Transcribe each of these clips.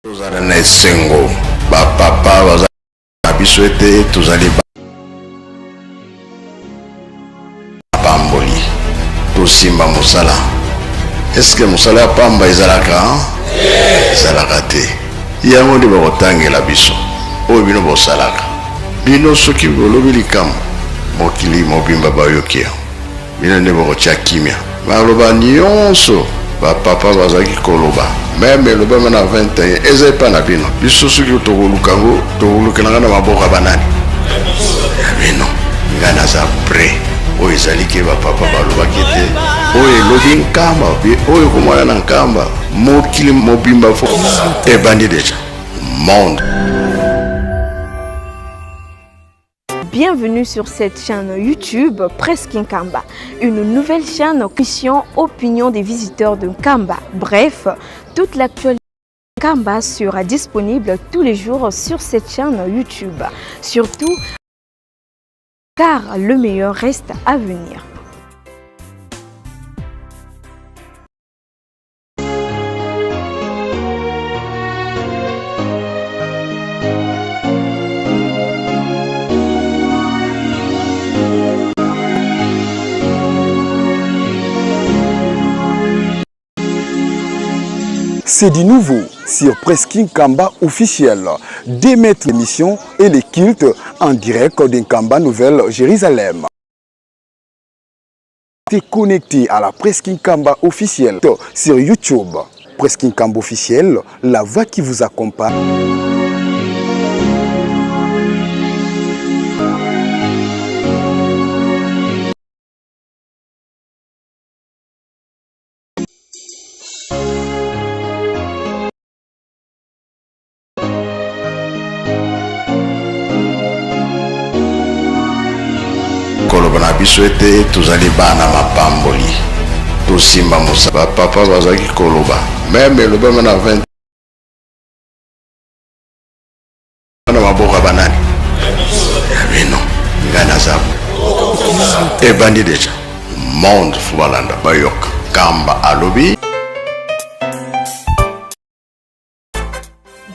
Tozala na esengo bapapa baza na biso ete tozali bapamboli tosimba mosala. Eske mosala ya pamba ezalaka ezalaka te yango nde bakotangela biso oyo bino bosalaka. Bino soki bolobi likambo mokili mobimba bayoki bino nde bakotya kimia baloba nyonso bapapa bazalaki koloba meme eloba na 21 ezali mpa na bino biso soki tokoluka ngo tokolukelanga na maboka banani ya bino ngai naza pre oyo ezaliki bapapa balobaki te oyo elobi nkamba oyo ekomwana na nkamba mokili mobimba fo ebandi deja monde. Bienvenue sur cette chaîne YouTube Presque Nkamba, une nouvelle chaîne question opinion des visiteurs de Nkamba. Bref, toute l'actualité de Nkamba sera disponible tous les jours sur cette chaîne YouTube. Surtout, car le meilleur reste à venir. C'est du nouveau sur Presque Nkamba officiel. D'émettre l'émission et les cultes en direct d'Nkamba Nouvelle Jérusalem. T'es connecté à la Presque Nkamba officielle sur YouTube. Presque Nkamba officiel, la voix qui vous accompagne. Kolobana biso ete tozali bana mapamboli tosimba mosala papa bazalaki koloba meme eloba na 20 na maboka banani ya bino ngai naza ebandi deja monde fo balanda bayoka kamba alobi.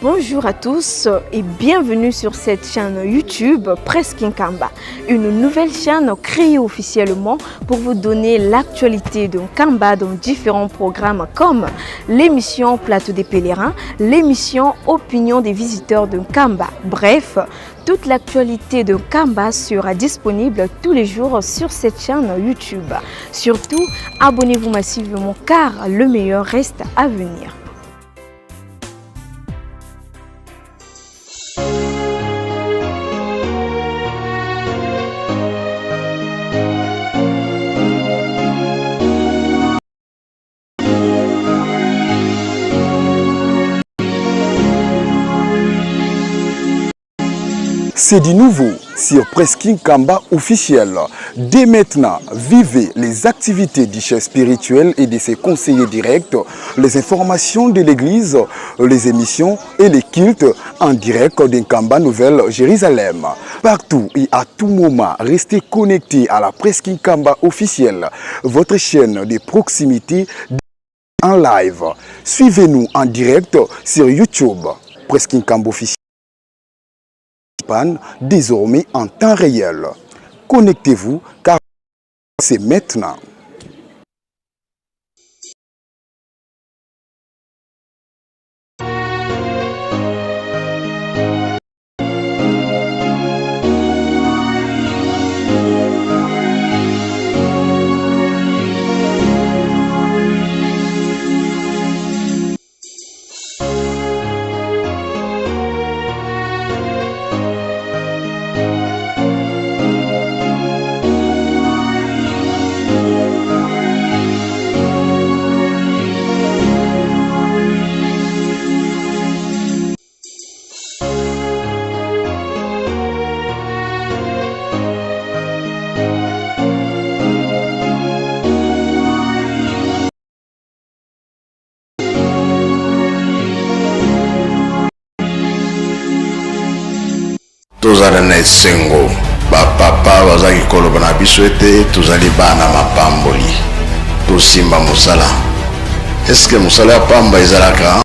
Bonjour à tous et bienvenue sur cette chaîne YouTube Presque Nkamba, une nouvelle chaîne créée officiellement pour vous donner l'actualité de Nkamba dans différents programmes comme l'émission Plateau des pèlerins, l'émission Opinion des visiteurs de Nkamba. Bref, toute l'actualité de Nkamba sera disponible tous les jours sur cette chaîne YouTube. Surtout, abonnez-vous massivement car le meilleur reste à venir. C'est du nouveau sur Presque Nkamba officiel. Dès maintenant, vivez les activités du chef spirituel et de ses conseillers directs, les informations de l'église, les émissions et les cultes en direct d'Nkamba Nouvelle Jérusalem. Partout et à tout moment, restez connectés à la Presque Nkamba officielle, votre chaîne de proximité en live. Suivez-nous en direct sur YouTube, Presque Nkamba officiel. Désormais en temps réel. Connectez-vous car c'est maintenant. Tozala na esengo bapapa bazalaki koloba na biso ete tozali bana mapamboli tosimba mosala. Eske mosala ya pamba ezalaka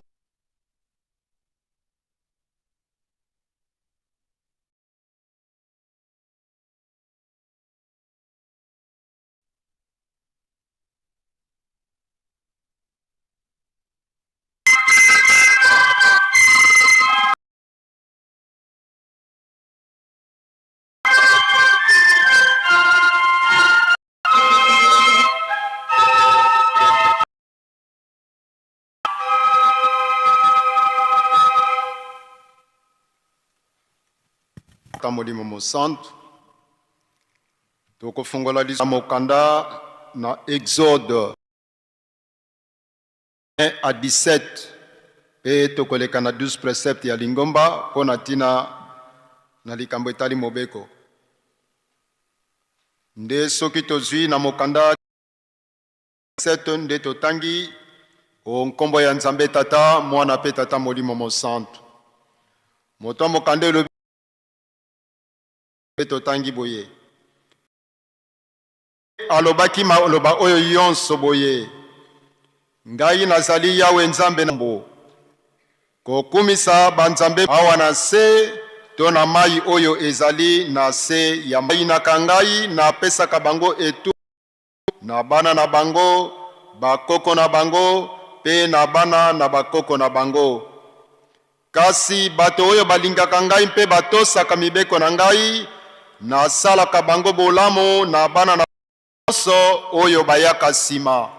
tata molimo mosantu. Tokofungola liso mokanda na Exode 1 à 17 pe tokoleka na 12 préceptes ya lingomba pona tina na likambo etali mobeko. Nde soki tozwi na mokanda 7 nde totangi o nkombo ya Nzambe tata mwana pe tata molimo mosantu. Moto mokanda elobi pe totangi boye. Alobaki maloba oyo yonso boye. Ngai nazali Yawe Nzambe nambo. Kokumisa banzambe awa na se to na mai oyo ezali na se ya mai na kangai na pesaka bango etu na bana na bango bakoko na bango pe na bana na bakoko na bango. Kasi bato oyo balingaka ngai mpe batosaka mibeko na ngai nasalaka bango bolamu na bana na so oyo bayaka sima.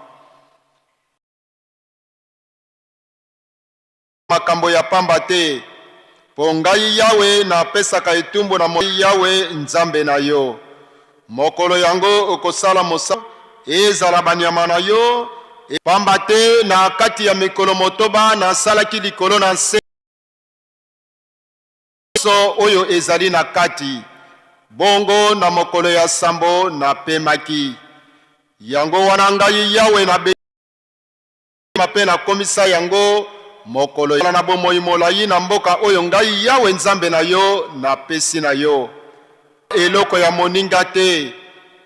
Makambo ya pamba te po ngai Yawe na pesaka etumbu na moi Yawe Nzambe na yo. Mokolo yango okosala mosala ezala banyama na yo pamba te na kati ya mikolo motoba nasalaki likolo na se so oyo ezali na kati. Bongo na mokolo ya sambo na pemaki. Yango wana ngai Yawe na be mape na komisa yango mokolo ya na bomoi molai na mboka oyo ngai Yawe Nzambe na yo na pesi na yo. Eloko ya moninga te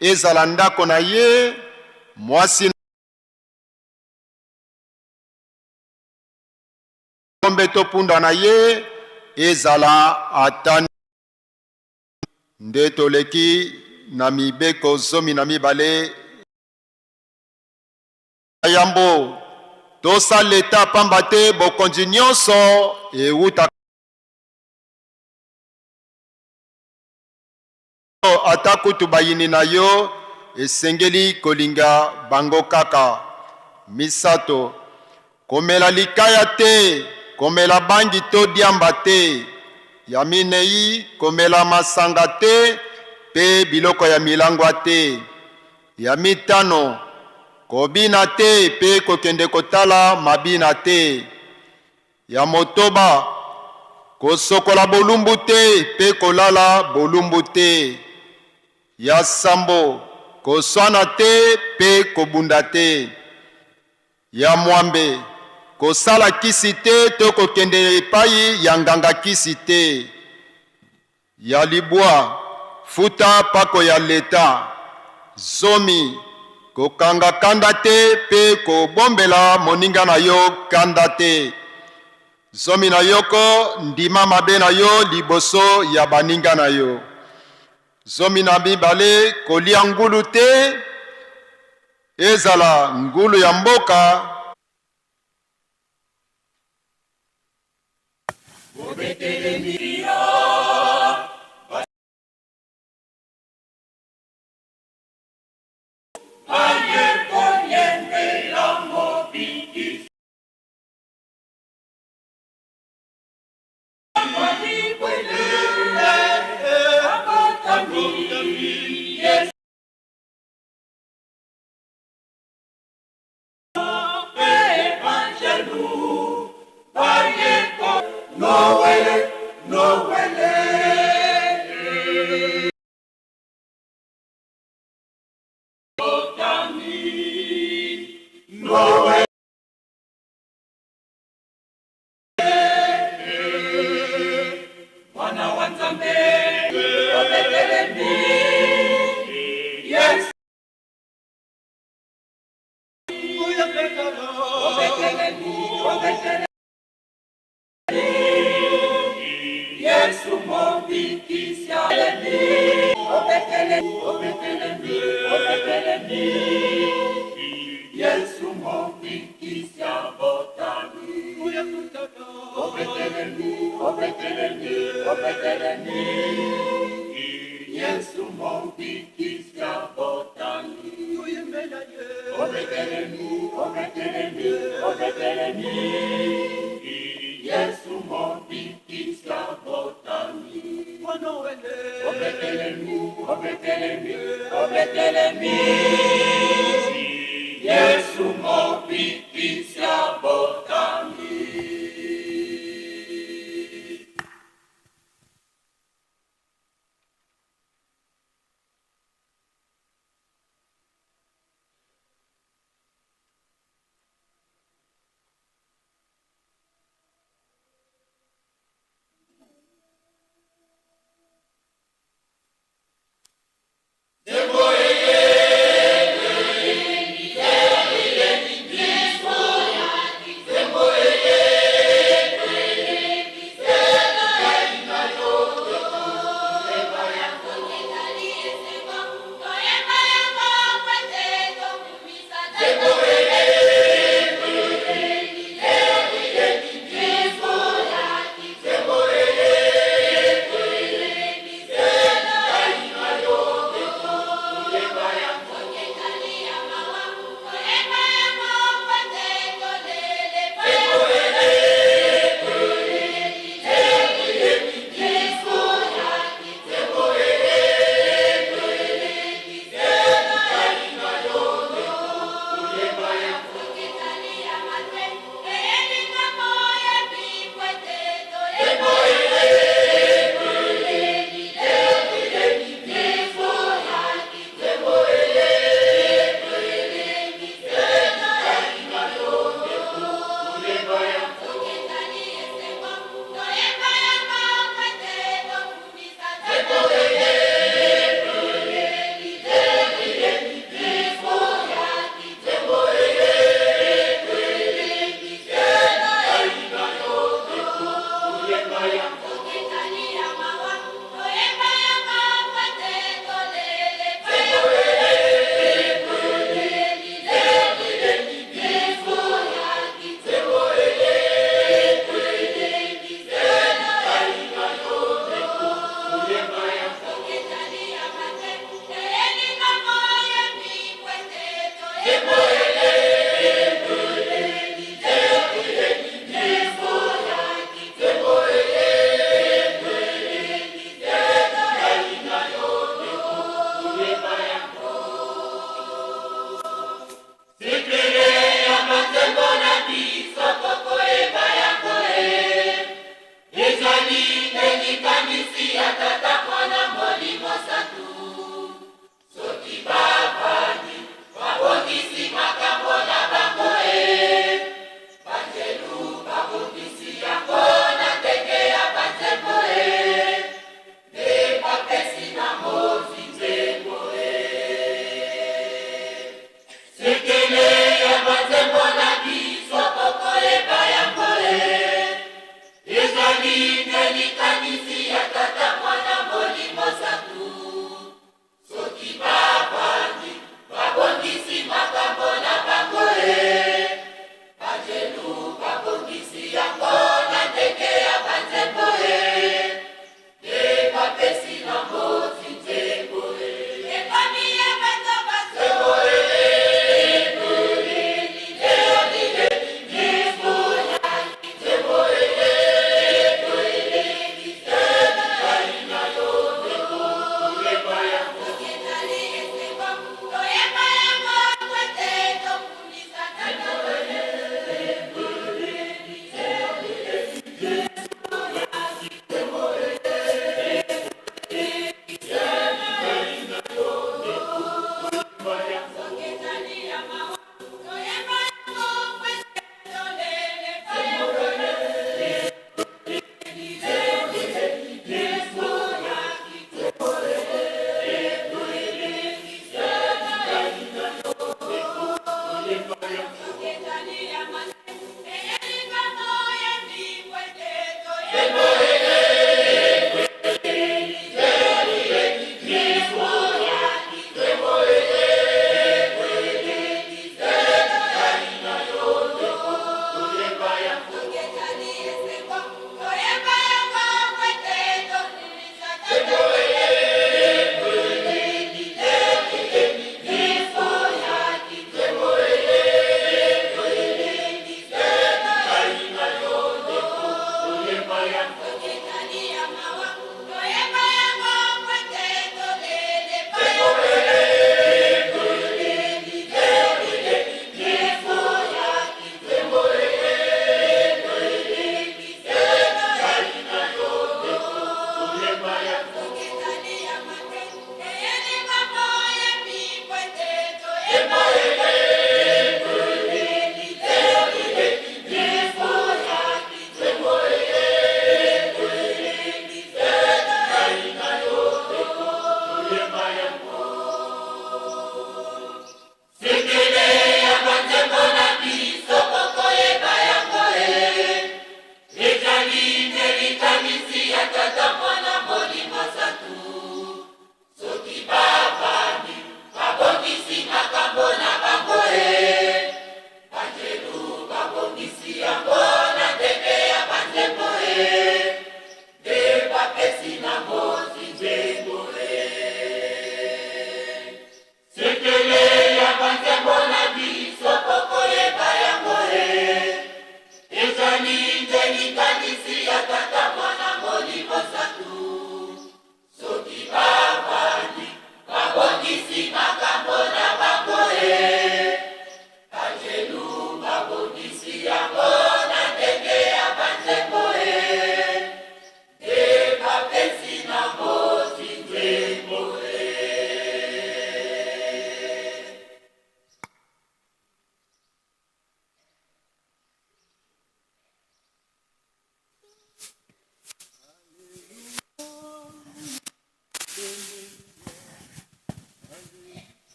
ezala ndako na ye mwasi ngombe to punda na ye ezala atani. Nde toleki na mibeko 12 yambo tosa leta pamba te bokonzi nyonso euta ata kutu bayini na yo esengeli kolinga bango kaka. Misato komela likaya te, komela bangi to diamba te. Ya minei komela masanga te pe biloko ya milangwa te. Ya mitano kobina te pe kokende kotala mabina te. Ya motoba kosokola bolumbu te pe kolala bolumbu te. Ya sambo koswana te pe kobunda te. Ya mwambe kosala kisi te to kokende epai ya nganga kisi te. Ya libwa futa pako ya leta. Zomi kokanga kanda te pe kobombela moninga na yo kanda te. Zomi na yoko ndima mabe na yo liboso ya baninga na yo. Zomi na mibale kolia ngulu te ezala ngulu ya mboka. Yesu mo bikisya botani. Yesu mopikisya botami. Peace.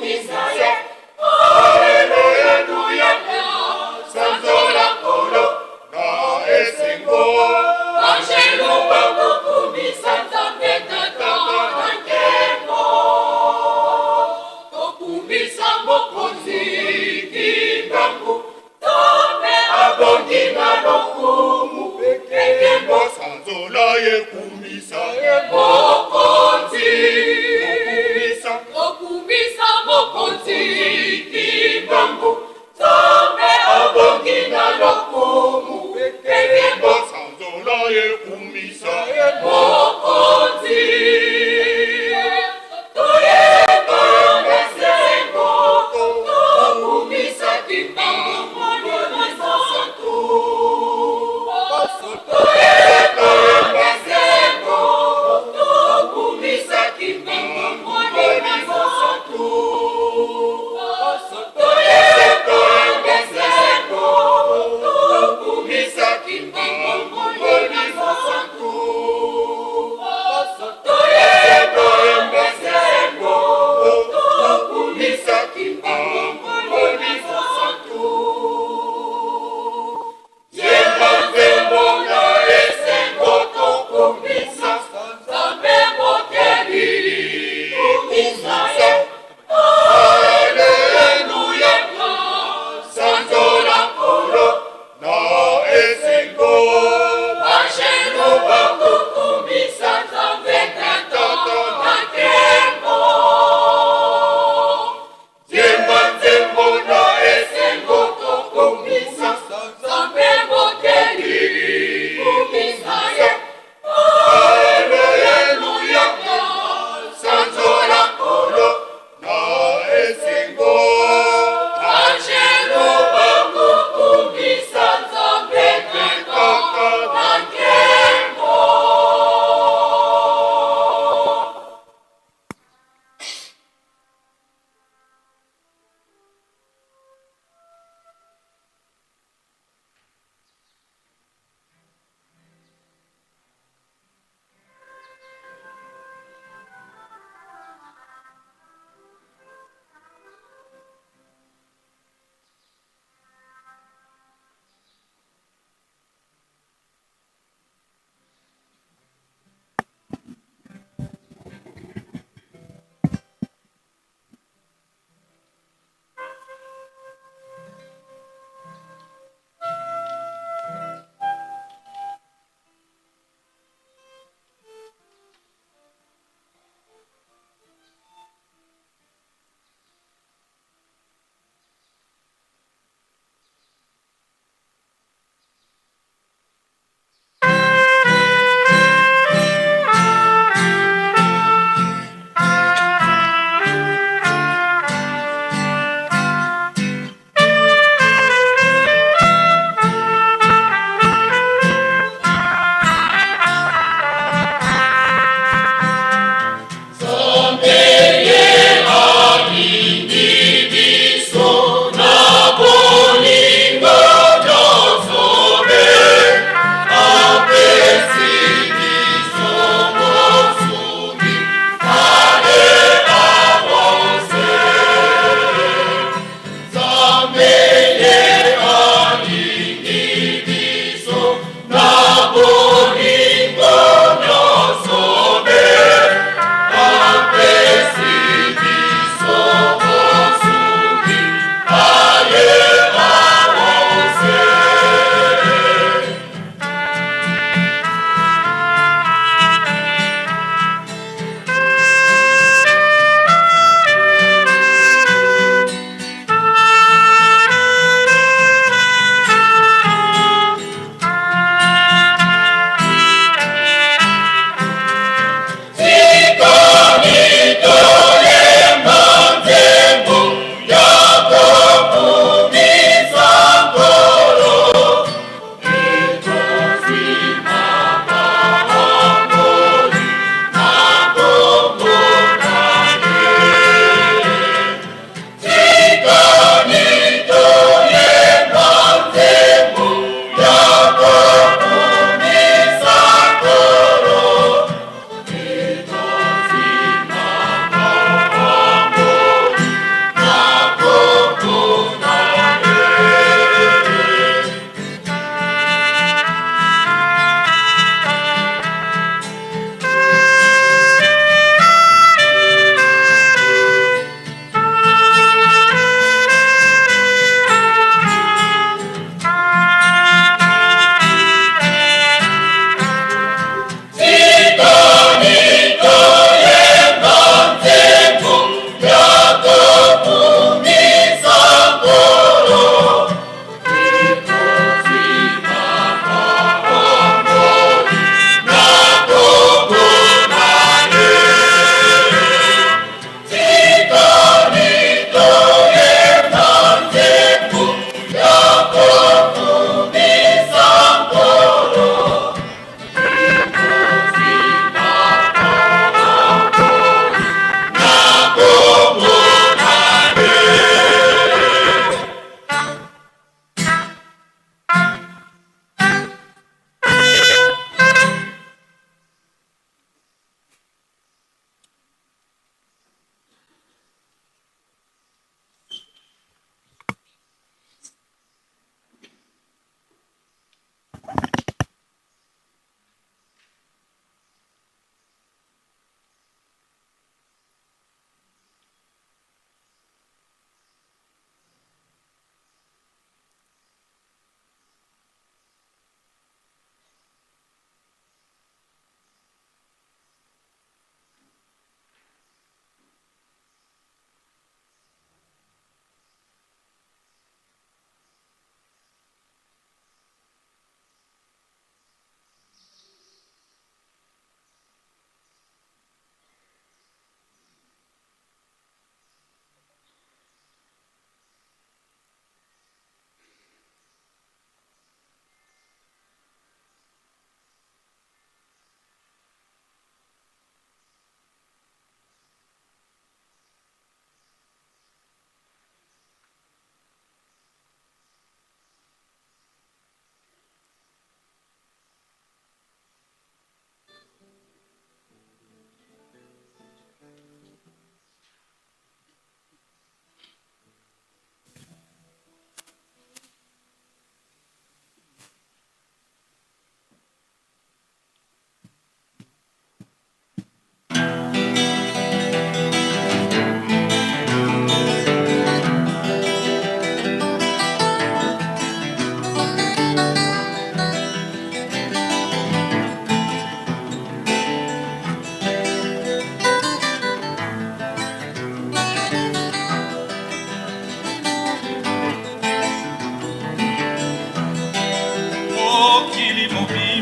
Messiah.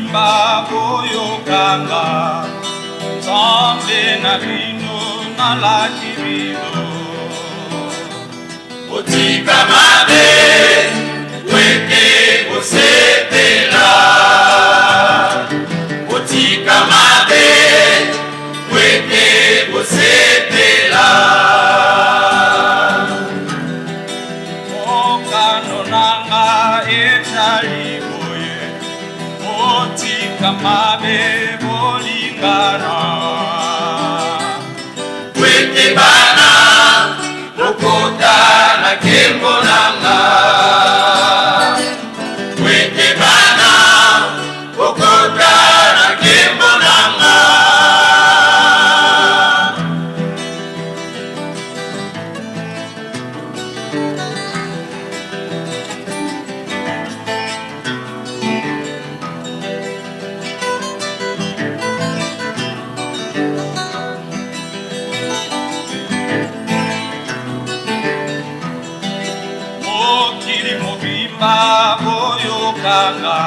mobimba boyokanga nzambe na bino nalaki bino botika mabe weke bosepela botika mabe weke bosepela okano nanga ezali boye botika mabe bolingana weke bana lokota na kembo nanga weke bana lokota na kembo nanga boyokanga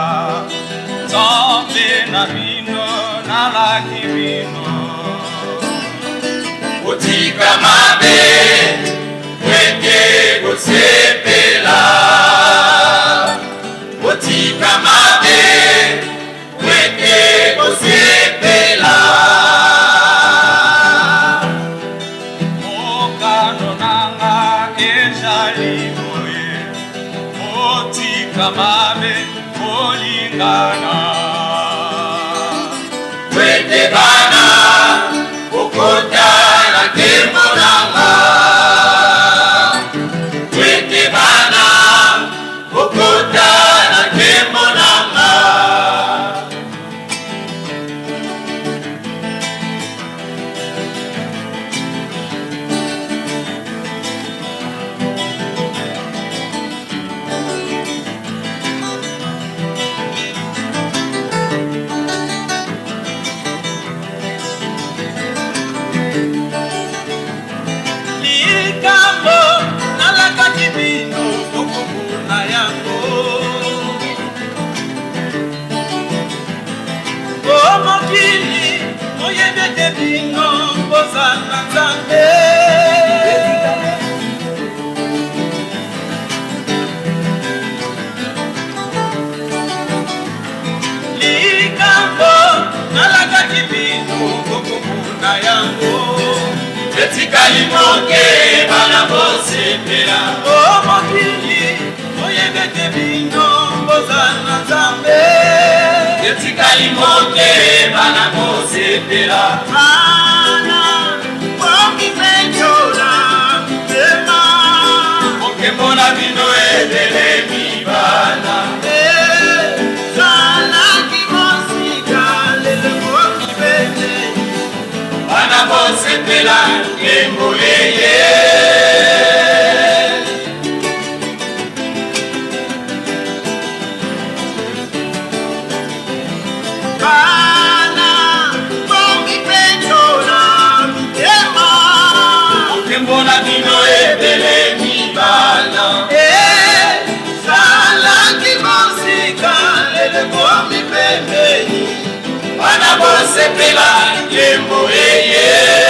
nzambe na bino nalaki bino botika mabe weke bosepela botika mabe weke bosepela okano nanga ezali kamabe bolingana wete bana okota na kembo nanga wete bana okota na kembo nanga Kalimoke bana bosepela o mokili oyebete bino bozana nzambe yeti kalimoke bana bosepela ana okimejola mutema okemona bino ebele mibana sana kimosika lele mokibete bana bosepela Emboleye Bana Bongi Pechola Mutema Okembona Dino Ebele Mibana Sala Kimosika Lele Bongi Pembeni Bana Bosepela Emboleye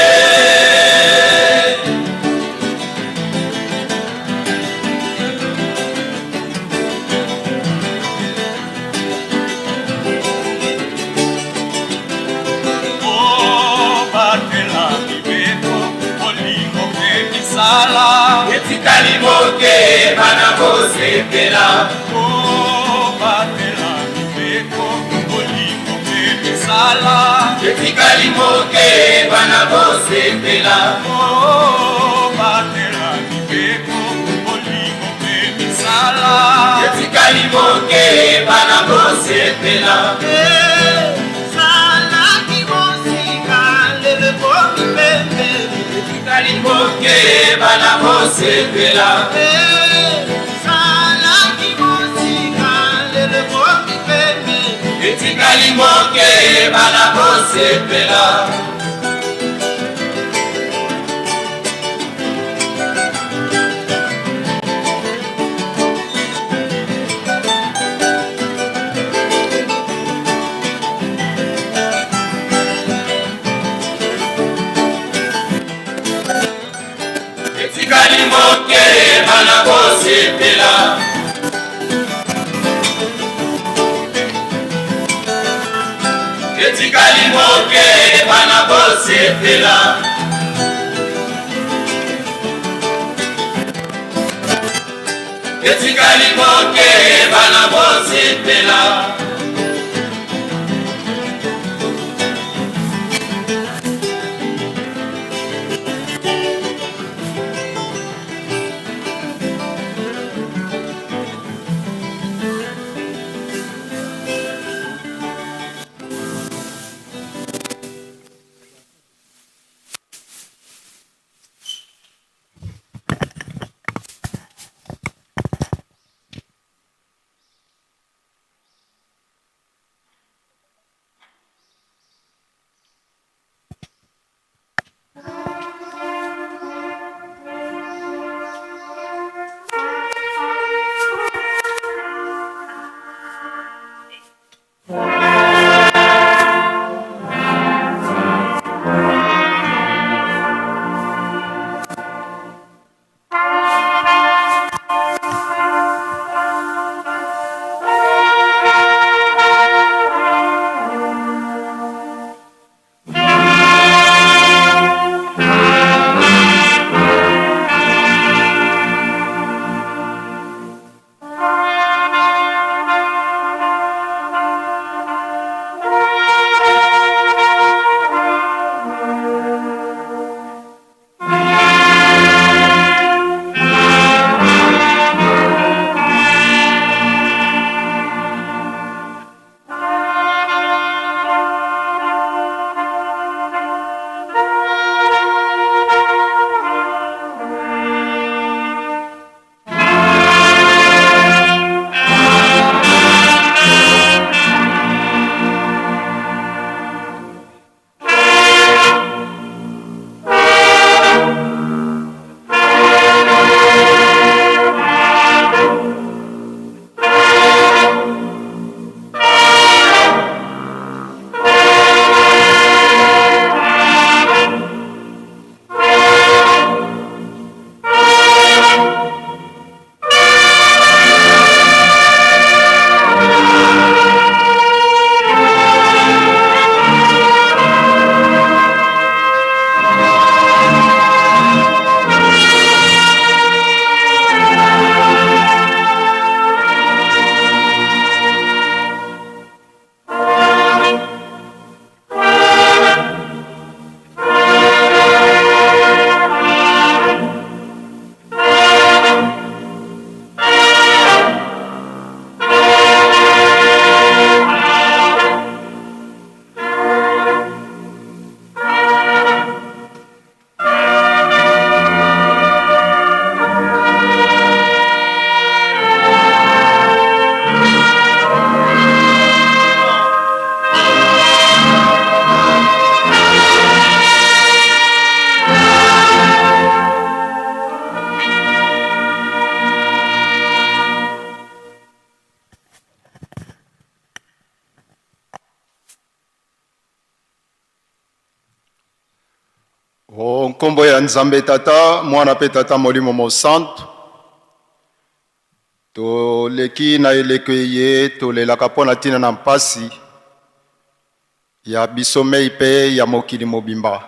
Kalimoke bana bosepela o batela mibeko olingo misala kalimoke bana bosepela o batela mibeko olingo misala kalimoke bana bosepela sala kimosika lele bomi pepe kalimoke bana bosepela sala kimosika lele bomi pepe kalimoke bana bosepela etikali moke bana bosepela etikali moke bana bosepela nkombo ya nzambe tata mwana pe tata molimo mosantu toleki na eleko ye tolelaka mpo na ntina na mpasi ya biso mei mpe ya mokili mobimba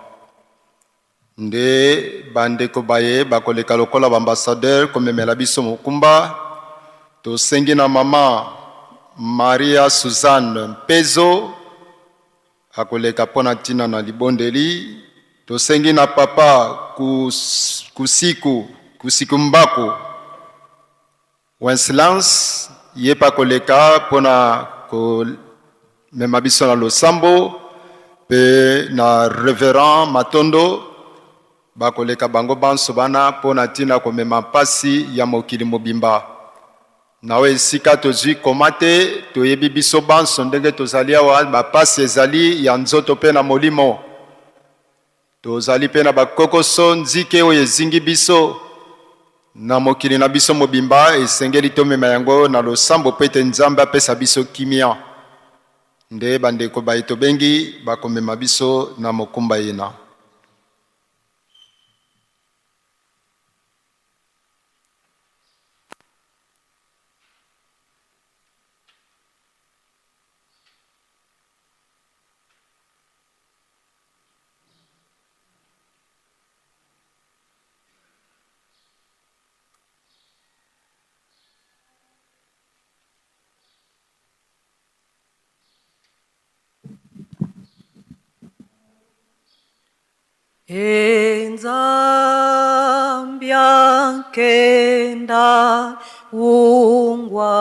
nde bandeko baye bakoleka lokola baambasadeur komemela biso mokumba tosengi na mama Maria Suzanne Mpezo akoleka mpo na ntina na libondeli tosengi na papa kusiku mbako Wenslance ye pa koleka pona komema biso na losambo pe na reverend Matondo bakoleka bango banso bana pona tina komema mpasi ya mokili mobimba nawe esika tozwi komate toyebi biso banso ndenge tozali awa bapasi ezali ya nzoto pe na molimo tozali pe na bakokoso nzike oyo ezingi biso na mokili na biso mobimba esengeli tomema yango na losambo pe ete nzambe apesa biso kimia nde bandeko baye tobengi bakomema biso na mokumba yena Enzambia kenda ungwa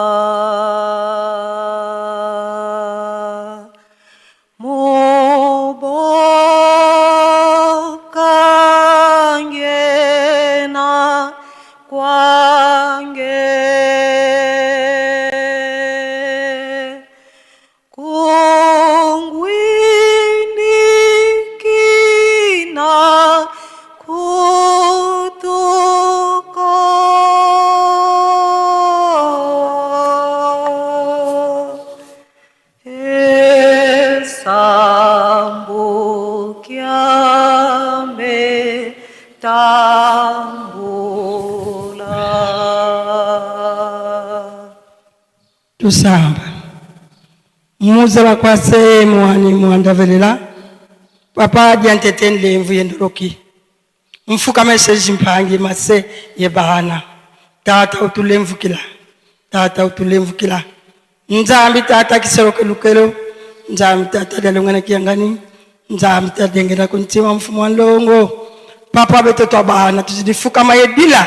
moboka ngena kwange tusamba muza bakwase mwani mwandavelela papa diantetende mvu yendoroki mfuka message mpangi mase yebahana tata utulemvukila nzambi tata kiseroke lukelo nzambi tata dalongana kiangani nzambi tata dengera kuntima mfumo longo papa betoto abahana tuzidifuka mayedila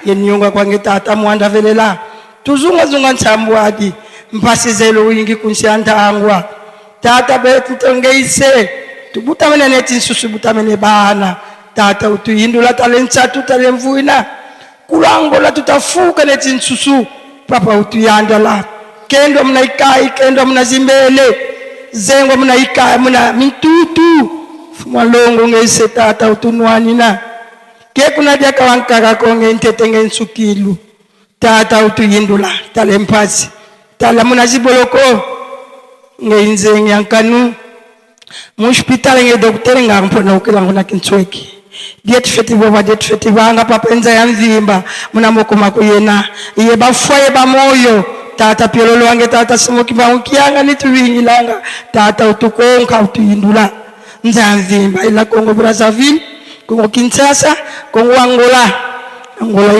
yenyonga kwange tata mwandavelela tuzunga nsambwadi mpasizelo wingi kunsiantangwa tata betu tongeise tubutamene netinsusu butamene bana tata utuyindula talensatu talemvuina kulangola tutafuka netinsusu papa utuyandala kendo mnaikai kendo mnazimbele zengo mnaikai mna mitutu fumalongo ngeise tata utunwanina kekuna dia kawankaka konge ntetenge nsukilu tata utuyindula talempasi tala munaziboloko ngeinze nyankanu mu hospital nge docteur ngampona ukilango na kintsweki diet feti banga papa enza yanzimba munamoko makuyena iye bafwaye bamoyo tata piololo wange tata simoki bangukianga nituwingilanga tata utukonka utuyindula nzanzimba ila Kongo Brazzaville Kongo Kinshasa Kongo Angola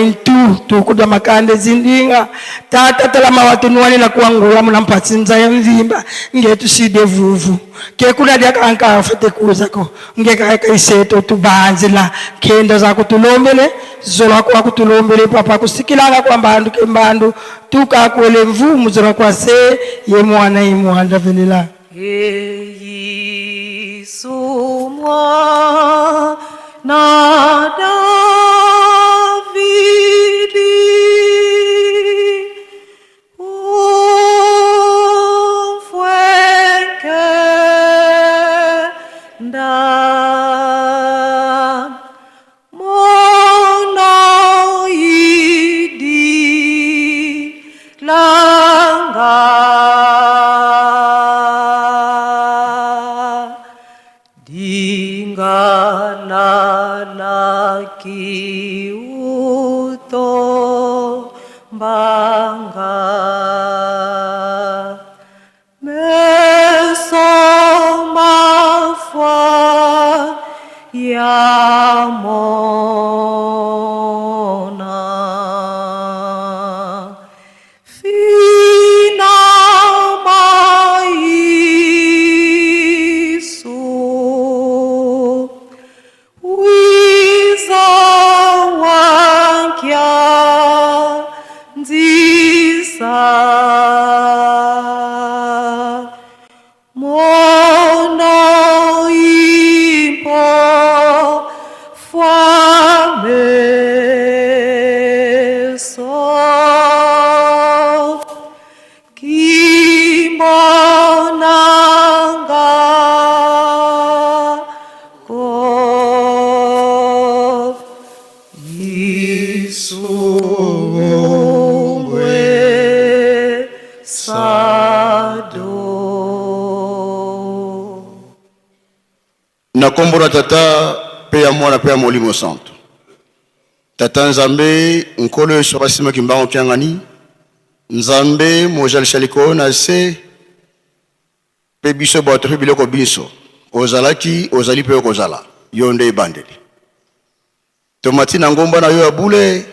intu tukuda makande zindinga tata talama watu nuwani na kuangola munampatsinza ya mvimba ngetu side vuvu kekuna dia kanka fete kuzako ngeka kaiseto tubanzila kendo zako tulombele zola kwa kutulombele papa kusikilanga kwa mbandu kembandu tuka kwele mvumu zola kwa se ye mwana imwanda velela Yesu mwana Nakombona tata pe ya mwana pe ya molimo santo tata nzambe nkolo yesu basima kimbango kyangani nzambe mojali shaliko na se pe biso bato pe biloko biso ozalaki ozali pe okozala yonde ebandeli tomati na ngomba na yo ya bule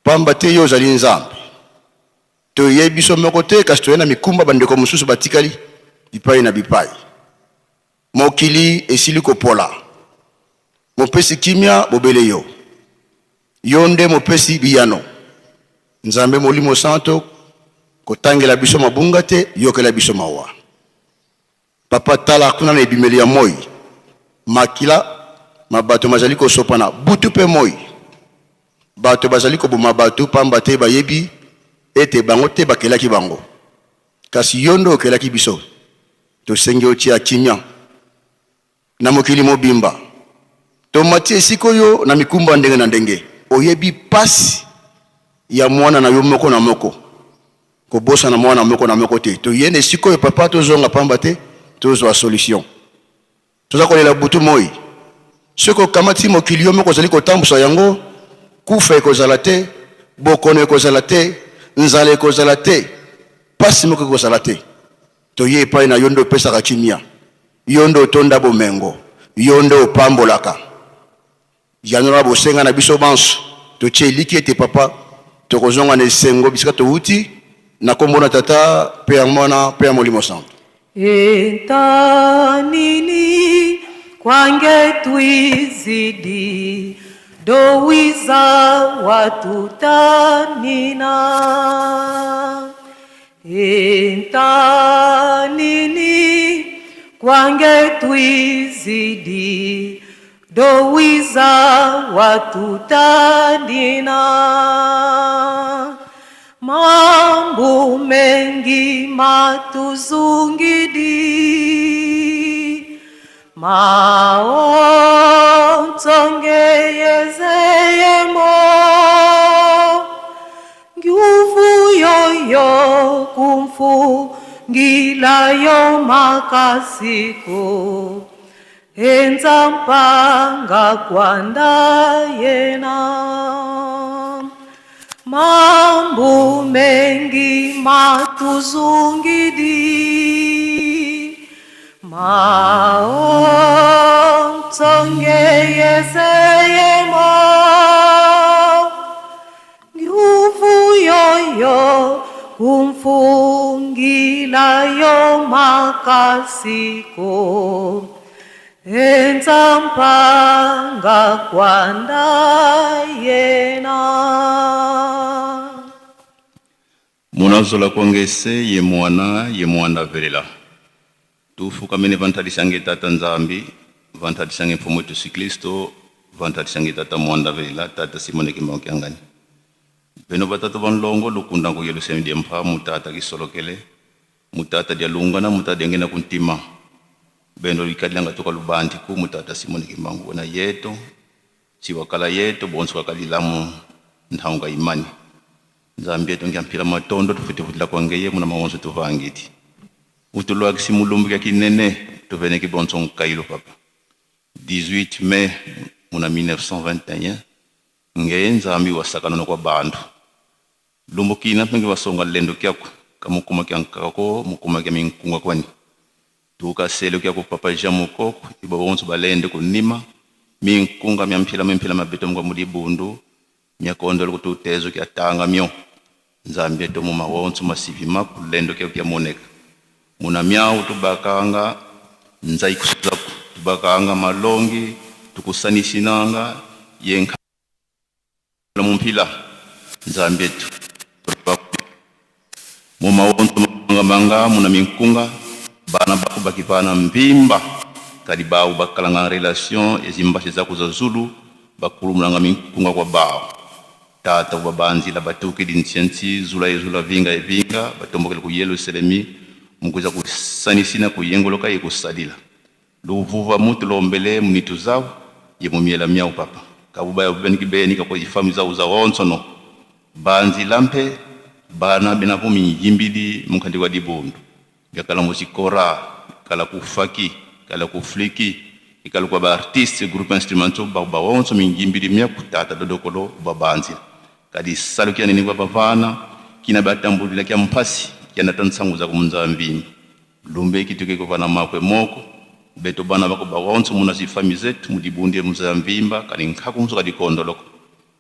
pamba te yo ozali nzambe to ye biso moko te kasi toyena mikumba bandeko mosusu batikali bipai na bipai mokili esili kopola mopesi kimia bobele yo. Yonde mopesi biyano. Nzambe molimo santo kotangela biso mabunga te yokela biso mawa. Papa tala kuna na ebimeli ya moi. Makila mabato mazali ko sopana butu pe moi. Bato bazali ko boma bato pamba te bayebi ete bango te bakelaki bango. Kasi yondo okelaki biso. To senge otia kimia. Na mokili mobimba. To matie sikoyo na mikumba ndenge na ndenge. Oyebi pasi ya mwana na yo moko na moko. Kobosa na mwana moko na moko te. To yende sikoyo papa to zonga pamba te. To zo solution. Toza kolela butu moi. Soko kamati mokili yo moko zali kotambusa yango. Kufa ekozala te. Bokono ekozala te. Nzala ekozala te. Pasi moko ekozala te. To ye epai na yondo pesaka kimia. Yondo tonda bomengo. Yondo opambolaka. Yanora bosenga na biso banso. To che liki ete papa. To kozonga na esengo bisika to uti. Na kombo na tata pe ya mwana pe ya molimo santo. Entanini kwange tuizidi dowiza watutanina. Entanini kwange tuizidi dowiza watutanina. Mambo mengi matuzungidi maonzongeyezeyemo nguvu yoyo kumfungilayo makasiko enzampanga kwandayena. Mambo mengi matuzungidi maonzongeyezeyemo nguvu yoyo kumfungilayo makasiko enzampanga kwandayena. Munazola kwangese ye mwana velela. Tufu kamene vantadisange tata nzambi, vantadisange mfumo Yesu Kristo, vantadisange tata mwanda velela, tata Simone Kimbangu Kiangani. Beno batata vanlongo lukunda ko yelu semdi mpa mutata kisolokele, mutata dia lungana mutata ngena kuntima. Beno likadlanga toka lubanti ku mutata Simone Kimbangu na yeto, siwakala yeto bonso kalilamu ntaunga imani. Zambia tongiampira matondo tufutila kwangeye muna mawonso tuvangiti. Utulwa kisimulumbu ya kinene tuvene kibonso nkailo papa. 18 mai muna 1921 ngeye nzambi wasakano kwa bandu. Lumbu kina pengi wasonga lendo kyako kamukuma kyankako mukuma kya minkunga kwani. Tuka selo kyako papa jamukoko iba wonso balende kunima minkunga myampila mabeto mwa mudibundu myakondolo kututezo kya tanga myo. Nzambi to mu mawonso masivi makulendo kya moneka. Muna myao tubakanga nzai kusaku tubakanga malongi tukusanisinanga yenka la mumpila Nzambi to mu mawonso manga muna minkunga bana bakubakipana mbimba kadi bawu bakalanga relation ezimbashi za kuzazulu bakulumulanga minkunga kwa bawu. Tata wabanzi la batuki dinsiansi zula vinga batombokele ku Yerusalemi mukuza kusanisina ku yengoloka yekusadila luvuva mutu lombele munitu zao yemumiela myao papa kabuba ya beniki benika kwa ifamu zao za onsono banzi lampe bana benavumi yimbidi mukandi wa dibundu yakala musikora kala kufaki kala kufliki ikala kwa ba artiste groupe instrumental ba onso mingimbidi mya kutata dodokolo babanzi kadi salu kia nini kwa pavana kina batambulila kia mpasi kia natansangu za kumunzambini lumbe kituke kwa vana makwe moko beto bana bako bawonso muna zifami zetu mudibundi mzambimba kani nkaku mso kadi kondoloko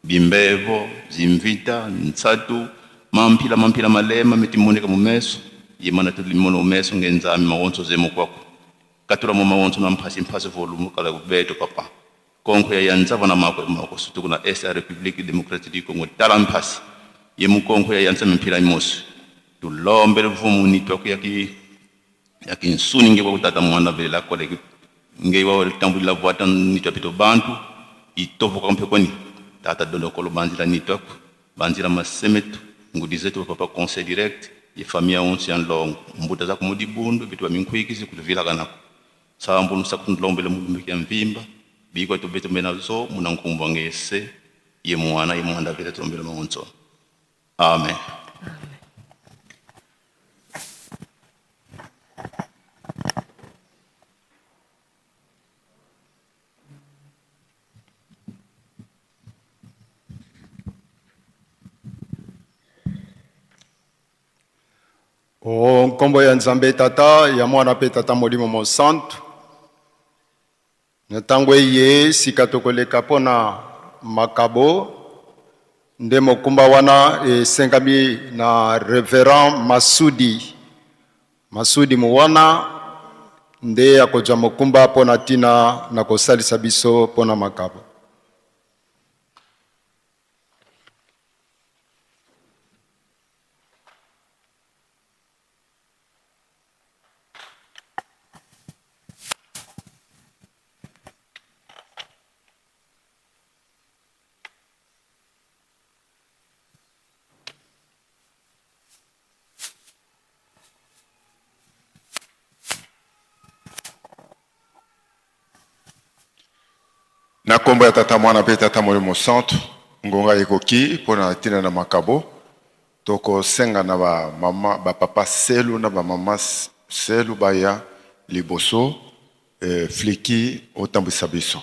bimbevo zimvita nsatu mampila malema mitimuneka mumeso yemana tulimono umeso ngenzami mawonso zemo kwako katula mu mawonso na mpasi volumu kala kubeto papa konko ya yanza wana mako sutu kuna SA République démocratique du Congo talampasi ye mukonko ya yanza mpira mosi tulombe vumu ni toko yaki nsuni nge kutata mwana vile la kole nge wa tambula voata ni topito bantu itovo kampe koni tata dondo kolo banzira ni toko banzira masemetu ngudize to papa conseil direct ye famille onsi en long mbuta za kumudi bundu bitu ba minkwikisi kutuvila kanako sambu nsakunlombele mulumbi ya mvimba biko to beto menazo munankumba ngese ye mwana vile trombele monzo amen. O nkombo ya Nzambe tata ya mwana pe tata molimo mo santo na tango ye sika tokoleka pona makabo nde mokumba wana esengami na Reverend Masudi Muwana nde akoja mokumba pona tina na kosalisa biso pona makabo. Na kombo ya tata mwana pe tata molimo santo ngonga ekoki pona tina na makabo toko senga na ba mama ba papa selu na ba mama selu baya liboso fliki otambisa biso.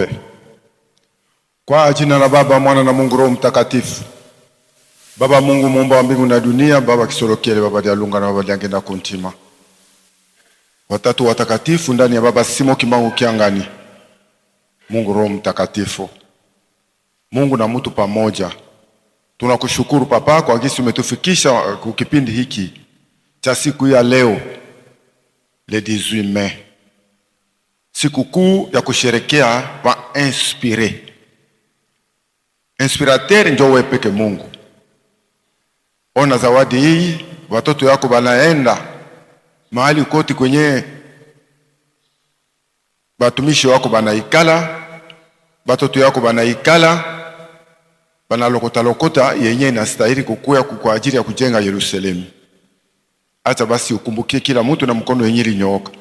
Tuombe. Kwa jina la Baba, Mwana na Mungu Roho Mtakatifu. Baba Mungu muumba wa mbingu na dunia, Baba kisorokele, Baba dialunga na Baba diangenda kuntima. Watatu watakatifu ndani ya Baba simo kimangu kiangani. Mungu Roho Mtakatifu. Mungu na mtu pamoja. Tunakushukuru Papa kwa jinsi umetufikisha kwa kipindi hiki cha siku ya leo, le 18 Mei. Siku kuu ya kusherekea wa inspire. Inspirateur ndio wewe peke Mungu. Ona zawadi hii, watoto yako banaenda mahali kote kwenye batumishi wako banaikala, watoto yako banaikala, banalokota lokota yenye inastahili kukua kwa ajili ya kujenga Yerusalemu. Hata basi ukumbukie kila mtu na mkono wenye linyooka.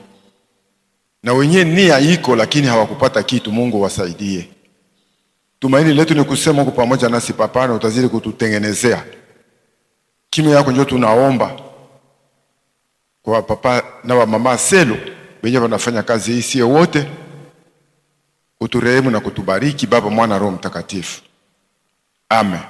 Na wenye nia iko lakini hawakupata kitu, Mungu wasaidie. Tumaini letu ni kusema uko pamoja nasi Papa, na utazidi kututengenezea. Kimya yako ndio tunaomba kwa Papa na wa mama Selo wenye wanafanya kazi hii, sio wote. Uturehemu na kutubariki Baba, Mwana, Roho Mtakatifu. Amen.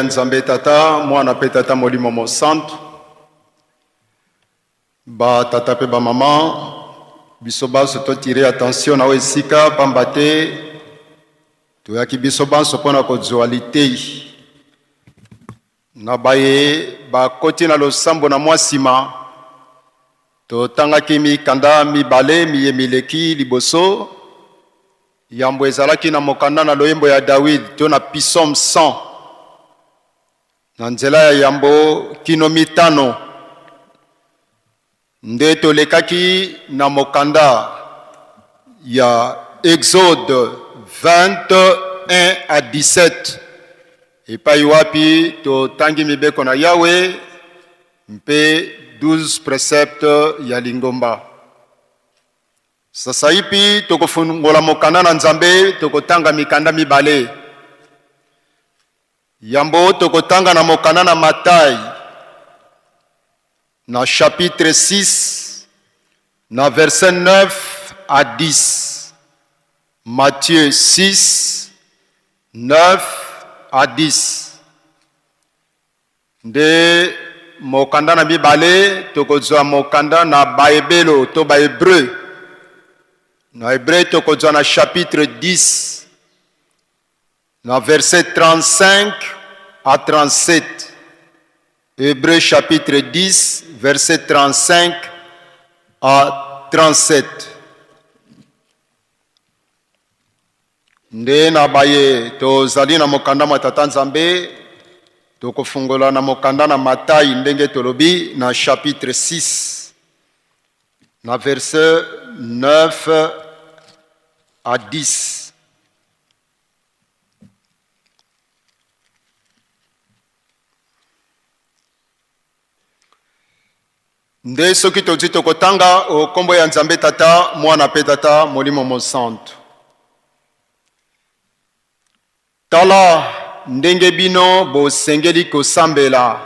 nzambe tata mwana pe tata molimo mosantu ba tata pe ba mama biso baso totire attention na esika pamba te toyaki biso banso mpona kozwa litei na baye bakoti na losambo na mwa nsima totangaki mikanda mibale miyemileki liboso yambo ezalaki na mokanda na loyembo ya David to na Psaume 100 na nzela ya yambo kino mitano nde tolekaki na mokanda ya Exode 21 à 17 epai wapi totangi mibeko na Yawe mpe 12 préceptes ya lingomba. Sasa ipi tokofungola mokanda na nzambe tokotanga mikanda mibale. Yambo tokotanga na mokanda na Matthieu na chapitre 6 na verset 9 à 10. Matthieu 6 9 à 10. De mokanda na mibale tokozwa mokanda na baebelo to bahébreu. Na hébreu tokozwa na chapitre 10 na verset 35 à 37. Hébreu chapitre 10 verset 35 à 37. Nde na baye tozali na mokanda matata nzambe tokofungola na mokanda na Matthieu ndenge tolobi na chapitre 6 na verset 9 à 10. Nde soki tozi tokotanga o kombo ya nzambe tata mwana pe tata molimo mosantu. Tala ndenge bino bosengeli kosambela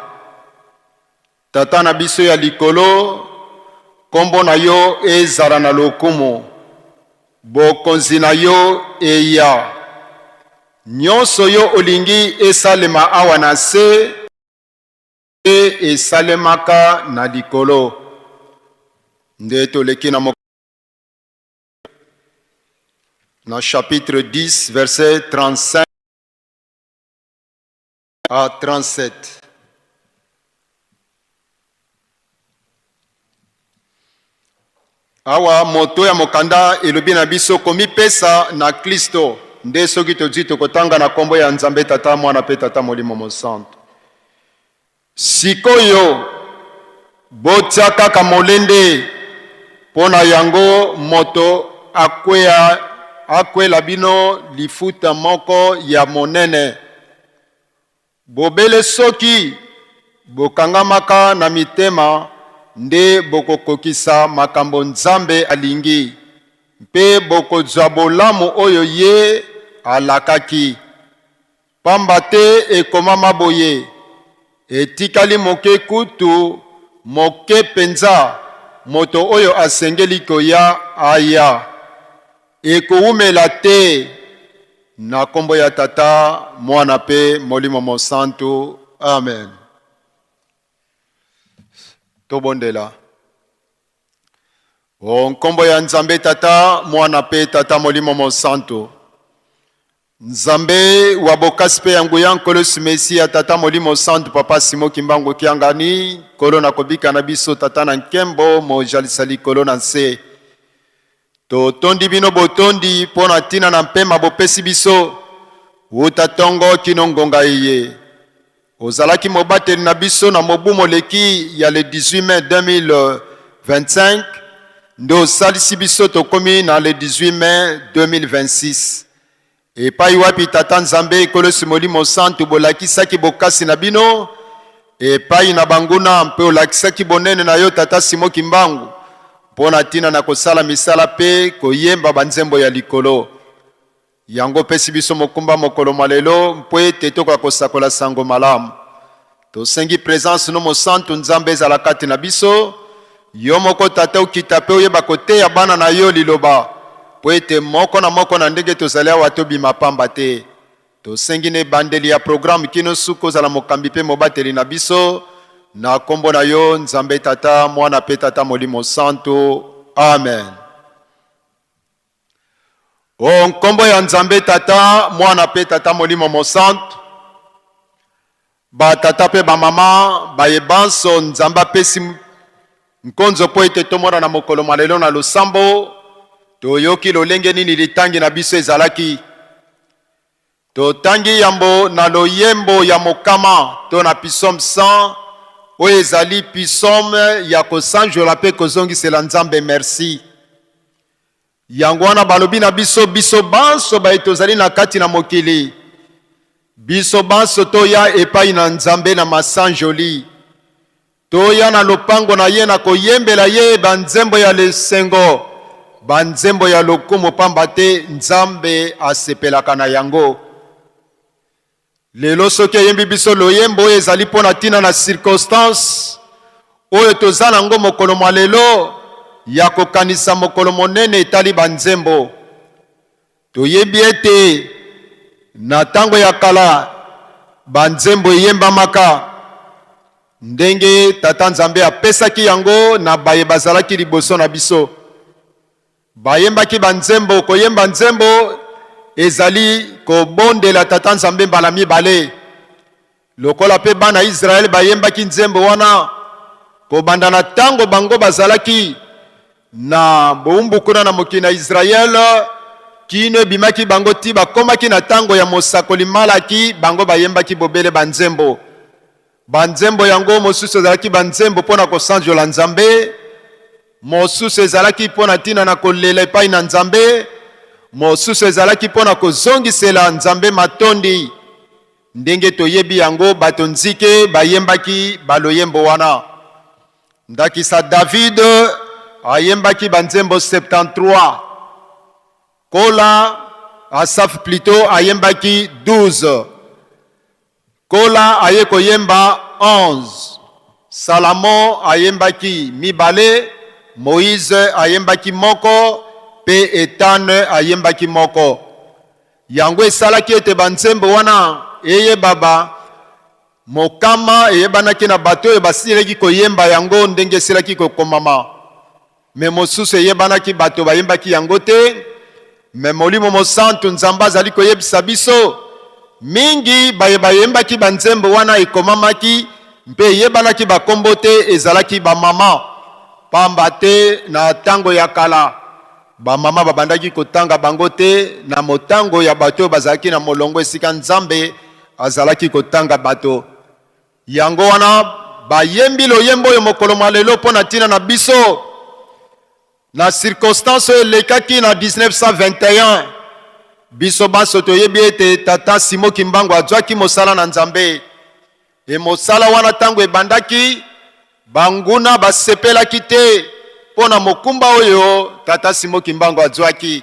tata na biso ya likolo kombo na yo ezala na lokumu bokonzi na yo eya nyonso yo olingi esalema awa na se e esalemaka na likolo. Nde toleki na chapitre 10 verset 35 à 37. Awa moto ya mokanda elobi na biso komipesa na Kristo nde soki tozi tokotanga na kombo ya nzambe tata mwana pe tata molimo mosantu. Sikoyo botia kaka molende pona yango moto akwela bino lifuta moko ya monene. Bobele soki bokangamaka na mitema nde bokokokisa makambo nzambe alingi mpe bokozwa bolamu oyo ye alakaki. Pamba te ekomama boye etikali moke kutu moke penza moto oyo asengeli koya aya ekowumela te na kombo ya tata mwana pe molimo mosantu. Amen. Tobondela. O nkombo ya nzambe tata mwana pe tata molimo mosantu. Nzambe wa bokasi pe yangu ya nkolo simesi ya tata molimo santu papa Simo Kimbangu kiangani kolo na kobika na biso tata na nkembo mojalisa likolo na nse. Totondi bino botondi pona tina na mpema bopesi biso utatongo kino ngonga iye. Ozalaki mobateli na biso na mobu moleki ya le 18 mai 2025 ndo salisi biso tokomi na le 18 mai 2026. Epai wapi tata nzambe kolosi molimo santu bolakisaki bokasi na bino epai na banguna mpe olakisaki bonene na yo tata Simo Kimbangu pona tina na kosala misala pe koyemba banzembo ya likolo. Yango pesi biso mokumba mokolo malelo mpo ete tokoka kosakola sango malamu. Tosengi présence no mosantu nzambe ezala kati na biso yo moko tata okita pe oyeba koteya bana na yo liloba po ete moko na ndenge tozali awa tobima pamba te. tosengine bandeli ya programme kino suko zala mokambi pe mobateli na biso na kombo na yo Nzambe Tata Mwana pe Tata Molimo Santo. Amen. O nkombo ya Nzambe Tata Mwana pe Tata Molimo Mosanto, ba tata pe ba mama ba yebanso Nzamba pesi nkonzo po ete tomora na mokolo malelo na losambo toyoki lolenge nini litangi na biso ezalaki totangi yambo na loyembo ya mokama to na psaume 100 oyo ezali psaume ya kosanjola pe kozongisela Nzambe merci. Yango wana balobi na biso banso ba etozali na kati na mokili biso banso toya epai na Nzambe na masanjoli toya na lopango na ye na koyembela ye banzembo ya lesengo banzembo ya lokumu pamba te Nzambe asepelaka na yango. Lelo soki eyembi biso loyembo oyo ezali mpo na ntina na circonstance oyo toza nango mokolo mwa lelo ya kokanisa mokolo monene etali banzembo. Toyebi ete na tango ya kala banzembo eyembamaka ndenge Tata Nzambe apesaki yango na baye bazalaki liboso na biso. Bayembaki banzembo, koyemba nzembo ezali kobondela Tata Nzambe mbala mibale. Lokola pe bana Israel bayembaki nzembo wana kobanda na tango bango bazalaki na boumbu kuna na mokili na Israel kino bimaki bango ti bakomaki na tango ya mosakoli malaki bango bayembaki bobele banzembo. Banzembo yango mosusu ezalaki banzembo pona kosanjola Nzambe, mosusu ezalaki pona tina na kolela epai na Nzambe, mosusu ezalaki pona kozongisela Nzambe matondi. Ndenge toyebi yango bato nzike bayembaki baloyembo wana. Ndakisa David ayembaki banzembo 73. Kola Asaf plutôt ayembaki 12. Kola aye koyemba 11. Salomon ayembaki mibale. Moïse ayembaki moko. Pe Etane ayembaki moko. Yango esalaki ete banzembo wana eye baba mokama eyebanaki na bato oyo basilaki koyemba yango ndenge esilaki kokomama. Me mosusu eyebanaki bato bayembaki yango te. Me Molimo Mosantu Nzambe azali koyebisa biso mingi bayembaki banzembo wana ekomamaki mpe eyebanaki bakombo te ezalaki bamama pamba te na tango ya kala bamama babandaki kotanga bango te na motango ya bato bazalaki na molongo esika Nzambe azalaki kotanga bato. Yango wana bayembi loyembo oyo mokolo mwa lelo mpo na ntina na biso na circonstance oyo elekaki na 1921 biso banso toyebi ete Tata Simon Kimbangu azwaki mosala na Nzambe. E mosala wana tango ebandaki banguna basepelaki te mpo na mokumba oyo Tata Simon Kimbangu azwaki.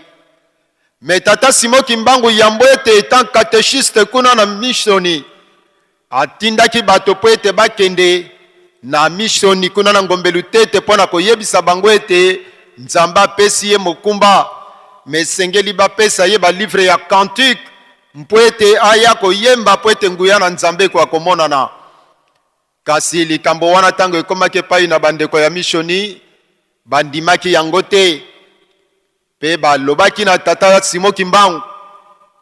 Me Tata Simon Kimbangu yambo ete etant catéchiste kuna na missioni atindaki bato po ete bakende na missioni kuna na ngombelu tete mpo na koyebisa bango ete Nzambe apesi ye mokumba. Me sengeli bapesa ye balivre ya cantique mpo ete aya koyemba po ete nguya na Nzambe kwa komonana. Kasi likambo wana tango ekomaki epai na bandeko ya missioni bandimaki yango te. Pe balobaki na Tata Simon Kimbangu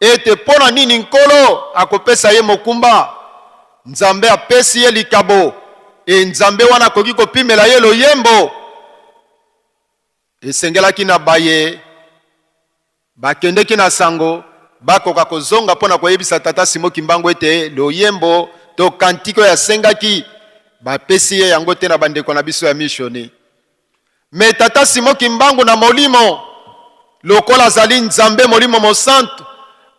ete pona nini nkolo akopesa ye mokumba. Nzambe apesi ye likabo e Nzambe wana akoki kopimela ye loyembo. Esengelaki na baye bakendeki na sango bakoka kozonga pona koyebisa Tata Simon Kimbangu ete loyembo to kantiko ya sengaki bapesi ye yango te na bandeko na biso ya missioni. Me Tata Simon Kimbangu na molimo lokola azali Nzambe Molimo Mosantu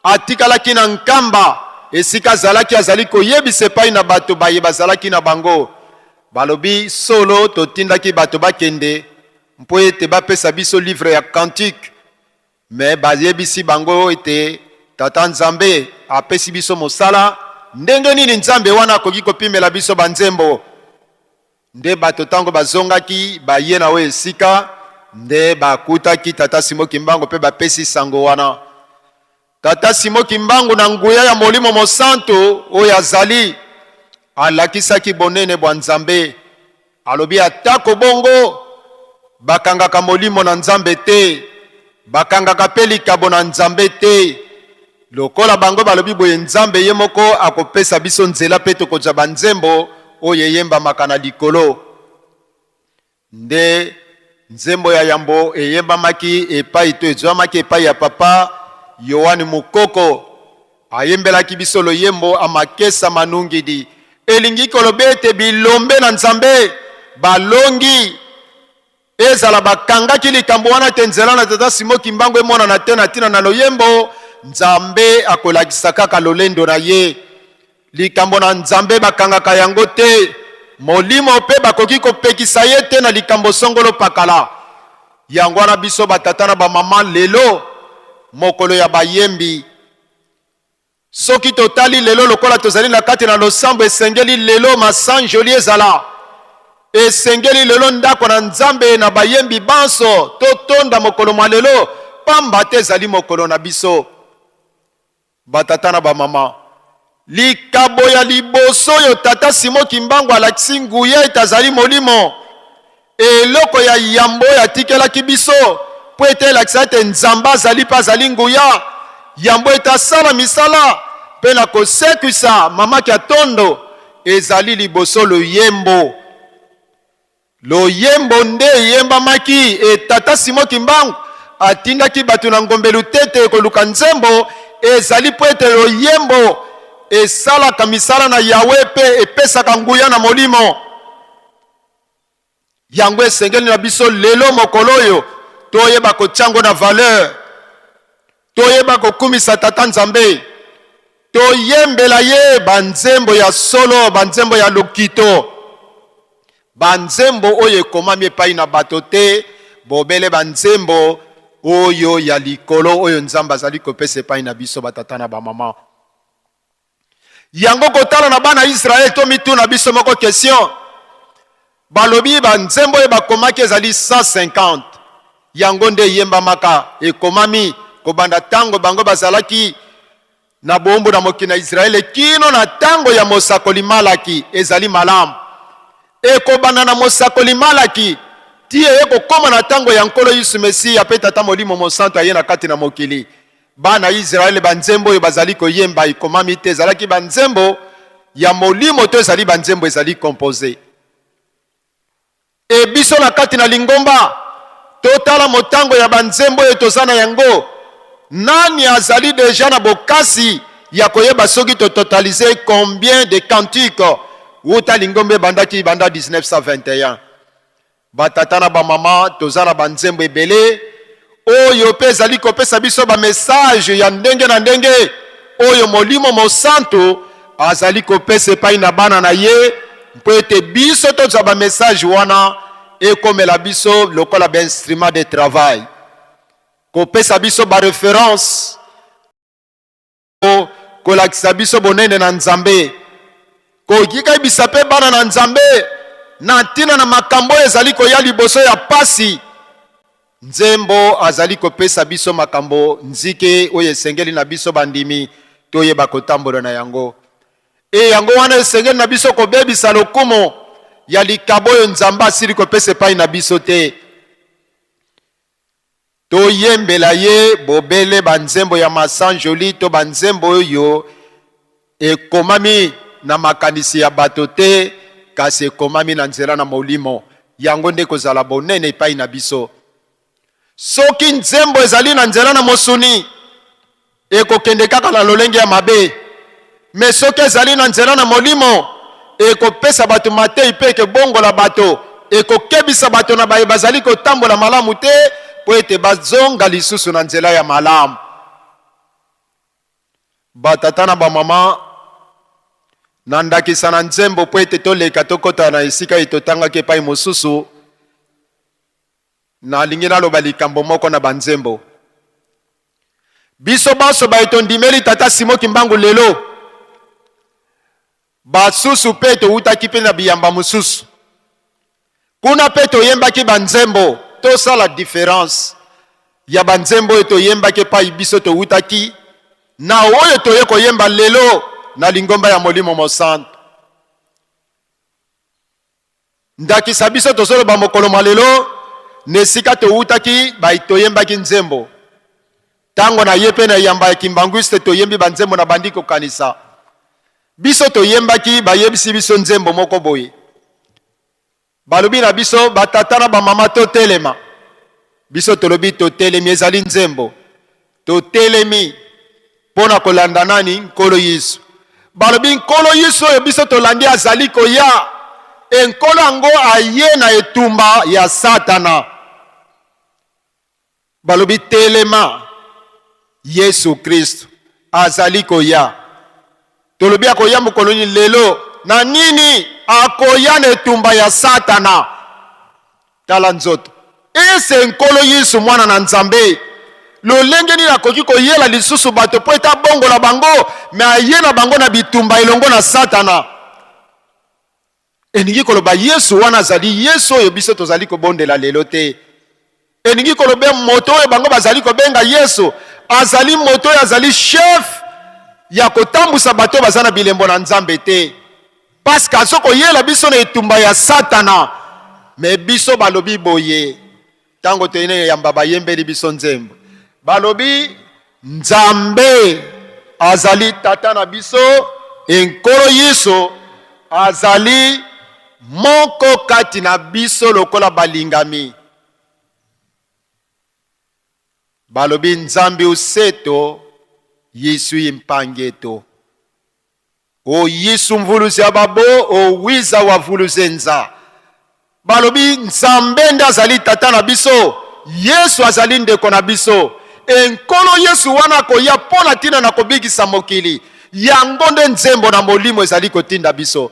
atikalaki na nkamba esika azalaki azali koyebisa epai na bato baye bazalaki na bango. Balobi solo totindaki bato bakende mpo ete bapesa biso livre ya cantique. Me bayebisi bango ete Tata Nzambe apesi biso mosala ndenge nini Nzambe wana akoki kopimela biso banzembo. Nde bato tango bazongaki baye na we esika nde bakutaki Tata Simon Kimbangu pe bapesi sango wana. tata Simo Kimbangu na nguya ya Molimo Mosanto oyo azali alakisaki bonene bwa Nzambe. Alobi atako bongo bakangaka Molimo na Nzambe te, bakangaka pe likabo na Nzambe te. Lokola bango balobi boye Nzambe ye moko akopesa biso nzela pe tokozwa banzembo oyo eyembamaka na likolo. Nde nzembo ya yambo eyembamaki epai to ezwamaki epai ya papa Yohani Mukoko. Ayembelaki biso loyembo amakesa manungidi. Elingi kolobe ete bilombe na Nzambe balongi ezala bakangaki likambo wana te nzela na tata Simo Kimbangu emona na te na tina na loyembo. Nzambe akolakisa kaka lolendo na ye. Likambo na Nzambe bakangaka yango te. Molimo pe bakoki kopekisa ye te na likambo songolo pakala. Yango wana biso batata na bamama lelo mokolo ya bayembi. Soki totali lelo lokola tozali na kati na losambo esengeli lelo masanjoli ezala. Esengeli lelo ndako na Nzambe na bayembi banso totonda mokolo mwa lelo pamba te ezali mokolo na biso. Batata na bamama likabo ya liboso yo tata Simo Kimbangu alakisi nguya etazali Molimo. Eloko ya yambo ya tikelaki biso po ete elakisa ete Nzambe azali pa azali nguya. Yambo etasala misala pe na kosekwisa mamaki ya tondo ezali liboso loyembo. Loyembo nde eyembamaki tata Simo Kimbangu atindaki bato na ngombelu tete koluka nzembo ezali po ete loyembo esalaka misala na Yawe pe epesaka nguya na Molimo. Yango esengeli na biso lelo mokolo oyo toyeba kotyango na valeur, toyeba kokumisa tata Nzambe, toyembela ye banzembo ya solo, banzembo ya lokito, banzembo oyo ekomami epai na bato te, bobele banzembo oyo ya likolo oyo Nzambe azali kopesa epai na biso batata na bamama. Yango kotala na bana Israel to mituna biso moko question. Balobi banzembo e bakomaki ezali 150. Yango nde yembamaka ekomami kobanda tango bango bazalaki na bombo na mokili na Israel kino na tango ya mosakoli Malaki ezali malamu. Ekobanda na mosakoli Malaki tie ekokoma na tango ya nkolo Yesu Mesia pe tata Molimo Mosanto aye na kati na mokili. Bana Israel banzembo oyo bazali koyemba ekomami te ezalaki banzembo ya Molimo to ezali banzembo ezali composé. E biso na kati na lingomba totala motango ya banzembo oyo tozana yango. Nani azali deja na bokasi ya koyeba soki to totaliser combien de cantiques uta lingombe bandaki banda 1921. Batata na bamama tozana banzembo ebele oyo pe ezali kopesa biso ba message ya ndenge na ndenge oyo Molimo Mosanto azali kopesa epai na bana na ye mpo ete biso tozwa ba message wana ekomela biso lokola ba instrument de travail, kopesa biso ba référence, kolakisa biso bonene na Nzambe, kokika bisa pe bana na Nzambe na ntina na makambo ezali koya liboso ya pasi. Nzembo azali kopesa biso makambo nzike oyo esengeli na biso bandimi toyeba kotambola na yango. E yango wana esengeli na biso kobebisa lokumu ya likabo oyo Nzambe asili kopesa epai na biso te. Toyembela ye bobele banzembo ya masanjoli to banzembo oyo ekomami na makanisi ya bato te kasi ekomami na nzela na Molimo. Yango nde kozala bonene epai na biso. Soki nzembo ezali na nzela na mosuni ekokende kaka na lolenge ya mabe, me soki ezali na nzela na Molimo ekopesa bato matei pe ekebongola bato, ekokebisa bato na baye bazali kotambola malamu te po ete bazonga lisusu na nzela ya malamu. Batata na bamama na ndakisa na nzembo po ete toleka tokota na esika etotangaki epai mosusu. Na alingi naloba likambo moko na banzembo. Biso baso baetondimeli tata Simo Kimbangu lelo. Basusu pe toutaki pe na biyamba mosusu. Kuna pe toyembaki banzembo. Tosala différence ya banzembo toyembaki pa biso toutaki na oyo toye koyemba lelo na lingomba ya molimo mosantu. Ndakisa biso tozoloba mokolo malelo nesika toutaki toyembaki nzembo. Tango na ye pe na yamba ya Kimbanguiste toyembi banzembo na bandi kokanisa. Biso toyembaki bayebisi biso nzembo moko boye. Balobi na biso batata na bamama totelema. Biso tolobi totelemi ezali nzembo. Totelemi pona kolanda nani nkolo Yesu. Balobi nkolo Yesu oyo biso tolandi azali koya. Enkolo yango aye na etumba ya Satana. Balobi telema Yesu Kristo azali koya. Tolobi akoya mokolo ni lelo na nini akoya na etumba ya Satana. Tala nzoto. Ese nkolo Yesu mwana na Nzambe. Lolenge nini akoki koyela lisusu bato po eta bongo la bango me aye na bango na bitumba elongo na Satana. Eningi koloba Yesu wana azali Yesu oyo biso tozali kobondela lelo te. Eningi koloba moto oyo bango bazali kobenga Yesu azali moto oyo azali chef ya kotambusa bato bazana bilembo na Nzambe te. Parce que soko yela biso na etumba ya Satana. Me biso balobi boye. Tango tene yamba bayembeli biso nzembo. Balobi Nzambe azali tata na biso enkolo Yesu azali moko kati na biso lokola balingami. Balobi Nzambe useto Yesu impangeto. O Yesu mvuluzi ababo o wiza wa vuluzenza. Balobi Nzambe nde azali tata na biso. Yesu azali ndeko na biso. Enkolo Yesu wana koya pona tina na kobikisa mokili. Yango nde nzembo na molimo ezali kotinda biso.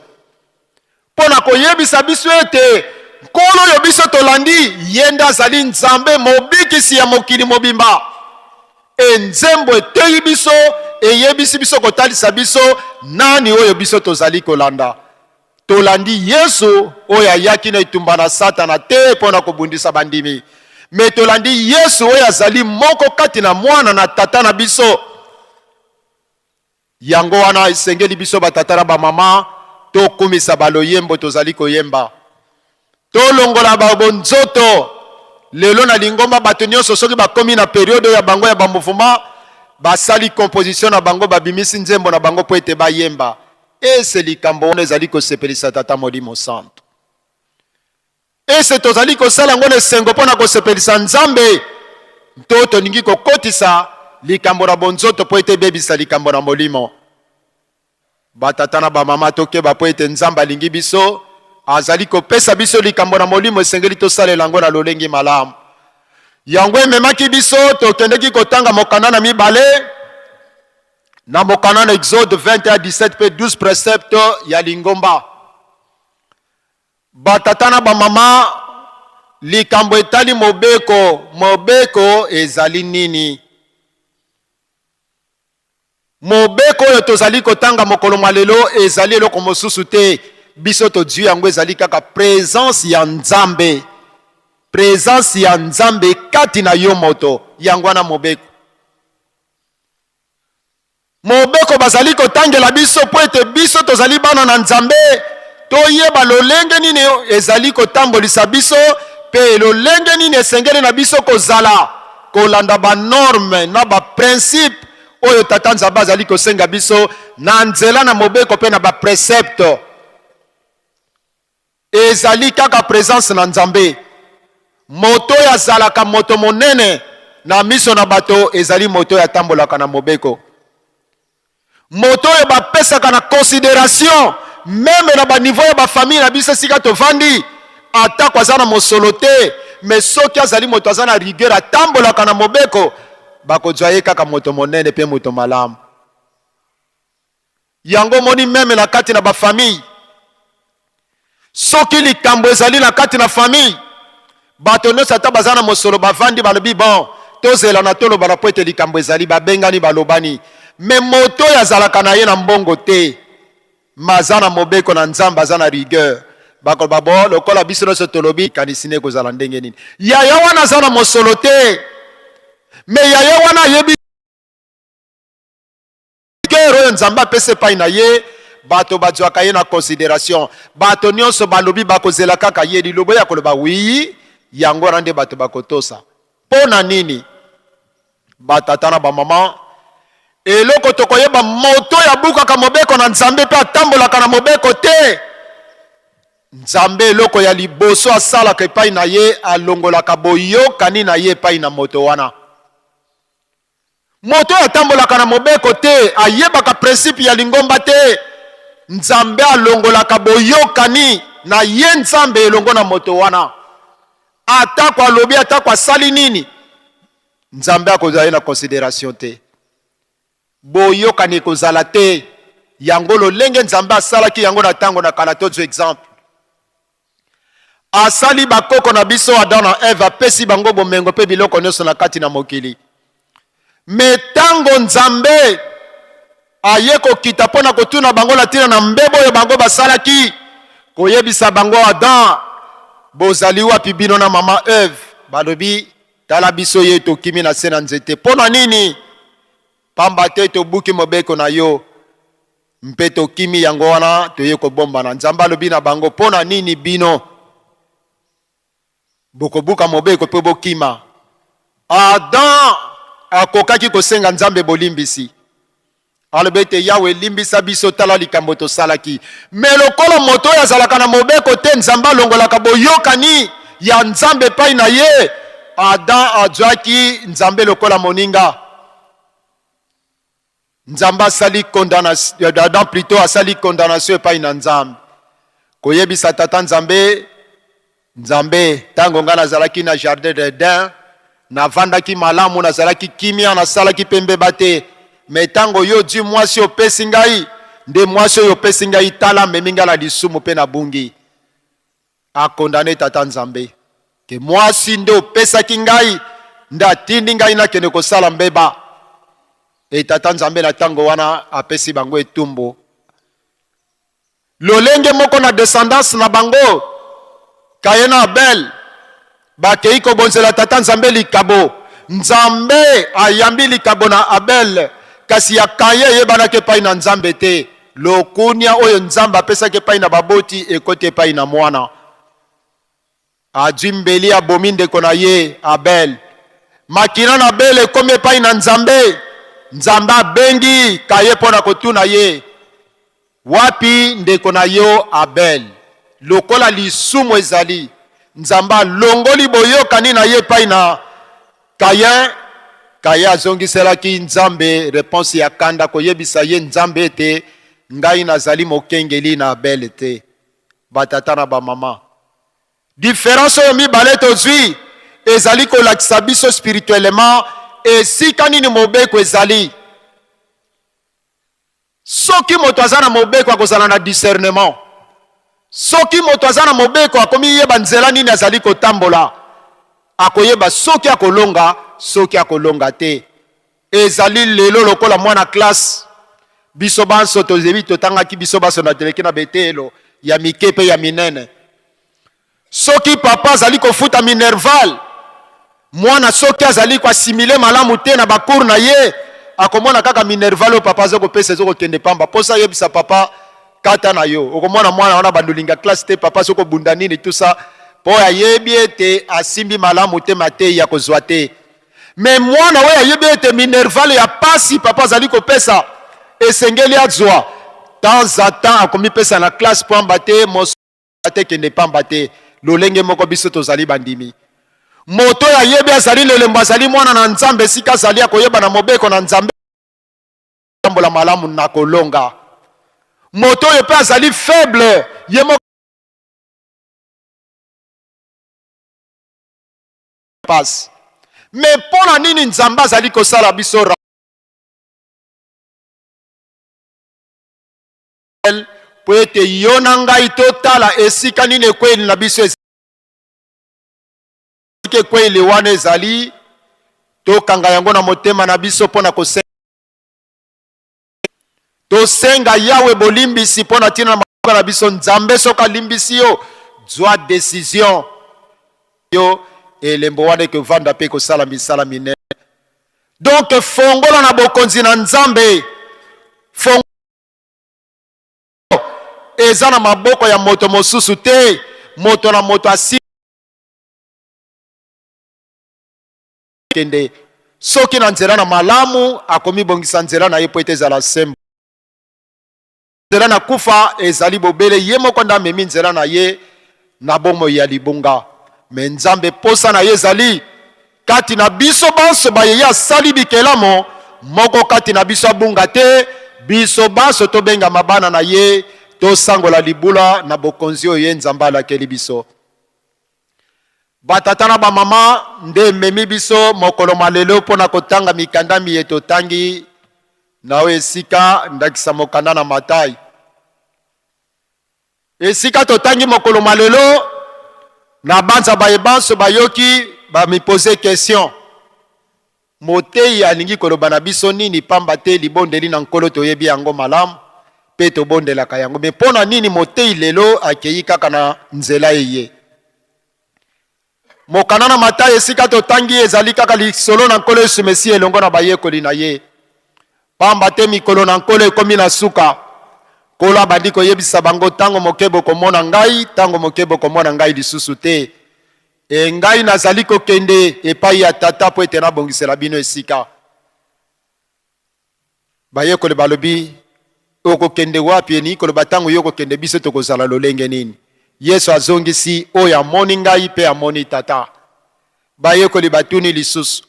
Pona koyebisa biso ete nkolo yo biso tolandi yenda azali Nzambe mobikisi ya mokili mobimba. Nzembo eteyi biso eyebisi biso kotalisa biso nani oyo biso tozali kolanda. Tolandi Yesu oyo ayaki na etumba na Satana te pona kobundisa bandimi. Me tolandi Yesu oyo azali moko kati na mwana na tata na biso. Yango wana esengeli biso batata na bamama tokumisa baloyembo tozali koyemba. Tolongola babonzoto lelo na lingomba bato nyonso soki bakomi na periode ya bango ya bamuvuma basali composition na bango babimisi nzembo na bango po ete bayemba. Ese likambo wana ezali kosepelisa tata molimo santo. Ese tozali kosala yango na esengo mpona kosepelisa Nzambe to toningi kokotisa likambo na bonzoto po ete ebebisa likambo na molimo. Batata na bamama tokeba po ete Nzambe alingi biso azali kopesa biso likambo na molimo esengeli tosalela yango na lolengi malamu. Yango ememaki biso tokendeki kotanga mokanda na mibale na mokanda na Exode 21:17 pe 12 préceptes ya lingomba. Batata na bamama likambo etali mobeko ezali nini? Mobeko oyo tozali kotanga mokolo malelo ezali eloko mosusu te. Biso tozwi yango ezali kaka présence ya Nzambe. Présence ya Nzambe kati na yo moto. Yango wana mobeko. Mobeko bazali kotangela biso po ete biso tozali bana na Nzambe. Toyeba lolenge nini ezali kotambolisa biso pe lolenge nini esengeli na biso kozala kolanda ba norme na ba principe oyo tata Nzambe azali kosenga biso na nzela na mobeko pe na ba précepte. Ezali kaka présence na Nzambe. Moto ya zalaka moto monene na miso na bato ezali moto ya tambolaka na mobeko. Moto ya bapesaka na considération même na ba niveau ya ba famille na biso sika tovandi ata kwa zana mosolo te mais soki azali moto azana rigueur atambolaka na mobeko bakozwa ye kaka moto monene pe moto malamu. Yango moni même na kati na ba famille soki likambo ezali na kati na famille bato nyonso ata bazana mosolo bavandi balobi bon tozela na toloba na po ete likambo ezali babengani balobani me moto oyo azalaka na ye na mbongo te maza na mobeko na Nzambe aza na rigueur bakoloba bo lokola biso nyonso tolobi kanisi ne kozala ndenge nini yaya wana aza na mosolo te me yaya wana ayebi nzambe apesa epai na ye bato bazwaka ye na considération bato nyonso balobi bakozela kaka ye lilobo ya koloba wi yango wana nde bato bakotosa mpo na nini batata na bamama eloko tokoyeba moto ya bukaka mobeko na nzambe mpe atambolaka na mobeko te nzambe eloko ya liboso asalaka epai na ye alongolaka boyokani na ye epai na moto wana moto atambolaka na mobeko te ayebaka principe ya lingomba te nzambe alongolaka boyokani na ye nzambe elongo na moto wana atako alobi atako asali nini nzambe akozala ye na considération te boyokani ekozala te yango lolenge nzambe asalaki yango na ntango na kala tozwa exemple asali bakoko na biso Adam na Eve apesi bango bomengo mpe biloko nyonso na kati na mokili me ntango nzambe aye kokita mpo na kotuna bango na ntina na mbebo oyo bango basalaki koyebisa bango Adam bozali wapi bino na mama Eve balobi tala biso ye tokimi na se na nzete mpo na nini pamba te tobuki mobeko na yo mpe tokimi yango wana toye kobombana nzambe alobi na bango mpo na nini bino bokobuka mobeko mpe bokima Adam akokaki kosenga nzambe bolimbisi alobi ete yawe limbisa biso tala likambo tosalaki me lokolo moto oyo azalaka na mobeko te nzambe alongolaka boyokani ya nzambe epai na ye Adam azwaki nzambe lokola moninga nzambe asali condamnation Adam plutôt asali condamnation epai na nzambe koyebisa tata nzambe tango nga nazalaki na jardin d'Eden navandaki malamu nazalaki kimia nasalaki pembe bate me tango yo di mwasi opesi ngai nde mwasi oyo opesi ngai tala memi ngai na lisumu mpe na bungi akondane tata nzambe ke mwasi nde opesaki ngai nde atindi ngai nakende kosala mbeba tata nzambe na tango wana apesi bango etumbu lolenge moko na descendance na bango Kaye na Abel bakei kobonzela tata nzambe likabo nzambe ayambi likabo na Abel kasi ya Kaye yebanaki epai na nzambe te lokunia oyo nzambe apesaki epai na baboti ekoti epai na mwana azwi mbeli abomi ndeko na ye Abel makina na Abel ekomi epai na nzambe nzambe abengi Kaye mpo na kotuna ye wapi ndeko na yo Abel lokola lisumu ezali nzambe alongoli boyokani na ye epai na Kaye azongiselaki nzambe réponse ya kanda koyebisa ye nzambe ete ngai nazali mokengeli na Abel te batata na bamama différence oyo mibale tozwi ezali kolakisa biso spirituellement esika nini mobeko ezali soki moto aza na mobeko akozala na discernement soki moto aza na mobeko akomi yeba nzela nini azali kotambola akoyeba soki akolonga soki akolonga te ezali lelo lokola mwana classe biso banso tozebi totangaki biso baso na teleki na betelo ya mike mpe ya minene soki papa azali kofuta minerval mwana soki azali koasimile malamu te na bakour na ye akomona kaka minerval oyo papa aza kopesa ezokokende pamba mposa ayebisa papa kata na yo okomona mwana wana bandolinga classe te papa soko bunda nini tout ça po ayebi ete asimbi malamu te matei ya kozwa te me mwana oyo ayebi ete minerval ya pasi papa azali kopesa esengeli azwa temps à temps akomi pesa na classe pamba te moso te kende pamba te lolenge moko biso tozali bandimi moto oyo ayebi azali lelembo azali mwana na nzambe esika azali akoyeba na mobeko na nzambe tambola malamu na kolonga moto oyo mpe azali faible ye moko passe me mpo na nini nzambe azali kosala biso po ete yo na ngai totala esika nini ekweli na biso ekweli wana ezali tokanga yango na motema na biso mpo na kosenga tosenga yawe bolimbisi mpo na ntina na biso nzambe soki alimbisi yo zwa décision yo elembo wana ekovanda mpe kosala misala minene donc fongola na bokonzi na nzambe fongola eza na maboko ya moto mosusu te. Moto na moto asi kende soki na nzela na malamu akomi bongisa nzela na ye po ete ezala sembo. Nzela na kufa ezali bobele ye moko nda amemi nzela na ye na bomoi ya libunga. Me Nzambe posa na ye ezali kati na biso banso bayeye asali bikelamo moko kati na biso abunga te. Biso banso tobenga mabana na ye tosangola libula na bokonzi oyo ye Nzambe alakeli biso. Batata na bamama nde memi biso mokolo malelo mpona kotanga mikanda miye totangi nawe esika ndakisa mokanda na Matai. Esika totangi mokolo malelo na banza bayebanso bayoki bamipose question. Motei alingi koloba na biso nini pamba te libondeli na nkolo toyebi yango malamu pe tobondelaka yango. Me mpona nini motei lelo akei kaka na nzela eye. Mokanda na Matai esika totangi ezali kaka lisolo na nkolo Yesu Mesi elongo na bayekoli na ye. Pamba te mikolo na nkolo ekomi na suka. Kolo abandi koyebisa bango tango mokebo komona ngai, tango mokebo komona ngai lisusu te. E ngai nazali kokende epai ya tata po ete nabongisela bino esika. Bayekoli balobi okokende wapi eni koloba tango yo kokende biso tokozala lolenge nini. Yesu azongisi oyo amoni ngai pe amoni tata. Bayekoli batuni lisusu.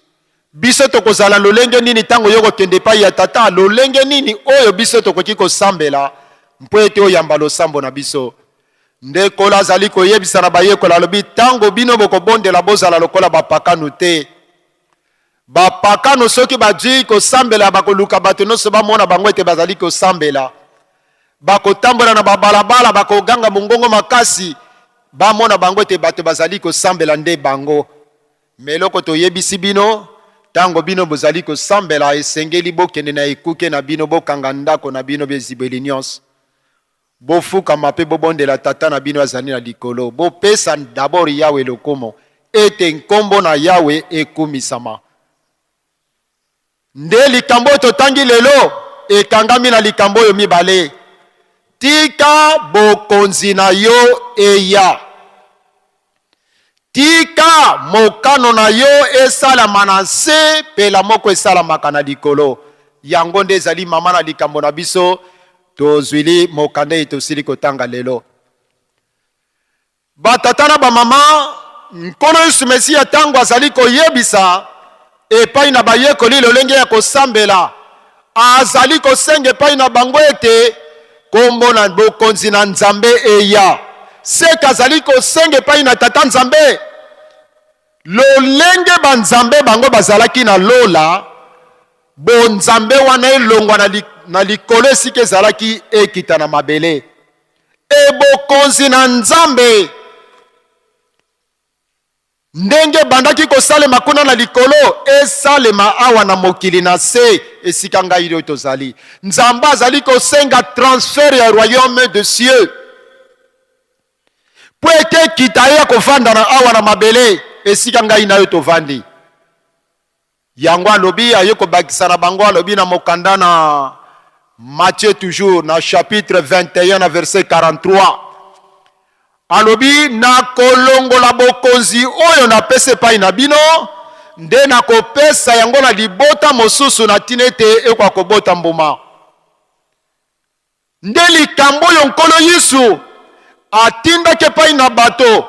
Biso tokozala lolenge nini tango yo kokende epai ya tata. Lolenge nini oyo biso tokoki kosambela mpo ete oyamba losambo na biso. Nde kola azali koyebisa na bayekoli alobi tango bino bokobondela bozala lokola bapakanu te. Bapakanu soki badwi kosambela bakoluka bato nyonso bamona bango ete bazali kosambela. Bakotambola na babalabala bakoganga mongongo makasi bamona bango ete bato bazali kosambela nde bango. Meloko toyebisi bino tango bino bozali kosambela esengeli bokende na ekuke na bino bokanga ndako na bino bezibeli nyonso. Bofukama pe bobondela tata na bino azali na likolo. Bopesa d'abord Yawe lokomo ete nkombo na Yawe ekumisama. Nde likambo totangi lelo ekangami na likambo oyo mibale. Tika bokonzi na yo eya. Tika mokano na yo esalama na se pe la moko esalamaka na likolo. Yango nde ezali mama na likambo na biso tozwili mokanda etosili kotanga lelo. Batata na bamama nkolo Yesu Mesiya tango azali koyebisa epai na bayekoli lolenge ya kosambela. Azali kosenga epai na bango ete kombo na bokonzi na Nzambe eya. Seka azali kosenga epai na tata Nzambe. Lolenge ba Nzambe bango bazalaki na lola. Bo Nzambe wana elongwa na likolo esika ezalaki ekita na mabele. E bokonzi na Nzambe ndenge bandaki kosalema kuna na likolo esalema awa na mokili na se esika ngai oyo tozali. Nzambe azali kosenga transfert ya royaume de cieux po ete kita ya kovanda na awa na mabele esika ngai na yo tovandi. Yango alobi aye kobakisa na bango alobi na mokanda na Matthieu toujours na chapitre 21 na verset 43. Alobi na kolongola bokonzi oyo na pese pai na bino nde na kopesa yango na libota mosusu na tinete ekwa kobota mbuma. Nde likambo oyo nkolo Yesu atindaki pai na bato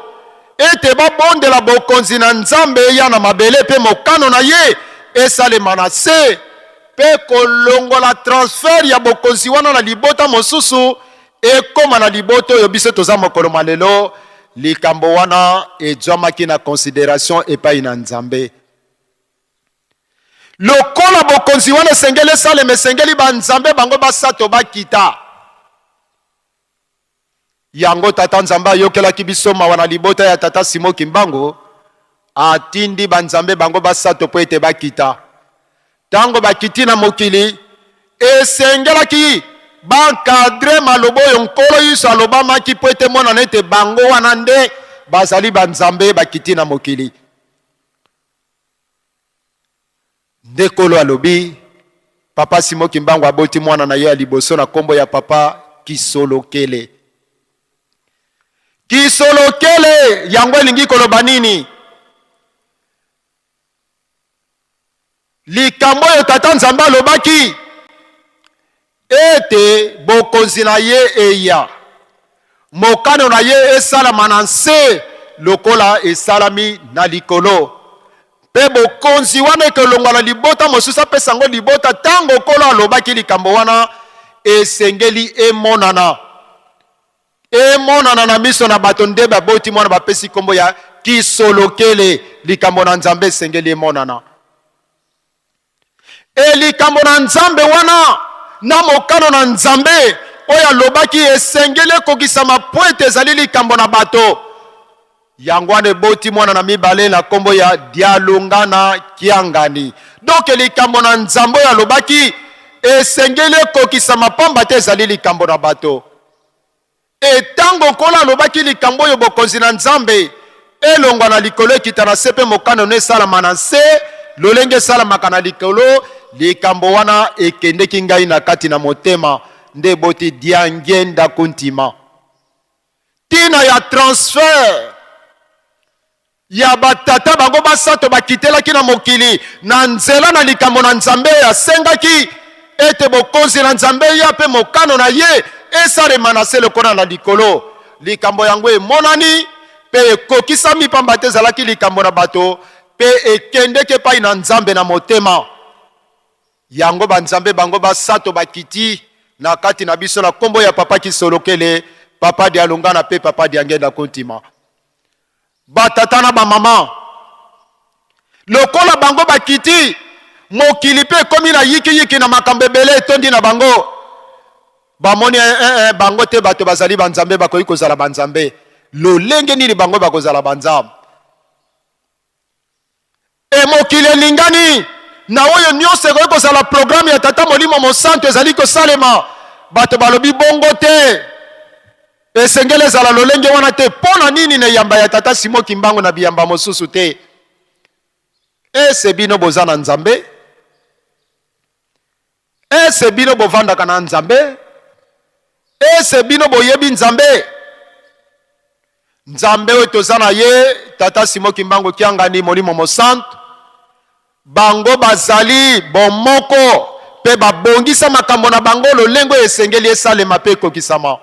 ete babondela bokonzi na Nzambe ya na mabele pe mokano na ye esalema na se pe kolongola transfert ya bokonzi wana na libota mosusu ekoma na libota oyo biso toza mokolo malelo. Likambo wana ejwamaki na considération epai na Nzambe. Lokola bokonzi wana esengeli esalema esengeli ba Nzambe bango basato bakita. Yango tata Nzambe ayokelaki biso mawa na libota ya tata Simon Kimbangu atindi ba Nzambe bango basato po ete bakita. Tango bakiti na mokili esengelaki bankadre malobo oyo nkolo Yesu alobamaki po ete mona nete bango wana nde bazali ba Nzambe bakiti na mokili. Nde kolo alobi papa Simon Kimbangu aboti mwana na ye ya liboso na kombo ya papa Kisolokele. kisolokele yango elingi koloba nini? Likambo oyo tata Nzambe alobaki ete bokonzi na ye eya, mokano na ye esalama na nse lokola esalami na likolo. Pe bokonzi wana ekolongwa na libota mosusu apesa yango libota tango kolo alobaki likambo wana esengeli emonana. Emonana na miso na bato nde baboti mwana bapesi kombo ya kisolokele. Likambo na Nzambe esengeli emonana. Likambo na Nzambe wana na mokano na Nzambe oyo alobaki esengeli ekokisama po ete ezali likambo na bato. Yango wana eboti mwana na mibale na kombo ya Dialungana Kiangani. Donc likambo na Nzambe oyo alobaki esengeli ekokisama pamba te ezali likambo na bato. Etango kola alobaki likambo oyo bokonzi na Nzambe elongwa na likolo ekita na se pe mokano no esalama na se lolenge esalamaka na likolo. Likambo wana ekendeki ngai na kati na motema nde boti diangenda kuntima. Tina ya transfer ya batata bango basato bakitelaki na mokili na nzela na likambo na Nzambe asengaki ete bokonzi na Nzambe ya pe mokano na ye esalema na se lokola na likolo. Likambo yango emonani pe ekokisami pamba te ezalaki likambo na bato pe ekendeki epai na Nzambe na motema. Yango banzambe bango basato bakiti na kati na biso na kombo ya papa kisolokele, papa Dialungana pe papa Diangenda kontima. Batata na ba mama lokola bango bakiti mokili pe komi na yiki na makambo ebele etondi na bango. Bamoni bango te bato bazali banzambe bakoki kozala banzambe. Lolenge nini bango bakozala banzambe? Mokili elingani na oyo nyonso ekoki kozala programme ya tata molimo mosantu ezali kosalema. Bato balobi bongo te, esengeli ezala lolenge wana te. Pona nini na yamba ya tata Simon Kimbangu na biyamba mosusu te? Ese bino boza na Nzambe? Ese bino bovandaka na Nzambe? Ese bino boyebi Nzambe? Nzambe oyo toza na ye tata Simon Kimbangu Kiangani molimo mosantu bango bazali bomoko pe babongisa makambo na bango lolengo esengeli esalema pe kokisama.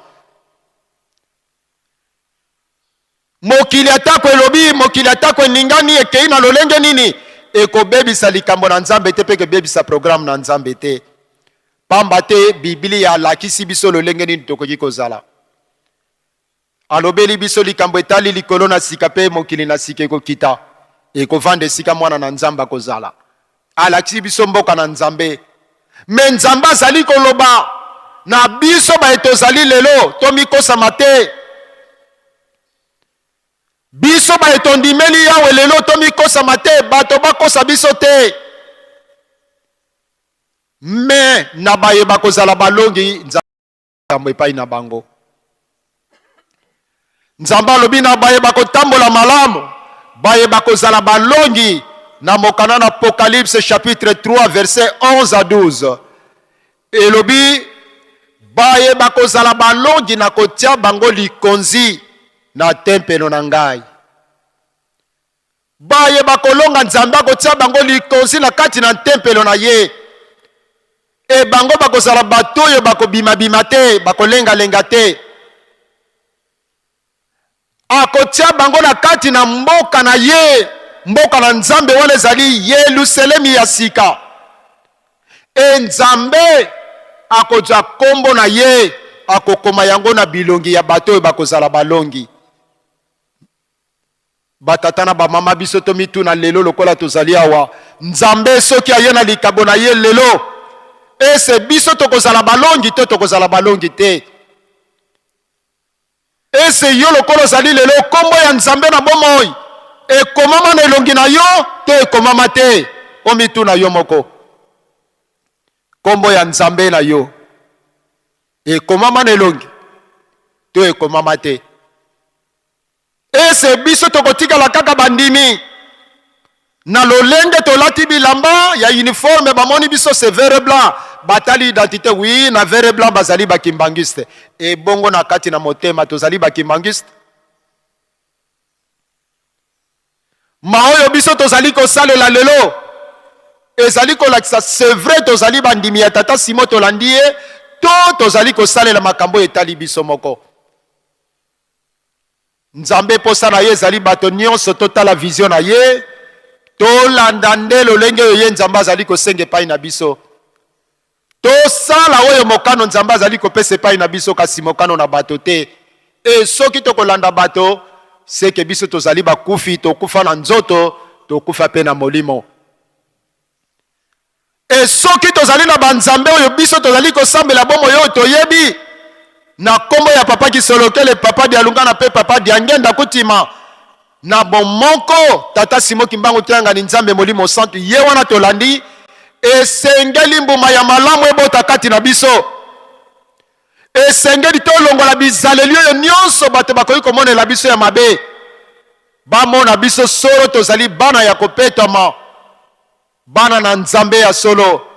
Mokili atako elobi, mokili atako eningani ekei na lolenge nini ekobebisa likambo na Nzambe te pe kebebisa programme na Nzambe te. Pamba te Biblia alakisi biso lolenge nini tokoki kozala. Alobeli biso likambo etali likolo na sika pe mokili na sika ekokita. Ekovanda esika mwana na Nzambe akozala. Alakisi biso mboka na Nzambe. Me Nzambe azali koloba na biso baetozali lelo tomikosama te. Biso baetondimeli yawe lelo tomikosama te, bato bakosa biso te. Me na bayeba kozala balongi Nzambe epai na bango. Nzambe alobi na bayeba kotambola malamu, bayeba kozala balongi na mokana na Apocalypse chapitre 3 verset 11 à 12. Elobi bayeba kozala balongi na kotia bango likonzi na tempelo na ngai. Bayeba kolonga Nzambe kotia bango likonzi na kati na tempelo na ye. E bango bakozala bato oyo bakobima bima te, bakolenga lenga te. Akotia bango na kati na mboka na ye, mboka na Nzambe wana ezali Yerusalemi ya sika. Nzambe akozwa kombo na ye, akokoma yango na bilongi ya bato oyo bakozala balongi. Batata na bamama biso tomituna lelo lokola tozali awa, Nzambe soki aye na likabo na ye lelo, ese biso tokozala balongi to tokozala balongi te. Ese yo lokolo ozali lelo kombo ya Nzambe na bomoi ekomama na elongi na yo to ekomama te. Omituna yo moko kombo ya Nzambe na yo ekomama na elongi to ekomama te. Ese biso tokotikala kaka bandimi na lolenge tolati bilamba ya uniforme bamoni biso c'est vert blanc batali identité oui na vert blanc bazali bakimbangiste. E bongo na kati na motema tozali bakimbangiste. maoyo biso tozali kosalela lelo ezali kolakisa c'est vrai tozali bandimi ya tata Simo tolandi ye to tozali kosalela makambo etali biso moko. Nzambe posa na ye ezali bato nyonso totala vision na ye tolanda nde lolenge oyo ye Nzambe azali kosenga epai na biso tosala oyo mokano Nzambe azali kopesa epai na biso kasi mokano na bato te. E soki tokolanda bato seke biso tozali bakufi tokufa na nzoto tokufa pe na molimo. E soki tozali na banzambe oyo biso tozali kosambela bomo yo toyebi na kombo ya papa Kisolokele papa Dialunga na pe papa Diangenda kutima na bomoko tata Simo Kimbangu Tianga ni Nzambe molimo santu ye wana tolandi esengeli mbuma ya malamu ebota kati na biso esengeli tolongola bizaleli oyo nyonso bato bakoki komonela biso ya mabe bamona biso solo tozali bana ya kopetama bana na Nzambe ya solo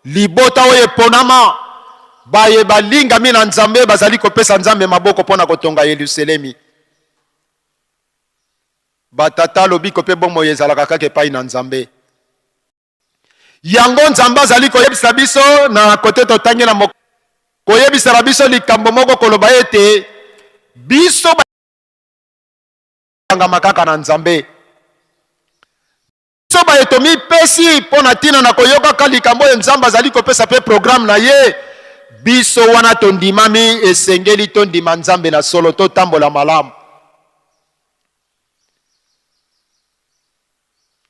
libota oyo eponama baye balingami na Nzambe bazali kopesa Nzambe maboko mpona kotonga Yerusalemi. Batata lobiko pe bomo ezalaka kaka epai na Nzambe. Yango Nzambe azali koyebisa biso na kote totangi na koyebisa biso likambo moko koloba ete biso banga makaka na Nzambe. Biso bayetomi pesi mpona tina na koyoka ka likambo ya Nzambe azali kopesa pe programme na ye. Biso wana tondimami esengeli tondima Nzambe na solo totambola malamu.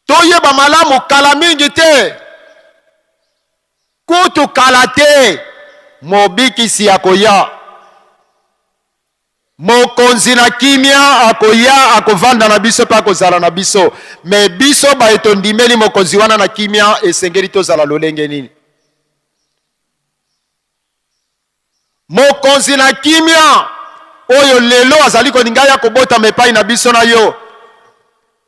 Toyeba malamu kala mingi te. Kutu kala te. Mobikisi akoya. Mokonzi na kimia akoya akovanda na biso pa kozala na biso. Me biso ba etondimeli mokonzi wana na kimia esengeli tozala lolenge nini. Mokonzi na kimia oyo lelo azali koninga ya kobota mepai na biso na yo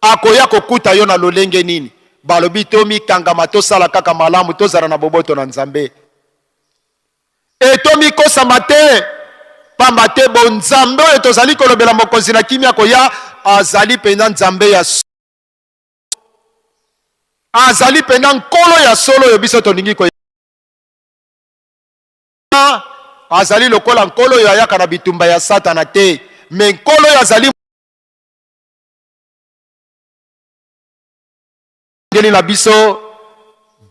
akoya kokuta yo na lolenge nini. Balobi tomi kangama tosala kaka malamu tozala na boboto na Nzambe etomi kosama te pamba te bo Nzambe oyo tozali kolobela mokonzi na kimia koya azali penda Nzambe ya azali penda nkolo ya solo oyo biso toningi koya azali lokola nkolo oyo ayaka na bitumba ya Satana te me nkolo oyo azali ngeli na biso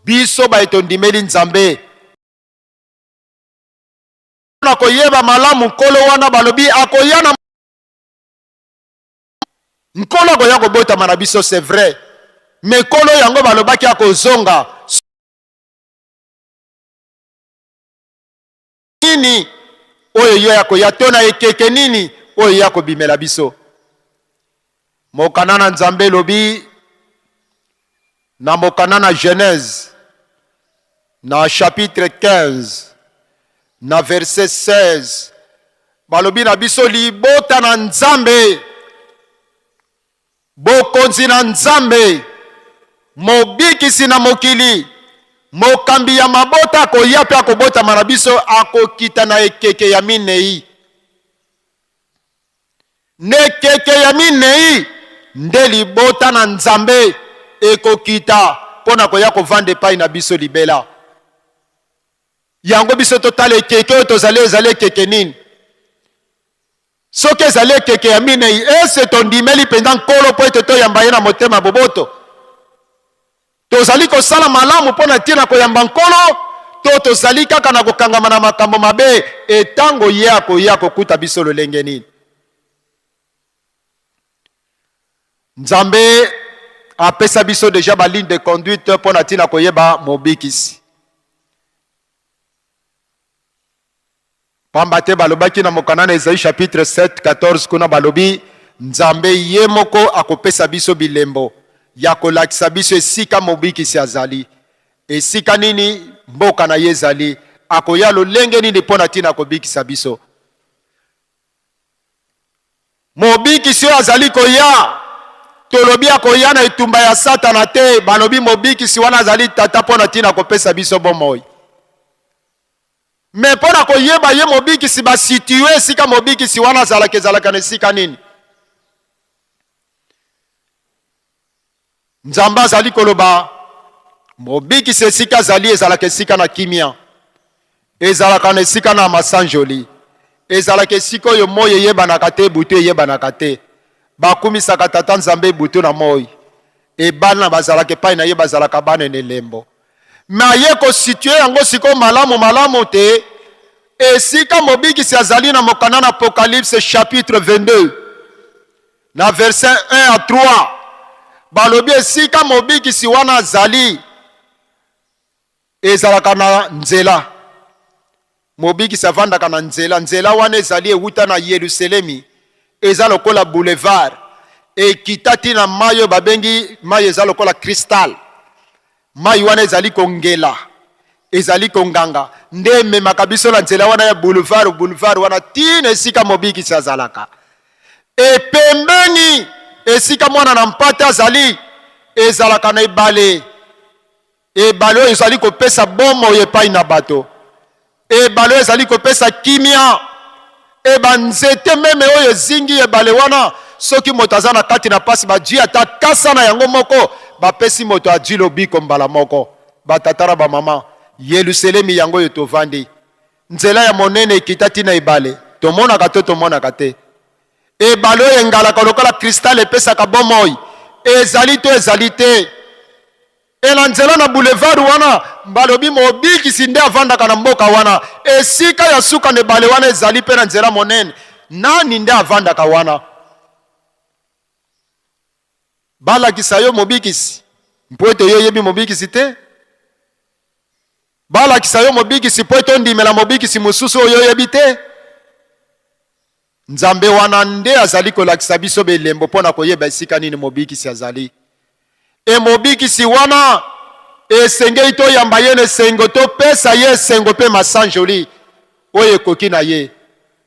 biso baetondimeli Nzambe na koyeba malamu nkolo wana balobi akoya na nkolo akoya kobotama na biso c'est vrai me nkolo yango balobaki akozonga nini oyo yo yakoya to na ekeke nini oyo ya kobimela biso. Mokana na Nzambe lobi na mokana na Genèse na chapitre 15 na verset 16 balobi na biso libota na Nzambe bokonzi na Nzambe mobikisi na mokili mokambi ya mabota akoya pe akobotama na biso akokita na ekeke ya minei. Ne ekeke ya minei nde libota na Nzambe ekokita mpona koya kovanda epai na biso libela. Yango biso totala ekeke oyo tozali ezali ekeke nini? Soki ezali ekeke ya minei ese tondimeli mpenza nkolo mpo ete toyamba ye na motema boboto? Tozali kosala malamu mpona tina koyamba nkolo to tozali kaka na kokangama na makambo mabe etango ye akoya kokuta biso lolenge nini? Nzambe apesa biso deja ba ligne de conduite mpona tina koyeba mobikisi. Pamba te balobaki na mokana na Esaïe chapitre 7:14 kuna balobi Nzambe ye moko akopesa biso bilembo ya kolakisa biso esika mobikisi azali. Esika nini mboka na ye ezali akoya lolenge nini mpona tina kobikisa biso. Mobikisi oyo azali koya tolobi akoya na etumba ya Satana te balobi mobikisi wana azali tata mpona tina kopesa biso bomoi. Me mpona koyeba ye mobikisi basitue esika mobikisi wana ezalaka na esika nini? Nzamba azali koloba mobikisi esika azali ezalaka esika na kimia, ezalaka na esika na masanjoli, ezalaka esika oyo moi eyebanaka te, butu eyebanaka te. Bakumisaka tata Nzambe butu na moi, ebana bazalaka epai na ye bazalaka bana na elembo. Me aye kositue yango siko malamu te, esika mobikisi azali na mokanda na Apocalypse chapitre 22 na verset 1 à 3. Balobi esika mobikisi wana azali ezalaka na nzela. Mobikisi avandaka na nzela. Nzela wana ezali ewuta na Yerusalemi, eza lokola boulevard, ekitati na mayo babengi mayo eza lokola cristal. Mai wana ezali kongela, ezali konganga, nde memaka biso na nzela wana ya boulevard wana tina esika mobikisi azalaka. Pembeni esika mwana na mpata azali ezalaka na ebale. Ebale oyo ezali kopesa bomo epai na bato. Ebale oyo ezali kopesa kimia. Banzete meme oyo ezingi ebale wana, soki moto aza na kati na pasi baji ata kasa na yango moko, bapesi moto aji lobiko mbala moko. Batatara ba mama, Yerusalemi yango yo tovandi. Nzela ya monene ekitati na ebale, tomonaka to tomonaka te. Ebale oyo engalaka lokola cristal epesaka bomoi, ezali to ezali te. Na nzela na boulevard wana balobi mobikisi nde avandaka na mboka wana. Esika ya suka na ebale wana ezali pe na nzela monene, nani nde avandaka wana? Balakisa yo mobikisi mpo ete yo yebi mobikisi te. Balakisa yo mobikisi mpo ete ondimela mobikisi mosusu oyo yebi te. Nzambe wana nde azali kolakisa biso belembo mpona koyeba esika nini mobikisi azali. Mobikisi wana esengeli to yamba ye esengo to pesa ye esengo pe masanjoli oyo ekoki na ye.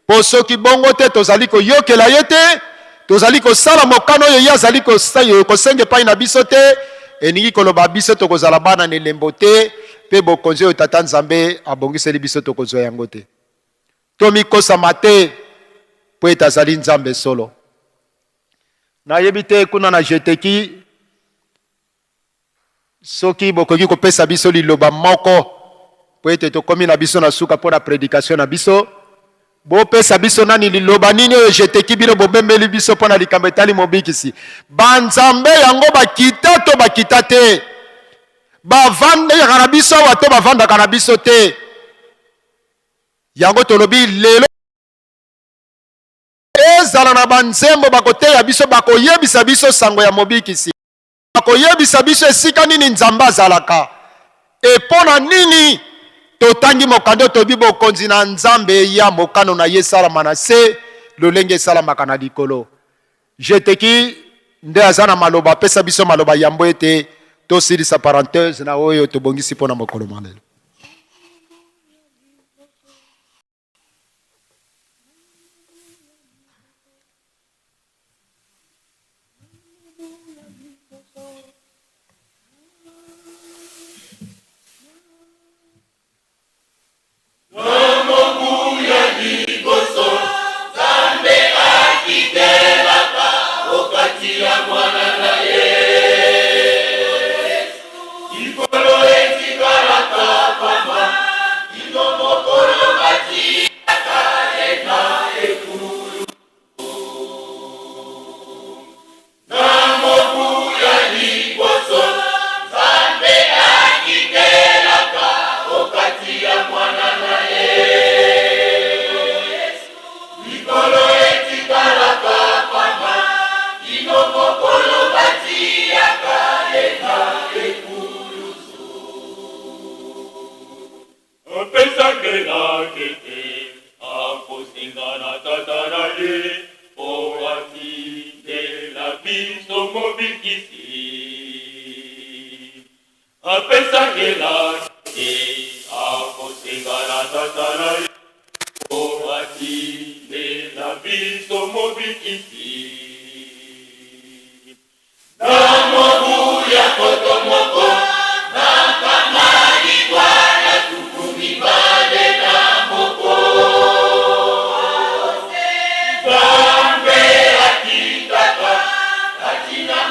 Po soki bongo te tozali koyokela ye te, tozali kosala mokano oyo ye azali kosenge epai na biso te, eningi koloba biso tokozala bana na elembo te, pe bokonzi oyo tata Nzambe abongiseli biso tokozwa yango te. Tomikosama te po ete azali Nzambe solo. Nayebi te kuna na jeteki soki bokoki kopesa biso liloba moko po ete tokomi na biso na suka po na prédication na biso. Bopesa biso nani liloba nini oyo jeteki bino bobembeli biso po na likambo etali mobikisi. Banzambe yango bakita to bakita te. Bavandaka na biso awa to bavandaka na biso te. Yango tolobi lelo ezala na banzembo bakoteya biso, bakoyebisa biso sango ya mobikisi. Bakoyebisa biso esika nini Nzambe azalaka. Epona nini totangi mokando tobi bokonzi na Nzambe ya mokano na ye salama na se, lolenge salamaka na likolo. Jeteki nde aza na maloba, pesa biso maloba yambo ete tosilisa parenthèse na oyo tobongisi pona mokolo malelo.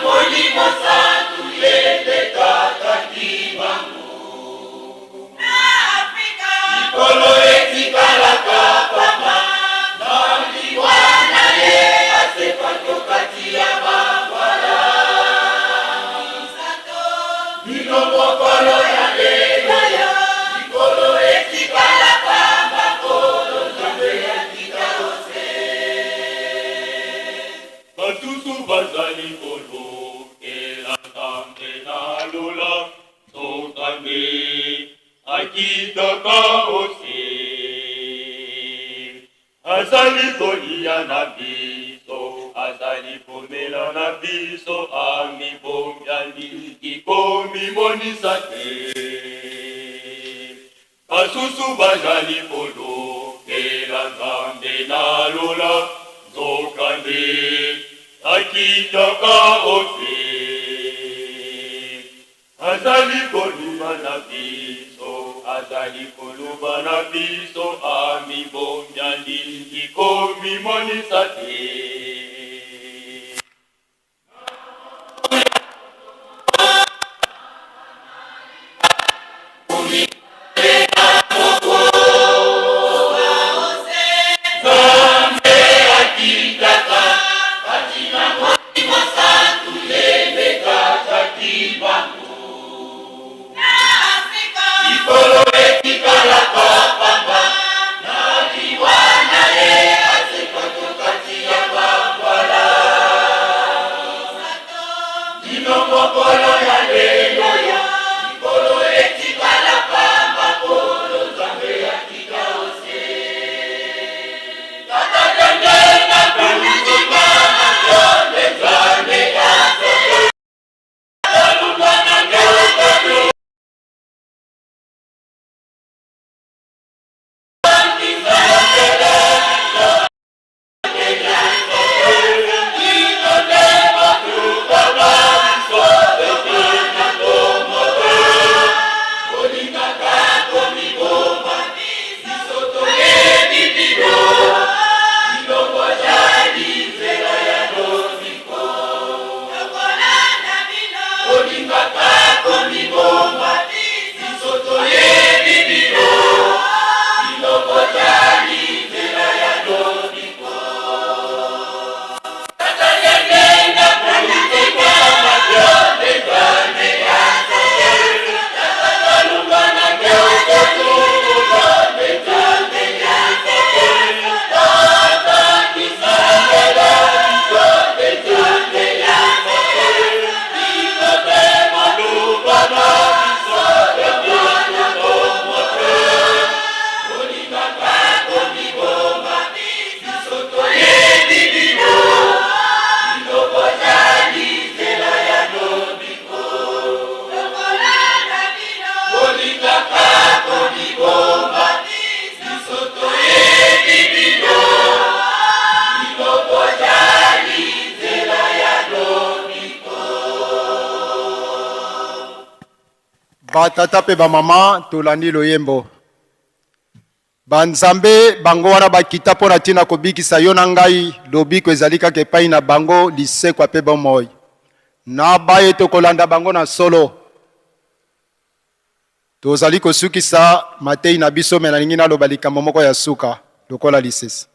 Molimo santu basusu bazali kolokela nzambe na lola nzambe akitaka ose azali kolia na biso azali komela na biso amibongyali ikomimonisa te basusu bazali kolokela nzambe na lola nzokande akitaka ose azali koluba na biso azali koluba na biso amibongyali ikomimonisa te batata pe bamama tolandi loyembo banzambe bango wana bakita mpo na ntina kobikisa yo na ngai lobiko ezali kaka epai na bango lisekwa mpe bomoi na baye tokolanda bango na solo tozali kosukisa matei na biso me nalingi naloba likambo moko ya suka lokola lisesi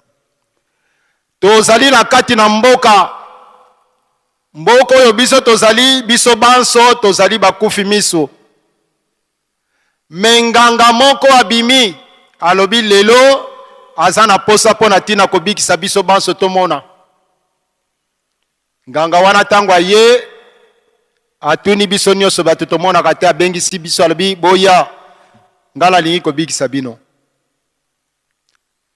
tozali na kati na mboka oyo biso tozali biso banso tozali bakufi miso menganga moko abimi alobi lelo aza na posa mpo na ntina kobikisa biso banso tomona nganga wana ntango aye atuni biso nyonso bato tomonaka te abengisi biso alobi boya nga nalingi kobikisa bino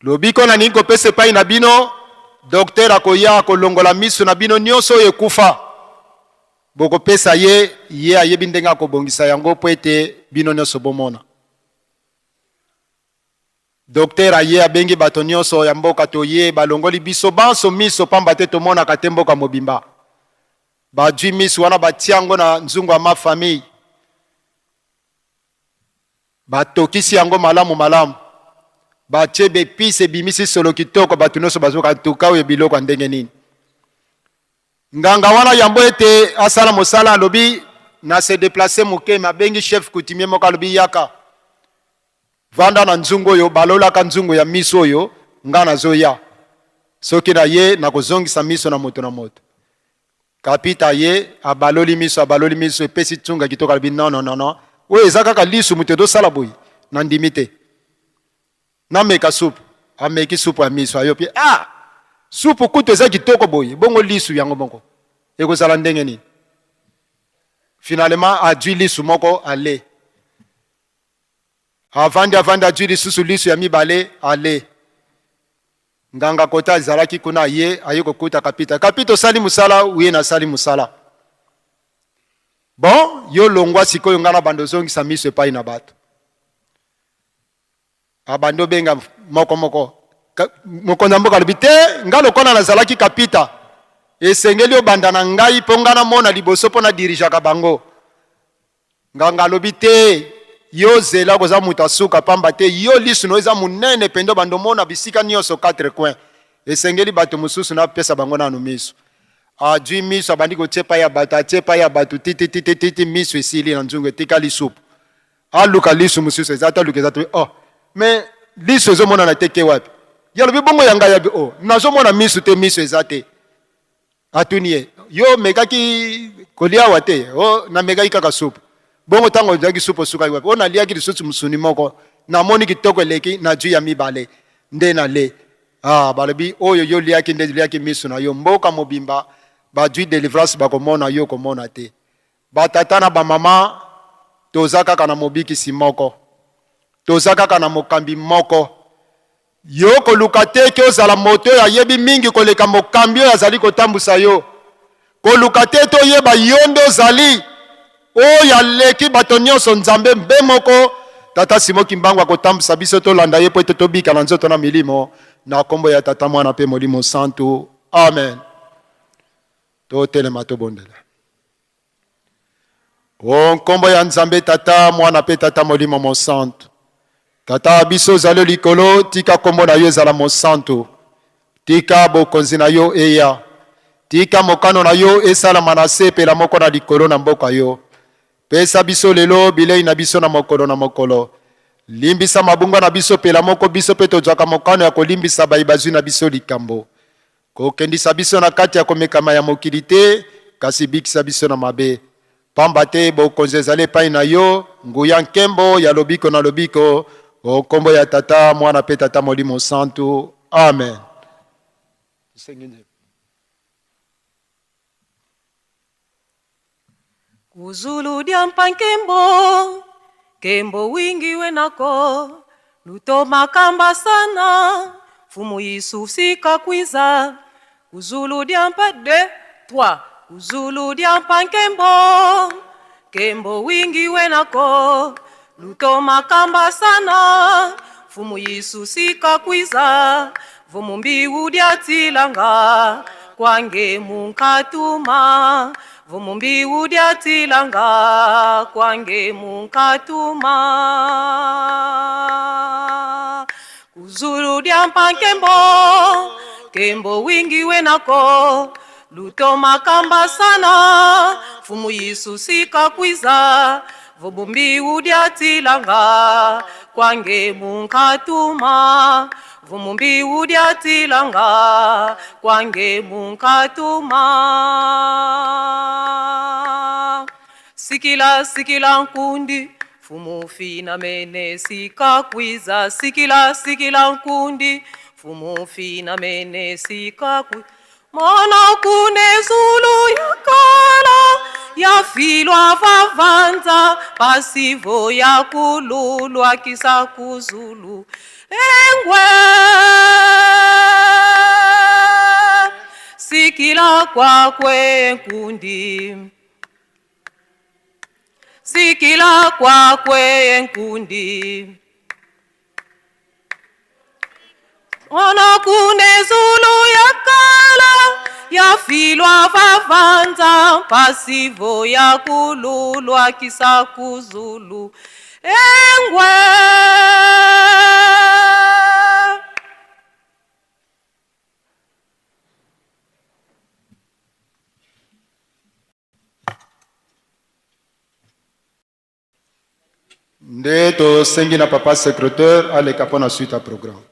lobiko nalingi kopesa epai na bino dokter akoya akolongola miso na bino nyonso oyo ekufa bokopesa ye ayebi ndenge akobongisa yango mpo ete bino nyonso bomona dokter aye abengi bato nyonso ya mboka toye balongoli biso banso miso pamba te tomonaka te mboka mobimba badwi miso wana batiango na nzungu ya mafamille batokisi yango malamu batie bepise ebimisi solo kitoko bato nyonso bazoka tuka oyo biloko ya ndenge nini nganga wana yambo ete asala mosala alobi na se déplacer moke abengi chef coutumier moko alobi yaka vanda na nzungu oyo balolaka nzungu ya miso oyo nga nazoya soki na ye nakozongisa miso na moto kapita ye abaloli miso epesi tsunga kitoko alobi non oyo eza kaka lisu moto edosala boye na ndimi te nameka supu ameki supu ya miso ayopi supu kutu eza kitoko boye bongo lisu yango moko ekozala ndenge nini finalement adwi lisu moko ale avandi adwi lisusu lisu ya mibale ale nganga kota azalaki kuna ye aye kokuta kapita osali musala uye nasali musala bon yo longwa sikoyo nga na bando ozongisa miso epai na bato abando benga moko mokonzi ya mboka alobi te nga lokola nazalaki kapita esengeli obanda na ngai mpo nga namona liboso mpo nadirijaka bango nganga alobi te yo zela koza moto asuka pamba te yo lisu no eza monene pendo bandomona bisika nyonso 4 coin esengeli bato mosusu napesa bango nanu miso adwi miso abandi kotie epai ya bato atie epai ya bato tititititi miso esili na nzungu etikali supu aluka lisu mosusu eza te aluka eza te me lisu ezomonana te ke wapi ye alobi bongo ya ngai yabi nazomona miso te miso eza te atuni ye yo mekaki kolia awa te namekaki kaka supu bongo ntango ozalaki supu osukaki wapi naliaki lisusu mosuni moko namoni kitoko eleki na jus ya mibale nde nale balobi oyo yo liaki nde liaki miso na yo mboka mobimba badwi délivrance bakomona yo komona te batata na bamama toza kaka na mobikisi moko toza kaka na mokambi moko yo koluka te ke ozala moto oyo ayebi mingi koleka mokambi oyo azali kotambusa yo koluka te toyeba yo nde ozali oyo aleki bato nyonso nzambe mbe moko tata Simon Kimbangu akotambusa biso tolanda ye po ete tobika na nzoto na milimo na kombo ya tata mwana mpe molimo santu amen totelema tobondela nkombo ya nzambe tata mwana mpe tata molimo mosantu tata biso ozali likolo tika kombo na yo ezala mosantu tika bokonzi na yo eya tika mokano na yo esalama na se epela moko na likolo na mboka yo pesa biso lelo bilei na biso na mokolo limbisa mabungwa na biso pela moko biso mpe tozwaka mokano ya kolimbisa bayi bazwi na biso likambo kokendisa biso na kati ya komekama ya mokili te kasi bikisa biso na mabe pamba te bokonzi ezali epai na yo nguya nkembo ya lobiko na lobiko kombo ya tata mwana mpe tata molimo santu amen. Kuzulu diampa kembo wingi wenako luto makamba sana fumu yisufika kwiza kuzulu diampa 2 3 kuzulu diampa kembo wingi wenako luto makamba sana fumu yisusika kwiza vumumbi udiatilanga kwange munkatuma vumumbi udiatilanga kwange munkatuma kuzulu diampa kembo wingi wenako luto makamba sana fumu yisusika kwiza vumumbi udiatilanga kwange munkatuma vumumbi udiatilanga kwange munkatuma sikila nkundi fumu fina mene sikakwiza sikila nkundi fumu fina mene sikakwiza mona kune zulu yakala yafilwa vavanza pasivo yakululwa kisa kuzulu engwe sikila kwakwe nkundi sikila kwakwe nkundi ona kune zulu yakala yafilwa vavanza pasivo yakululwa kisa kuzulu engwe nde tosengi na papa secrétaire aleka mpo na suite ya programme.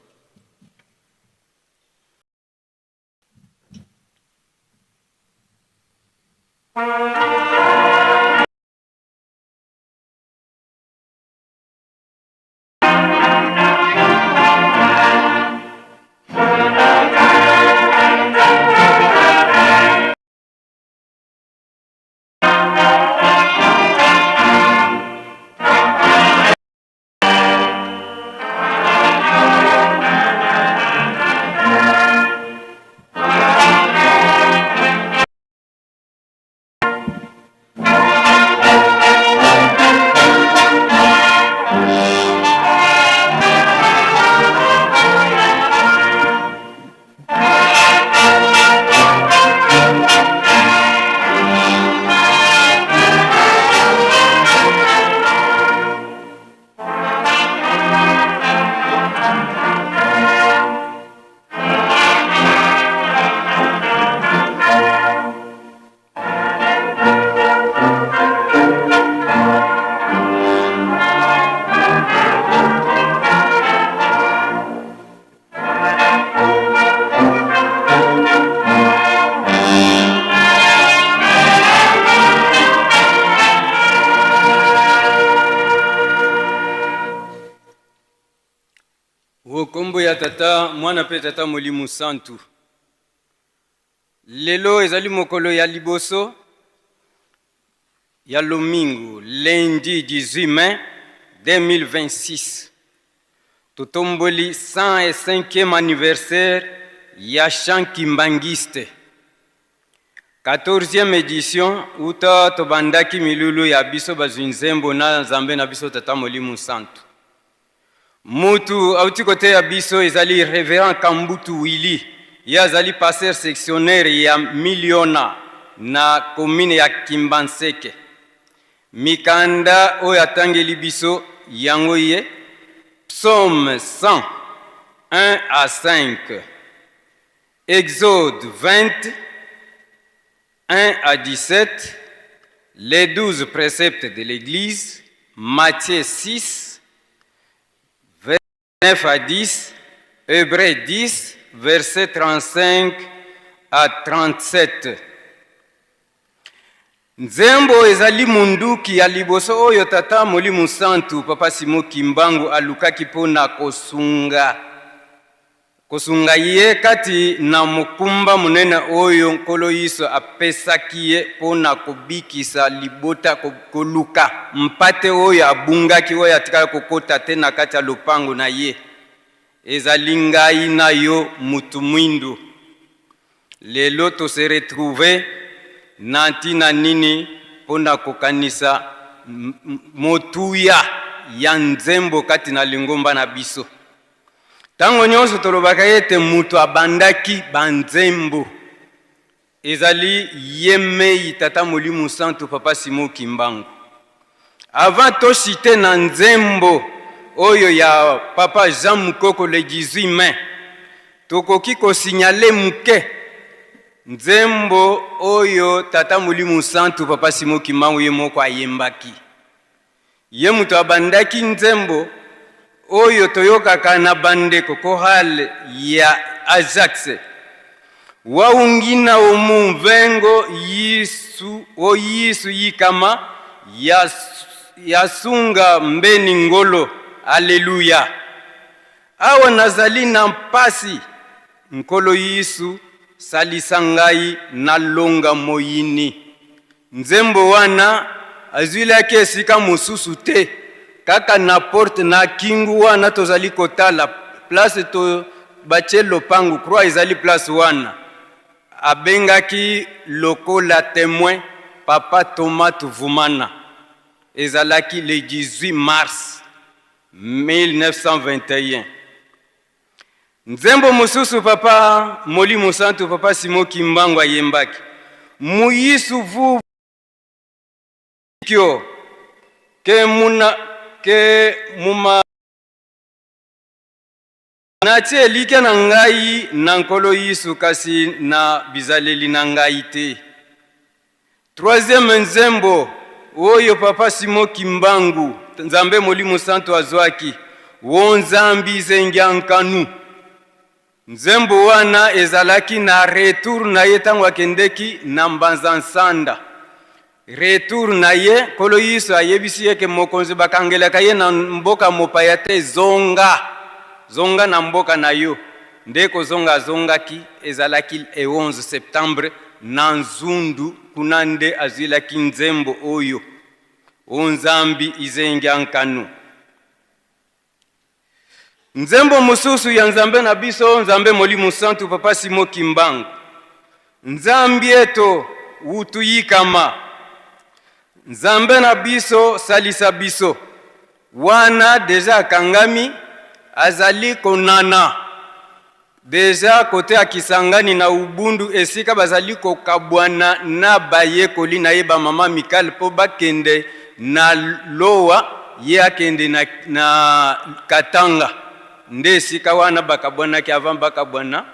ya tata mwana pe tata Molimo Santu. Lelo ezali mokolo ya liboso ya lomingo, lundi 18 mai 2026. Totomboli 105e anniversaire ya chant kimbangiste. 14e édition uta tobandaki milulu ya biso bazwinzembo na nzambe na biso tata Molimo Santu. Mutu auti kote ya biso ezali révérend Kambutu Willy, ya azali passer sectionnaire ya Miliona na commune ya Kimbanseke. Mikanda oyo atangeli biso yango ye Psaume 100 1 à 5, Exode 20 1 à 17, les 12 préceptes de l'Église, Matthieu 6, 9 à 10, Hébreux 10, versets 35 à 37. Nzembo ezali munduki ya liboso oyo tata Molimo Santu Papa Simo Kimbangu alukaki pona kosunga ye kati na mukumba munene oyo nkolo yiso apesaki ye pona kobikisa libota koluka mpate oyo abungaki oyo atikala kokota te na kati ya lopango na ye. Ezali ngai na yo mutu mwindu. Lelo to se retrouve na ntina nini pona kokanisa motuya ya nzembo kati na lingomba na biso. Tango nyonso tolobaka ete mutu abandaki banzembo, ezali yemei tata Molimo Santu Papa Simo Kimbangu. Avant to cite na nzembo oyo ya Papa Jean Mukoko le 18 mai, tokoki ko signaler muke nzembo oyo tata Molimo Santu Papa Simo Kimbangu ye moko ayembaki. Ye mutu abandaki nzembo oyo toyokaka na bandeko kohale ya Ajax. Waungina omuvengo yisu yikama yasunga mbeni ngolo. Alleluya. Awa nazali na mpasi nkolo yisu salisangai na longa moyini. Nzembo wana azwilaki esika mususu te. Kaka na porte na kingu wana tozali kotala place to bache lopangu croix ezali place wana. Abengaki lokola témoin Papa Thomas Tuvumana. Ezalaki le 18 mars 1921. Nzembo mususu Papa Molimo Santu Papa Simo Kimbangu ayembaki. Muyisu vu kyo ke muma natie like na ngai na nkolo yisu kasi na bizaleli na ngai te. Troisième nzembo oyo Papa Simo Kimbangu nzambe Molimo Santu azwaki wonzambi zengyankanu. Nzembo wana ezalaki na retour na ye tango akendeki na Mbanza Nsanda. Retour na ye kolo yiso ayebisi yeke mokonzi bakangelaka ye na mboka mopaya te zonga na mboka na yo. Ndeko zongaki ezalaki 11 septembre na Nzundu kuna nde azwilaki nzembo oyo onzambi izengyankanu. Nzembo mususu ya nzambe na biso nzambe Molimo Santu Papa Simo Kimbangu. Nzambi eto utu yikama. Nzambe na biso salisa biso. Wana deja kangami azali konana. Deja kote akisangani na Ubundu esika bazali kokabwana na bayekoli na yeba mama Mikal po bakende na lowa ye akende na Katanga. Nde esika wana bakabwana ki avant bakabwana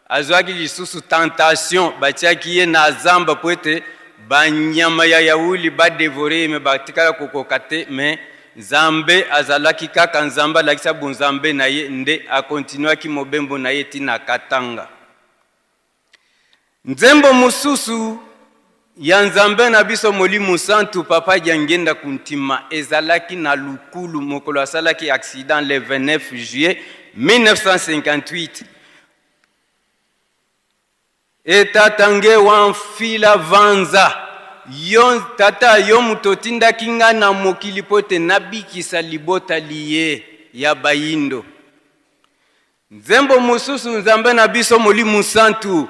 azwaki lisusu tentation batiaki ye na zamba po ete banyama ya yauli badevore me batikala kokokate me Nzambe azalaki kaka nzamba alakisa bonzambe na ye nde akontinuaki mobembo na ye tina Katanga. Nzembo mususu ya nzambe na biso Molimo Santu papa jangenda kuntima ezalaki na lukulu mokolo asalaki accident le 29 juillet 1958 etatange wamfila vanza yo tata yo mutotinda kinga na mokili pote nabikisa libota liye ya bayindo nzembo mususu nzambe na biso Molimo Santu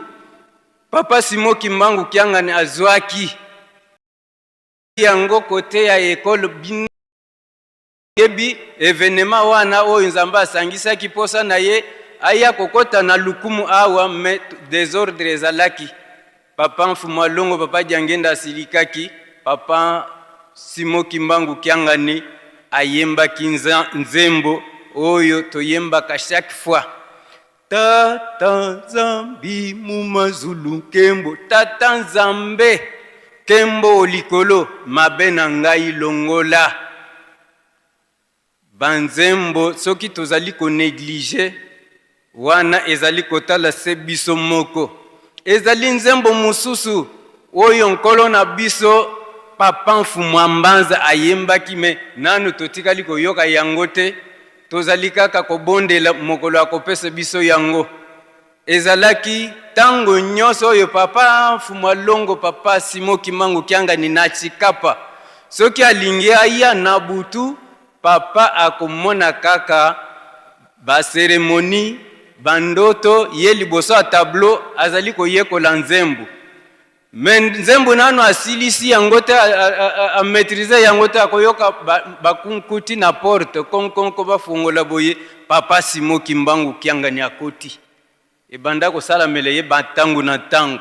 papa Simo Kimbangu Kiangani azwaki yango kote ya ekolo bingebi evenema wana oyo nzambe asangisaki posa na ye aya kokota na lukumu awa me desordre ezalaki papa Mfumu Alongo papa Jangenda asilikaki papa Simo Kimbangu Kiangani ayembaki nzembo oyo toyembaka chaque fois Tata Zambi mumazulu kembo Tata Nzambe kembo likolo mabe na ngai longola banzembo soki tozali ko négliger wana ezali kotala se biso moko ezali nzembo mususu oyo nkolo na biso papa Mfumu Ambanza ayembaki me nanu totikali koyoka yango te tozali kaka kobondela mokolo akopesa biso yango ezalaki tango nyonso oyo papa Mfumu Alongo papa Simo Kimbangu Kiangani na chikapa soki alingi aya na butu papa akomona kaka ba seremoni bandoto ye liboso a tableau azali koyekola nzembo men nzembo nano asilisi yango te a maîtriser yango te akoyoka bakunkuti na porte konkonko bafungola boye papa Simo Kimbangu Kiangani akoti ebanda kosala mele ye batangu na tangu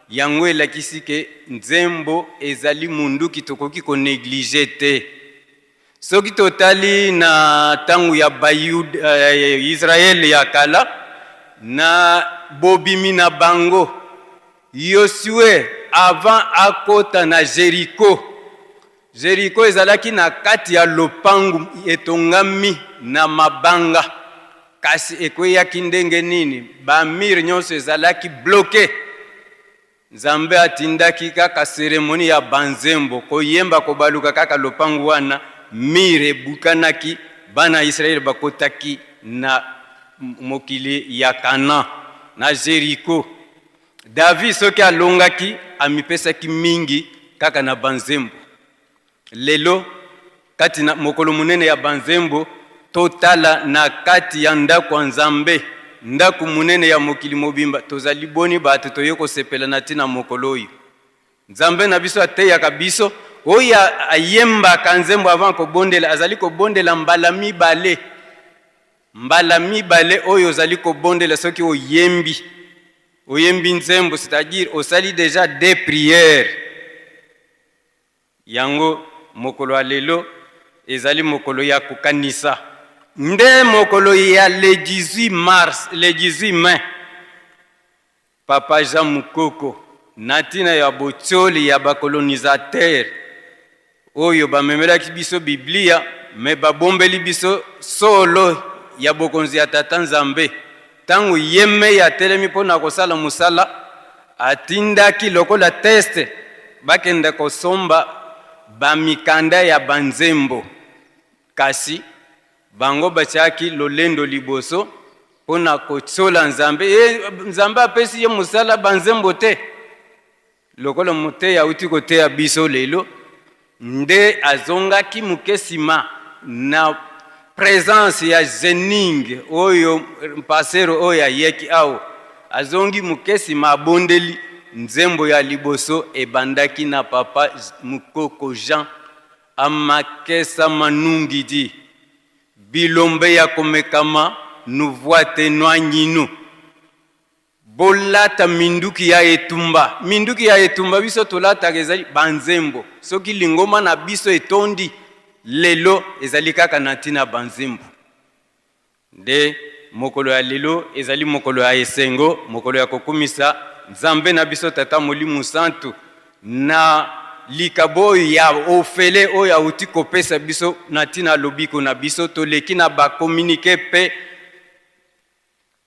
yango elakisi ke nzembo ezali munduki tokoki ko négliger te soki totali na tangu ya Israel ya kala na bobimi na bango Yosue avant akota na Jericho ezalaki na kati ya lopangu etongami na mabanga kasi ekweyaki ndenge nini ba mire nyonso ezalaki bloqué Nzambe atindaki kaka seremoni ya banzembo koyemba kobaluka kaka lopangu wana mire bukanaki bana Israel bakotaki na mokili ya Kana na Jericho David soki alongaki amipesaki mingi kaka na banzembo lelo kati na mokolo munene ya banzembo totala na kati ya ndako Nzambe ndako munene ya mokili mobimba tozali boni bato toyoko sepela na tina mokolo oyo Nzambe na biso ateyaka biso oya ayemba kanzembo avant ko bondela azali ko bondela mbala mibale oyo azali ko bondela soki oyembi nzembo c'est-à-dire osali déjà des prières yango mokolo alelo ezali mokolo ya kokanisa nde mokolo ya le 18 mars le 18 mai papa Jean Mukoko natina ya botioli ya bakolonisateur oyo bamemelaki biso Biblia me babombeli biso solo ya bokonzi ya Tata Nzambe tangu yeme ya telemi pona kosala musala atindaki lokola teste bakenda kosomba bamikanda ya banzembo kasi bango bachaki lolendo liboso pona kosola Nzambe Nzambe apesi ye musala banzembo te lokola mote ya uti kote ya biso lelo nde azongaki mukesima na présence ya Zening oyo pasero oyo yeki au azongi mukesima abondeli nzembo ya liboso ebandaki na papa Mukoko Jean amakesa manungidi bilombe ya komekama nuvwa tenwanyinu bolata minduki ya etumba biso tolata ezali banzembo soki lingoma na biso etondi lelo ezali kaka na ntina banzembo nde mokolo ya lelo ezali mokolo ya esengo mokolo ya kokumisa Nzambe na biso Tata Molimo Santu na likabo ya ofele oyo auti kopesa biso na ntina lobiko na biso toleki na bakomunike pe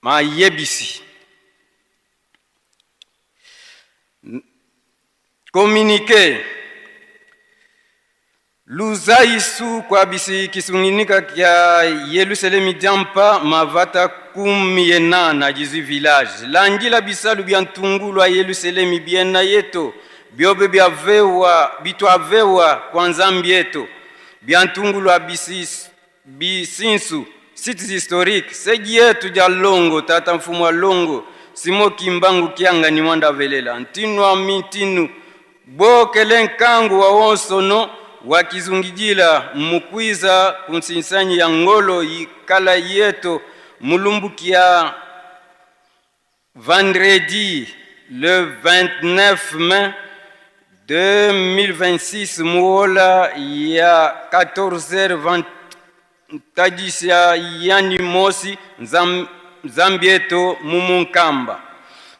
mayebisi Communiqué. Luza isu kwa bisi kisunginika kia Yerusalemi diampa mavata 18 na 18 village. Langila bisalu biantungulwa Yerusalemi biena yeto. Biobe bitwavewa kwa nzambi yeto. Biantungulwa bisinsu. Sites historique. Segi yetu ja longo, tata mfumu wa longo. Simo kimbangu kianga ni mwanda velela. Ntinu wa mitinu. Bokele nkangu wa wonsono. Wakizungijila mukwiza kunsinsanyi ya ngolo yikala yeto mulumbukia vendredi le 29 mai 2026 muola ya 14h20 tadisha yani mosi zambieto mumunkamba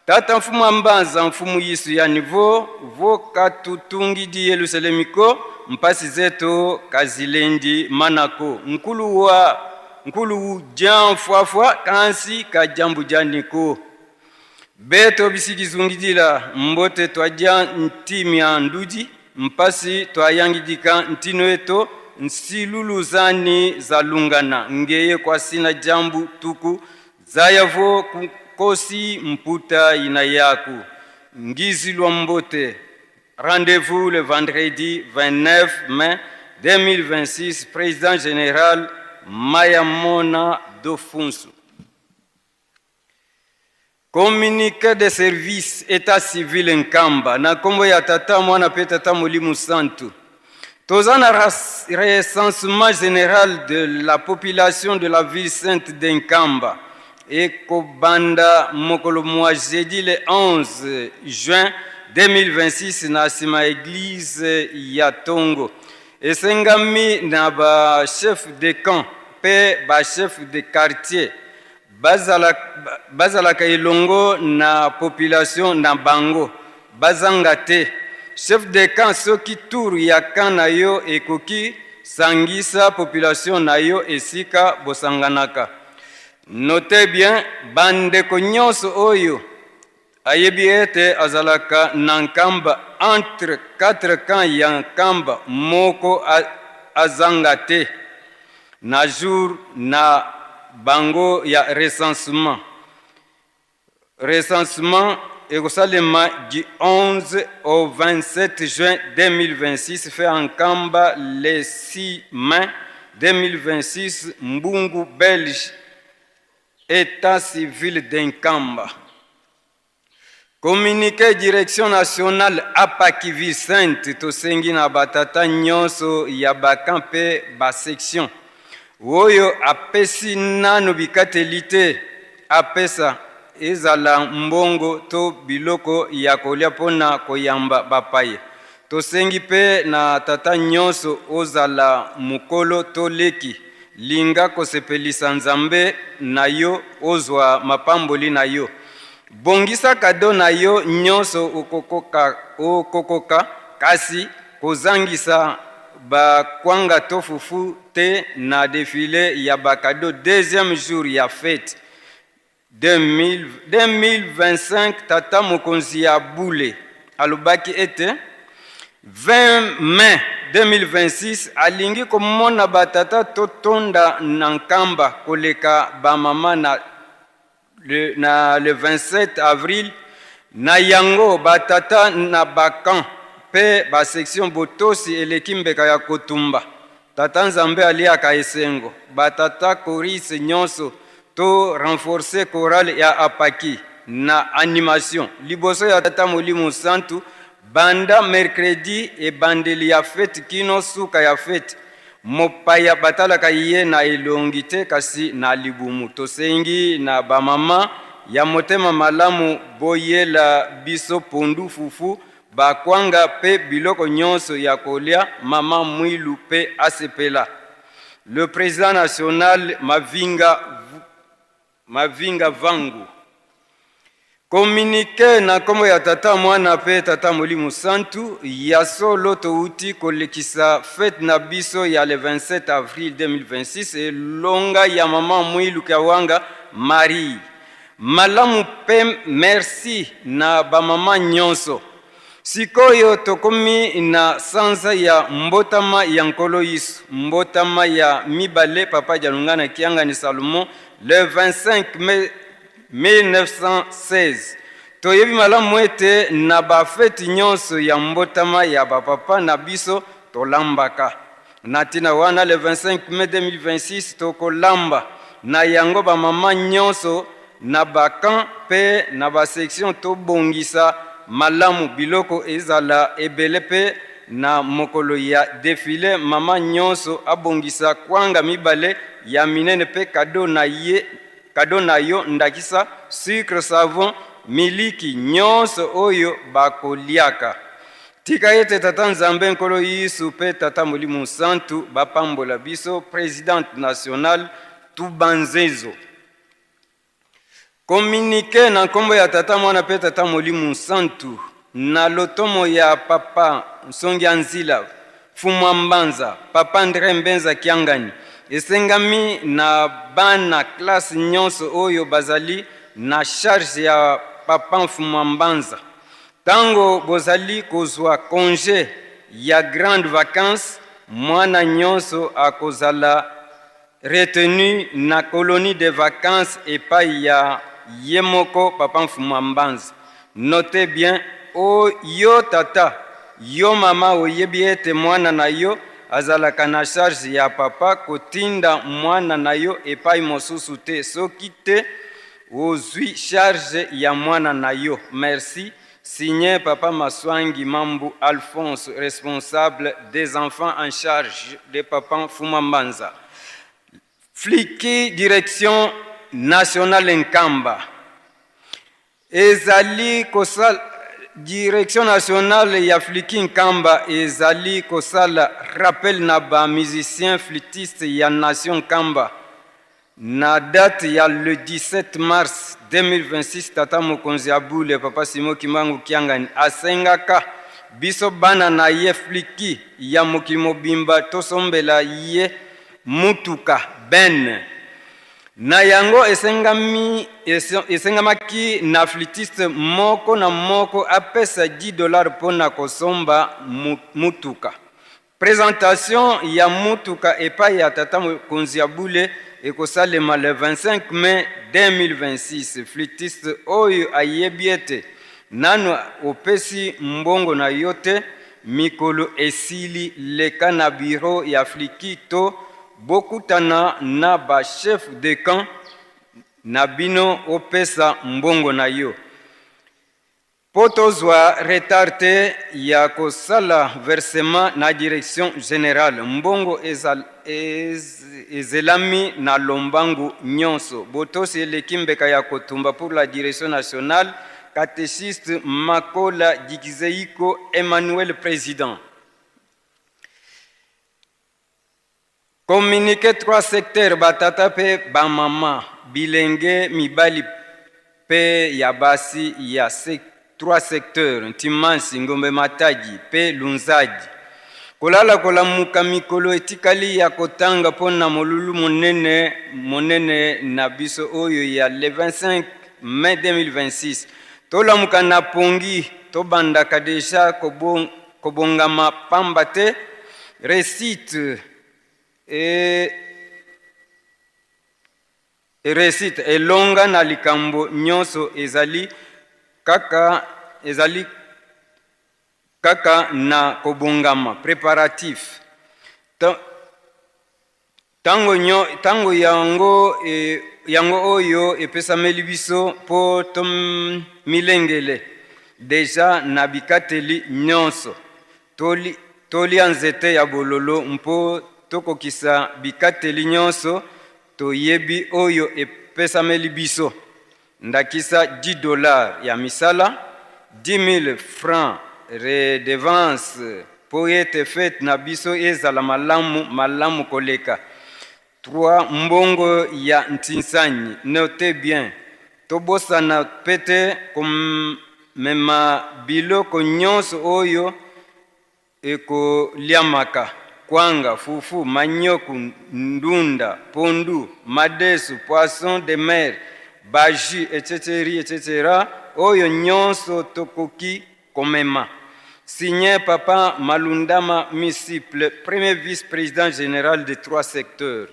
tata mfumu ambaza mfumu yisu yani vo katutungidi Yerusalemiko mpasi zetu kazilendi manako nkulu jan fuafua kansi kajambu janiko beto bisikizungidila mbote twaja ntimia ndudi mpasi twayangidika ntino eto nsiluluzani zalungana ngeye kwa sina jambu tuku zayavo kosi mputa ina yaku ngizilwa mbote. Rendez-vous le vendredi 29 mai 2026, président général Mayamona Dofunsu. Communiqué de service état civil Nkamba na kombo ya tata mwana pe tata Molimu Santu. Tozana recensement général de la population de la ville sainte d'Nkamba et Kobanda mokolo mwa jeudi le 11 juin 2026 na sima église ya Tongo. Esengami na ba chef de camp pe ba chef de quartier bazalaka ilongo na population na bango bazangate chef de camp soki tour ya camp na yo ekoki sangisa population na yo esika bosanganaka. Notez bien bandeko nyonso oyo ayebi ete azalaka na Nkamba entre 4 camps ya Nkamba moko azanga te na jour na bango ya recensement ekosalema du 11 au 27 juin 2026 fait en Nkamba le 6 mai 2026 Mbungu Belge état civil d'Nkamba. Communiqué direction nationale Apaki Vicente tosengi na batata nyonso ya bakampe ba section oyo apesi nano bikatelite apesa ezala mbongo to biloko ya kolia pona koyamba bapaye tosengi pe na tata nyonso ozala mukolo to leki linga kosepelisa nzambe na yo ozwa mapamboli na yo bongisa kado na yo nyonso okokoka kasi kozangisa bakwanga tofufu te na défilé ya bakado deuxième jour ya fête 2025 tata mokonzi ya bule alobaki ete 20 mai 2026 alingi komona batata totonda na Nkamba koleka bamama le 27 avril na yango batata na bakan pe ba section botosi eleki mbeka ya kotumba tata nzambe aliaka esengo batata korise nyonso to renforcer chorale ya Apaki na animation liboso ya tata Molimu Santu banda mercredi e bandeli ya fête kino suka ya fête mopaya batalaka ye na elongite kasi na libumu tosengi na bamama ya motema malamu boyela biso pondu fufu bakwanga pe biloko nyonso ya kolia mama mwilu pe asepela. Le président national Mavinga Vangu communiqué na kombo ya tata mwana pe tata Molimu Santu ya solo touti kolekisa fête na biso ya le 27 avril 2026 et longa ya mama mwilu kawanga Marie malamu pe merci na ba mama nyonso sikoyo tokomi na sanza ya mbotama ya nkolo Yesu, mbotama ya mibale papa jalungana kiangani Salomon le 25 mai 1916. Toyebi malamu ete na bafeti nyonso ya mbotama ya bapapa na biso tolambaka. Natina wana le 25 mai 2026 tokolamba na yango ba mama nyonso na bakan pe na ba section tobongisa malamu biloko ezala ebele pe na mokolo ya defile mama nyonso abongisa kwanga mibale ya minene pe kado na yo ndakisa sucre savon miliki nyonso oyo bakoliaka. Tika ete tata Nzambe nkolo Yesu pe tata Molimo Santu bapambola biso présidente nationale Tubanzezo. Communiqué na nkombo ya tata mwana pe tata Molimo Santu na lotomo ya papa Nsongi Anzila Fumwa Mbanza papa Andre Mbenza Kiangani esengami na bana classe nyonso oyo bazali na charge ya papa Fumwa Mbanza. Tango bozali kozwa congé ya grande vacances, mwana nyonso akozala retenu na colonie de vacances epai ya yemoko papa Mfumwa Mbanza. Notez bien, o yo tata, yo mama oyebi ete mwana na yo azalaka na charge ya papa kotinda mwana na yo epai mosusu te. Soki te ozwi charge ya mwana na yo. Merci. Signé Papa Maswangi Mambu Alphonse, responsable des enfants en charge de Papa Mfumwa Mbanza. Fliki direction nationale Nkamba. Ezali kosal direction nationale ya Fliki Nkamba ezali kosala rappel na ba musicien flûtiste ya nation Nkamba. Na date ya le 17 mars 2026 tata mokonzi abule papa Simo Kimbangu Kiangani asengaka biso bana na ye fliki ya mokili mobimba tosombela ye mutuka ben na yango esengamaki na flûtiste moko na moko apesa $10 pona kosomba mutuka. Présentation ya mutuka epai ya tata mokonzi abule ekosalema le 25 mai 2026. Flûtiste oyo ayebiete nano opesi mbongo na yote mikolo esili leka na bureau ya flikito bokutana na ba chef de camp na bino opesa mbongo na yo. Potozwa retarte ya kosala versement na direction générale mbongo ezelami na lombangu nyonso botosi elekimbeka ya kotumba pour la direction nationale catéchiste Makola Dikizeiko Emmanuel président. Communiqué 3 secteurs batata pe bamama bilenge mibali pe ya basi ya 3 secteurs Ntimansi Ngombe Matadi pe Lunzaji. Kolala kolamuka mikolo etikali ya kotanga pona molulu monene na biso oyo ya le 25 mai 2026. Tolamuka na pongi tobandaka deja kobongama pamba te récite elonga na likambo nyonso ezali kaka na kobongama préparatif tango yango oyo epesameli biso po milengele deja na bikateli nyonso tolia nzete ya bololo mpo tokokisa bikateli nyonso toyebi oyo epesameli biso ndakisa $10 ya misala 10,000 francs redevance po ete fete na biso ezala malamu koleka 3 mbongo ya ntinsanyi. Notez bien, tobosana pete komema biloko nyonso oyo ekoliamaka kwanga fufu manioku ndunda pondu madesu poisson de mer baji etc. oyo nyonso tokoki komema Signé Papa Malundama Misiple, premier vice-président général des 3 secteurs.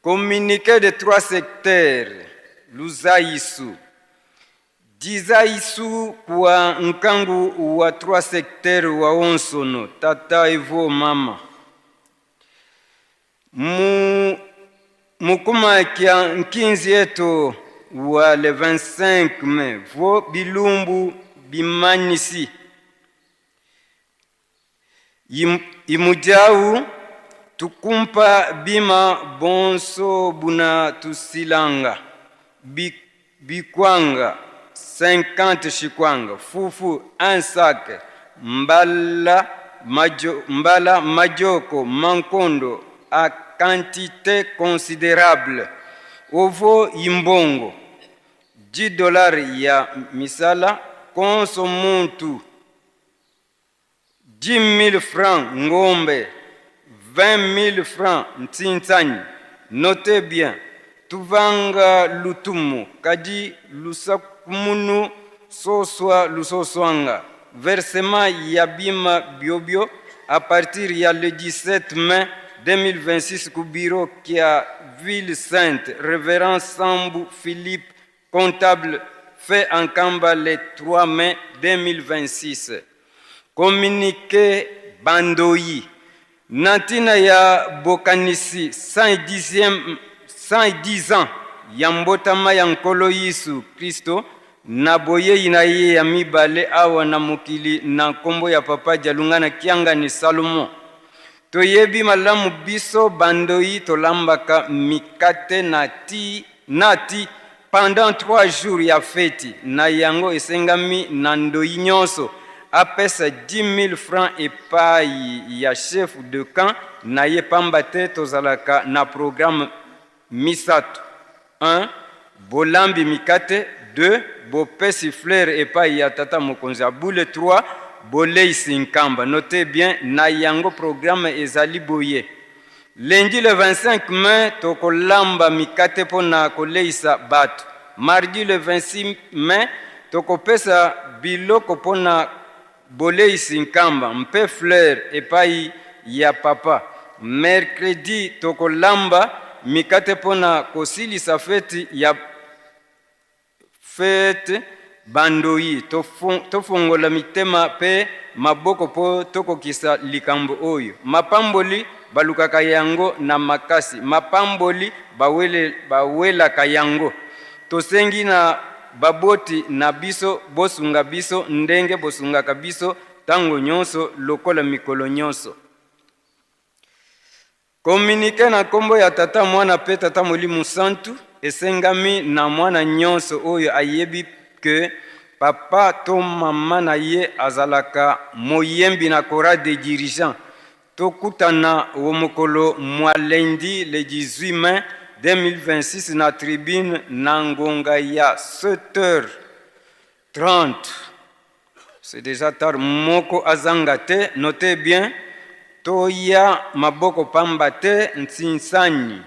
Communiqué des 3 secteurs, Luzaisu. Dizaisu kwa nkangu wa 3 secteurs wa onsono, tata evo mama. Mukuma kia nkinzi yetu wa le 25 mai, vo bilumbu bimanisi. Imujau tukumpa bima bonso buna tusilanga bikwanga 50 shikwanga fufu un sac mbala majoko mankondo à quantité considérable ovo imbongo $10 ya misala konsomuntu 10 000 francs ngombe, 20 000 francs ntintsani. Notez bien, tuvanga lutumu, kadi lusakumunu soswa lusoswanga. Versement yabima biobio à partir ya le 17 mai 2026 ku bureau qui a Ville Sainte, révérend Sambu Philippe, comptable, fait en Kamba le 3 mai 2026. Communiqué Bandoyi. Nantina ya bokanisi 110 ans yambotama ya nkolo Yesu Kristo na boye inaye ya mibale awa na mokili na kombo ya papa jalungana kianga ni Salomo. Toyebi malamu biso Bandoyi tolambaka mikate nati pendant 3 jours ya feti na yango esengami na ndoyi nyonso. Apesa 10 000 francs epai ya chef de camp na ye pambate tozalaka na programme misato. 1. Bolambi mikate. 2. Bopesi fleur epai ya tata mokonzi abule. 3. Boleisi nkamba. Notez bien, na yango programme ezali boye. Lundi le 25 mai, tokolamba mikate pona koleisa bato. Mardi le 26 mai, tokopesa biloko pona boleisi nkamba mpe fleur epai ya papa. Mercredi tokolamba mikate pona kosilisa feti ya fete Bandoyi. Tofongola mitema pe maboko po tokokisa likambo oyo. Mapamboli balukaka yango na makasi. Mapamboli bawelaka yango. Tosengi na baboti na biso bosunga biso ndenge bosungaka biso tango nyonso lokola mikolo nyonso. Communiqué na kombo ya tata mwana pe tata Molimo Santu esengami na mwana nyonso oyo ayebi ke papa to mama na ye azalaka moyembi na kora de dirigeant. Tokutana wo mokolo mwa lundi le 18 mai 2026 na tribune na ngonga ya 7h30. C'est déjà tard. Moko azangate. Notez bien. Toya maboko pambate ntsinsani.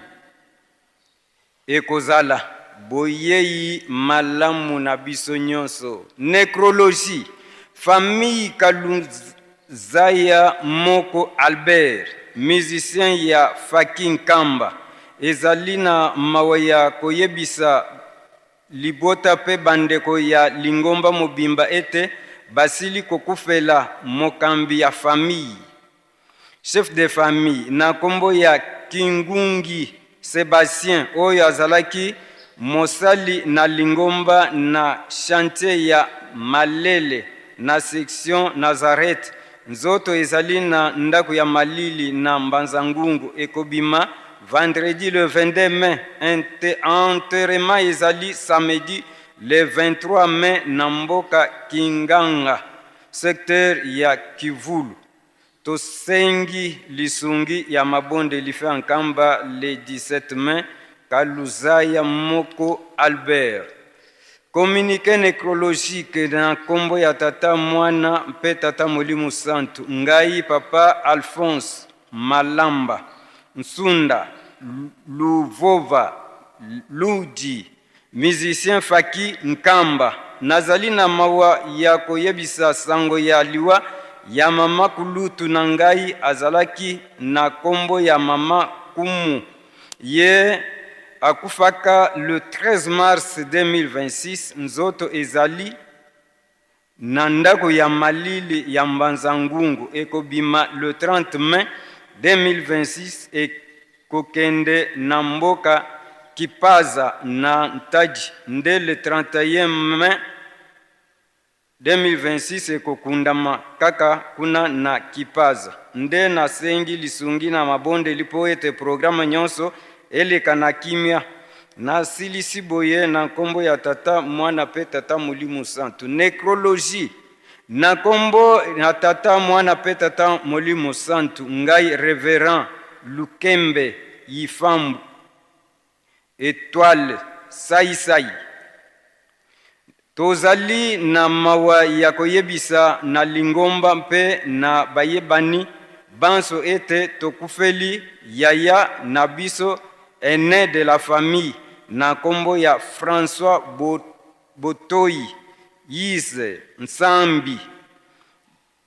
Ekozala. Boyeyi malamu na biso nyonso. Nécrologie. Famille Kalunzaya Moko Albert. Musicien ya Fakin Kamba. Ezalina mawaya koyebisa libota pe bandeko ya lingomba mobimba ete basili kokufela mokambi ya famille. Chef de famille na kombo ya Kingungi Sébastien oyo azalaki mosali na lingomba na chantier ya Malele na section Nazareth. Nzoto ezali na ndako ya Malili na Mbanzangungu ekobima vendredi le 22 mai. Enterrement ezali samedi le 23 mai na mboka Kinganga secteur ya Kivulu. Tosengi lisungi ya mabonde life ankamba le 17 mai Kaluzaya Moko Albert. Communiqué nécrologique na kombo ya tata mwana mpe tata Molimo Santu. Ngai papa Alphonse Malamba Nsunda Luvova Ludi musicien Faki Nkamba. Nazali na mawa ya koyebisa sango ya liwa ya mama Kulutu Nangai azalaki na kombo ya mama Kumu. Ye akufaka le 13 mars 2026 nzoto ezali na ndako ya malili ya Mbanzangungu ekobima le 30 mai 2026 ekokende na mboka Kipaza na Ntaji nde le 31 mai 2026 ekokundama kaka kuna na Kipaza nde na sengi lisungi na mabonde lipo ete programa nyonso eleka na kimia na silisi boye na kombo ya tata mwana pe tata Molimo Santu. Nécrologie na kombo na tata mwana pe tata Molimo Santu ngai Révérend Lukembe Yifambu Étoile Sai tozali na mawa ya koyebisa na lingomba mpe na bayebani banso ete tokufeli yaya na biso aîné de la famille na kombo ya François Botoyi Yise Nsambi,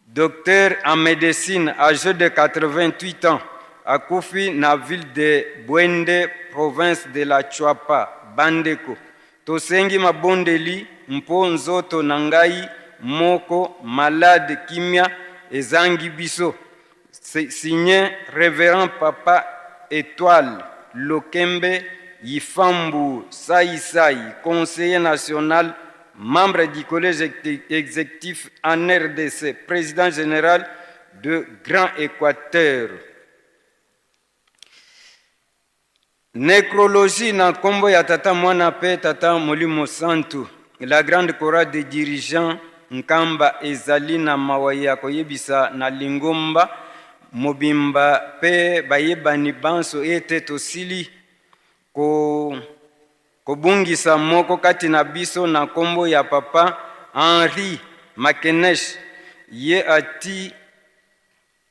docteur en médecine âgé de 88 ans, akufi na ville de Bwende, province de la Chuapa, Bandeko. Tosengi mabondeli mpo nzoto nangai moko malade kimia ezangi biso. Signé Révérend Papa Étoile Lokembe Yifambu Sai, conseiller national, membre du collège exécutif en RDC, président général de Grand Équateur. Nécrologie na kombo ya tata mwana pe tata Molimo Santu. La grande chorale des dirigeants Nkamba ezali na mawaya koyebisa na lingomba mobimba pe bayebani banso ete tosili kobungisa moko kati na biso na kombo ya papa Henri Makenesh. Ye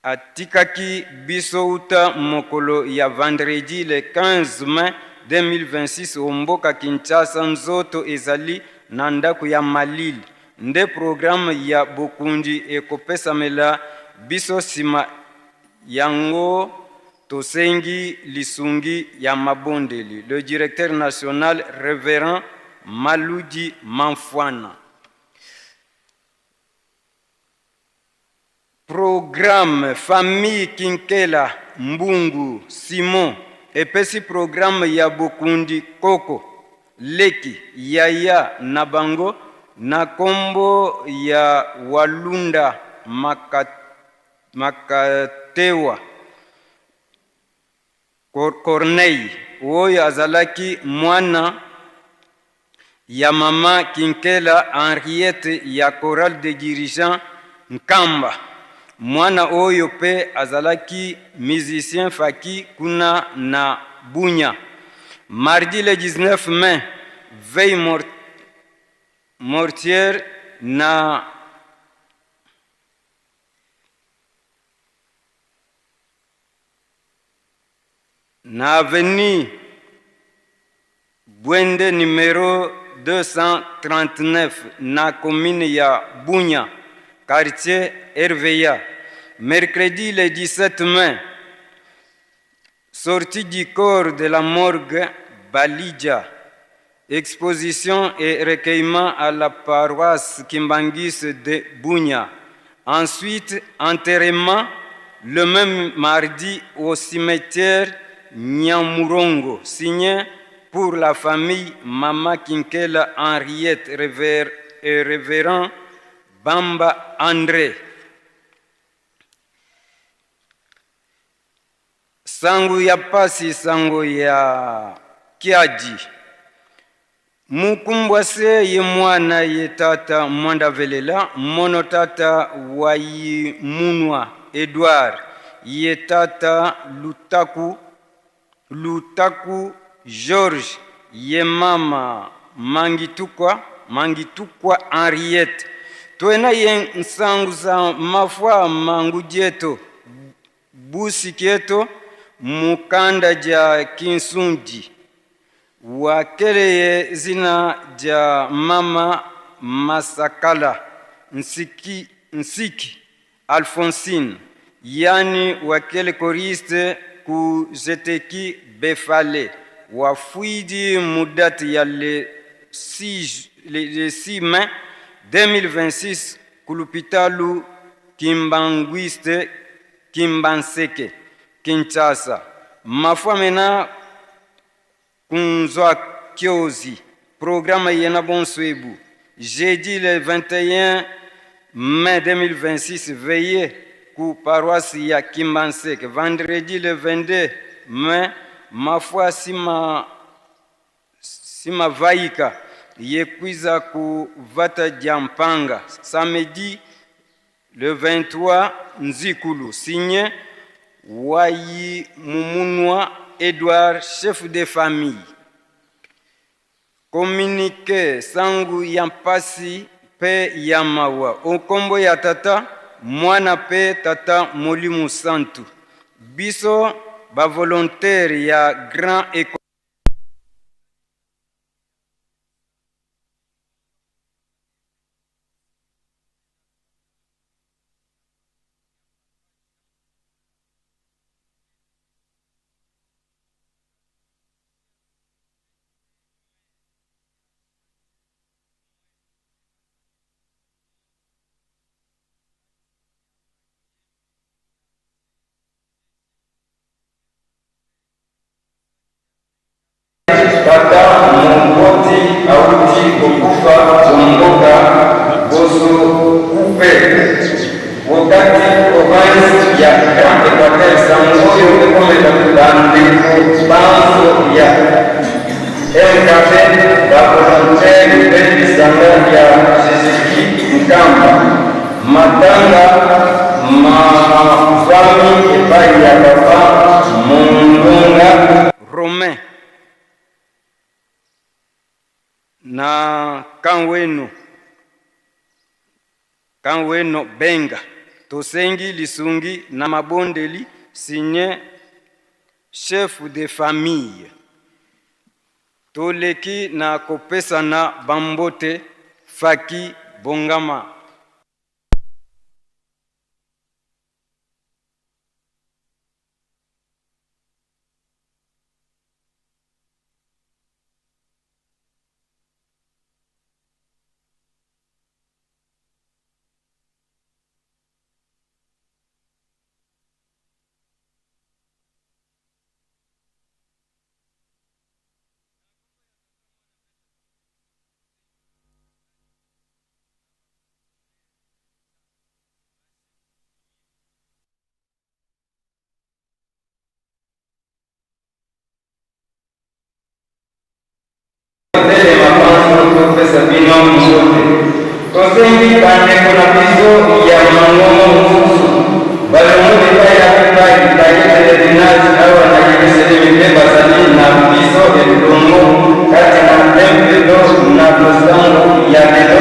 atikaki biso uta mokolo ya vendredi le 15 mai 2026 omboka Kinshasa nzoto ezali na ndako ya malili nde programme ya bokundi ekopesamela biso sima yango tosengi lisungi ya mabondeli. Le directeur national Révérend Maludi Manfwana. Programme famille Kinkela Mbungu Simon epesi programme ya bokundi Koko Leki Yaya Nabango na kombo ya Walunda Makatewa Corneille oyo azalaki mwana ya mama Kinkela Henriette ya chorale de dirigeants Nkamba. Mwana oyo pe azalaki musicien faki kuna na Bunya. Mardi le 19 mai, veille mortière na avenue Bwende numéro 239 na commune ya Bunya, quartier Herveya. Mercredi le 17 mai, sortie du corps de la morgue Balidja, exposition et recueillement à la paroisse Kimbangis de Bunya. Ensuite, enterrement le même mardi au cimetière Nyamurongo, signé pour la famille Mama Kinkela Henriette et Révérend Bamba André. Sangu ya pasi sangu ya kiaji. Mukumbwase ye mwana ye tata mwanda velela, mono tata wayi munwa Edouard, ye tata Lutaku George, ye mama Mangitukwa Henriette. Twena ye nsangu za mafwa mangudieto, busi kieto, mukanda ja kinsundi. Wakeleye zina ja mama Masakala Nsiki Alphonsine, yani wakele koriste ku jeteki befale, wafwidi mudati ya le 6 mai 2026 kulupitalu Kimbanguiste Kimbanseke Kinshasa. Mafua mena kunzwa kiozi. Programme yena bonswebu. Jeudi le 21 mai 2026 veillez ku paroisse ya Kimbanseke. Vendredi le 22 mai mafua sima vaika yekwiza ku vata jampanga. Samedi le 23 Nzikulu, signé Wayi Mumunwa Edouard, chef de famille. Communiqué Sangu Yampasi Pe Yamawa. Okombo ya tata, mwana pe tata Molimu Santu. Biso ba volontaire ya Grand École. Tata Mongoti Auti Kokufa Zongoka Boso Upe wakati province ya Grand Equateur Sangoyo Ekometa Bandeko Banzo ya MKB Bavolontaire Bebisanga ya Jezeki Nkamba Matanga Mafami Epai ya Papa Mongonga Romain na kanweno benga tosengi lisungi na mabondeli signé chef de famille toleki na kopesa na bambote Faki Bongama. Tosengi kande kuna piso ya mangomo mfusu bale mwede kaya kubai kaya dinazi awa na yibisele mibeba zali na piso edongo kati na tempedo na dosango ya lelo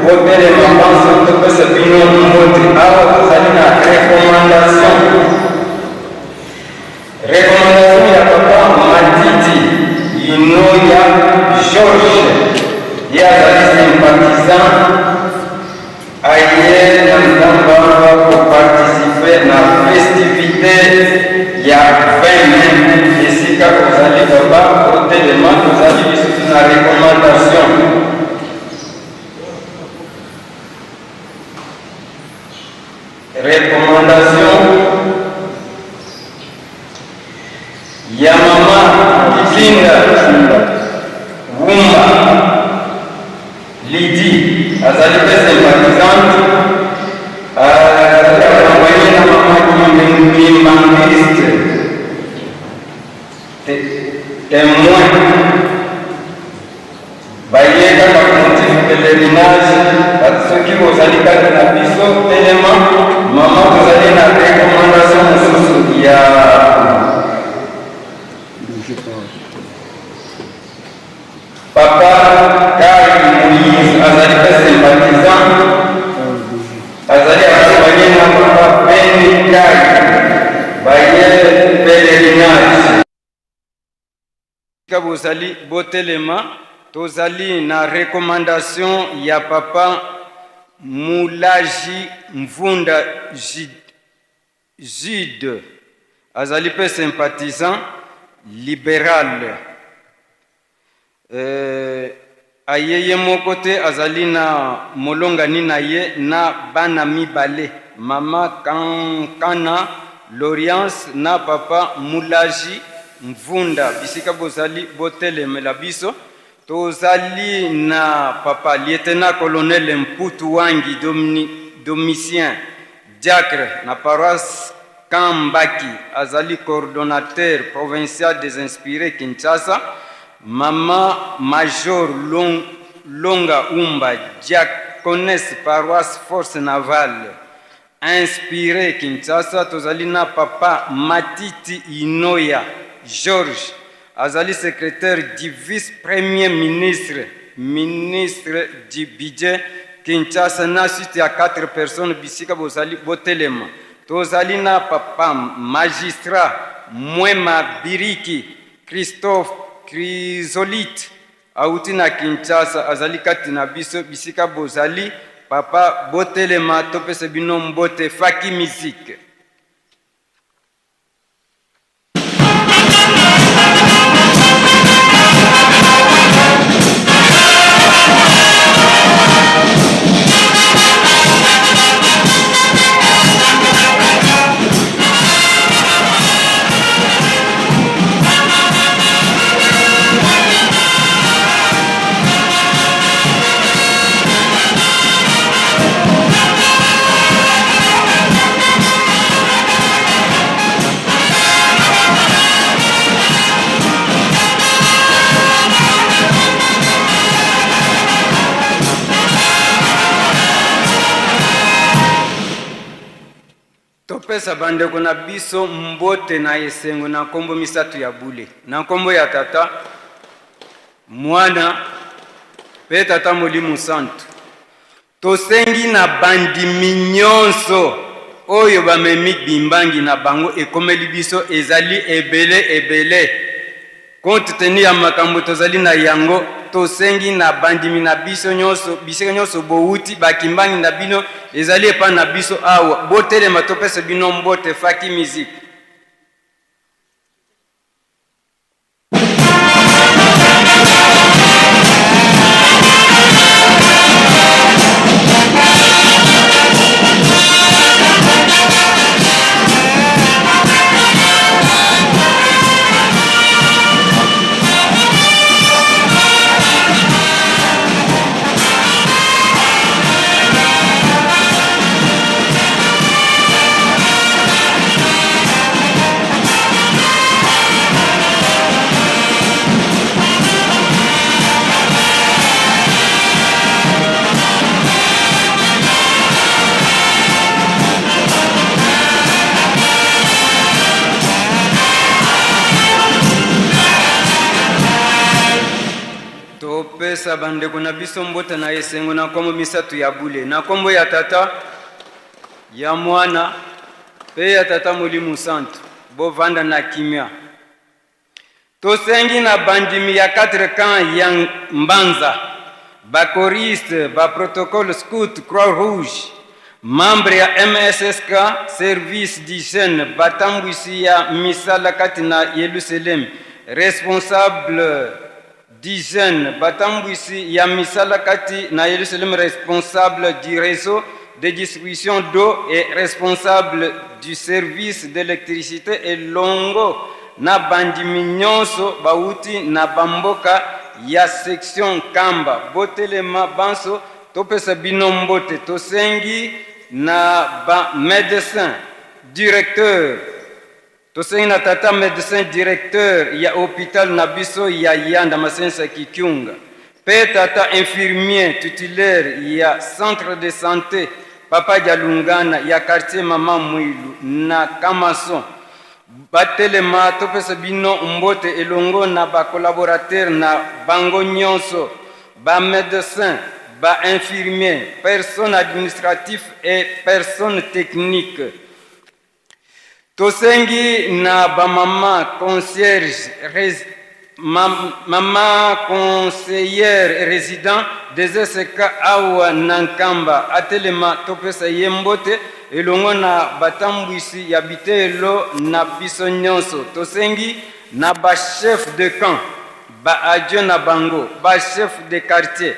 wotele mapanso topese bino mwote awa zali na rekomandasyon ya papa Matiti Inoya George ya zali sympathisant aye na mtamba pour participer na festivité ya 20 esika kozali baba otelema kozali lisusu na recommandation ya mama Kilinda Wumba Lidi azali pe sympathisante accompagnée na mama Kimbanguiste témoin bayeka na motif pèlerinage soki ozali kati na biso telema mama ozali na recommandation mosusu ya papa Kai Moïse azali pe sympathisant azali accompagné na papa Beni Kai baye pèlerinage kabozali botelema tozali na recommandation ya papa Moulaji Mvunda Gide azali pe sympathisant libéral. Ayeye moko te azali na molongani na ye na bana mibale, mama Kankana Loriance na papa Moulaji Mvunda. Bisika bozali botelemela biso. Tozali na papa lieutenant colonel Mputu Wangi Domitien Diacre na paroisse Kambaki azali coordonnateur provincial des inspirés Kinshasa. Mama Major Longa Umba diaconesse paroisse force navale inspiré Kinshasa. Tozali na papa Matiti Inoya Georges azali secrétaire du vice-premier ministre du budget Kinshasa. Na suite à 4 personnes bisika bozali botelema. Tozali na papa magistrat Mwema Biriki Christophe Chrysolite auti na Kinshasa azali kati na biso bisika bozali papa botelema topese bino mbote Faki Musique. Topesa bandeko na biso mbote na esengo na nkombo misatu ya bule. Na nkombo ya tata mwana pe tata Molimo Santu. Tosengi na bandimi nyonso oyo bamemi bimbangi na bango ekomeli biso ezali ebele. Compte tenu ya makambo tozali na yango, tosengi na bandimi na biso nyonso, bisika nyonso bouti bakimbangi na bino ezali epa na biso awa. Botelema topesa bino mbote Faki Musique. Topesa bandeko na biso mbote na esengo na nkombo misatu ya bule. Na nkombo ya tata ya mwana pe ya tata Molimo Santu bovanda na kimia. Tosengi na bandimi ya 4 camps ya Mbanza, bakoriste, protocole scout Croix Rouge, membre ya MSSK service d'hygiène batambwisi ya misala kati na Yerusalem, responsable d'hygiène batambwisi ya misala kati na Yerusalem, responsable du réseau de distribution d'eau et responsable du service d'électricité et longo na bandimi nyonso bauti na bamboka ya section Kamba. Botelema banso topesa bino mbote. Tosengi na ba médecin directeur, tosengi na tata médecin directeur ya hôpital na biso ya Yanda Masensa Kikyunga, pe tata infirmier titulaire ya centre de santé Papa Jalungana ya quartier Mama Mwilu na Kamason. Batelema topesa bino mbote elongo na ba collaborateur na bango nyonso, ba médecin, ba infirmier, personne administratif et personne technique. Tosengi na ba mama concierge Mama conseillère résident des SK awa nankamba atelema topesa yembote elongo na batambwisi ya bitelo na biso nyonso tosengi na ba chef de camp ba adjoint na bango ba chef de quartier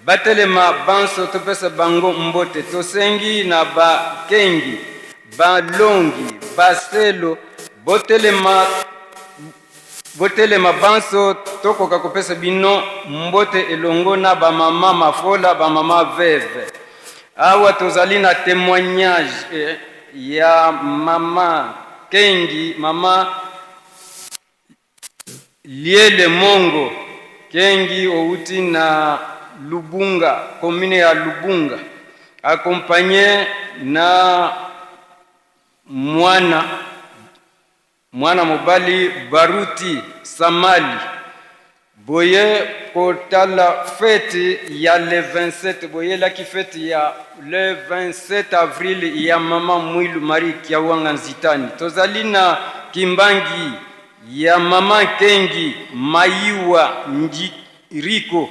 batelema banso topesa bango mbote tosengi na ba kengi ba longi ba selo botelema banso tokoka kopesa bino mbote elongo na ba mama mafola ba mama veve awa tozali na témoignage ya mama kengi mama Liele Mongo kengi outi na Lubunga commune ya Lubunga accompagné na mwana mobali Baruti Samali boye kotala fête ya le 27 boye la ki fête ya le 27 avril ya mama Mwilu Marie Kiawanga Nzitani tozali na kimbangi ya mama Kengi Maiwa Njiriko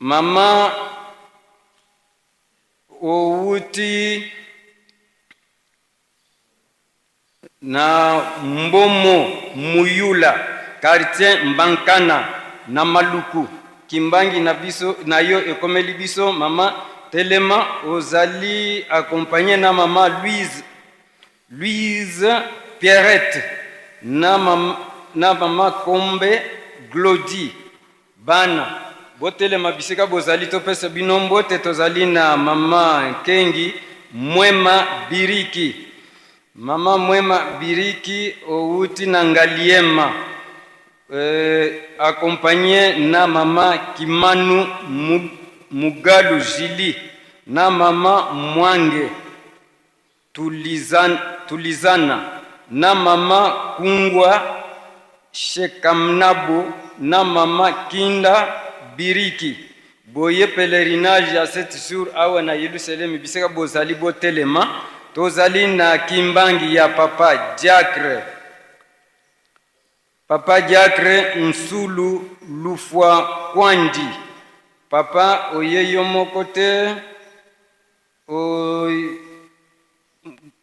mama outi na Mbomo Muyula quartier Mbankana na Maluku kimbangi na biso na yo ekomeli biso mama Telema ozali accompagné na mama Louise Pierrette na mama Kombe Glody bana botelema bisika bozali topesa binombo te tozali na mama Kengi Mwema Biriki mama Mwema Biriki outi na Ngaliema accompagné na mama Kimanu Mugalu Jili na mama Mwange Tulizana na mama Kungwa Shekamnabo na mama Kinda Biriki boye pèlerinage à 7 jours awa na Yerusalem biseka bozali botelema tozali na kimbangi ya papa Diacre Nsulu Lufwa Kwandi papa oyeyo mokote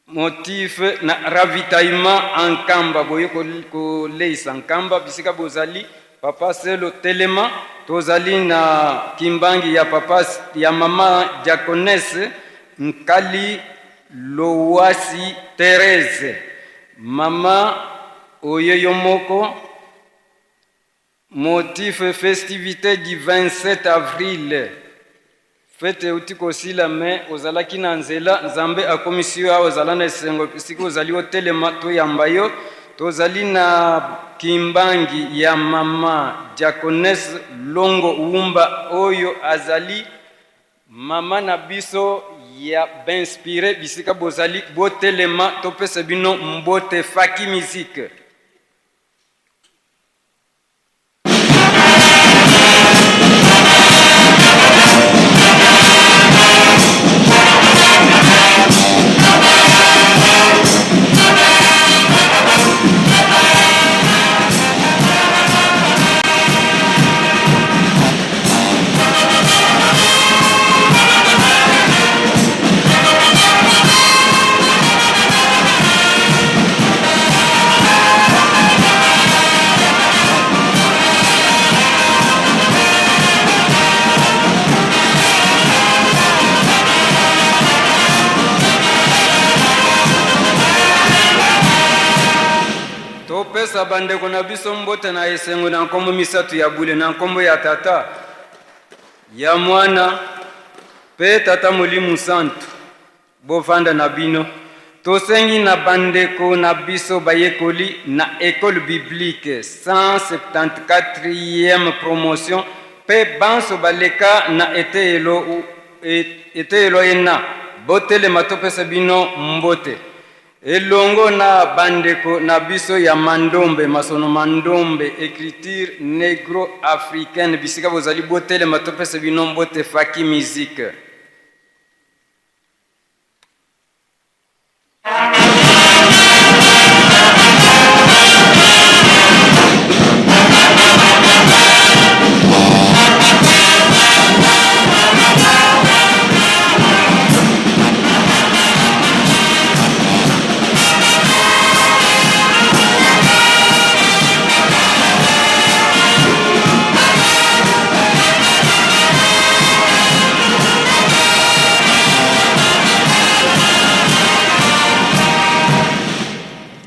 motif na ravitaillement en Kamba boye ko leisa en Kamba bisika bozali papa Selo Telema tozali na kimbangi ya papa ya mama Diaconesse Nkali Lowasi Thérèse mama oyeyo moko motif festivité du 27 avril fête utiko sila me ozalaki na nzela nzambe akomisio a ozala na esengo siko ozali otelema to yambayo tozali na kimbangi ya mama Diaconesse Longo Umba oyo azali mama na biso ya binspiré bisika bozali botelema topesa bino mbote faki musique topesa bandeko na biso mbote na esengo na nkombo misatu ya bule na nkombo ya tata ya mwana pe tata Molimo Santu bovanda na bino tosengi na bandeko na biso bayekoli na école biblique 174e promotion pe banso baleka na etelo ena botelema topesa bino mbote elongo na bandeko na biso ya mandombe masono mandombe écriture négro africaine bisika bozali botelema topesa bino mbote faki musique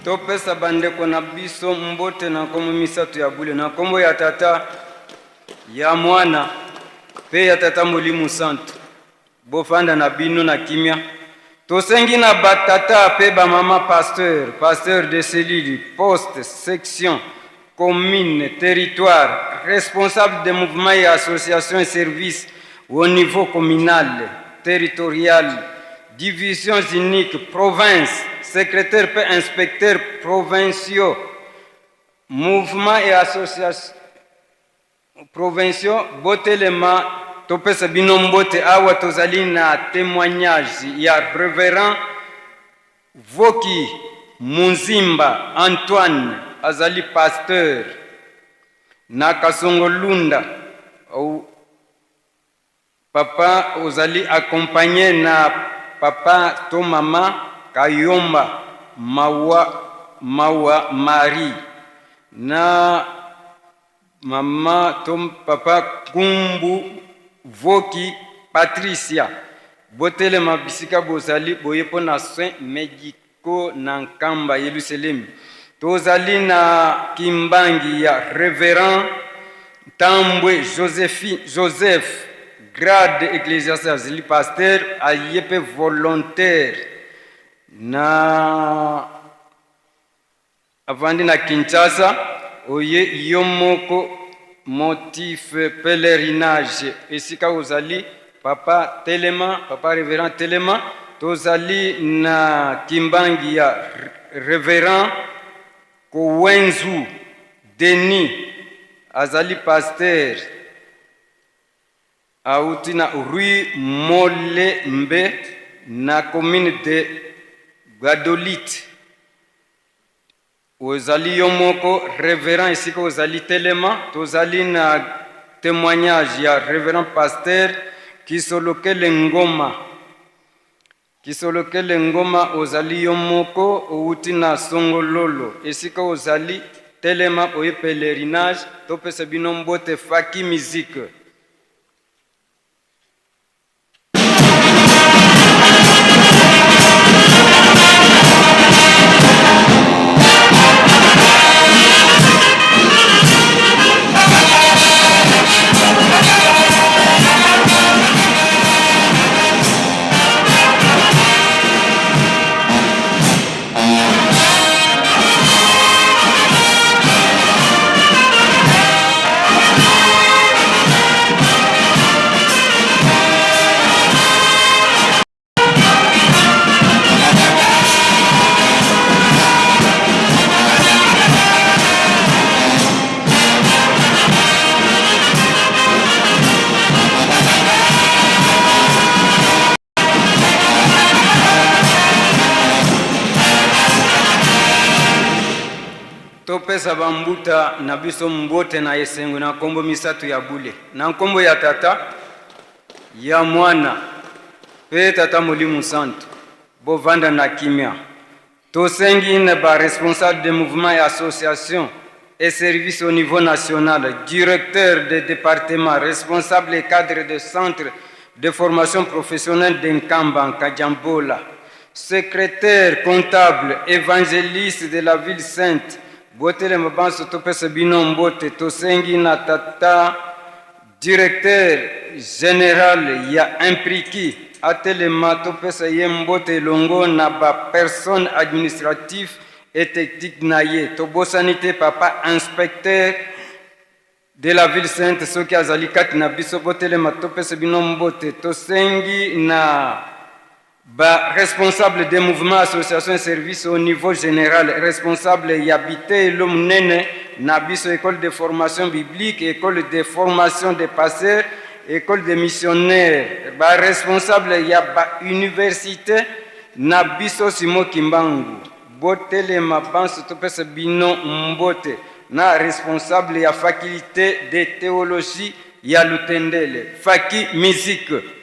topesa bandeko na biso mbote na nkombo misato ya bule na nkombo ya tata ya mwana pe ya tata Molimo Santo bofanda na bino na kimia tosengi na batata pe bamama pasteur de cellule poste section commune territoire responsable des mouvements et associations et services au niveau communal territorial divisions uniques province secrétaire pe inspecteur provinciaux mouvements et associations provinciaux botelema topesa bino mbote awa tozali na témoignage ya révérend Voki Munzimba Antoine azali pasteur na Kasongolunda au papa ozali accompagné na papa to mama Kayomba Mawa Marie na mama tom papa Kumbu Voki Patricia botele mabisika bozali boyepo na soins médicaux na Nkamba Yerusalem tozali na kimbangi ya révérend Tambwe Joseph grade ecclésiastique azali pasteur ayepe volontaire na avandi na Kinshasa oye yomoko motif pèlerinage esika ozali papa Telema papa révérend Telema tozali na kimbangi ya révérend Kowenzu Denis azali pasteur auti na rue Molembe na commune de Gadolite ozali yomoko révérend esika ozali Telema tozali na témoignage ya révérend pasteur Kisolokele Ngoma ozali yomoko outi na Songololo esika ozali Telema oye pèlerinage topesa bino mbote Faki musique. Topesa bambuta na biso mbote na esengo na nkombo misato ya bule na nkombo ya tata ya mwana pe tata Molimo Santo bovanda na kimia tosengi na ba responsable des mouvements et associations et services au niveau national directeur des départements responsable et cadre de centre de formation professionnelle d'Nkamba Kajambola secrétaire comptable évangéliste de la ville sainte botele mabanso topesa bino mbote tosengi na tata directeur général ya impriki atelema topesa ye mbote longo na ba personne administrative et technique na ye tobosanite papa inspecteur de la ville sainte soki azali kati na biso botelema topesa bino mbote tosengi na ba responsable des mouvements associations et services au niveau général responsable yabité l'homme nene na biso école de formation biblique école de formation des pasteurs école de missionnaires ba responsable ya ba université na biso Simo Kimbangu botele mabanso topesa bino mbote na responsable ya faculté de théologie ya Lutendele Faki musique.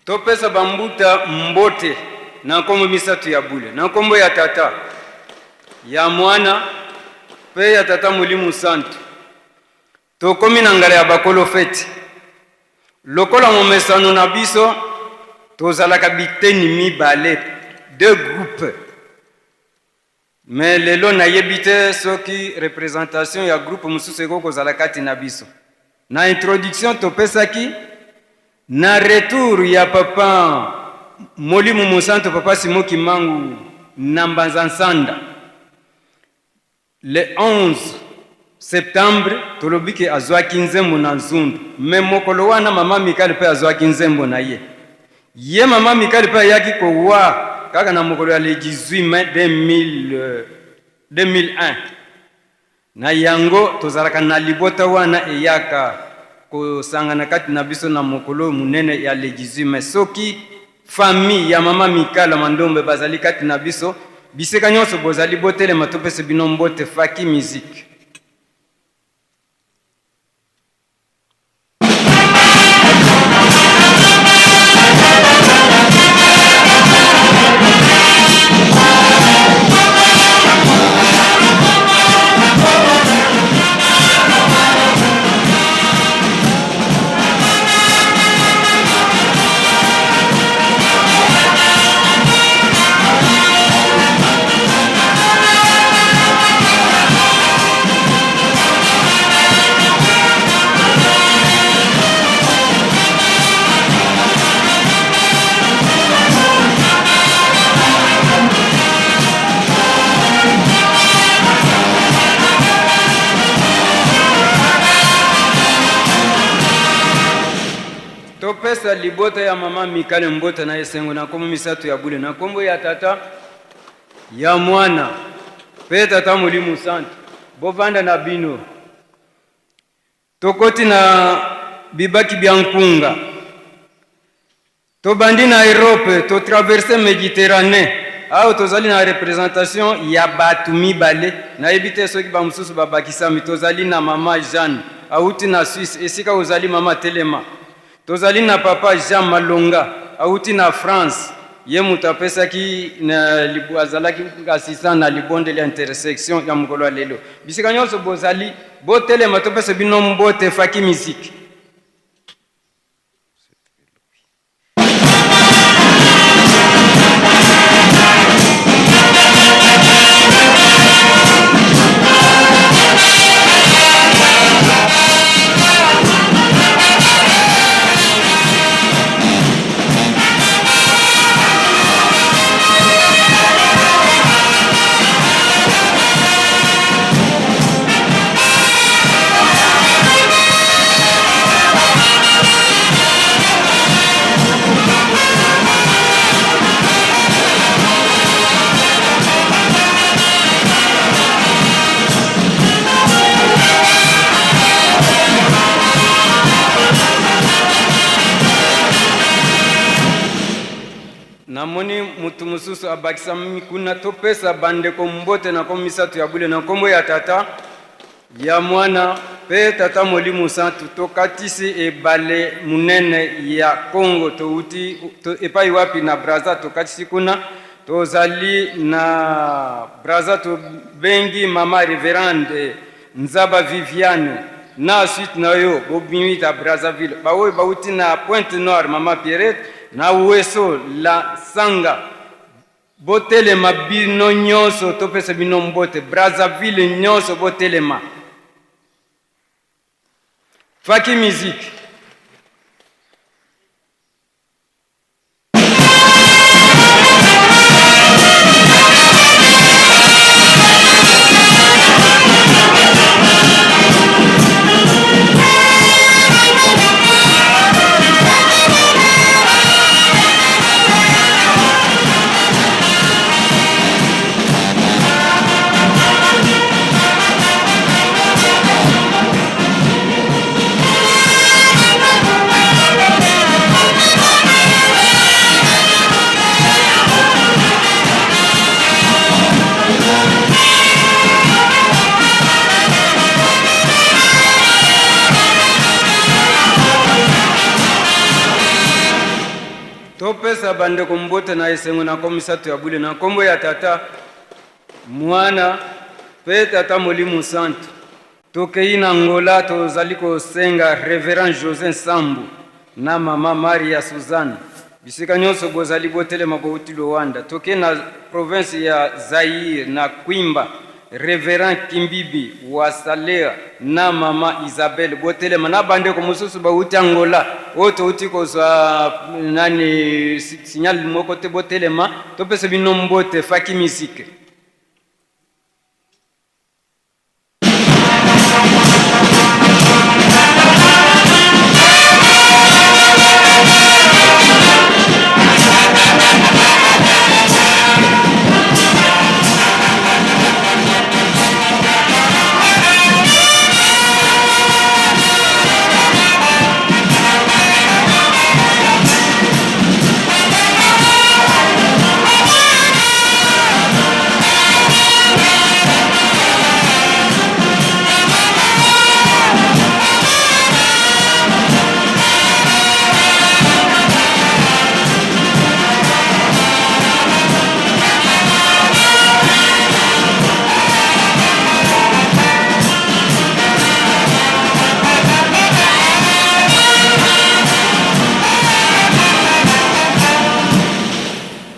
topesa bambuta mbote na nkombo misatu ya bule na nkombo ya tata ya mwana pe ya tata Mulimu Santu tokomi na ngala ya bakolo fete lokola momesano na biso tozalaka biteni mibale 2 groupes mais lelo nayebi te soki représentation ya groupe mosusu ekokozala kati na biso na introduction topesaki na retour ya papa Mulimu Musantu papa Simoki Mangu na Mbanza Nsanda le 11 septembre tolobiki azwaki nzembo na Nzundu me mokolo wana mama Mikali pe azwaki nzembo na ye mama Mikali pe yaki kowa kaka na mokolo ya le 18 mai 2001 na yango tozalaka na libota wana eyaka kosangana kati na biso na mokolo munene ya le 18 mai soki famille ya mama Mikala Mandombe bazali kati na biso biseka nyonso bozali botelema topesa bino mbote Faki Musique. Topesa libota ya mama Mikale mbota na esengo na kombo misatu ya bule na kombo ya tata ya mwana pe tata Mulimu Santu bovanda na bino tokoti na bibaki bya nkunga tobandi na Europe to traverser Méditerranée au tozali na représentation ya batu mibale na ebite soki ba mususu babakisami tozali na mama Jeanne auti na Suisse esika ozali mama Telema tozali na papa Jean Malonga auti na France ye mutapesa ki na azalaki assistant na libonde la intersection ya mukolo lelo bisika nyonso bozali botelema topesa bino mbote Faki Musique. Namoni mutu mususu abakisa kuna topesa bande ko mbote na komisatu ya bule na kombo ya tata ya mwana pe tata Mulimu Santu tokatisi ebale munene ya Congo touti to epai wapi na Braza tokatisi kuna tozali na Braza to bengi mama Reverende Nzaba Viviane na suite na yo bobimita Brazzaville bawe bauti na Pointe Noire mama Pierrette na Uweso la Sanga botelema bino nyonso topesa bino mbote Brazzaville nyonso botelema Faki Musique. topesa bandeko mbote na esengo na nkombo misato ya bule na nkombo ya tata mwana pe tata molimo santo tokei na ngola tozali kosenga révérend José Sambu na mama Maria Suzanne bisika nyonso bozali botelema bouti Luanda tokei na province ya Zaire na Kwimba révérend Kimbibi wa Salea na mama Isabelle botelema na bandeko mosusu bauti Angola oto uti kozwa nani signal moko te botelema topesa bino mbote faki musique.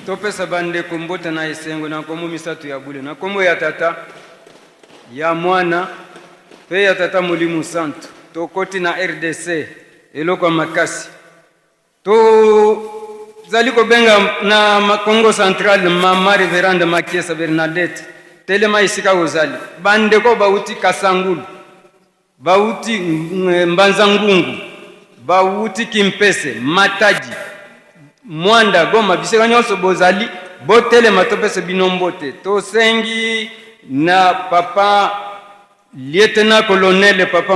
Topesa bandeko mbota na esengo na nkombo misato ya bule na nkombo ya tata ya mwana pe ya tata molimo santo tokoti na RDC eloko ya makasi tozali kobenga na Congo Central mama Reverende Makiesa Bernadette telema isika ozali bandeko bauti Kasangulu bauti Mbanza Ngungu bauti Kimpese Matadi Mwanda Goma bisika nyonso bozali botelema topesa binombote tosengi na papa lieutenant colonel papa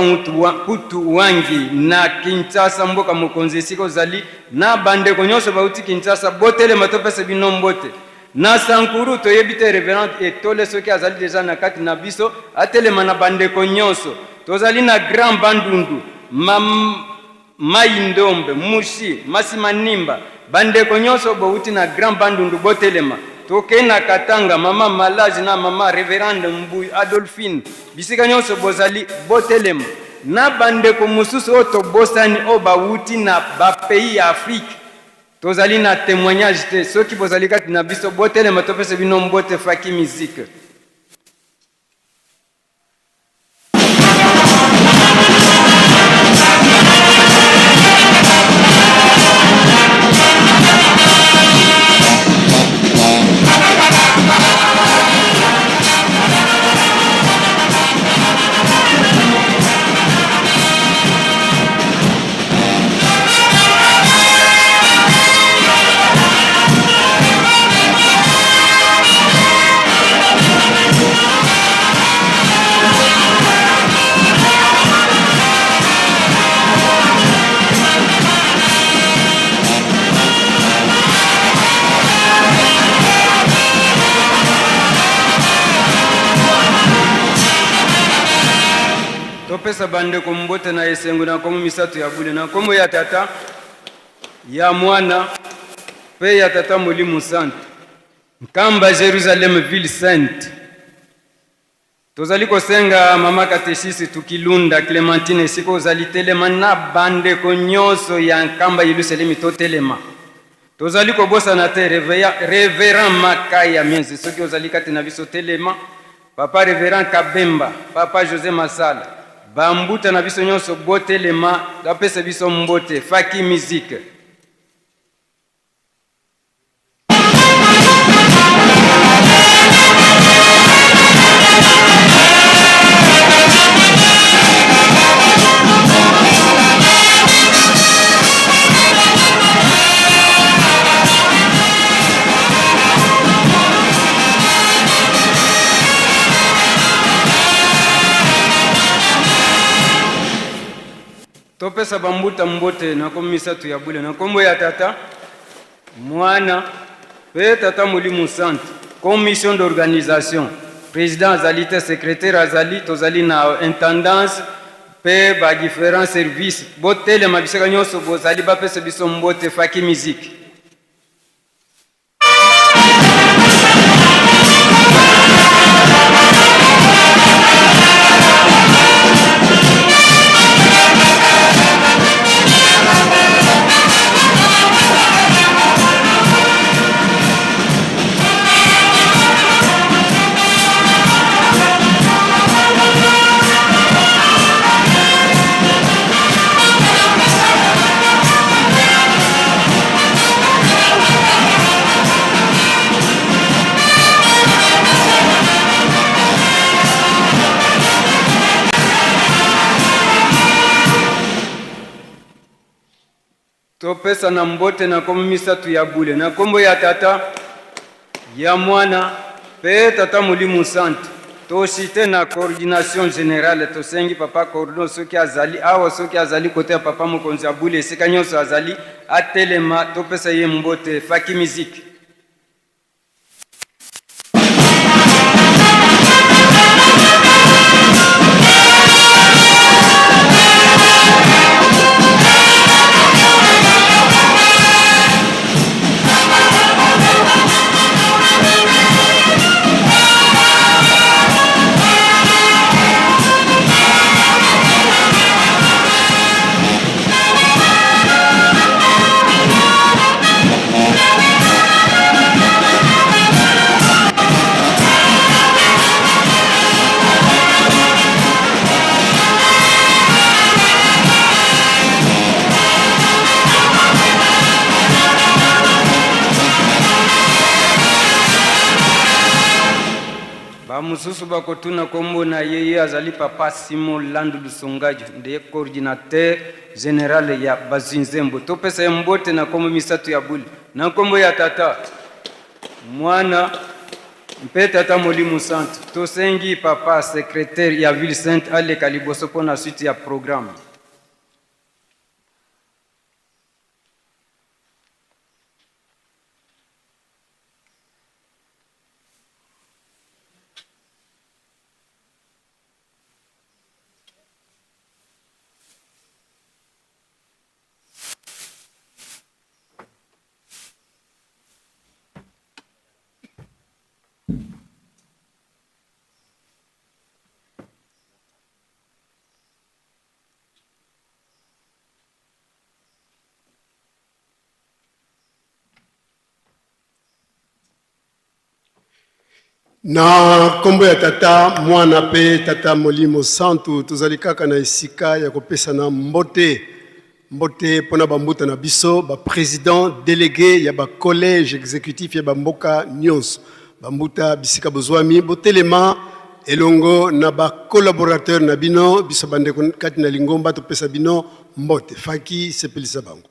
Kutu Wangi na Kinshasa mboka mokonzi sika ozali na bandeko nyonso bauti Kinshasa botelema topesa binombote na Sankuru toyebite révérend etole soki azali deja na kati na biso atelema na bandeko nyonso tozali na Grand Bandundu Maindombe Mushi Masimanimba bandeko nyonso bouti na Grand Bandundu botelema tokei na Katanga mama Malaji na mama Reverende Mbui Adolphine bisika nyonso bozali botelema na bandeko mosusu oto bosani o bauti na pays ya Afrique tozali na témoignage te soki bozali kati na biso botelema topesa bino mbote faki musique. Topesa bandeko mbote na esengo na nkombo misato ya bule na nkombo ya tata ya mwana pe ya tata molimo santo Nkamba Jerusalem ville sainte tozali kosenga mama katechisi tukilunda Clementine siko ozali telema na bandeko nyonso ya Nkamba Yerusalem totelema tozali kobosana te révérend Makaya Mienzi soki ozali kati na biso telema papa révérend Kabemba papa José Masala bambuta na biso nyonso botelema apesa biso mbote faki musique. Topesa bambuta mbote na nkombo misato ya bule na nkombo ya tata mwana pe tata molimo santo commission d'organisation président azali te secrétaire azali tozali na intendance pe ba différents services botelema bisika nyonso bozali bapesa biso mbote faki musique. topesa na mbote na kombo misatu ya bule na kombo ya tata ya mwana pe tata Molimo Santu toshite na coordination générale tosengi papa coordonne soki azali awa soki azali kote ya papa mokonzi ya bule esika nyonso azali atelema topesa ye mbote faki musique. Mususu bakotuna kombo na yeye azali papa Simon Landu Lusongaji ndiye coordinateur général ya Bazinzembo topesa mbote na kombo misatu ya buli na kombo ya tata mwana mpe tata Molimo Santu tosengi papa secrétaire ya ville sainte ale kaliboso pona suite ya programme. Na kombo ya tata mwana pe tata Molimo Santu tozali kaka na esika ya kopesa na mbote pona bambuta na biso ba président délégué ya ba collège exécutif ya bamboka nyonso bambuta bisika bozwami botelema elongo na ba collaborateur na bino biso bandeko kati na lingomba topesa bino mbote faki sepelisa bango.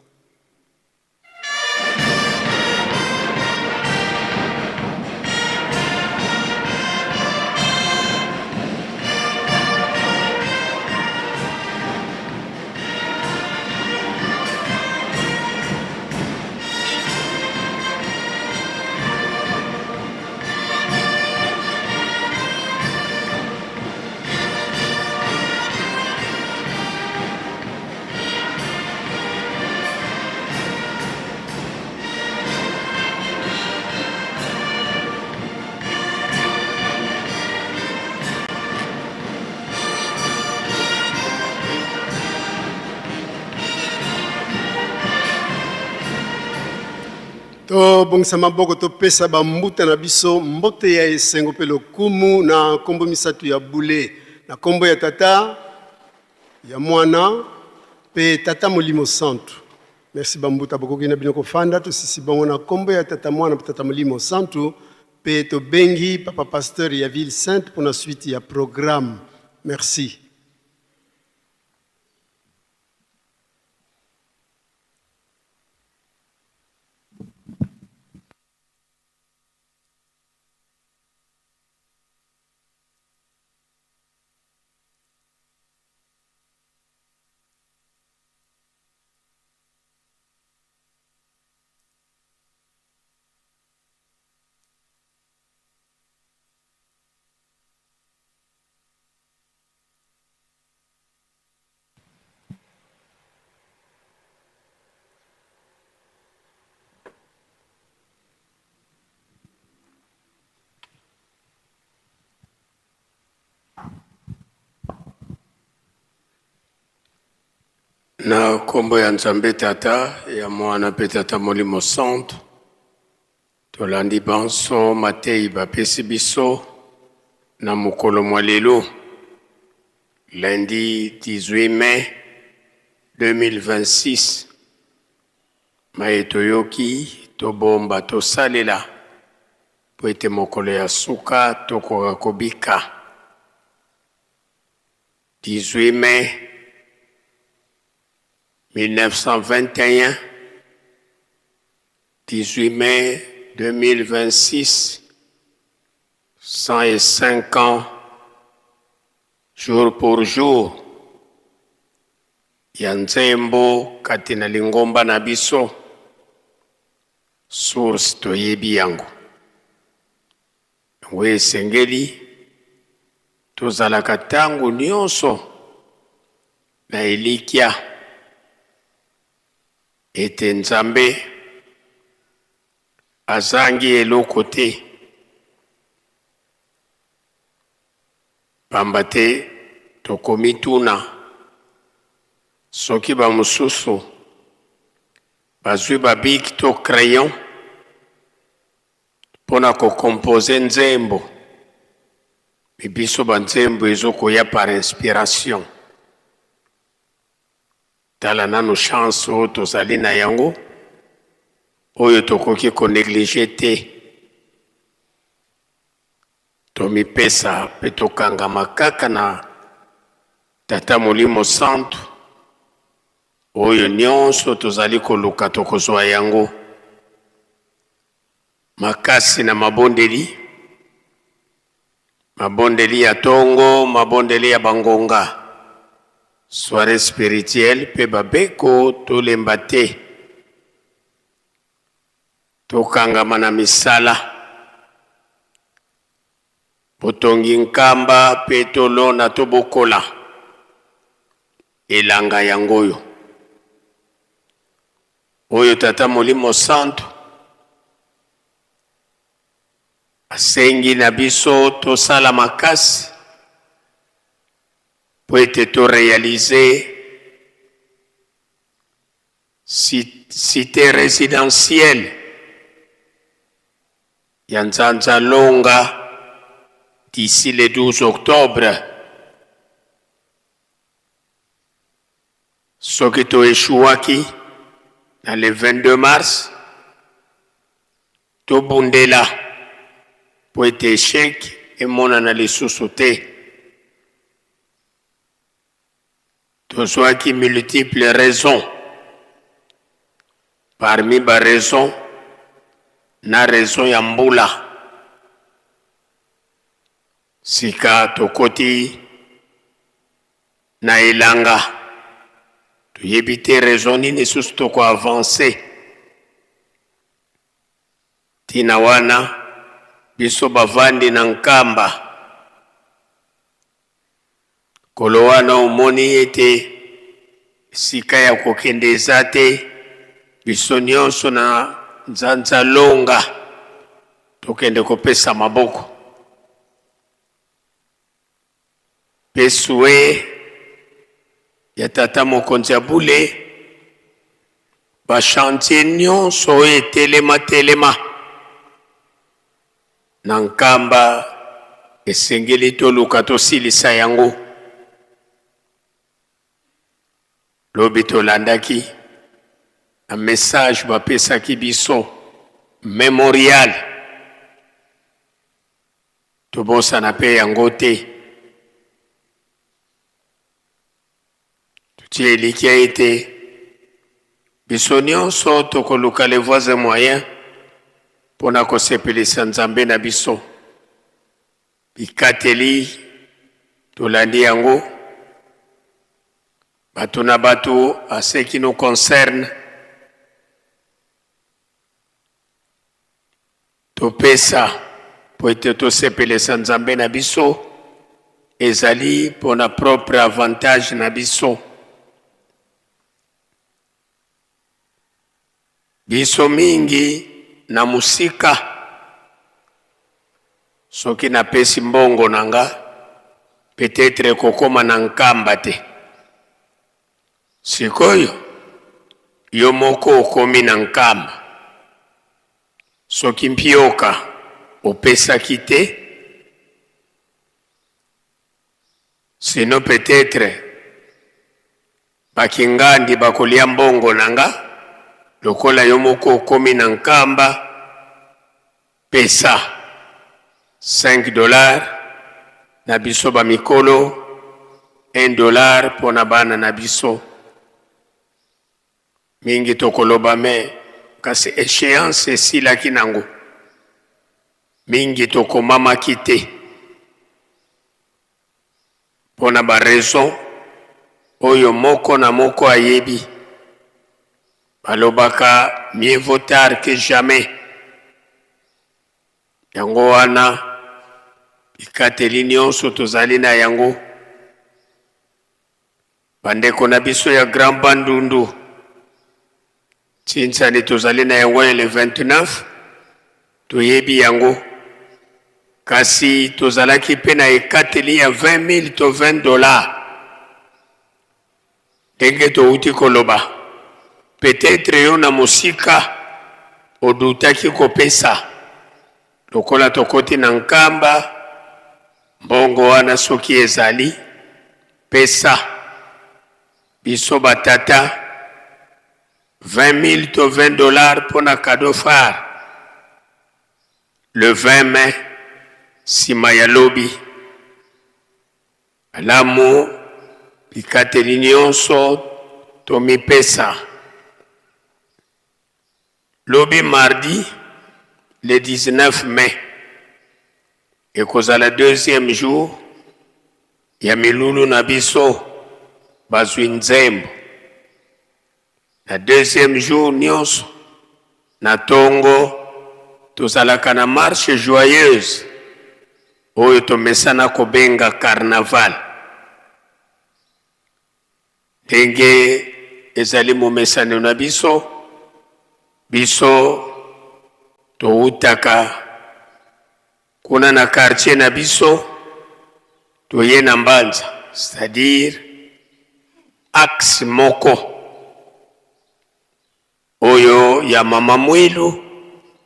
To bongisa maboko to pesa bambuta na biso mbote ya esengo pe lokumu na kombo misatu ya bule na kombo ya tata ya mwana pe tata Molimo Santu. Merci bambuta bokoki na bino kofanda to sisi bongo na kombo ya tata mwana pe tata Molimo Santu pe to bengi papa pasteur ya ville sainte pour la suite ya programme. Merci. Na kombo ya Nzambe tata ya mwana pe tata Molimo Santu tolandi banso matei bapesi biso na mokolo mwa lelo lundi 18 mai 2026 maye toyoki tobomba tosalela po ete mokolo ya suka tokoka kobika 18 mai 1921 18 mai 2026, 105 ans, jour pour jour, ya nzembo kati na lingomba na biso, source toyebi yango. We sengeli, tozalaka tangu nyonso na elikia ete Nzambe azangi eloko te, pamba te tokomi tuna soki bamosusu bazwi babiki to crayon mpona kokompose nzembo, biso banzembo ezokoya par inspiration. Tala nanu chance oyo tozali na yango, oyo tokoki koneglige te. Tomipesa pe tokangama kaka na Tata Molimo Santu, oyo nyonso tozali koluka tokozwa yango. Makasi na mabondeli, mabondeli ya tongo, mabondeli ya bangonga, soirée spirituelle pe babeko tolemba te. Tokangama na misala, potongi nkamba pe tolona tobokola elanga yangoyo. Oyo Tata Molimo Santu asengi na biso tosala makasi po ete to réaliser cité résidentielle ya Nzanza Longa d'ici le 12 octobre. Soki to eshuwaki na le 22 mars, to bundela po ete échec emona na lisusu te. Tozwaki multiples raisons. Parmi ba raison na raison ya mbula. Sika tokoti na elanga, toyebite raison nini susu toko avancer. Tina wana biso bavandi na nkamba, kolo wana omoni ete sika ya kokende eza te, biso nyonso na Nzanza Longa tokende kopesa maboko. Pesue ya Tata Mokonzi ya Bule, ba chantier nyonso telema na nkamba esengeli toluka tosilisa yango. Lobi tolandaki un message bapesaki biso mémorial, tobosana pe yango te. Tutie elikia ete biso nyonso tokoluka les voies et moyens pona kosepelisa Nzambe na biso. Bikateli tolandi yango, bato na bato à ce qui nous concerne. Topesa po ete tosepelisa Nzambe na biso, ezali pona propre avantage na biso. Biso mingi na musika, soki na pesi mbongo nanga, peut-être kokoma na nkamba te. Sikoyo, yo moko okomi na nkamba. Soki mpioka opesaki te, sinon peut-être bakingandi bakolia mbongo nanga, lokola yo moko okomi na nkamba, pesa $5 na biso ba mikolo, $1 pona bana na biso. Mingi tokoloba me kasi échéance esilaki nango mingi tokomamaki te mpona baraison oyo moko na moko ayebi. Balobaka mieux vaut tard que jamais. Yango wana bikateli nyonso tozali na yango. Bandeko na biso ya Grand Bandundu Tinsani tozali na yango le 29 toyebi yango. Kasi tozalaki pe na ekateli ya 20 000 to $20. Ndenge touti koloba peut-être yo na musika odutaki kopesa lokola tokoti na nkamba mbongo wana soki ezali pesa biso batata 20 000 to $20 pona cadeau phare le 20 mai sima ya lobi alamu bikateli nyonso tomipesa. Lobi mardi, le 19 mai, et kozala deuxième jour, ya milulu na biso, bazwi nzembo. Na deuxième jour nyonso, na tongo, tozalaka na marche joyeuse, oyo tomesana kobenga carnaval. Ndenge ezali momesano na biso, biso toutaka kuna na quartier na biso toye na Mbanza, c'est-à-dire axe moko oyo ya mama Mwilu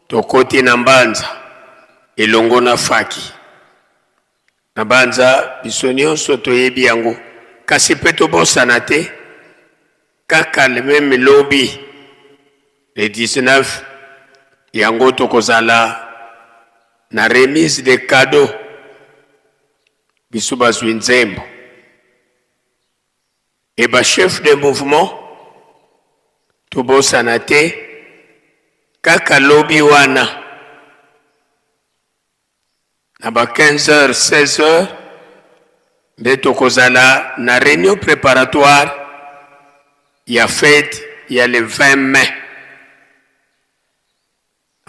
tokoti na Mbanza elongo na Faki. Na Mbanza biso nyonso toyebi yango kasi pe tobosana te kaka le même lobby. Le 19, yango tokozala na remise de cadeaux biso bazwi nzembo. Et ba chef de mouvement tobosana te kaka lobby wana na ba 15h 16h nde tokozala na réunion préparatoire ya fête ya le 20 mai.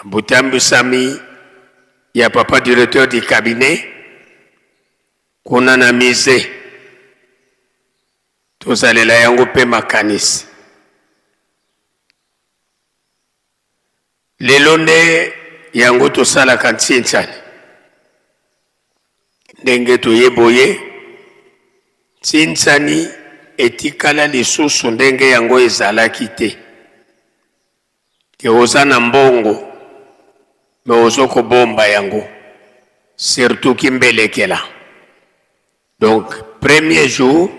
Butambu Sami ya papa directeur du cabinet kuna na mise tozalela yango pe makanisi. Lelo nde yango tosala kantiensani ndenge toyeboye tinsani etikala lisusu ndenge yango ezalaki te ke oza na mbongo me ozoko bomba yango surtout kimbelekela. Donc premier jour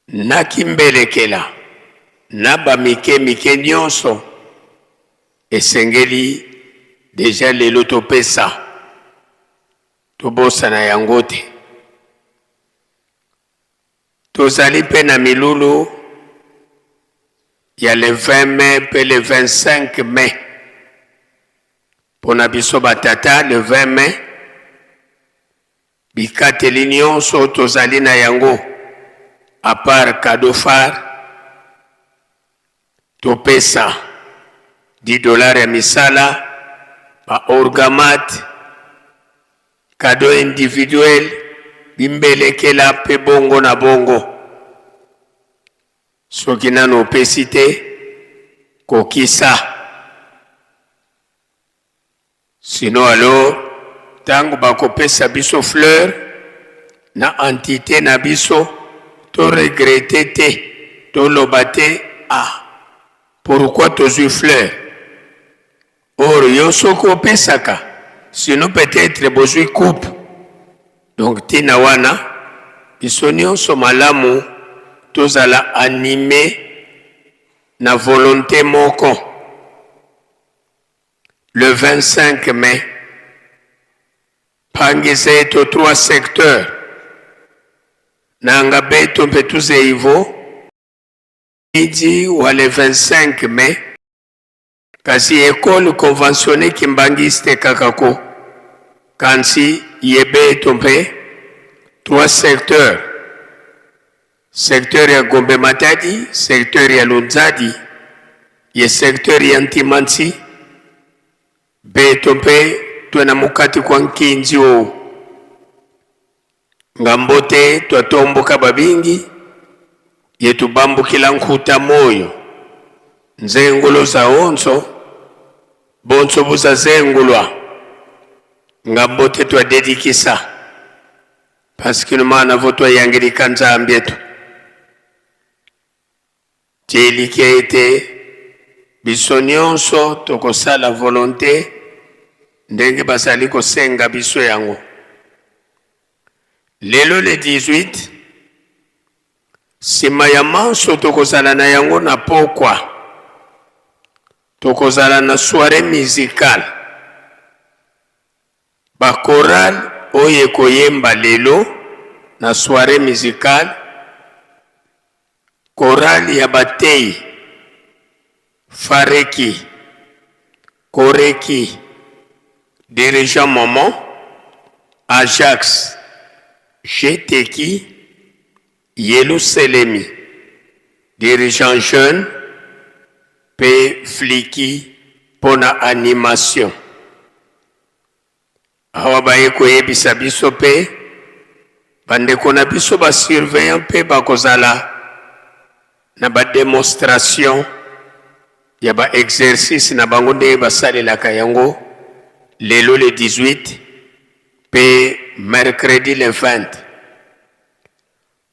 na kimbelekela na ba mike nyonso esengeli deja lelo topesa tobosa na yango te. Tozali pe na milulu ya le 20 mai pe le 25 mai. Pona biso batata le 20 mai bikateli nyonso tozali na yango à part cadeau phare topesa $10 ya misala ba orgamat cadeau individuel bimbelekela pe bongo na bongo soki nano opesi te kokisa. Sinon alors, tango bakopesa biso fleur, na entité na biso, to regrette te, to lobate, ah, pourquoi tozui fleur? Or, yo soko pesaka, sinon peut-être bozui coupe. Donc, tina wana, biso nyonso malamu, tozala animé na volonté moko. Le 25 mai, pangise to 3 secteurs. Nanga beto mpetuze ivo. Midi ou le 25 mai, kasi école conventionnée kimbangiste kakako kansi yebe tompe 3 secteurs. Secteur ya Gombe Matadi, secteur ya Lunzadi, ye secteur ya Ntimansi, be tompe tuena mukati kwa nkinzi o. Ngambote twatomboka babingi, yetu bambu kila nkuta moyo. Nzengulo za onso, bonso buza zengulwa. Ngambote twa dedikisa. Parce que numana votwa yangiri kanza ambietu. Teli qui a été biso nyonso tokosala volonté ndenge basali kosenga biso yango. Lelo le 18 sima ya manso tokozala na yango na pokwa. Tokozala na soirée musicale. Ba choral oye koyemba lelo na soirée musicale. Choral ya Batei, Fareki, Koreki, dirigeant Maman, Ajax, Jeteki, Yelou Selemi, dirigeant jeune, P. Fliki, pona animation. Awabaye koye bisabiso pe, bande kona biso ba surveillant pe bakozala, na ba démonstration ya ba exercice na bango nde basalelaka yango lelo le 18 pe mercredi le 20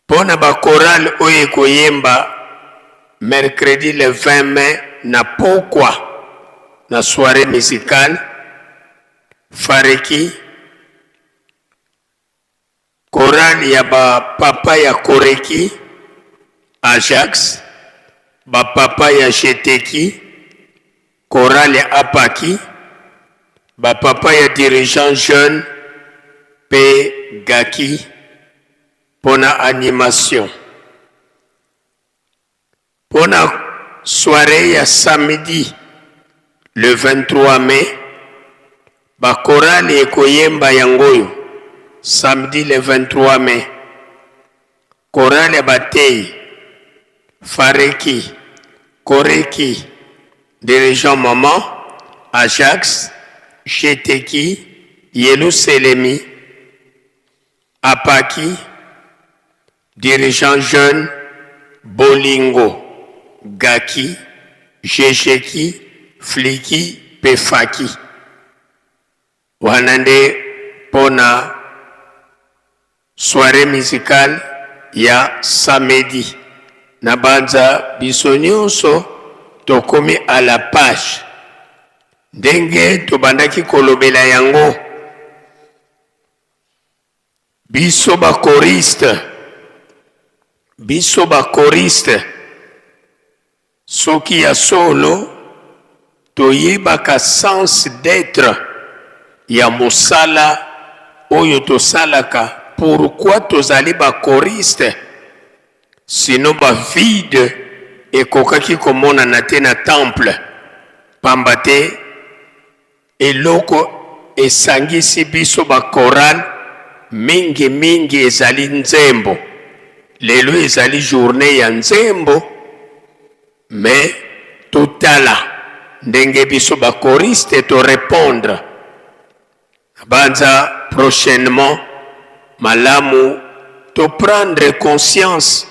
pona ba choral oye koyemba mercredi le 20 mai na pokwa na soirée musicale Fareki choral ya ba papa ya Koreki Ajax, ba papa ya Jeteki, choral ya Apaki, ba papa ya dirigeant jeune, P. Gaki, pona animation. Pona soirée ya samedi, le 23 mai, ba choral ya koyemba yangoyo, samedi le 23 mai, choral ya Batei, Fareki, Koreki, dirigeant Maman, Ajax, Jeteki, Yelou Selemi, Apaki, dirigeant jeune, Bolingo, Gaki, Jejeki, Fliki, Pefaki. Wanande pona soirée musicale ya samedi. Nabanza biso nyonso tokomi à la page. Ndenge tobandaki kolobela yango. Biso ba choriste. Soki ya solo toyebaka sens d'être ya mosala oyo tosalaka. Pourquoi tozali ba choriste? Sinon ba vide ekokaki komona na te na temple pambate eloko esangisi biso ba choral mingi ezali nzembo. Lelo ezali journée ya nzembo mais totala ndenge biso ba choriste to répondre banza prochainement malamu to prendre conscience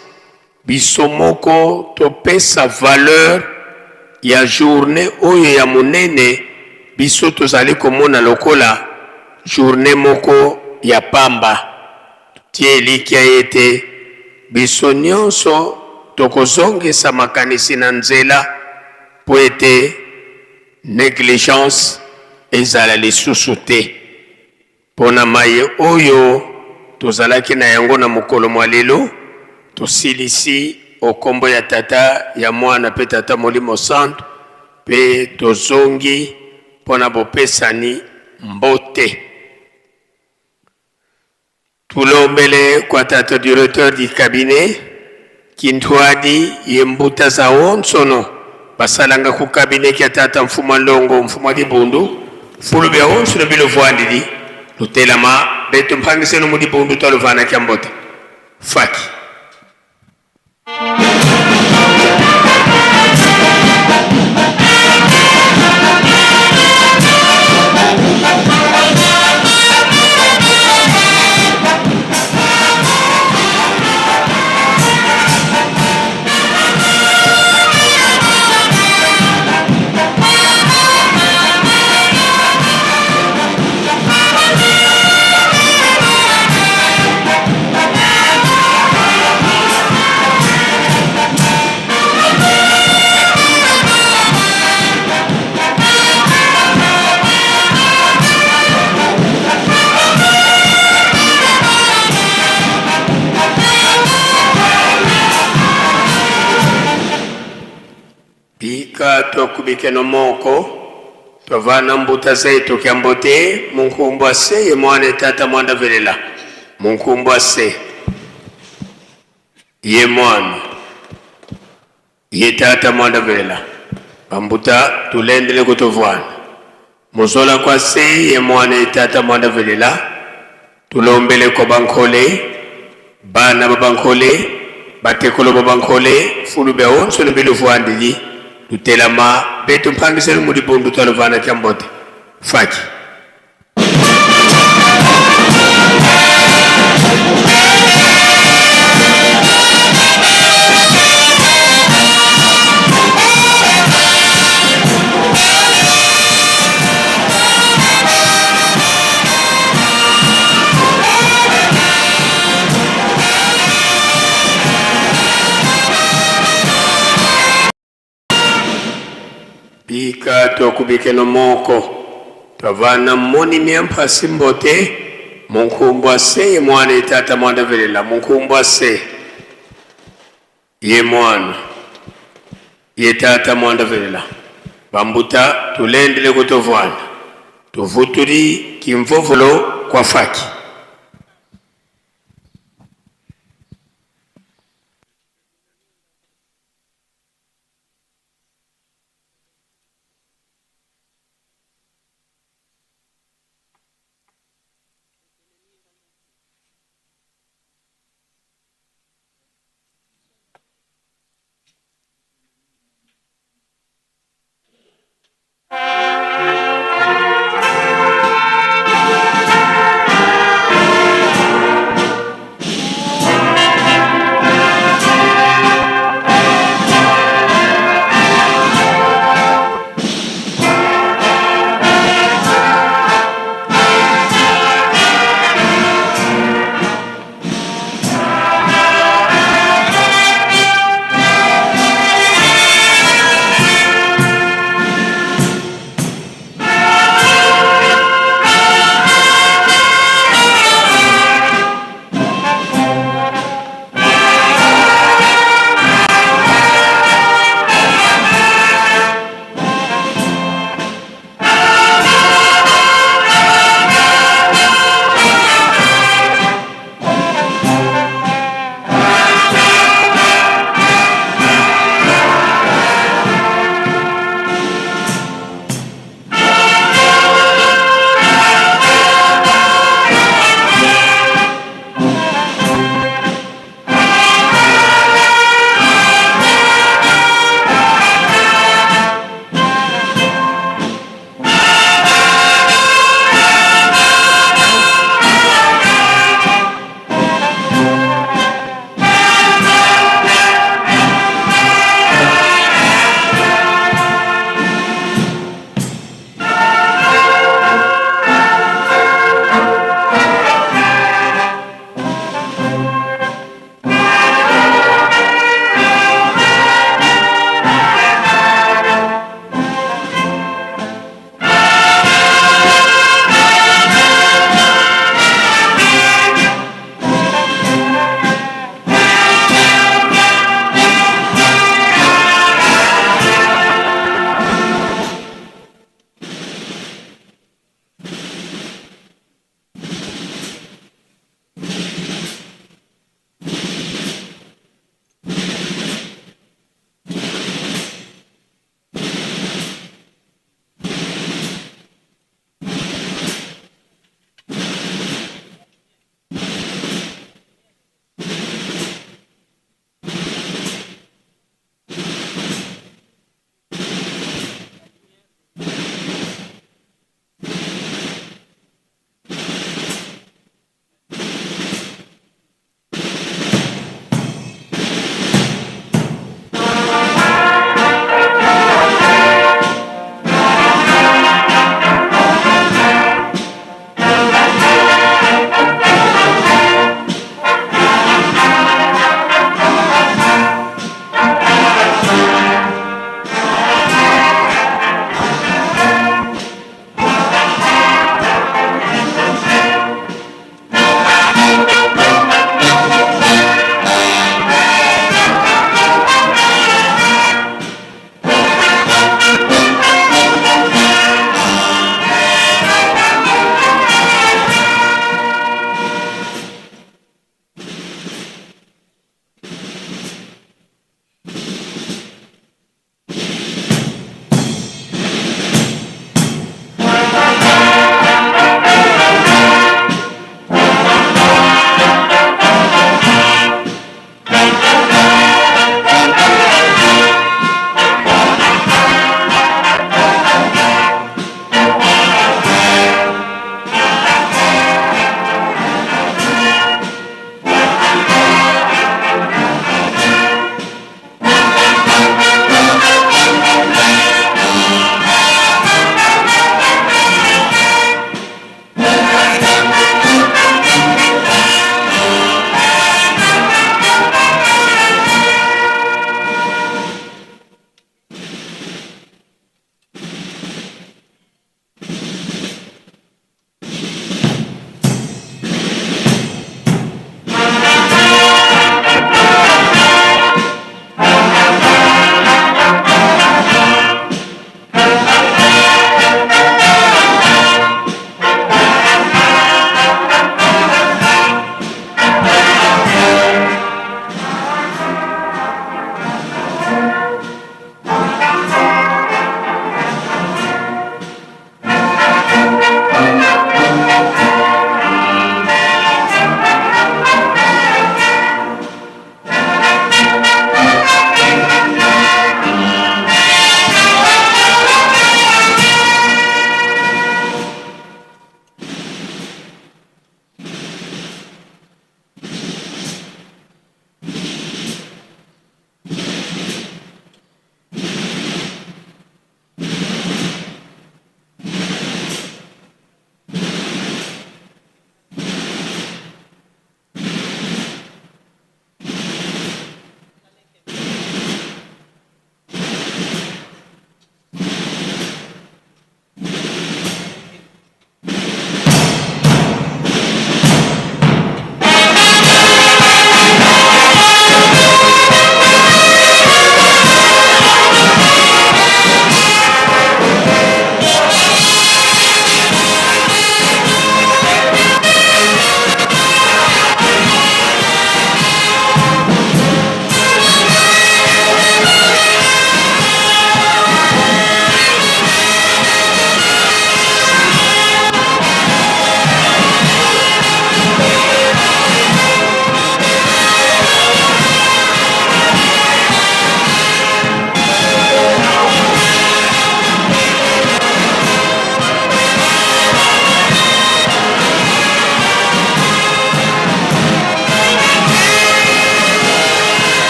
biso moko to pesa valeur ya journée oyo ya monene biso tozali komona lokola journée moko ya pamba tie likia ete biso nyonso tokozongesa makanisi na nzela po ete négligence ezala lisusu te pona maye oyo tozalaki na yango na mokolo mwa lelo tosilisi okombo ya tata ya mwana pe tata Molimo Santo pe tozongi pona bopesani mbote. Tulombele kwa tata directeur du cabinet Kintwadi Yembuta za onsono basalanga ku kabineti ya tata mfumu wa Longo mfumu wa Dibundu fulu bya onsu no bilo vwandidi lutelama beto mpangise no mu Dibundu toluvana kyambote faki twakubike no moko twavana mbuta zetu kyambote munkumbu ase ye mwana tata mwanda velela munkumbu ase ye mwana ye tata mwanda velela pambuta tulendele kutovwana muzola kwa se ye mwana tata mwanda velela tulombele ko bankole bana babankole batekolo babankole fulu be onso no bilu vwandili tutelama beto mpangise mu Dibundu toluvana kyambote faki Bika twakubike no moko twavana moni miampa simbote munkumbu ase ye mwana tata mwanda velela munkumbu ase ye mwana ye tata mwanda velela bambuta tulendele kutovwana tuvuturi kimvovolo kwa faki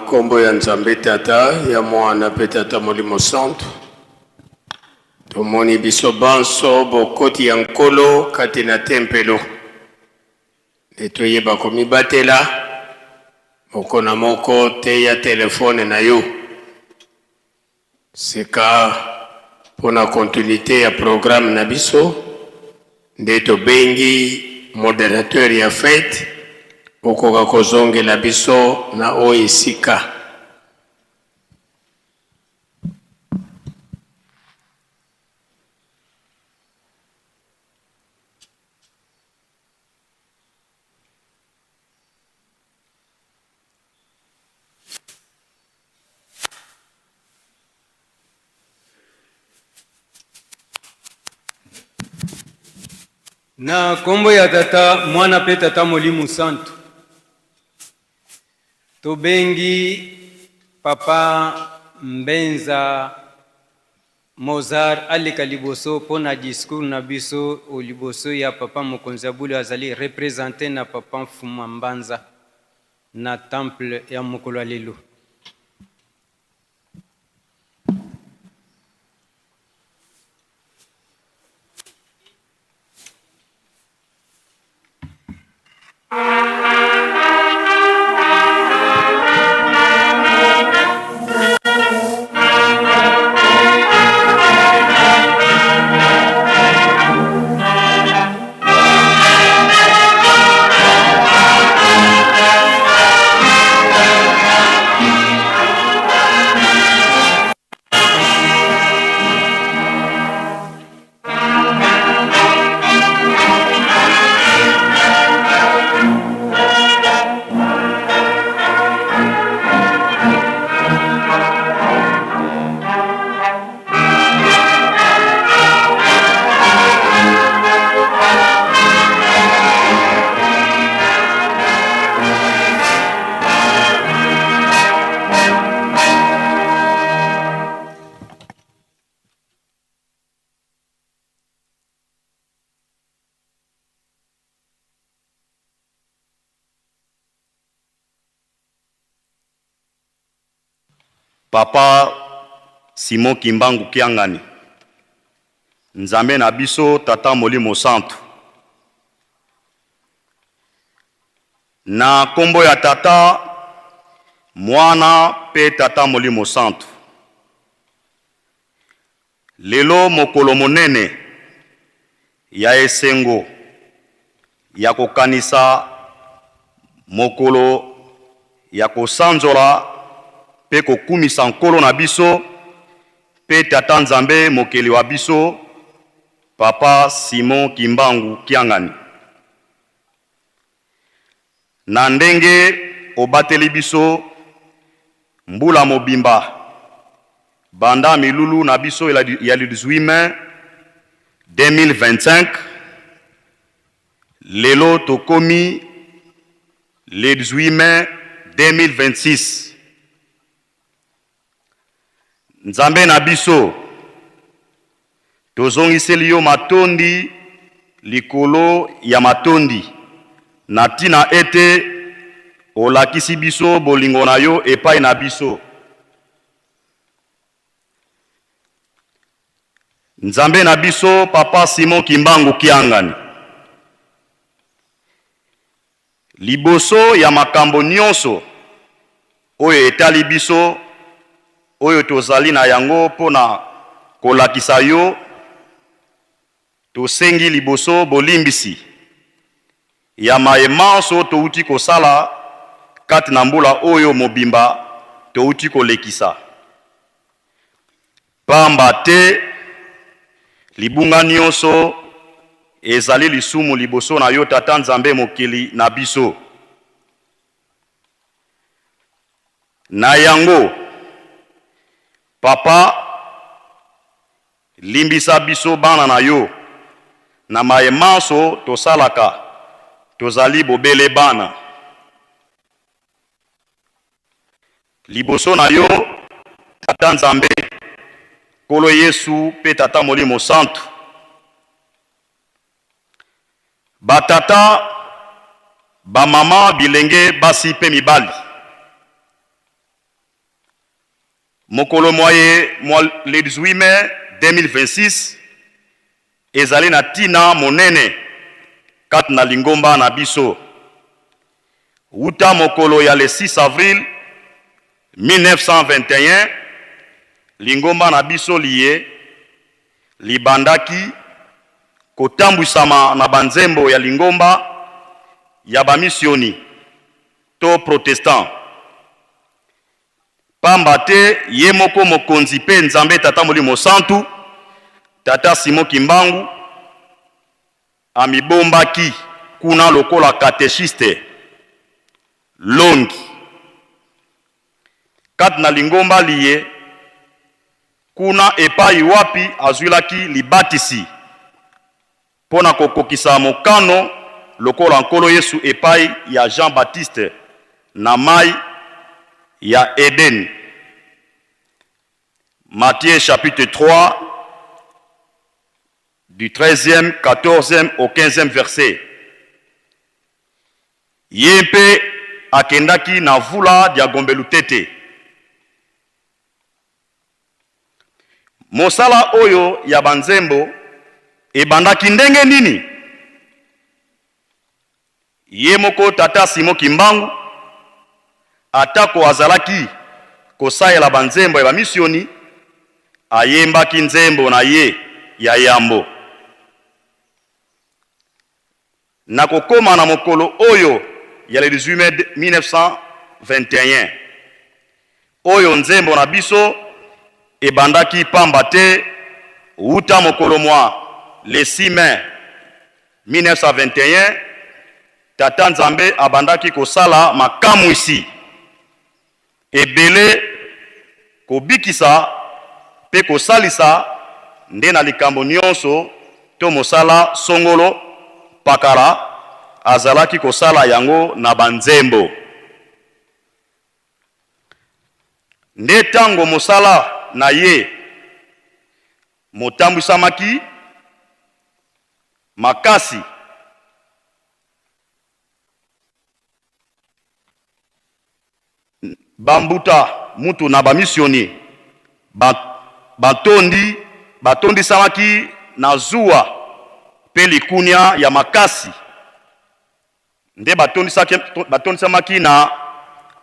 kombo ya Nzambe Tata ya Mwana pe Tata Molimo Santo. Tomoni biso banso bokoti ya nkolo kati na tempelo. Toyeba komibatela moko na moko te ya telefone na yo. Seka pona continuité ya programme na biso nde tobengi modérateur ya fête okoka kozongela biso na oyo esika. Na kombo ya Tata Mwana pe Tata Molimo Santo. Tobengi Papa Mbenza Mozart aleka liboso pona discours na biso o liboso ya Papa Mokonzi Abuli azali représenter na Papa Mfuma Mbanza na temple ya mokolo lelo. Papa Simon Kimbangu Kiangani, Nzambe na biso Tata Molimo Santo. Na kombo ya Tata Mwana pe Tata Molimo Santo. Lelo mokolo monene ya esengo ya kokanisa mokolo ya kosanzola pe kokumisa nkolo na biso pe Tata Nzambe mokeli wa biso Papa Simon Kimbangu Kiangani. Na ndenge obateli biso mbula mobimba banda milulu na biso ya le 18 mai 2025 lelo tokomi le 18 mai 2026. Nzambe na biso tozongiseli yo matondi likolo ya matondi na tina ete olakisi biso bolingo na yo epai na biso. Nzambe na biso Papa Simon Kimbangu Kiangani, liboso ya makambo nyonso oyo etali biso oyo tozali na yango pona kolakisa yo, tosengi liboso bolimbisi ya maemanso touti kosala kati na mbula oyo mobimba touti kolekisa. Pamba te libunga nyonso ezali lisumu liboso na yo Tata Nzambe mokeli na biso. Na yango Papa limbisa biso bana na yo na maemanso tosalaka tozali bobele bana. Liboso na yo Tata Nzambe Kolo Yesu pe Tata Molimo Santo, batata bamama bilenge basi pe mibali mokolo moye le 18 mai 2026 ezali na tina monene kati na lingomba na biso. Uta mokolo ya le 6 avril 1921 lingomba na biso liye libandaki kotambwisama na banzembo ya lingomba ya bamisioni to protestant. Pamba te ye moko mokonzi pe nzambe tata molimo santu tata Simon Kimbangu amibombaki kuna lokola katechiste longi kati na lingomba liye kuna epai wapi azwilaki libatisi pona kokokisa mokano lokola nkolo Yesu epai ya Jean Baptiste na mai ya Eden. Matthieu chapitre 3 du 13e, 14e au 15e verset. Yempe akendaki na vula dia gombelu tete. Mosala oyo ya banzembo ebandaki ndenge nini? Ye moko tata Simon Kimbangu atako azalaki kosayela banzembo ya bamisioni ayembaki nzembo na ye ya yambo. Na kokoma na mokolo oyo ya le 18 mai 1921 oyo nzembo na biso ebandaki pamba te uta mokolo mwa le 6 mai 1921 tata nzambe abandaki kosala makamu isi ebele kobikisa pe kosalisa nde na likambo nyonso to mosala songolo pakala azalaki kosala yango na banzembo. Nde tango mosala na ye motambwisamaki makasi bambuta mutu na bamisioni batondisamaki na zuwa pe likunia ya makasi nde batondisamaki na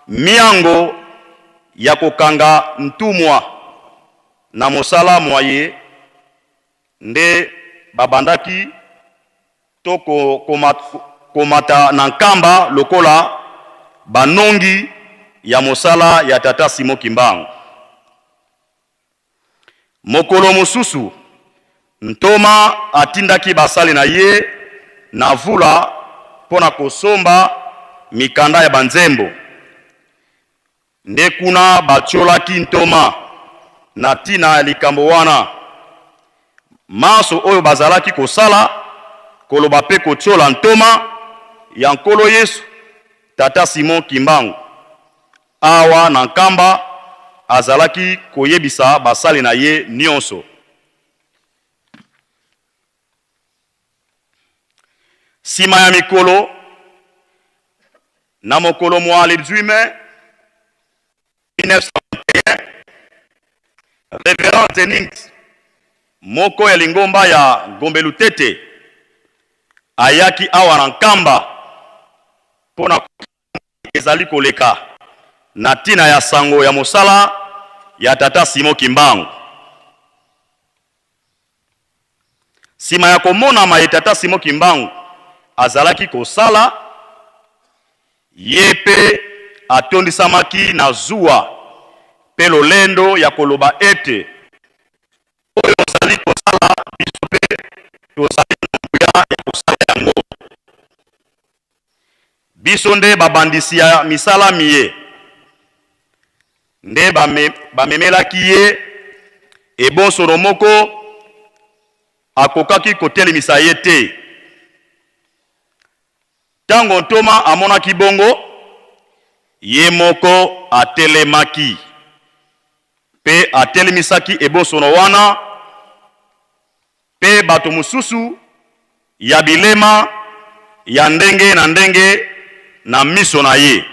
miango ya kokanga ntumwa na mosala mwaye nde babandaki to komata na nkamba lokola banongi ya mosala ya tata Simon Kimbangu. Mokolo mosusu ntoma atindaki basali na ye na vula pona kosomba mikanda ya banzembo. Nde kuna batiolaki ntoma na tina ya likambo wana maso oyo bazalaki kosala koloba pe kotiola ntoma ya nkolo Yesu tata Simon Kimbangu awa na nkamba azalaki koyebisa basali na ye nyonso. Sima ya mikolo na mokolo mwa le 18 mai 1921 Reverend Jennings moko ya lingomba ya Gombelu Tete ayaki awa na nkamba pona ezali koleka na tina ya sango ya mosala ya tata Simon Kimbangu. Sima ya komona ya tata Simon Kimbangu azalaki kosala yepe atondisamaki na zuwa pe lolendo ya koloba ete oyo ozali kosala biso pe tozali na ya kosala yango. Biso nde babandisi ya misala miye nde bamemelaki ye ebonsolo moko akokaki kotelemisa ye te. Tango ntoma amonaki bongo ye moko atelemaki pe atelemisaki ebonsolo wana pe bato mosusu ya bilema ya ndenge na ndenge na miso na ye.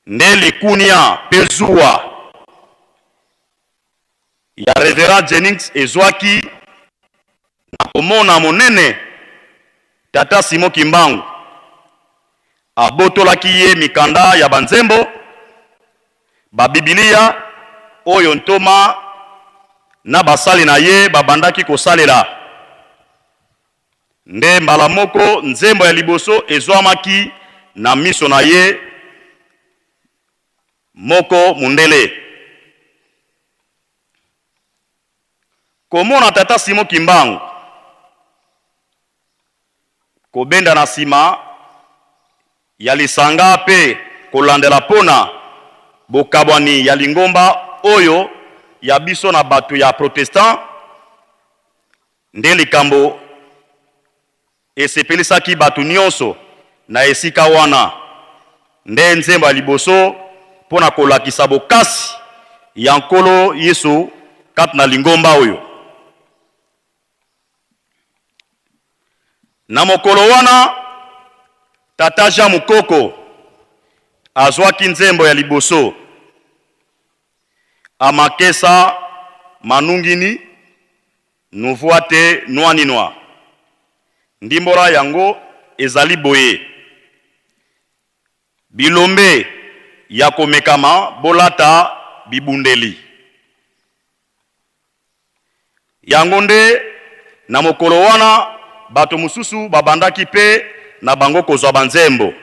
nde likunia pezua ya Reverend Jennings ezwaki na komona monene tata Simon Kimbangu abotolaki ye mikanda ya banzembo babibilia oyo ntoma na basali na ye babandaki kosalela nde mbala moko nzembo ya liboso ezwamaki na miso na ye moko mundele. Komona tata Simon Kimbangu kobenda na sima ya lisanga pe kolandela pona bokabwani ya lingomba oyo ya biso na bato ya protestant nde likambo esepelisaki bato nyonso na esika wana nde nzembo ya liboso pona kolakisa bokasi ya nkolo Yesu kati na lingomba oyo. Na mokolo wana tata Jean Mukoko azwaki nzembo ya liboso amakesa manungini nuvuate noaninwa ndimbola yango ezali boye bilombe ya komekama bolata bibundeli yango nde na mokolo wana bato mususu babandaki pe na bango kozwa banzembo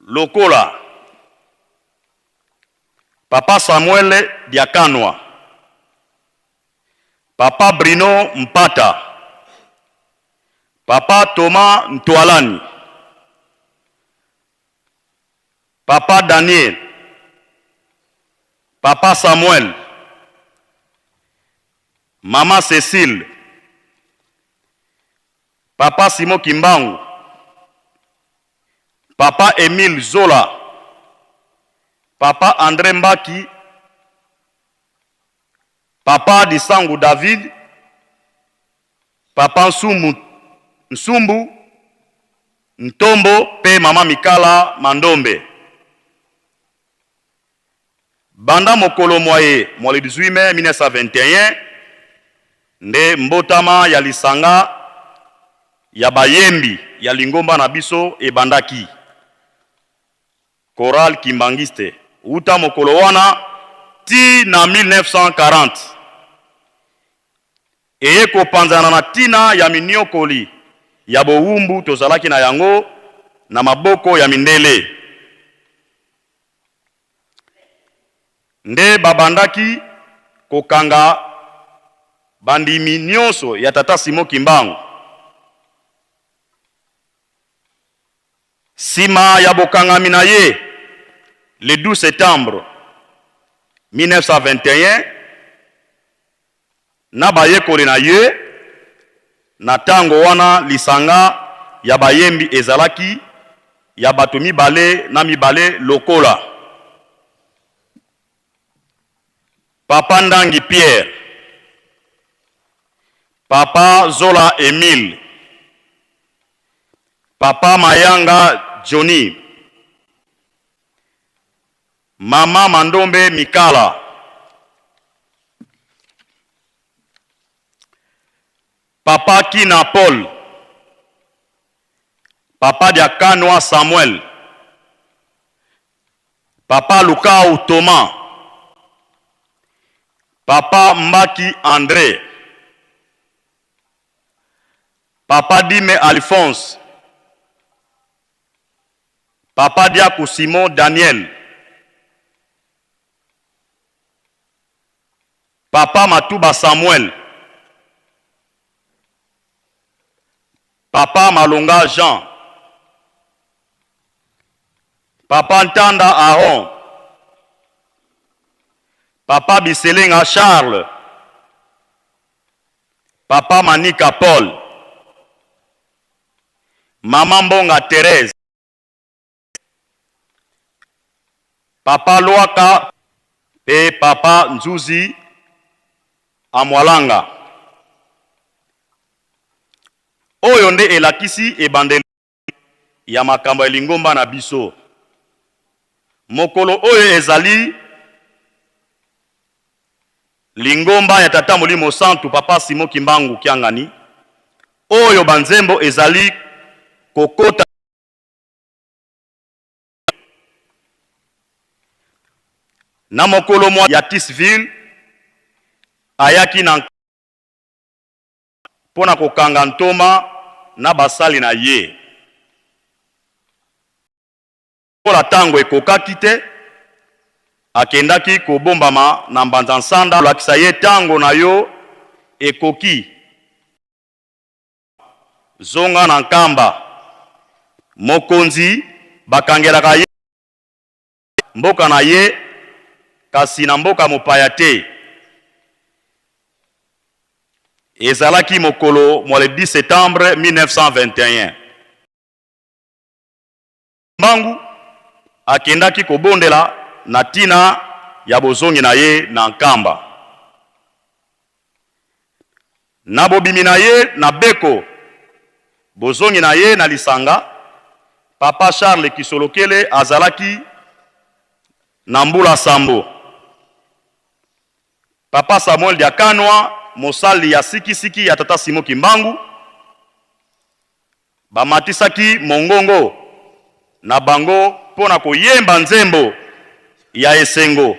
lokola papa Samuel Diakanwa, papa Bruno Mpata, papa Thomas Ntwalani, papa Daniel, papa Samuel, mama Cécile, papa Simon Kimbangu, papa Emile Zola, papa André Mbaki, papa Disangu David, papa Nsumbu Ntombo pe mama Mikala Mandombe. Banda mokolo moye le 18 mai 1921 nde mbotama ya lisanga ya bayembi ya lingomba na biso ebandaki Choral Kimbangiste uta mokolo wana ti na 1940 eye kopanzana na tina ya miniokoli ya bowumbu tozalaki na yango na maboko ya mindele nde babandaki kokanga bandimi nyonso ya tata Simon Kimbangu. Sima ya bokangami na ye le 12 septembre 1921 na bayekoli na ye na tango wana lisanga ya bayembi ezalaki ya bato mibale na mibale lokola papa Ndangi Pierre, papa Zola Emile, papa Mayanga Johnny, mama Mandombe Mikala, papa Kina Paul, papa Diakanwa Samuel, papa Lukau Thomas, papa Mbaki André, papa Dime Alphonse, papa Diakou Simon Daniel, papa Matuba Samuel, papa Malonga Jean, papa Ntanda Aaron, papa Biselinga Charles, papa Manika Paul, maman Mbonga Thérèse, papa Loaka et papa Nzuzi Amwalanga. Oyo nde elakisi ebandeli ya makambo ya lingomba na biso. mokolo oyo ezali lingomba ya tata Molimo Santu Papa Simon Kimbangu Kiangani, oyo banzembo ezali kokota na mokolo mwa ya Tisville ayaki na pona kokanga ntoma na basali na ye. Pola tango ekokaki te, akendaki kobombama na mbanza nsanda lakisa ye tango na yo ekoki zonga na nkamba. Mokonzi bakangelaka ye mboka na ye kasi na mboka mopaya te. Ezalaki mokolo mwa le 10 septembre 1921. Kimbangu akendaki kobondela na tina ya bozongi na ye na nkamba. Na bobimi na ye na beko bozongi na ye na lisanga, Papa Charles Kisolokele azalaki na mbula sambo. Papa Samuel Diakanwa mosali ya siki ya tata Simon Kimbangu bamatisaki mongongo na bango pona koyemba nzembo ya esengo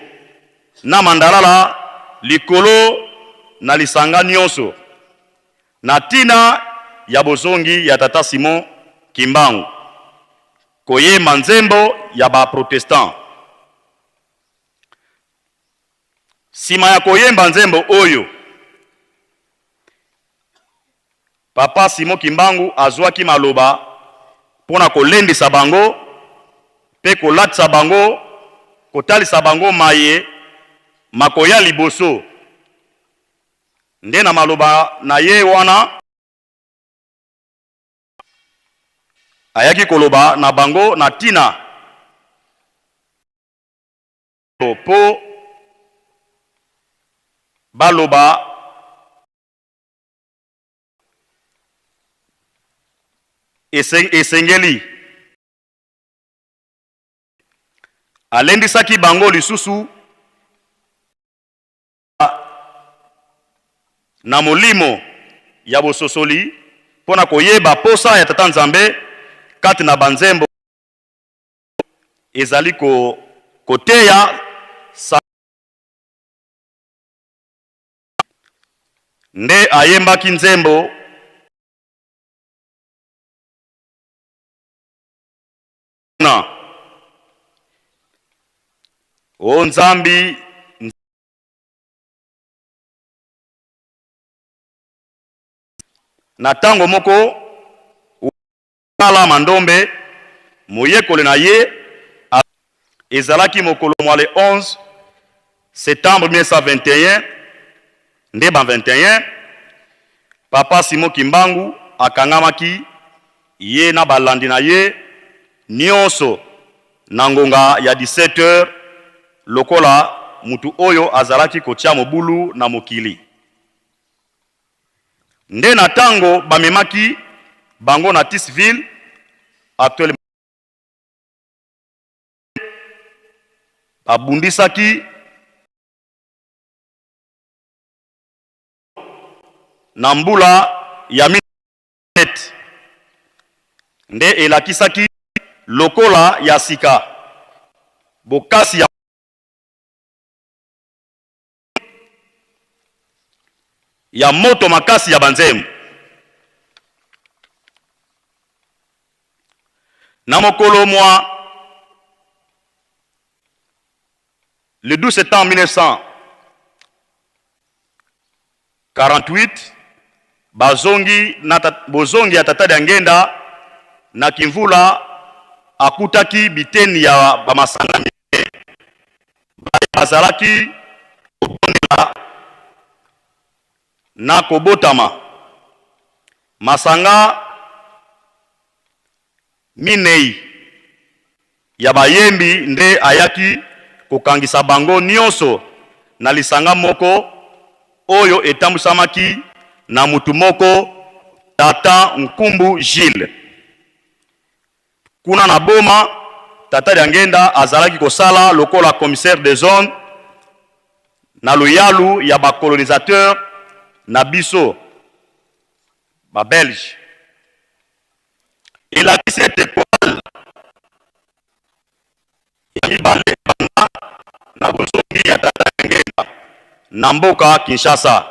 na mandalala likolo na lisanga nyonso na tina ya bozongi ya tata Simon Kimbangu koyemba nzembo ya ba protestant. Sima ya koyemba nzembo oyo, Papa Simon Kimbangu azwaki maloba pona kolendisa bango pe kolatisa bango kotalisa bango maye makoya liboso. Nde na maloba na ye wana ayaki koloba na bango na tina po baloba esengeli. Alendisaki bango lisusu na molimo ya bososoli pona koyeba posa ya tata Nzambe kati na banzembo ezali koteya nde ayembaki nzembo na o Nzambi na tango moko ala mandombe moyekole na ye ezalaki mokolo mwa le 11 septembre 1921 nde ba 21 Papa Simon Kimbangu akangamaki ye na balandi na ye nyonso na ngonga ya 17h lokola mutu oyo azalaki kotia mobulu na mokili. Nde na tango bamemaki bango na Tisville actuellement abundisaki na mbula ya minet nde elakisaki lokola ya sika bokasi ya moto makasi ya banzemu. Na mokolo mwa le 12 septembre 1948 bozongi ya tata Ngenda na Kimvula akutaki biteni ya bamasanga bazalaki na kobotama masanga minei ya bayembi nde ayaki kokangisa bango nyonso na lisanga moko oyo etambusamaki na mutu moko tata Nkumbu Gilles. Kuna na boma tata Diangenda azalaki kosala lokola commissaire de zone na loyalu ya ba colonisateur na biso ba belge. Il a dit cette étoile na bosongi ya tata Diangenda na mboka Kinshasa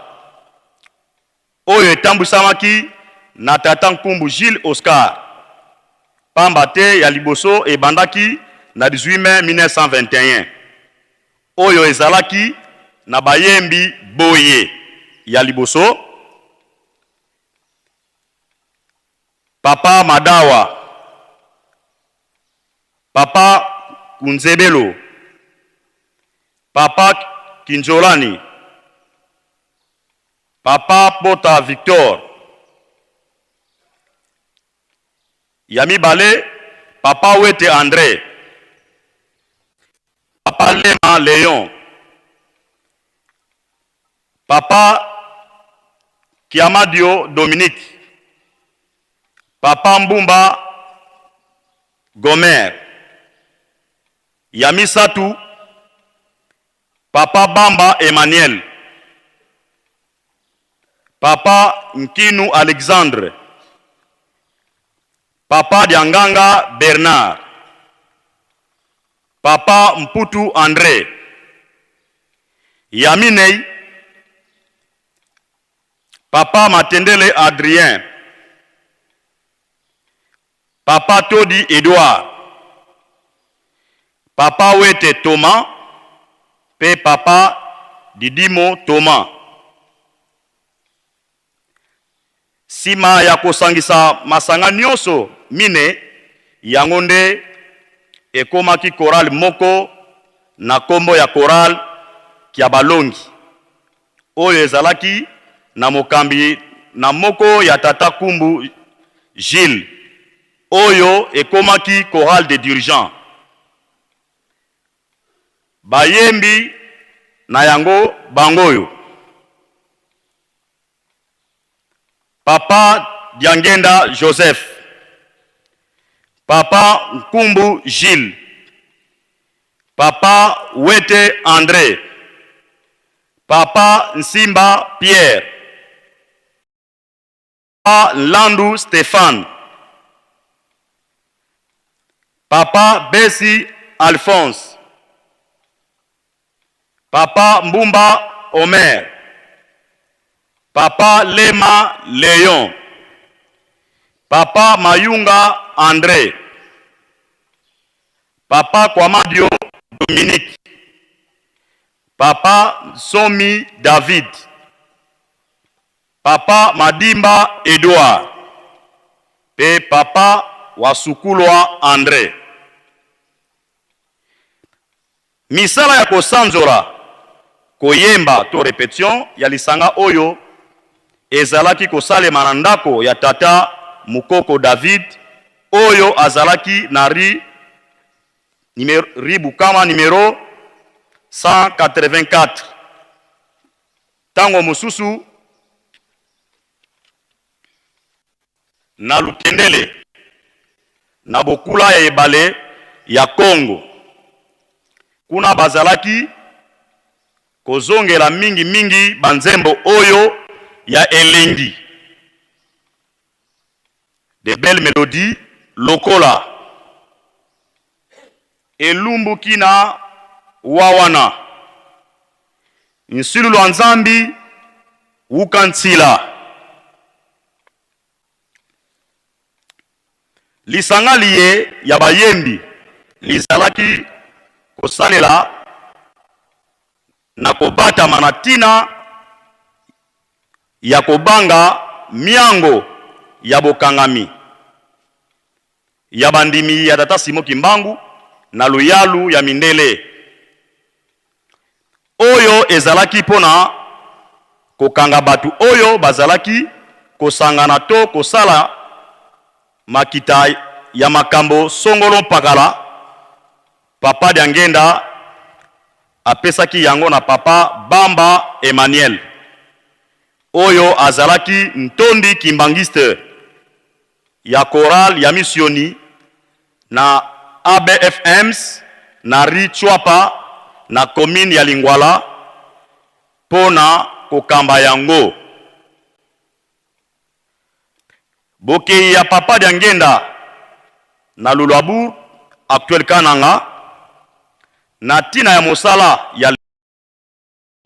oyo etambusamaki na tata Nkumbu Gilles Oscar pamba te ya liboso ebandaki na 18 mai 1921 oyo ezalaki na bayembi boye ya liboso Papa Madawa, Papa Kunzebelo, Papa Kinjolani, Papa Pota Victor, Yami Balé, Papa Wete André, Papa Lema Léon, Papa Kiamadio Dominique, Papa Mbumba Gomer, Yami Satou, Papa Bamba Emmanuel, Papa Nkinu Alexandre, Papa Dianganga Bernard, Papa Mputu André, Yaminei, Papa Matendele Adrien, Papa Todi Edouard, Papa Wete Thomas, pe Papa Didimo Thomas. Sima ya kosangisa masanga nyonso mine yangonde ekomaki choral moko na kombo ya choral kia balongi oyo ezalaki na mokambi na moko ya tata Nkumbu Gilles oyo ekomaki choral de Dirigent. Bayembi na yango bangoyo Papa Diangenda Joseph, Papa Nkumbu Gilles, Papa Wete André, Papa Nsimba Pierre, Papa Landu Stéphane, Papa Bessi Alphonse, Papa Mbumba Omer, Papa Lema Léon, Papa Mayunga André, Papa Kwamadio Dominique, Papa Somi David, Papa Madimba Edouard, et Papa Wasukulwa André. Misala ya kosanzora koyemba to répétition ya lisanga oyo ezalaki kosalema na ndako ya tata Mukoko David oyo azalaki na ri Bukama numéro 184. Tango mususu na Lutendele na bokula ya ebale ya Congo kuna bazalaki kozongela mingi banzembo oyo ya elengi de belles mélodies lokola elumbu kina wawana nsilulu wa nzambi wukansila lisanga liye ya bayembi lizalaki kosalela na kobata manatina ya kobanga miango ya bokangami ya bandimi ya tata Simo Kimbangu na luyalu ya mindele oyo ezalaki pona kokanga batu oyo bazalaki kosangana to kosala makita ya makambo songolo pakala. Papa Diangenda apesaki yango na Papa Bamba Emmanuel oyo azalaki ntondi kimbangiste ya choral ya missioni na ABFMs na Richwapa na commune ya Lingwala pona kokamba yango. Bokei ya papa diangenda na Lulwabu actuel Kananga na tina ya mosala ya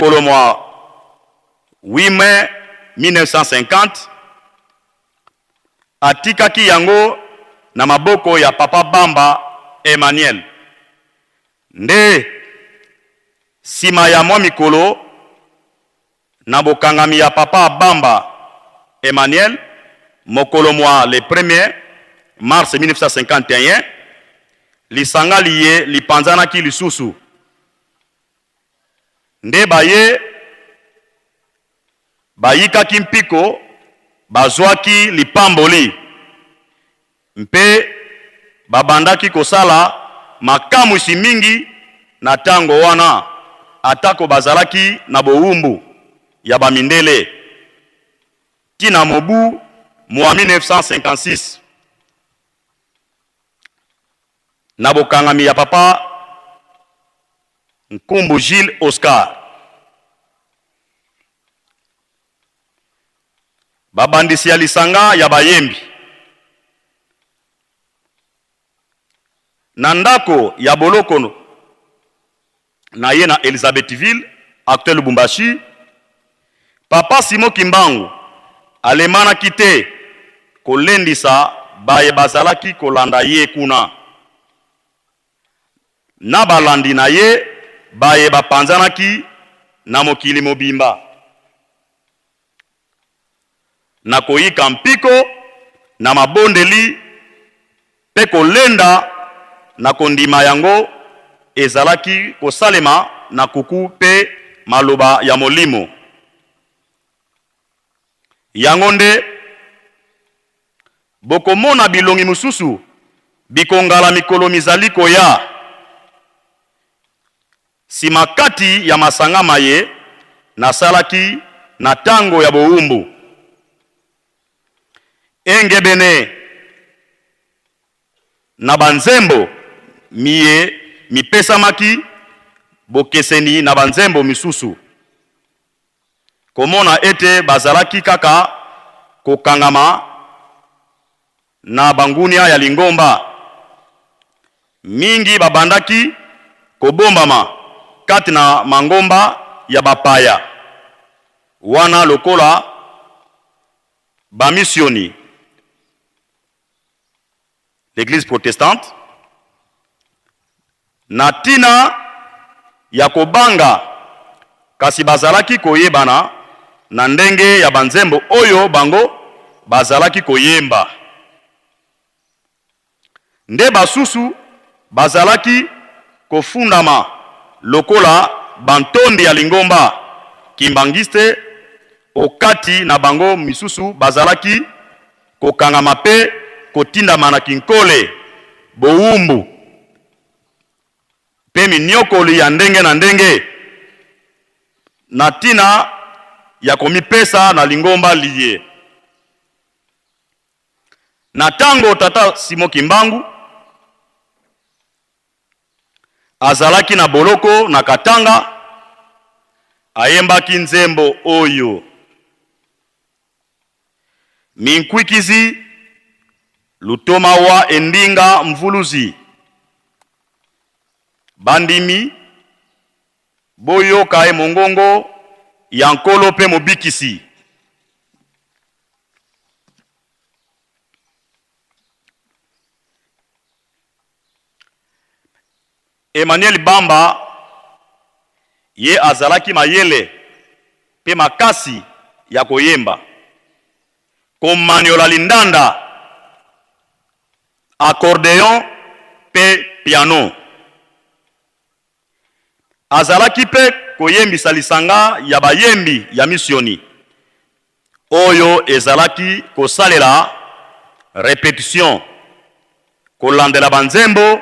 kolomwa 8 mai 1950 atikaki yango na maboko ya papa Bamba Emmanuel. Nde sima ya mwa mikolo na bokangami ya papa Bamba Emmanuel mokolo mwa le 1er mars 1951 lisanga liye lipanzanaki lisusu. Nde baye bayikaki mpiko bazwaki lipamboli mpe babandaki kosala makamwisi mingi na tango wana atako bazalaki na bowumbu ya bamindele tina mobu mwa 1956 na bokangami ya papa Nkumbu Gilles Oscar. Babandisi ya lisanga ya bayembi na ndako ya bolokono na ye na Elizabethville actuel Lubumbashi, papa Simon Kimbangu alemana kite kolendisa baye bazalaki kolanda ye kuna na balandi na ye baye bapanzanaki na mokili mobimba na koyika mpiko na mabondeli pe kolenda na kondima yango ezalaki kosalema na kuku pe maloba ya molimo. Yango nde bokomona bilongi mususu bikongala mikolo mizali koya simakati ya masanga maye na salaki na tango ya bowumbu engebene na banzembo miye mipesamaki bokeseni na banzembo misusu komona ete bazalaki kaka kokangama na bangunia ya Lingomba mingi babandaki kobombama kati na mangomba ya bapaya wana lokola bamisioni l'église protestante na tina ya kobanga kasi bazalaki koyebana na ndenge ya banzembo oyo bango bazalaki koyemba. Nde basusu bazalaki kofundama lokola bantondi ya Lingomba kimbangiste okati na bango misusu bazalaki kokangama pe kotindama na kinkole bowumbu pe miniokoli ya ndenge na ndenge na tina ya komipesa na Lingomba liye. Na tango tata Simon Kimbangu azalaki na boloko na Katanga ayembaki nzembo oyo minkwikizi lutoma wa endinga mvuluzi bandimi boyoka mongongo ya nkolo pe mobikisi Emmanuel Bamba ye azalaki mayele pe makasi ya koyemba komaniola lindanda accordéon pe piano azalaki pe koyembisa lisanga ya bayembi ya misioni oyo ezalaki kosalela répétition kolandela banzembo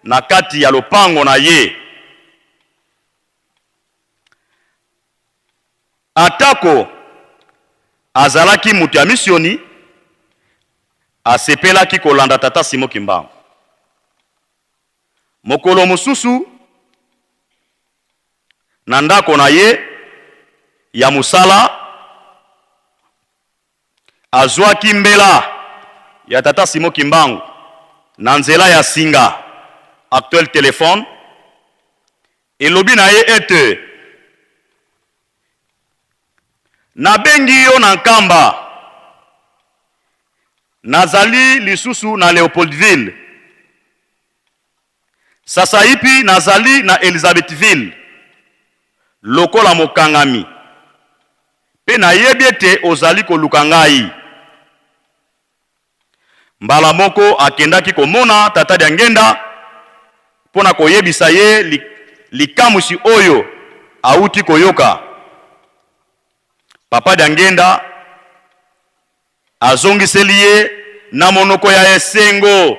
na kati ya lopango na ye. Atako azalaki mutu ya misioni asepelaki kolanda tata Simon Kimbangu mokolo mosusu na ndako na ye ya musala azwaki mbela ya tata Simon Kimbangu na nzela ya singa actuel téléphone elobi na ye ete nabengi yo na nkamba nazali lisusu na Leopoldville sasa ipi nazali na Elizabethville lokola mokangami pe nayebi ete ozali koluka ngai. Mbala moko akendaki komona tata Diangenda pona koyebisa ye likamusi oyo auti koyoka. Papa Diangenda azongiseli ye na monoko ya esengo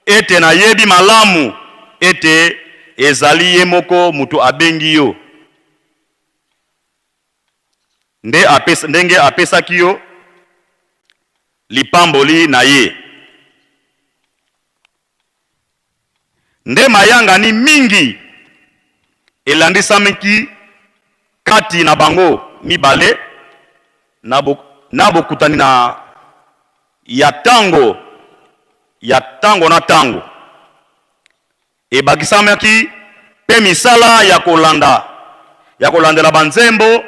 ete nayebi malamu ete ezali ye moko mutu abengi yo. Ndenge apesaki yo lipamboli na ye. Nde mayanga ni mingi elandisameki kati na bango mibale na bokutani na ya tango na tango. Ebakisameki pe misala ya kolandela banzembo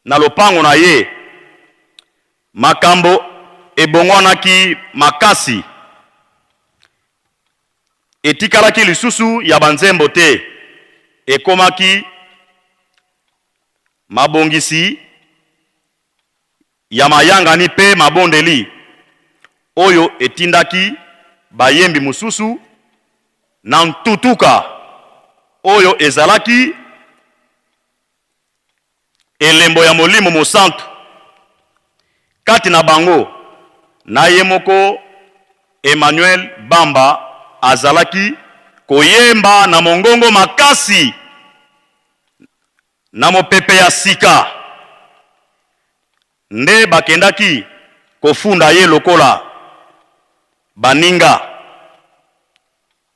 na lopango na ye. Makambo ebongwanaki makasi etikalaki lisusu ya banzembo te, ekomaki mabongisi ya mayangani pe mabondeli oyo etindaki bayembi mususu na ntutuka oyo ezalaki elembo ya Molimo Mosantu. Kati na bango na ye moko Emmanuel Bamba azalaki koyemba na mongongo makasi na mopepe ya sika. Nde bakendaki kofunda ye lokola baninga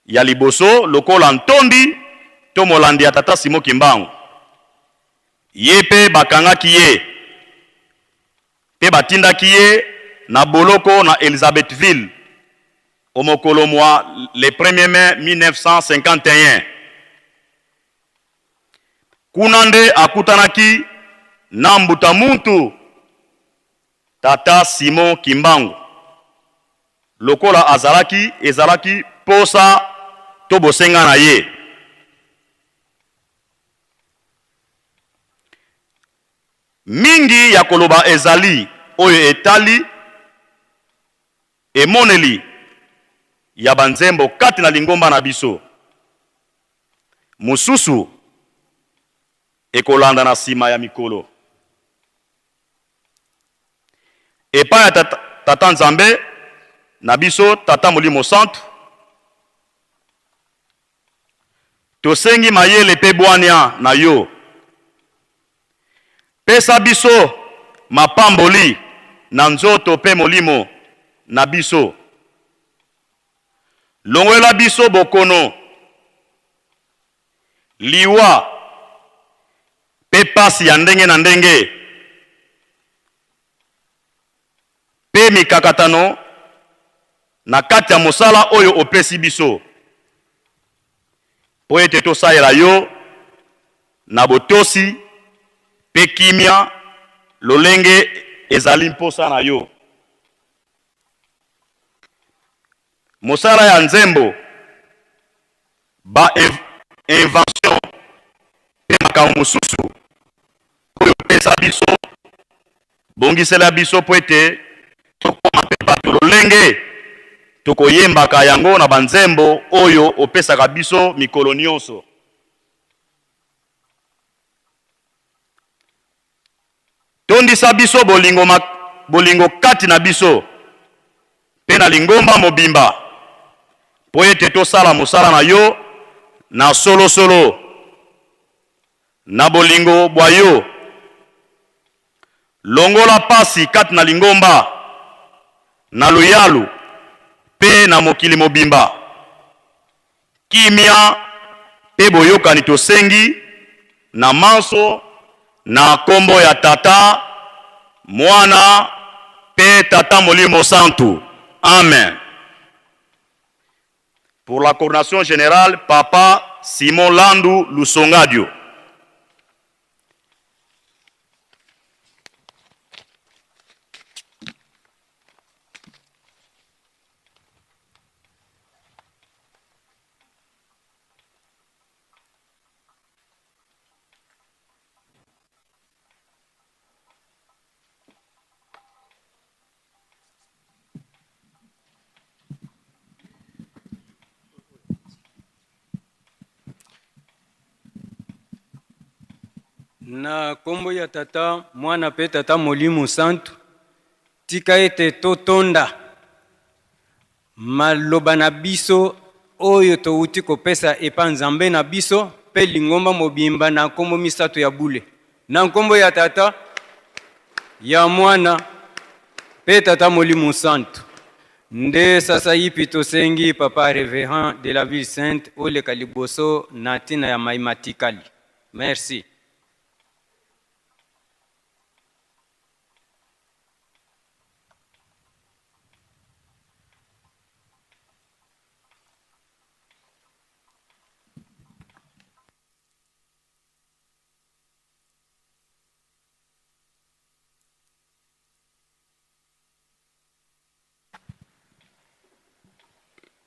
ya liboso, lokola ntondi to molandi ya tata Simon Kimbangu. Ye pe bakangaki ye pe batindaki ye na boloko na Elizabethville au mokolo mwa le 1er mai 1951. Kuna nde akutanaki na mbuta muntu tata Simon Kimbangu lokola ezalaki posa to bosenga na ye. Mingi ya koloba ezali oyo etali emoneli ya banzembo kati na lingomba na biso. Mususu ekolanda na sima ya mikolo. Epa ya tata Nzambe na biso tata Molimo Santu tosengi mayele pe bwania na yo. Pesa biso mapamboli na nzoto pe molimo na biso. Longwela biso bokono liwa pe pasi ya ndenge na ndenge pe mikakatano na kati ya mosala oyo opesi biso po ete tosalela yo na botosi pe kimia lolenge ezali mposa na yo. Mosala ya nzembo ba invention pe makambo mosusu oyo pesa biso bongisela biso po ete tokoma pe bato lolenge tokoyembaka yango na banzembo oyo opesaka biso mikolo nyonso. Tondisa biso bolingo kati na biso pe na lingomba mobimba po ete tosala mosala na yo na solo na bolingo bwa yo. Longola pasi kati na lingomba na loyalu pe na mokili mobimba kimia pe boyokani tosengi na manso na kombo ya Tata Mwana pe Tata Molimo Santu. Amen. Pour la coordination générale, Papa Simon Landu Lusongadio. Na kombo ya Tata Mwana pe Tata Molimo Santu, tika ete totonda maloba na biso oyo touti kopesa epa Nzambe na biso pe lingomba mobimba na kombo misato ya bule. Na kombo ya Tata ya Mwana pe Tata Molimo Santu, nde sasa yipi tosengi Papa Révérend de la Ville Sainte Ole Kaliboso na tina ya maimatikali. Merci.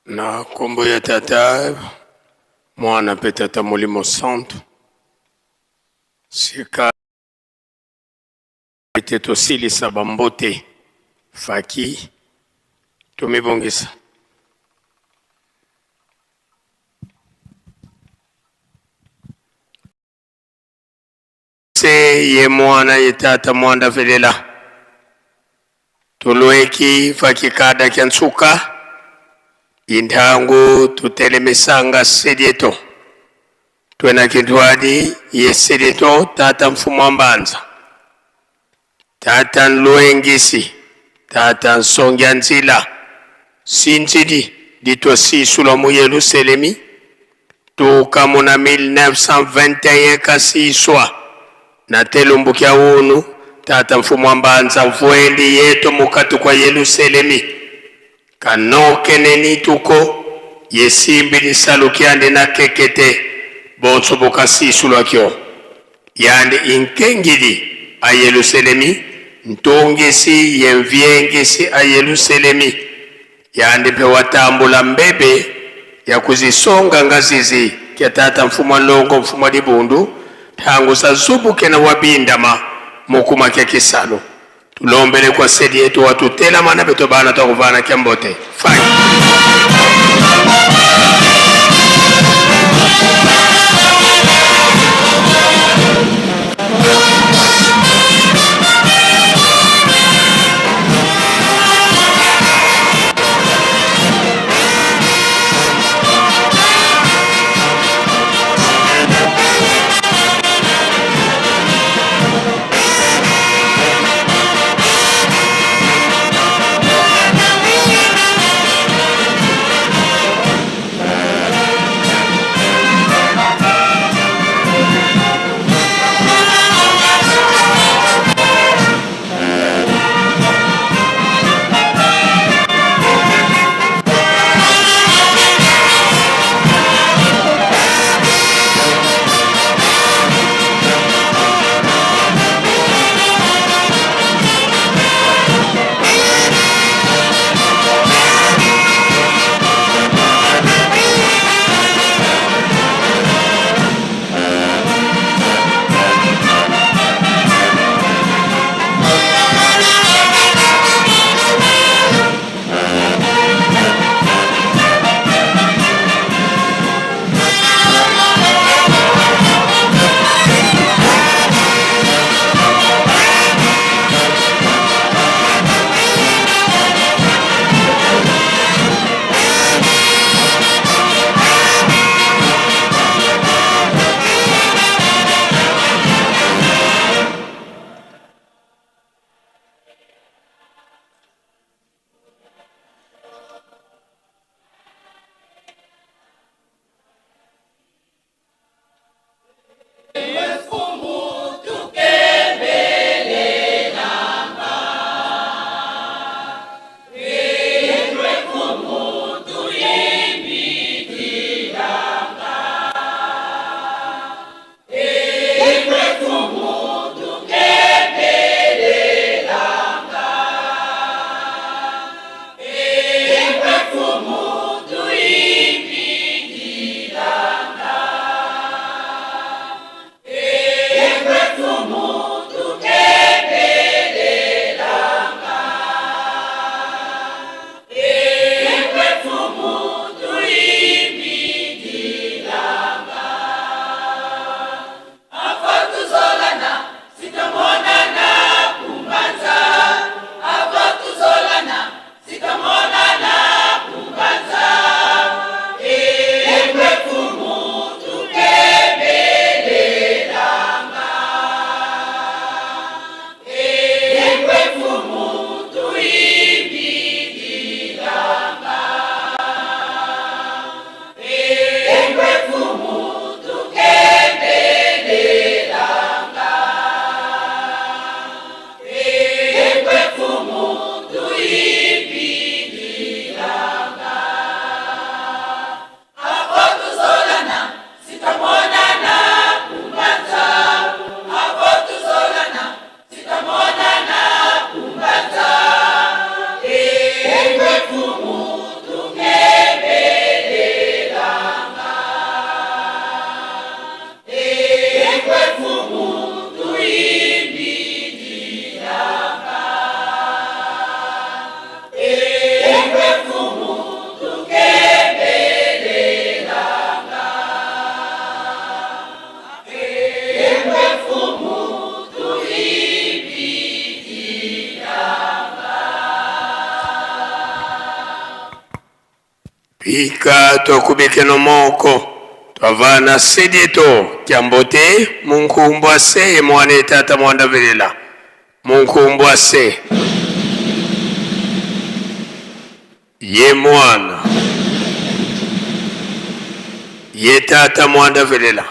Na kombo ya Tata Mwana pe Tata Molimo Santu, sika ete tosilisa bambote faki tomibongisa. Se ye mwana ye Tata Mwanda velela tolweki faki kada kyansuka intangu tutelemesanga sedieto twena kintwadi ye sedieto Tata Mfumu Mbanza, Tata Nluengisi, Tata Nsongya Nzila sinzidi ditwa sisula mu Yerusalemi tukamuna 1921 kasiswa na telumbukia unu Tata Mfumu Mbanza mvuendi yeto mukatu kwa Yerusalemi kanoke neni tuko yesimbi lisalukiande na kekete bonso bokasisula kyo yande inkengidi a Yerusalemi ntongesi yenvyengesi a Yerusalemi yande pe watambula mbebe ya kuzisonga ngazizi kia Tata Mfumu Longo Mfumu Dibundu tangu sa zubuke na wabindama mukuma kia kisalo tulombele kwa sedi yetu watutela mana beto bana takuvana kia mbote fai. pika tokubike no moko twavana sedito kyambote munkumbwase ye mwana tata mwanda velela munkumbwase ye mwana ye tata mwanda velela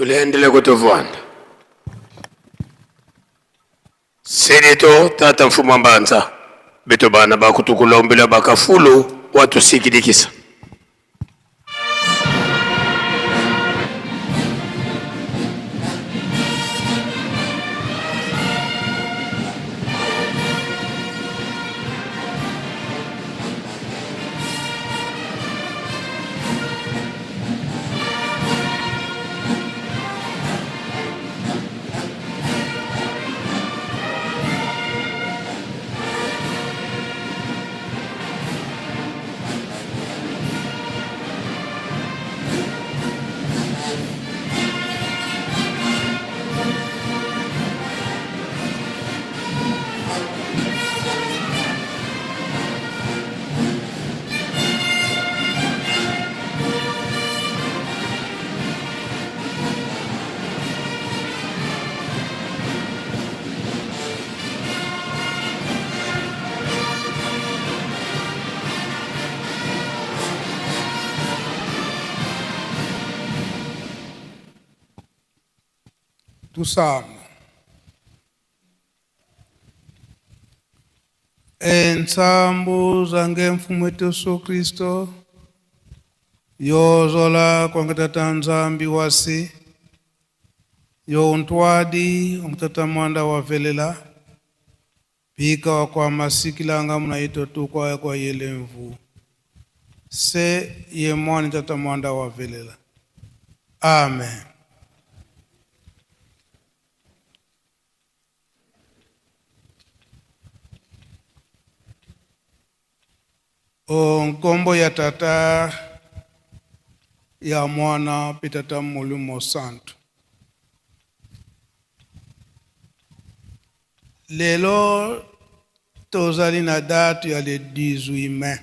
tuliendele kutovwanda sedito tata mfuma mbanza beto bana bakutukulombela bakafulu watusikidikisa Tusama ensambu zange mfumu wetu Yesu Kristo yozola kwangatata nzambi wasi yo ntwadi omutata mwanda wavelela pika wakwa masikilanga munaito tukwa kwa yelemvu se ye mwani tata mwanda wavelela. Amen. O nkombo ya tata ya mwana pitata mulimo santo. Lelo tozali na date ya le 18 mai.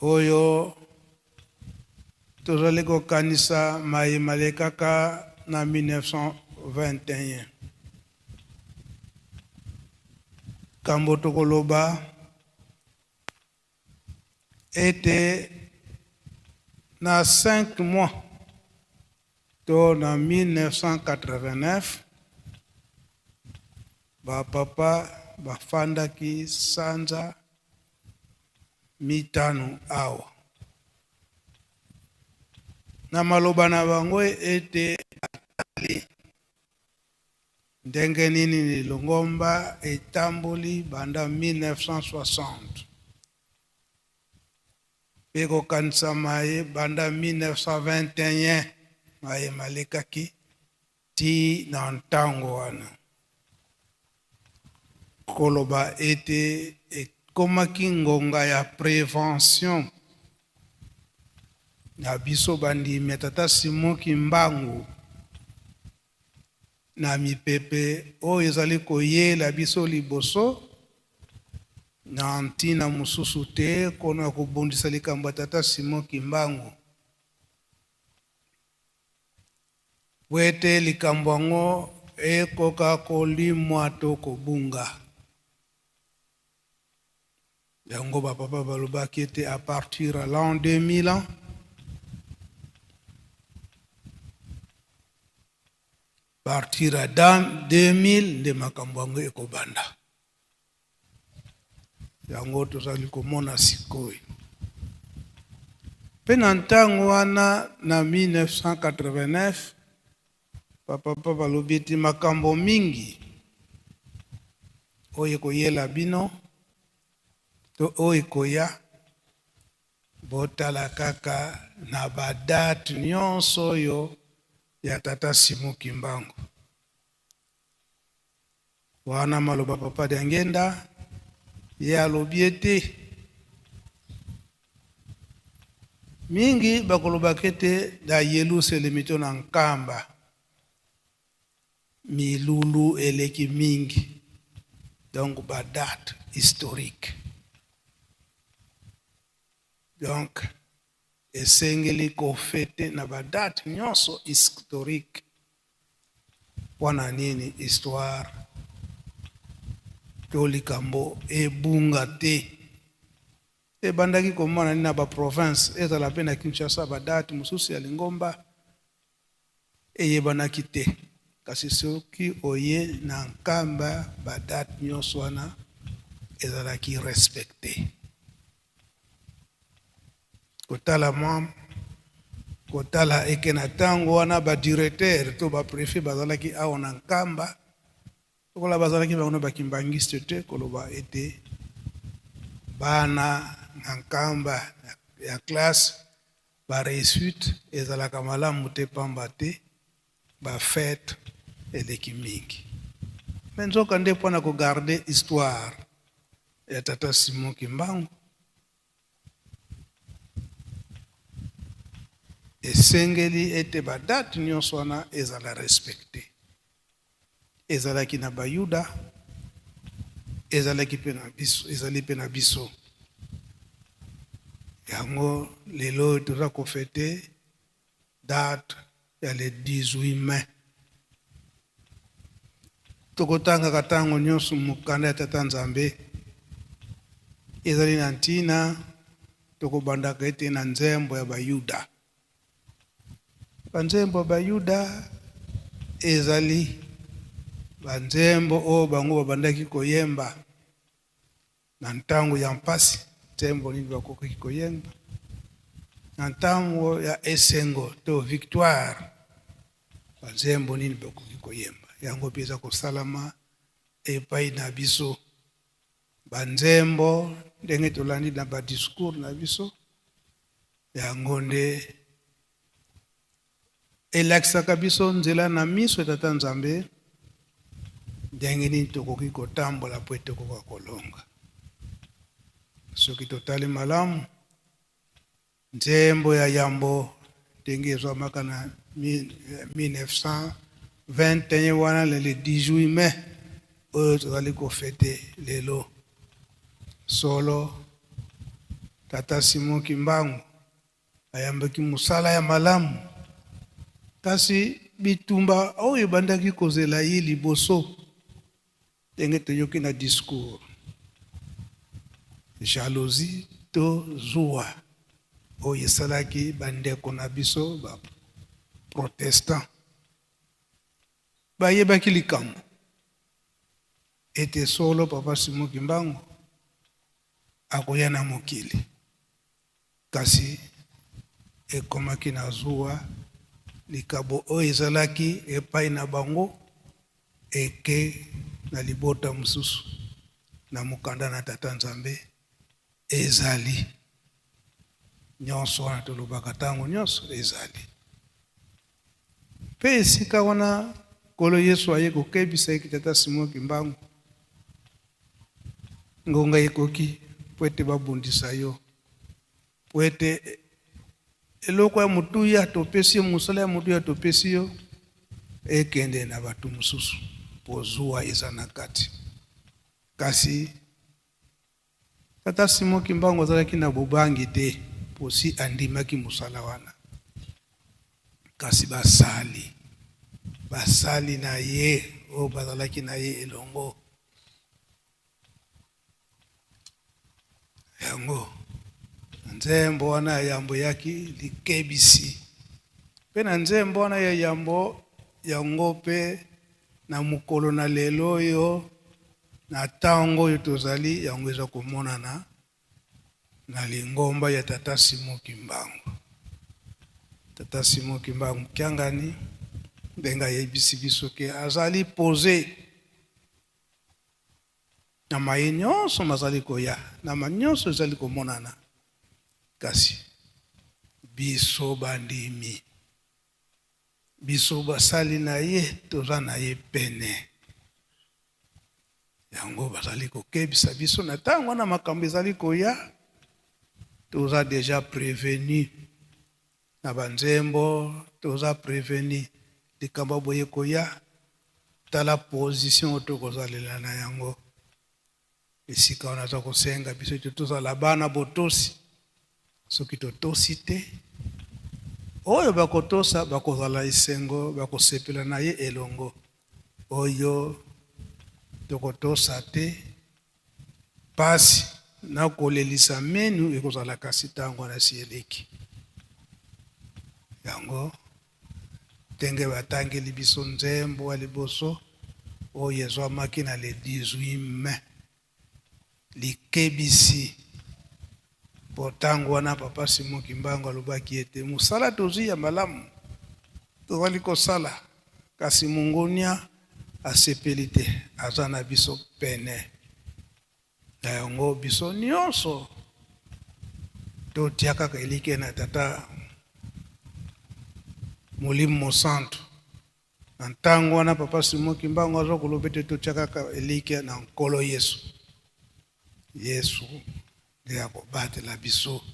Oyo tozali kokanisa mayemale kaka na 1921. Kambo tokoloba était na 5 mois to na 1989 ba papa bafandaki sanza mitano awa na maloba na bango ete atali ndenge nini ni Longomba etamboli banda 1960 peko kanisa maye banda 1921 maye malekaki ti na ntango wana koloba ete ekomaki ngonga ya prévention na biso bandimi ya tata Simon Kimbangu na mipepe oyo ezali koyela biso liboso na ntina mosusu te kono ya kobundisa likambo ya tata Simon Kimbangu po ete likambo yango ekoka kolimwa to kobunga. Yango bapapa balobaki ete à partir à l'an 2000 ans partir à 2000 nde makambo yango ekobanda. Yango tozali komona sikoyo. Mpe na ntango wana na 1989 papa balobi ete makambo mingi oyo ekoyela bino to oyo ekoya botala kaka na badate nyonso oyo ya tata Simon Kimbangu. Wana maloba papa de ngenda ye alobi ete mingi bakolobaka ete da Yelusele mito na nkamba milulu eleki mingi, donc badate historique. Donc esengeli kofete na badate nyonso historique wana nini histoire to likambo ebunga te ebandaki komona nini na baprovince ezala mpe na Kinshasa badate mosusu ya Lingomba eyebanaki te, kasi soki oye na nkamba badate nyonso wana ezalaki respecte. Kotala mam kotala eke na ntango wana badirecteur to baprefet bazalaki awa na nkamba kola bazalaki bango bakimbangiste te koloba ete bana na nkamba ya classe baresuite ezalaka malamu te pamba te bafete eleki mingi. Me nzoka nde mpona kogarde histoire ya tata Simon Kimbangu esengeli ete badate nyonso wana ezala respecte. Ezalaki na bayuda ezalaki mpe na biso, ezali mpe na biso. Yango lelo toza kofete date ya le 18 mai. Tokotanga ntango nyonso mokanda ya tata Nzambe ezali na ntina tokobandaka ete na nzembo ya bayuda. Banzembo bayuda ezali banzembo o bango babandaki koyemba na ntango ya mpasi, nzembo nini bakoki koyemba na ntango ya esengo to victoire, banzembo nini bakoki koyemba. Yango mpe eza kosalama epai na biso banzembo ndenge tolandi na badiscours na biso. Yango nde elakisaka biso nzela na miso tata Nzambe ndenge nini tokoki kotambola po tokoka kolonga. Soki totali malamu nzembo ya yambo ndenge ezwamaka na 1921 wana le 18 mai oyo tozali kofete lelo. Solo tata Simon Kimbangu ayambaki mosala ya malamu, kasi bitumba oyo ebandaki kozela ye liboso ndenge toyoki na discours, jalousie to zuwa oyo esalaki bandeko na biso baprotestant bayebaki likambo ete solo papa Simon Kimbangu akoya na mokili, kasi ekomaki na zuwa likabo oyo ezalaki epai na bango eke na libota mosusu na mokanda na tata nzambe ezali nyonso wana tolobaka ntango nyonso ezali mpe esika wana nkolo yesu aye kokebisa eki tata simon kimbangu ngonga ekoki po ete babundisa yo po ete eloko ya motuya topesi yo mosala ya motuya topesi yo ekende na bato mosusu po zuwa eza na kati kasi tata simon kimbangu azalaki na bobangi te posi andimaki mosala wana kasi basali na ye oyo bazalaki na ye elongo yango nzembo wana ya yambo yaki likebisi mpe na nzembo wana ya yambo yango mpe na mokolo na lelo oyo na ntango oyo tozali yango eza komonana na lingomba ya tata simon kimbangu. Tata simon kimbangu kiangani ndenge ayebisi biso ke azali pose na maye nyonso mazali koya na manyonso ezali komonana kasi biso bandimi biso basali na ye toza na ye pene yango bazali kokebisa biso na ntango wana makambo ezali koya toza deja prévenu na banzembo toza prévenu likambo boye koya tala position oyo tokozalela na yango esika wana aza kosenga biso ete tozala bana botosi soki totosi te oyo bakotosa bakozala esengo bakosepela na ye elongo oyo tokotosa te pasi na kolelisa menu ekozala kasi ntango wana si eleki yango ndenge batangeli biso nzembo ya liboso oyo ezwamaki na le 18 mai likebisi po ntango wana papa simon kimbangu alobaki ete mosala tozwi ya malamu tozali kosala kasi mongonia asepeli te aza na biso pene na yango biso nyonso totia kaka elike na tata molimo mosantu na ntango wana papa simon kimbangu aza koloba ete totia kaka elike na nkolo yesu yesu nde akobatela biso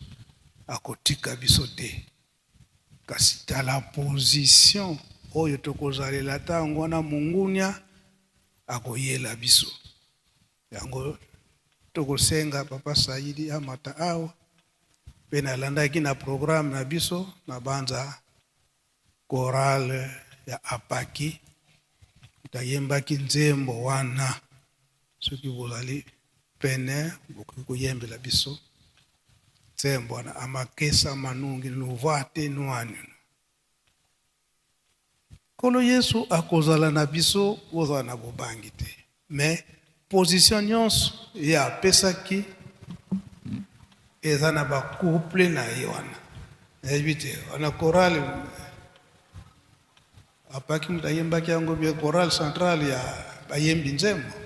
akotika biso te kasi tala position oyo tokozalela ntango wana mongunia akoyela biso yango tokosenga papa saidi amata awa mpe nalandaki na programme na biso na banza chorale ya apaki tayembaki nzembo wana soki bozali pene bokoki koyembela biso nzembo wana amakesa manungi nuva te nwani nkolo yesu akozala na biso ozala na bobangi te me position nyonso ye apesaki eza na bacouple na ye wana nayebi te wana chorale apaki mutu ayembaki yango bie chorale centrale ya bayembi nzembo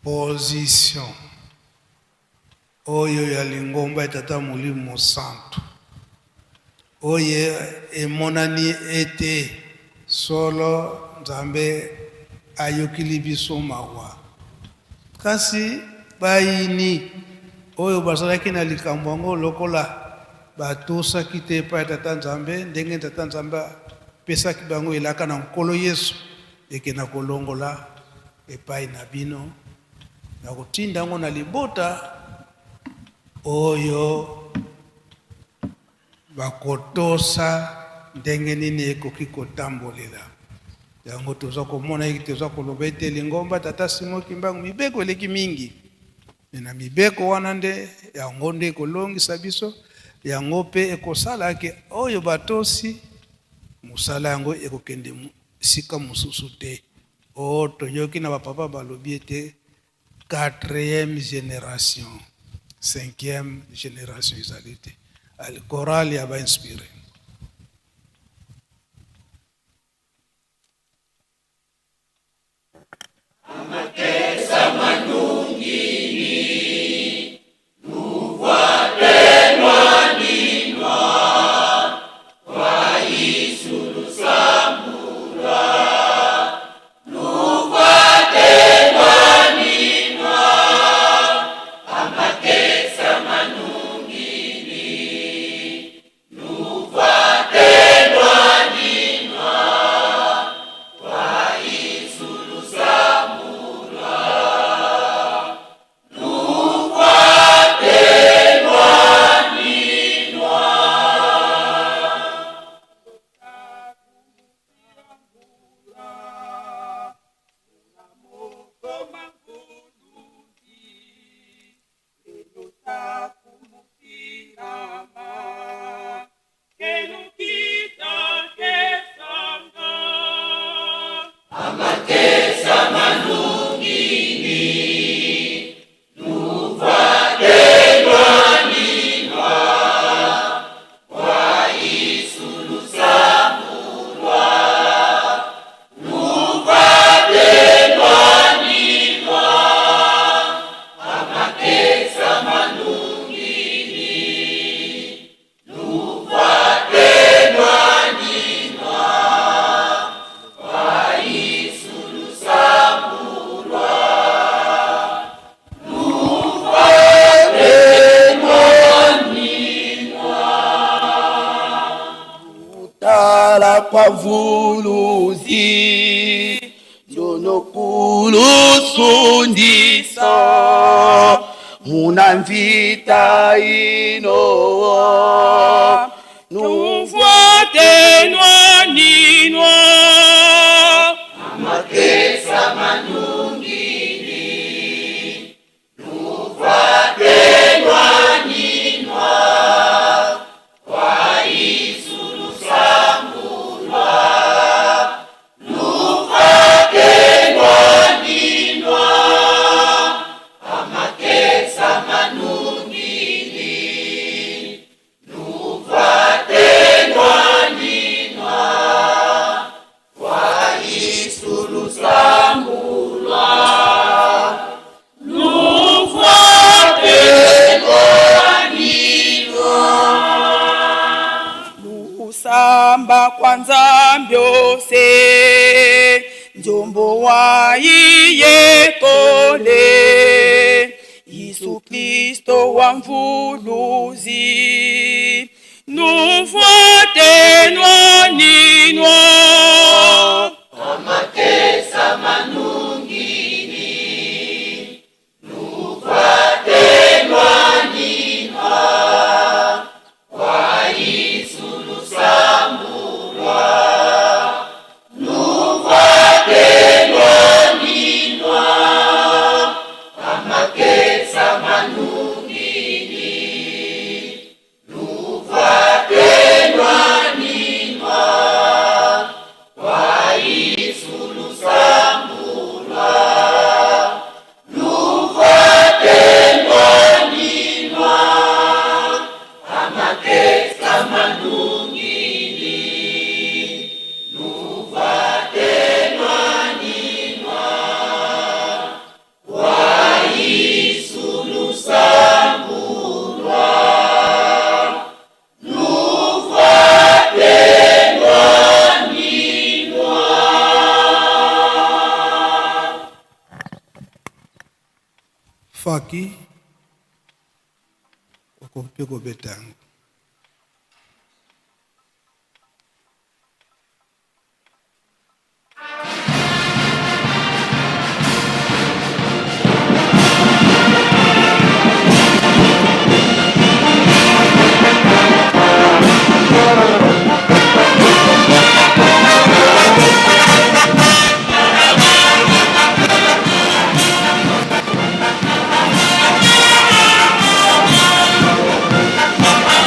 position oyo ya lingomba ya tata molimo santu oyo emonani ete solo nzambe ayokili biso mawa kasi bayini oyo bazalaki na likambo yango lokola batosaki te epai ya tata nzambe ndenge tata nzambe apesaki bango elaka na nkolo yesu ekenda kolongola epai na bino na kotinda yango na libota oyo bakotosa ndenge nini ekoki kotambolela yango toza komona eki toza koloba ete lingomba tata simon kimbangu mibeko eleki mingi na mibeko wana nde yango nde ekolongisa biso yango mpe ekosala ake oyo batosi mosala yango ekokende sika mosusu te o toyoki na bapapa balobi ete 4e génération, 5e génération ezalite. Le choral y a inspiré. Kwa vuluzi njono kulusundisa munamvita ino nufuate nwaninwa amakesa manungini nufuate nwaninwa kwa isulu samu Samba kwanza mbyose njombo waiye kole Yesu Kristo wa mvuluzi nufuate nwaninwa amakesa manungini nufuate nwaninwa kwa isulu samulwa nufuate nwaninwa amakesa manungini nufuate nwaninwa kwa isulu samulwa nufuate nwaninwa amakesa manungini nufuate nwaninwa kwa isulu samulwa nufuate nwaninwa. Faki okopeko betango Thank you.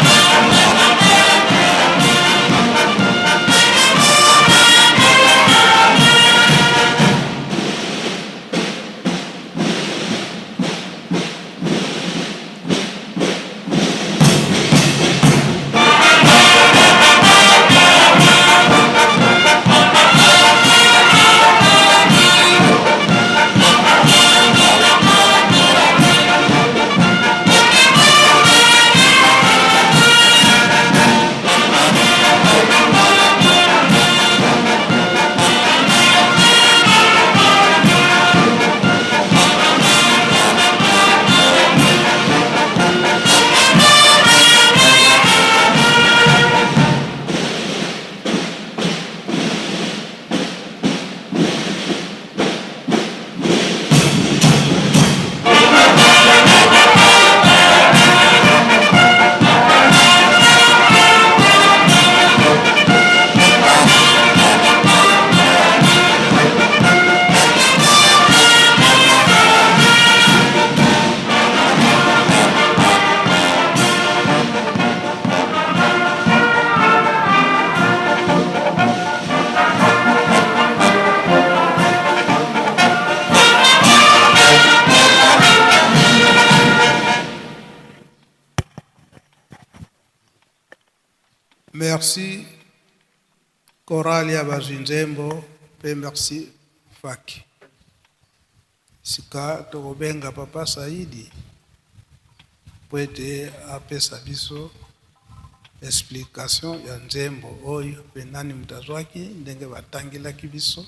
Merci Coralia Bazinzembo, pe merci Faki. Sika tokobenga Papa Saidi pwete apesa biso explication ya nzembo oyo penani mutazwaki ndenge batangilaki biso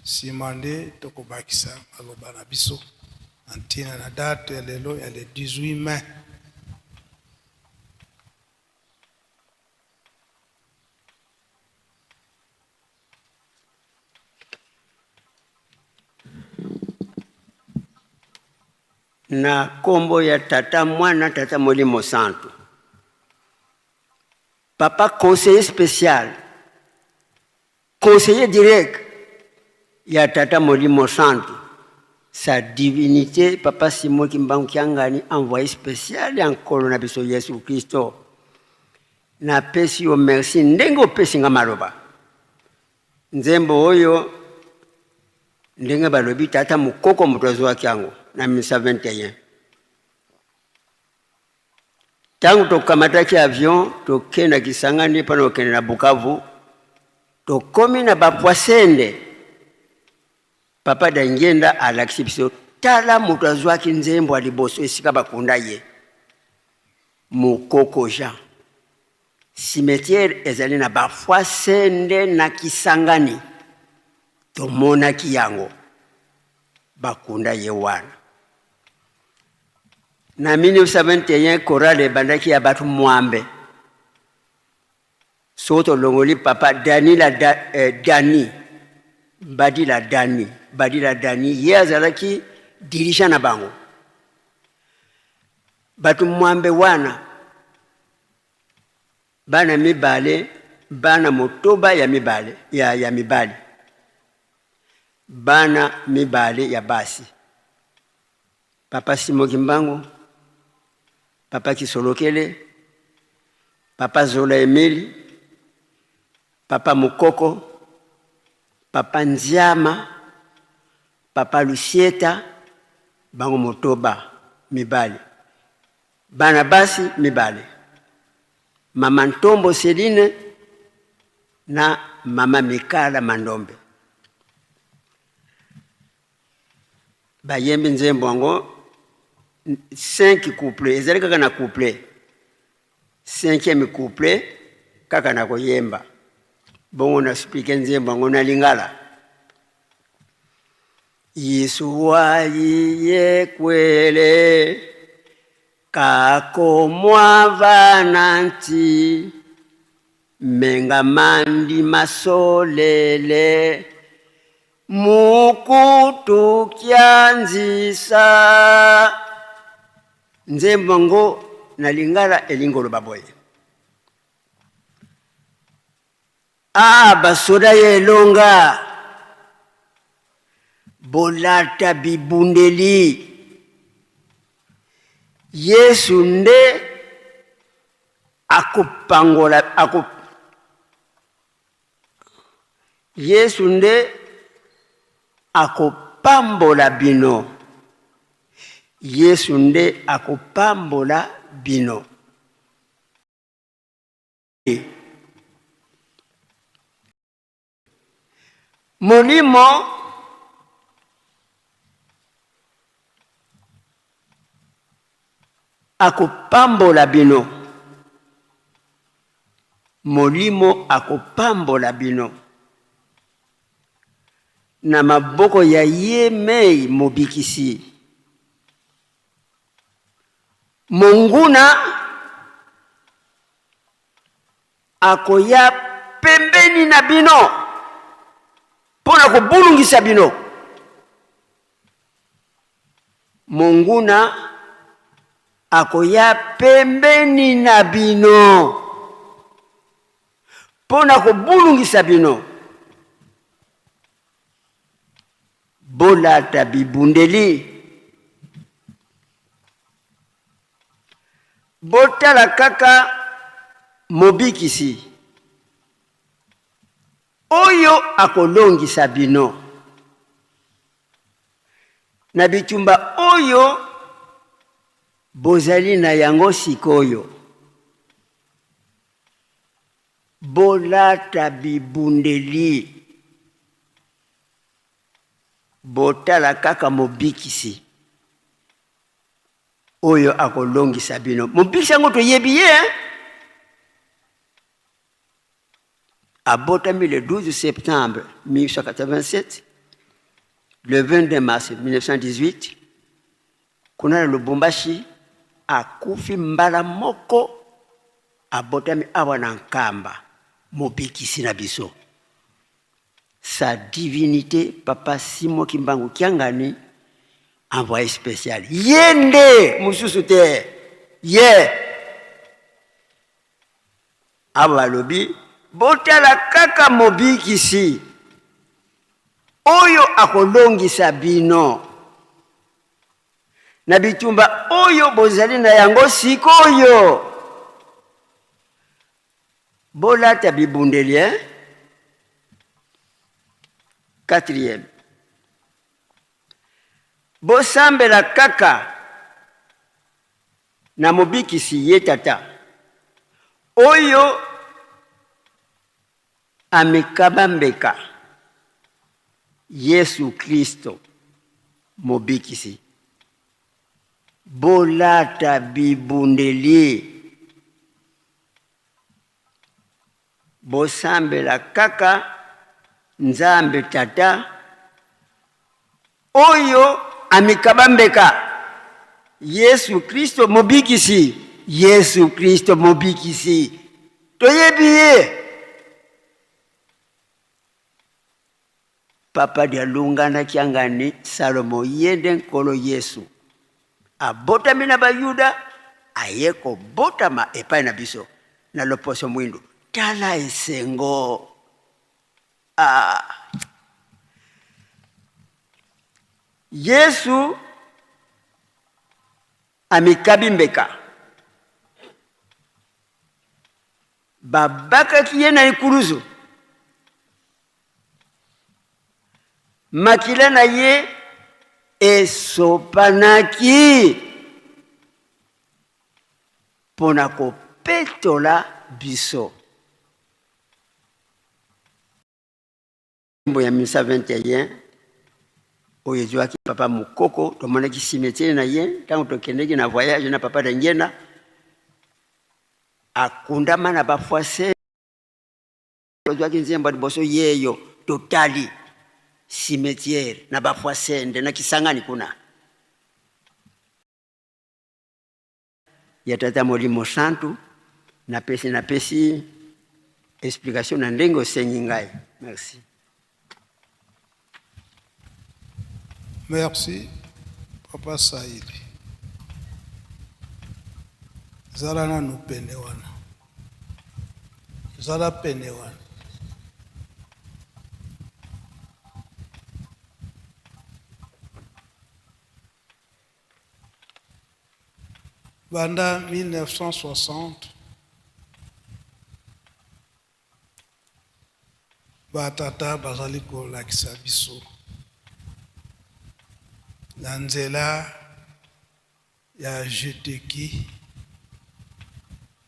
simande tokobakisa maloba na biso antina na date ya lelo ya le 18 mai. Na kombo ya tata mwana tata Molimo Santo. Papa conseiller spécial, conseiller direct, ya tata Molimo Santo. Sa divinité, Papa Simon Kimbangu Kiangani, envoyé spécial en colonna biso Yesu Christo. Na pesi yo merci, ndengo pesi nga maloba. Nzembo oyo, ndenge balobi tata mukoko mutozo wa kiango. Na 1921. Tangu tokamataki avion, tokenda Kisangani pano okende na Bukavu, tokomi na bapwasende. Papa Dangenda alakisi biso tala mutu azwaki nzembo aliboso esika bakunda ye. Mukoko Jean. Cimetière ezali na bapwasende na Kisangani. Tomonaki yango. Bakunda ye wana. Na 1921 korale bandaki ya batu mwambe. Soto longoli papa Dani Badila Dani ye azalaki dirisha na bango. Batu mwambe wana bana mibale bana motoba ya mibale ya mibale. Bana mibale ya basi. Papa Simo Kimbangu, Papa Kisolokele, Papa Zola Emili, Papa Mukoko, Papa Nziama, Papa Lusieta, bango motoba mibale. Bana basi mibale. Mama Ntombo Seline na Mama Mikala Mandombe. Bayembe nzembo wango 5 couplets, ezali kaka na couplet. 5e couplet kaka na koyemba. Bongo na explique nzembo wango na Lingala. Yesu wayiye kwele kako mwavananti menga mandi masolele mukutu kyanzisa nzembo ngo na Lingala elingolo baboye. Basoda yelonga bolata bibundeli Yesu nde akupangola Yesu nde akopambola bino. Yesu nde akopambola bino. Molimo akopambola bino. Molimo akopambola bino. Na maboko ya Yemei mobikisi. Monguna akoya pembeni na bino pona kubulungisa bino. Monguna akoya pembeni na bino pona kubulungisa bino. Bolata bibundeli botala kaka mobikisi oyo akolongisa bino na bitumba oyo bozali na yango sikoyo. bolata bibundeli botala kaka mobikisi oyo akolongisa bino. Mobikisi yango toyebi ye abotami le 12 septembre 1887, le 22 mars 1918 kuna na Lubumbashi, akufi mbala moko abotami awa na Nkamba mobikisi na biso. Sa divinité Papa Simon Kimbangu Kiangani, envoyé spécial. Yende mususu te ye awa lobi botala kaka mobikisi oyo akolongisa bino na bitumba oyo bozali na yango sikoyo. Bolata bibundeli. Quatrième, bosambela kaka na mobikisi ye tata oyo amekabambeka Yesu Kristo mobikisi. Bolata bibundeli. Bosambela kaka Nzambe tata oyo amikabambeka Yesu Kristo mobikisi. Yesu Kristo mobikisi toyebiye. Papa dialungana Kiangani Salomo yende nkolo Yesu abotami na bayuda ayeko botama epai na biso na loposo mwindu tala esengo. Yesu amikabimbeka babaka kiye na ikuruzu makila na ye esopanaki pona kopetola biso. Mbo ya 1921 oyo ezwaki papa mukoko tomonaki cimetière na ye ntango tokendeki na voyage na papa Dengena akundama na bafwase ozwaki nzembo liboso yeyo totali cimetière na bafwasende na Kisangani kuna ya tata Molimo Santu napesi explication na ndenge osengi ngai. Merci. Merci, Papa Saïdi. Zala na nupende wana. Zala pene wana. Banda 1960, batata bazali kolakisa biso na nzela ya jeteki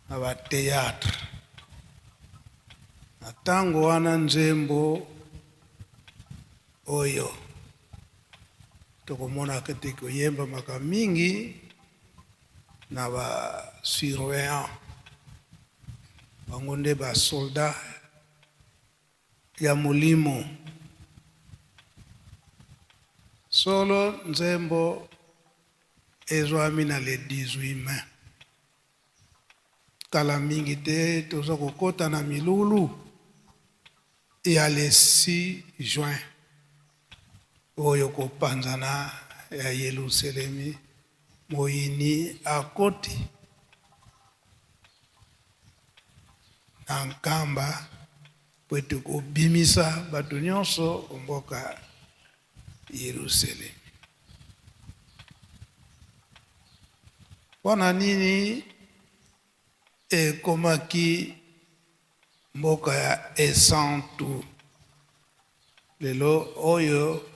na bateatre. Na tango wana nzembo oyo tokomona kete koyemba maka mingi na ba surveillant bango nde ba soldat ya Molimo. Solo nzembo ezwami na le 18 mai. Kala mingi te toza kokota na milulu ya le 6 juin oyo kopanzana ya Yerusalemi moyini akoti na Nkamba pwetu kobimisa bato nyonso mboka Yerusalemi. Wana nini ekomaki mboka ya esantu lelo oyo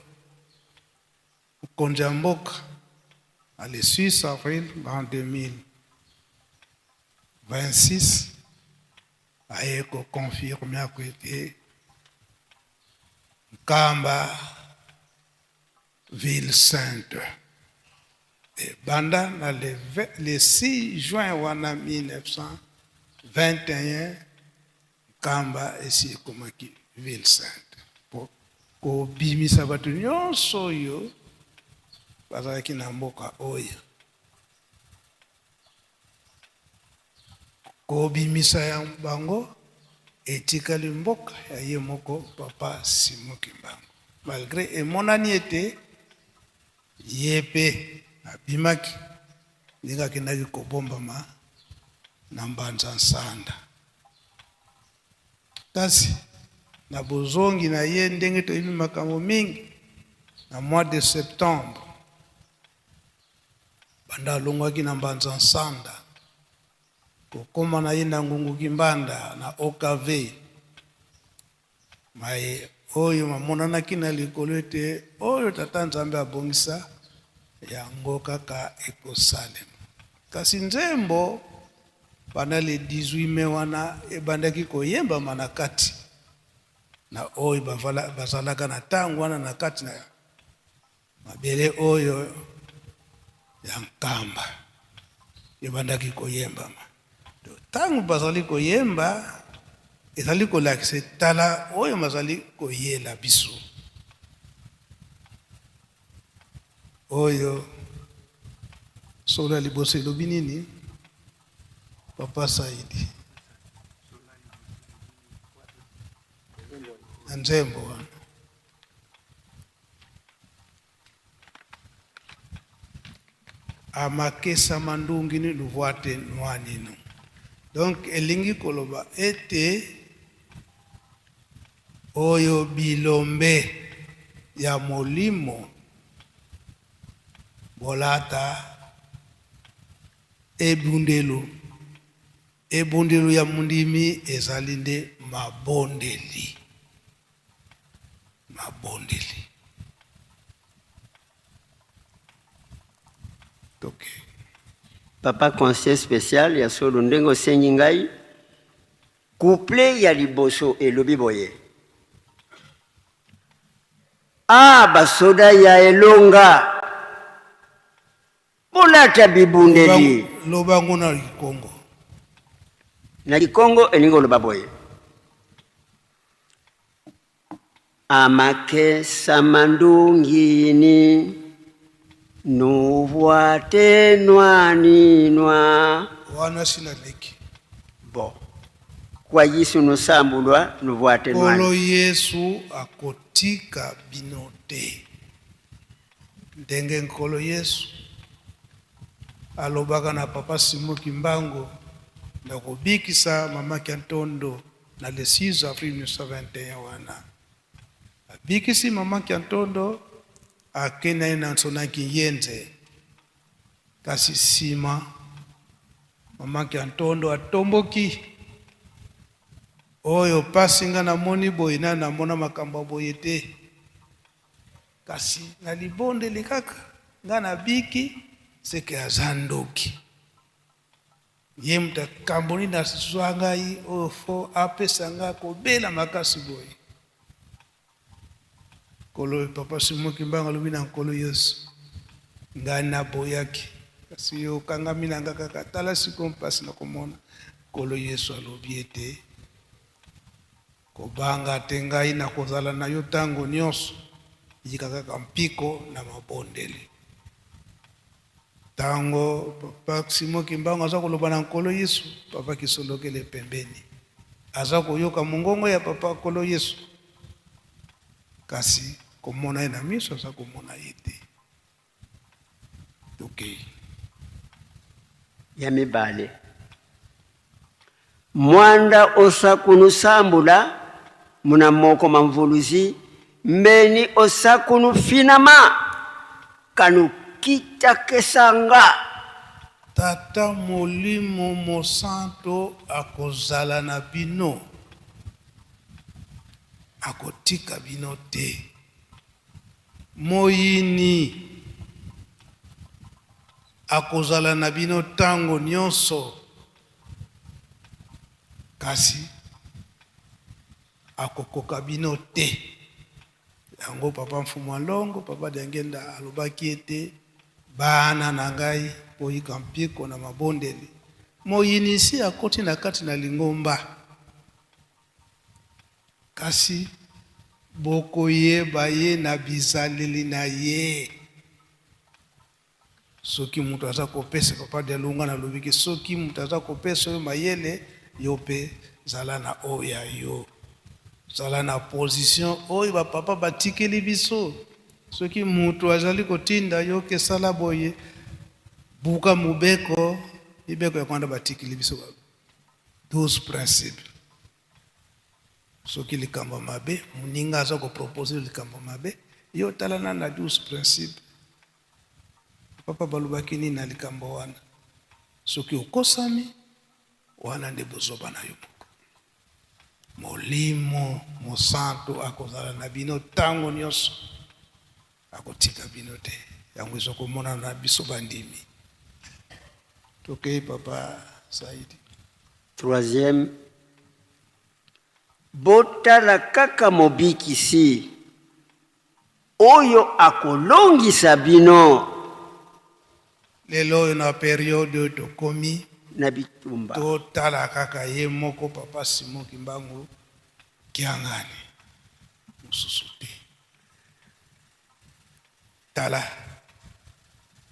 konja mboka le 6 avril en 2026 aye ko confirme ako ete Nkamba ville sainte. Et banda na le 6 juin wana 1921 Nkamba esi komaki ville sainte. Ko bimisa batu nyonso oyo bazalaki na mboka oyo. Ko bimisa ya bango etikali mboka ya ye moko papa Simon Kimbangu. Malgré emonani ete ye pe abimaki ndenge akendaki kobombama na Mbanza Nsanda. Kasi na bozongi na ye ndenge toyebi makambo mingi na mois de septembre banda alongwaki na Mbanza Nsanda kokoma na ye na Ngungu Kimbanda na OKV maye oyo mamonanaki na likolo ete oyo tata Nzambe abongisa yango kaka ekosalema. Kasi nzembo banda le 18 mai wana ebandaki koyembama na kati na oyo bazalaka na ntango wana na kati na mabele oyo ya Nkamba ebandaki koyembama. Ntango bazali koyemba ezali kolakisa tala oyo bazali koyela biso oyo sola liboso elobi nini Papa Saidi na nzembo wana amakesa mandungi ni luvwate nwanino. Donc elingi koloba ete oyo bilombe ya molimo bolata ebundelo ya mundimi ezali nde mabondeli. Okay. Papa conseil spécial ya solo ndengo sengi ngai couple ya liboso elobi boye basoda ya elonga bolata bibundeli lobango na Kongo eningo loba boye amakesa mandungini nuvwate nwaninwa wana sina leki bo kwa Yesu nosambulwa nuvwate nwani polo Yesu akotika binote ndenge nkolo Yesu alobaka na papa Simon Kimbangu na kobikisa mama Kiantondo na le 6 avril 1921 wana abikisi mama Kiantondo akena ina nsonaki yenze kasi sima mama Kiantondo atomboki oyo pasinga na moni boye na mona makambo boye te kasi na libonde likaka nga na biki seke azandoki ye mtakamboni na swangai ofo apesa nga kobela makasi boye kolo papa Simon Kimbangu alobi na nkolo Yesu nga na boyaki kasi yo kangami na nga kaka tala siko mpasi na komona kolo Yesu alobi ete kobanga te ngai na kozala na yo ntango nyonso yika kaka mpiko na mabondeli. Tango papa Simon Kimbangu aza koloba na nkolo Yesu papa kisolokele pembeni aza koyoka mongongo ya papa nkolo Yesu kasi komona ye na miso aza komona ye te. Okay. Ya mibale mwanda osakunu sambula muna moko mamvuluzi mbeni osakunu finama kanu kita kesanga tata molimo mosanto akozala na bino akotika bino te moyini akozala na bino tango nyonso kasi akokoka bino te. Yango papa mfumu wa longo, papa Dengenda alobaki ete bana na ngai boyika mpiko na mabondeli. Moyinisi akoti na kati na lingomba. Kasi boko yeba ye na bizaleli na ye. Soki mutu aza kopesa papa de lunga na lobiki soki mutu aza kopesa yo mayele yo pe zala na oya yo. Zala na position oyo ba papa batikeli biso. Soki mutu azali kotinda yo ke sala boye buka mubeko ibeko ya kwanda batikeli biso. 12 principes. Soki likambo mabe muninga aza ko proposer likambo mabe yo talana na 12 principes. Papa balubaki nini na likambo wana. Soki okosami wana nde bozoba na yo. Molimo mosantu akozala na bino tango nyonso akotika bino te. Yango ezokomona na biso bandimi. Tokei papa Saidi. Troisième, botala kaka mobikisi oyo akolongisa bino. Lelo na periode tokomi na bitumba. Totala kaka ye moko papa Simon Kimbangu kiangani. Mususu te. Tala.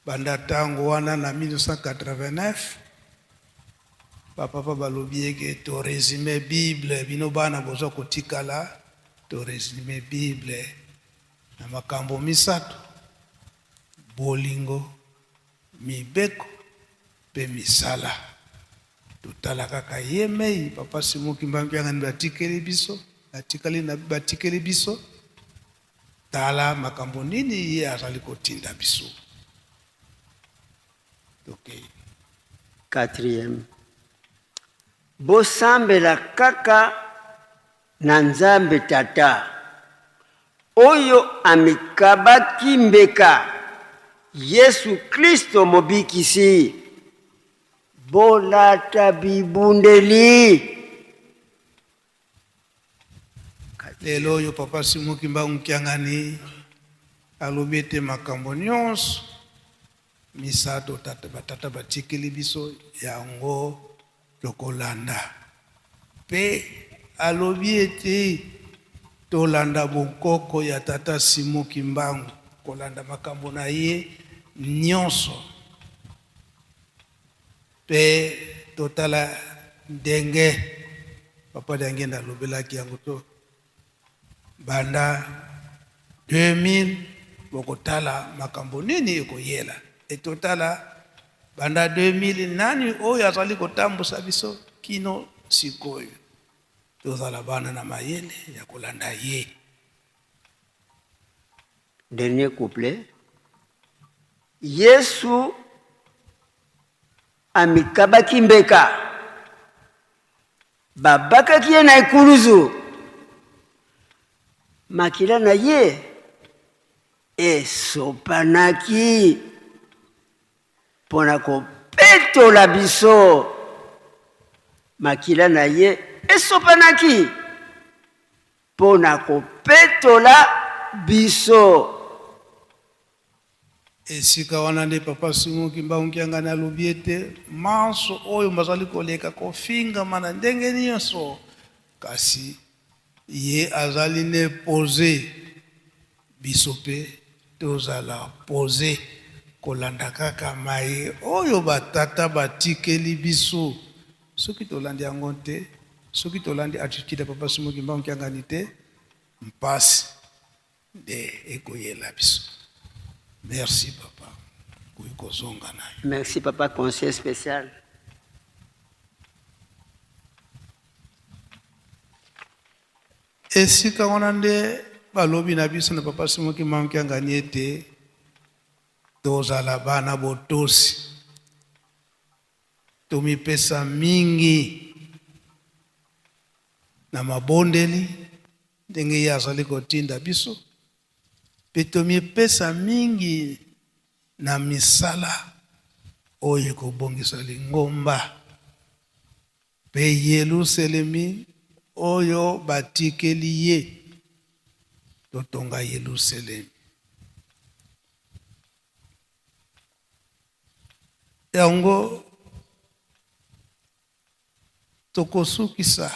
Banda tango wana na 1989 papa balobi eke to résumé Bible bino bana bozo kotikala to résumé Bible na makambo misato bolingo mibeko pe misala. Totala kaka yemei papa Simon Kimbangu yangani batikeli biso atikali na batikeli biso. Tala makambo nini ye azali kotinda biso. Okay. Quatrième, bosambela kaka na Nzambe tata oyo amikabaki mbeka Yesu Kristo mobikisi. Bolata bibundeli. Lelo yo papa Simon Kimbangu kiangani alobi ete makambo nyonso misato tata batikeli biso yango tokolanda. Pe alobi ete tolanda bokoko ya tata Simon Kimbangu kolanda makambo na ye nyonso. Pe totala ndenge papa Dengenda alobelaki yango to banda 2000 bokotala makambo nini ekoyela. Et totala banda 2000 nani oyo azali kotambusa biso kino sikoyo. Tozala bana na mayele ya kolanda ye. Dernier couplet. Yesu amikabaki mbeka babakaki ye na ekuluzu makila na ye esopanaki pona kopetola biso. Makila na ye esopanaki pona kopetola biso. Esika wana nde papa Simon Kimbangu kiangani alobi ete manso oyo bazali koleka kofinga mana ndenge nyonso kasi ye azali ne pose biso pe tozala pose kolanda kaka maye oyo batata batikeli biso. Soki tolandi yango te, soki tolandi attitude papa Simon Kimbangu kiangani te, mpasi de ekoyela biso. Merci papa. Merci papa, conseil spécial. Esika wana nde balobi na biso na papa Simon Kimbangu kiangani ete tozala bana botosi. Tomipesa mingi na mabondeli ndenge ye azali kotinda biso. Pe tomipesa mingi na misala oyo ekobongisa lingomba. Pe Yerusalemi oyo batikeli ye totonga Yerusalemi. Yango tokosukisa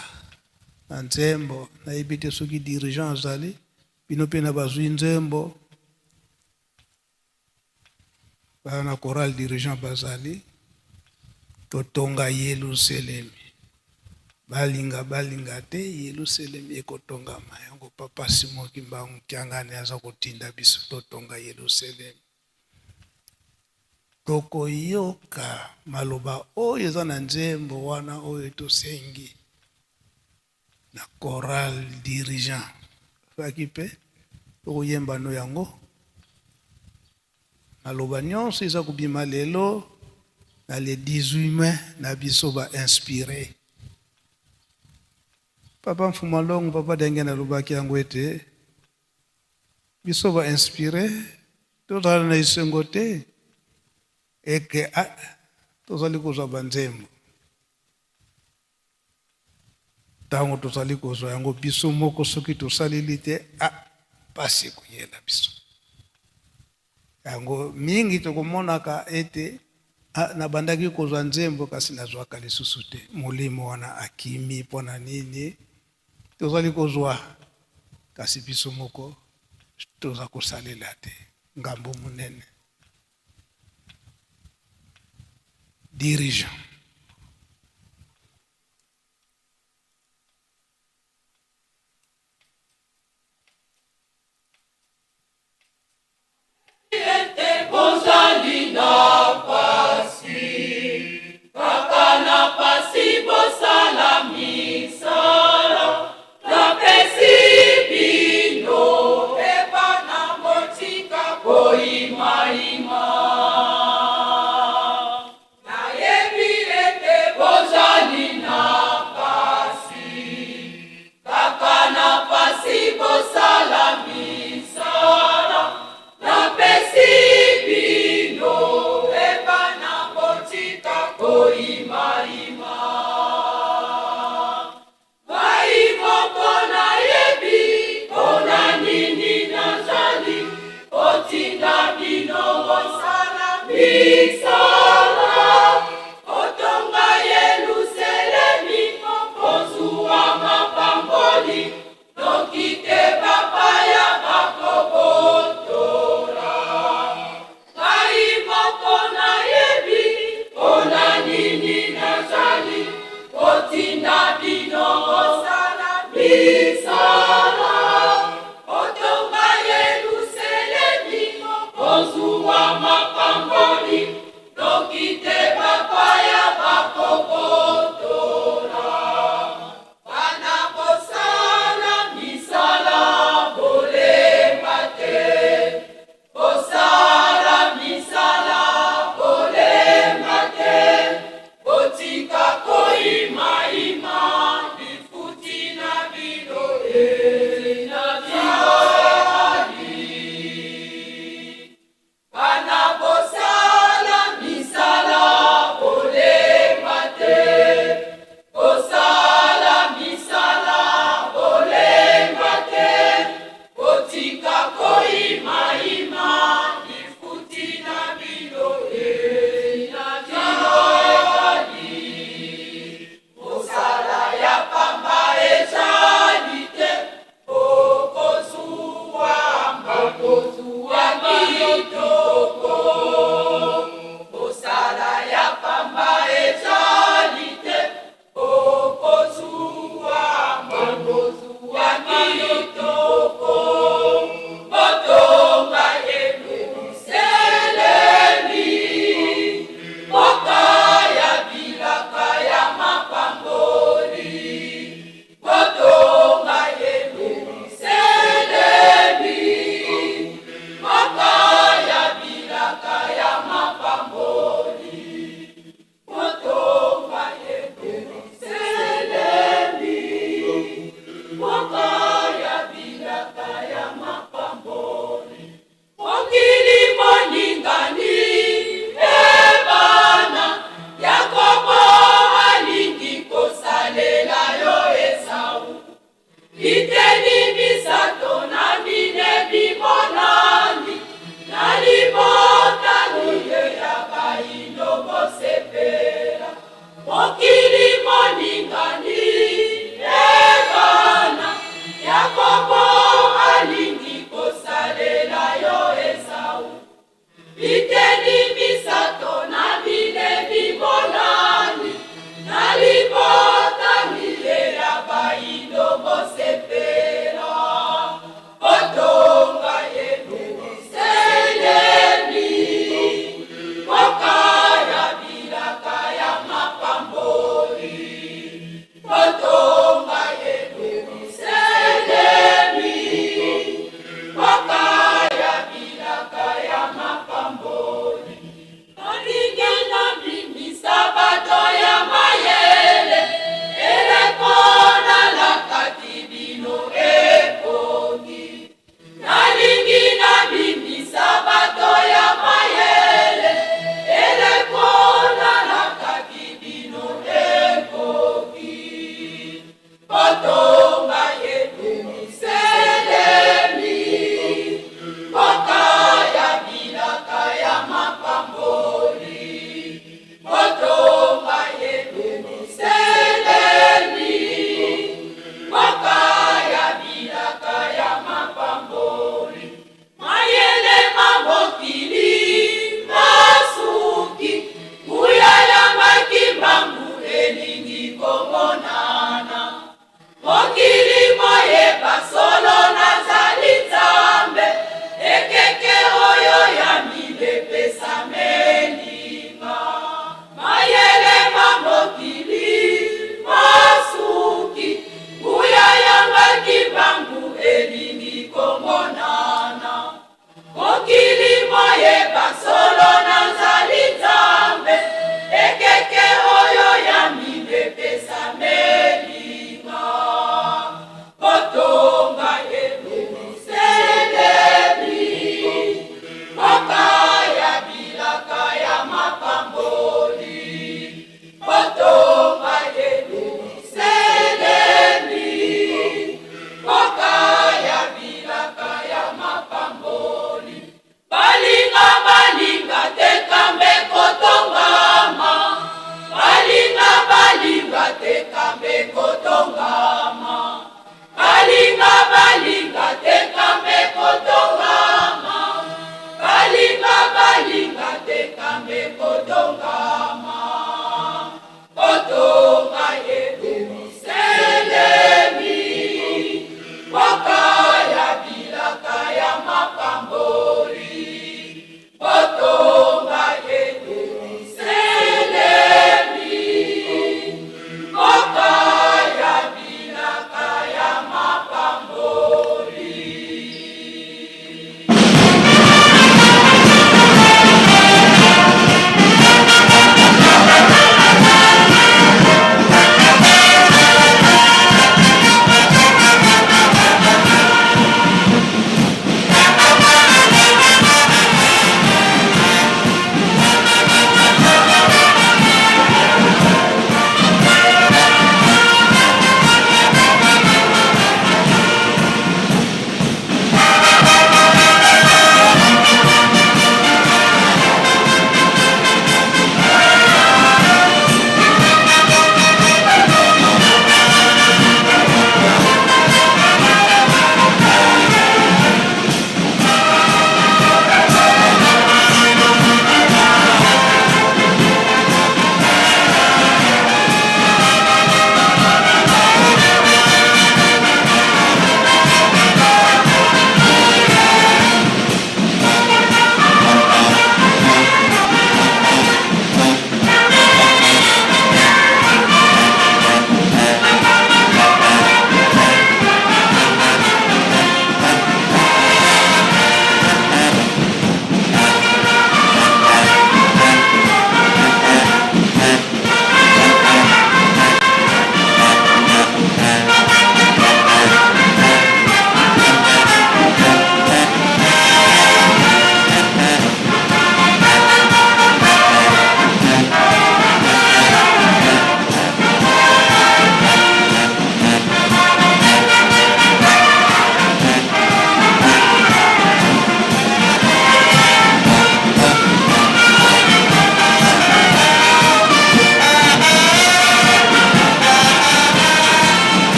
na nzembo na ibite soki dirigeant azali bino mpe na bazwi nzembo bana choral dirigeant bazali totonga Yerusalemi. Balinga te Yerusalemi ekotongama. Yango papa Simon Kimbangu Kiangani aza kotinda biso totonga Yerusalemi. Tokoyoka maloba oyo eza na nzembo wana oyo tosengi na choral dirigeant. Faki pe tokoyemba no yango maloba nyonso eza kobima lelo na le 18 mai na biso ba inspiré. Papa Mfumalongo papa denge na lubaki yango ete biso ba inspiré tozala na isengo te eke tozali kozwa banzembo ntango tozali kozwa yango biso moko soki tosaleli te pasi koyela biso yango mingi tokomonaka ete nabandaki kozwa nzembo kasi nazwaka lisusu te molimo wana akimi mpona nini tozali kozwa kasi biso moko toza kosalela te ngambo munene. Dirigeant Ima, ima. Na yebi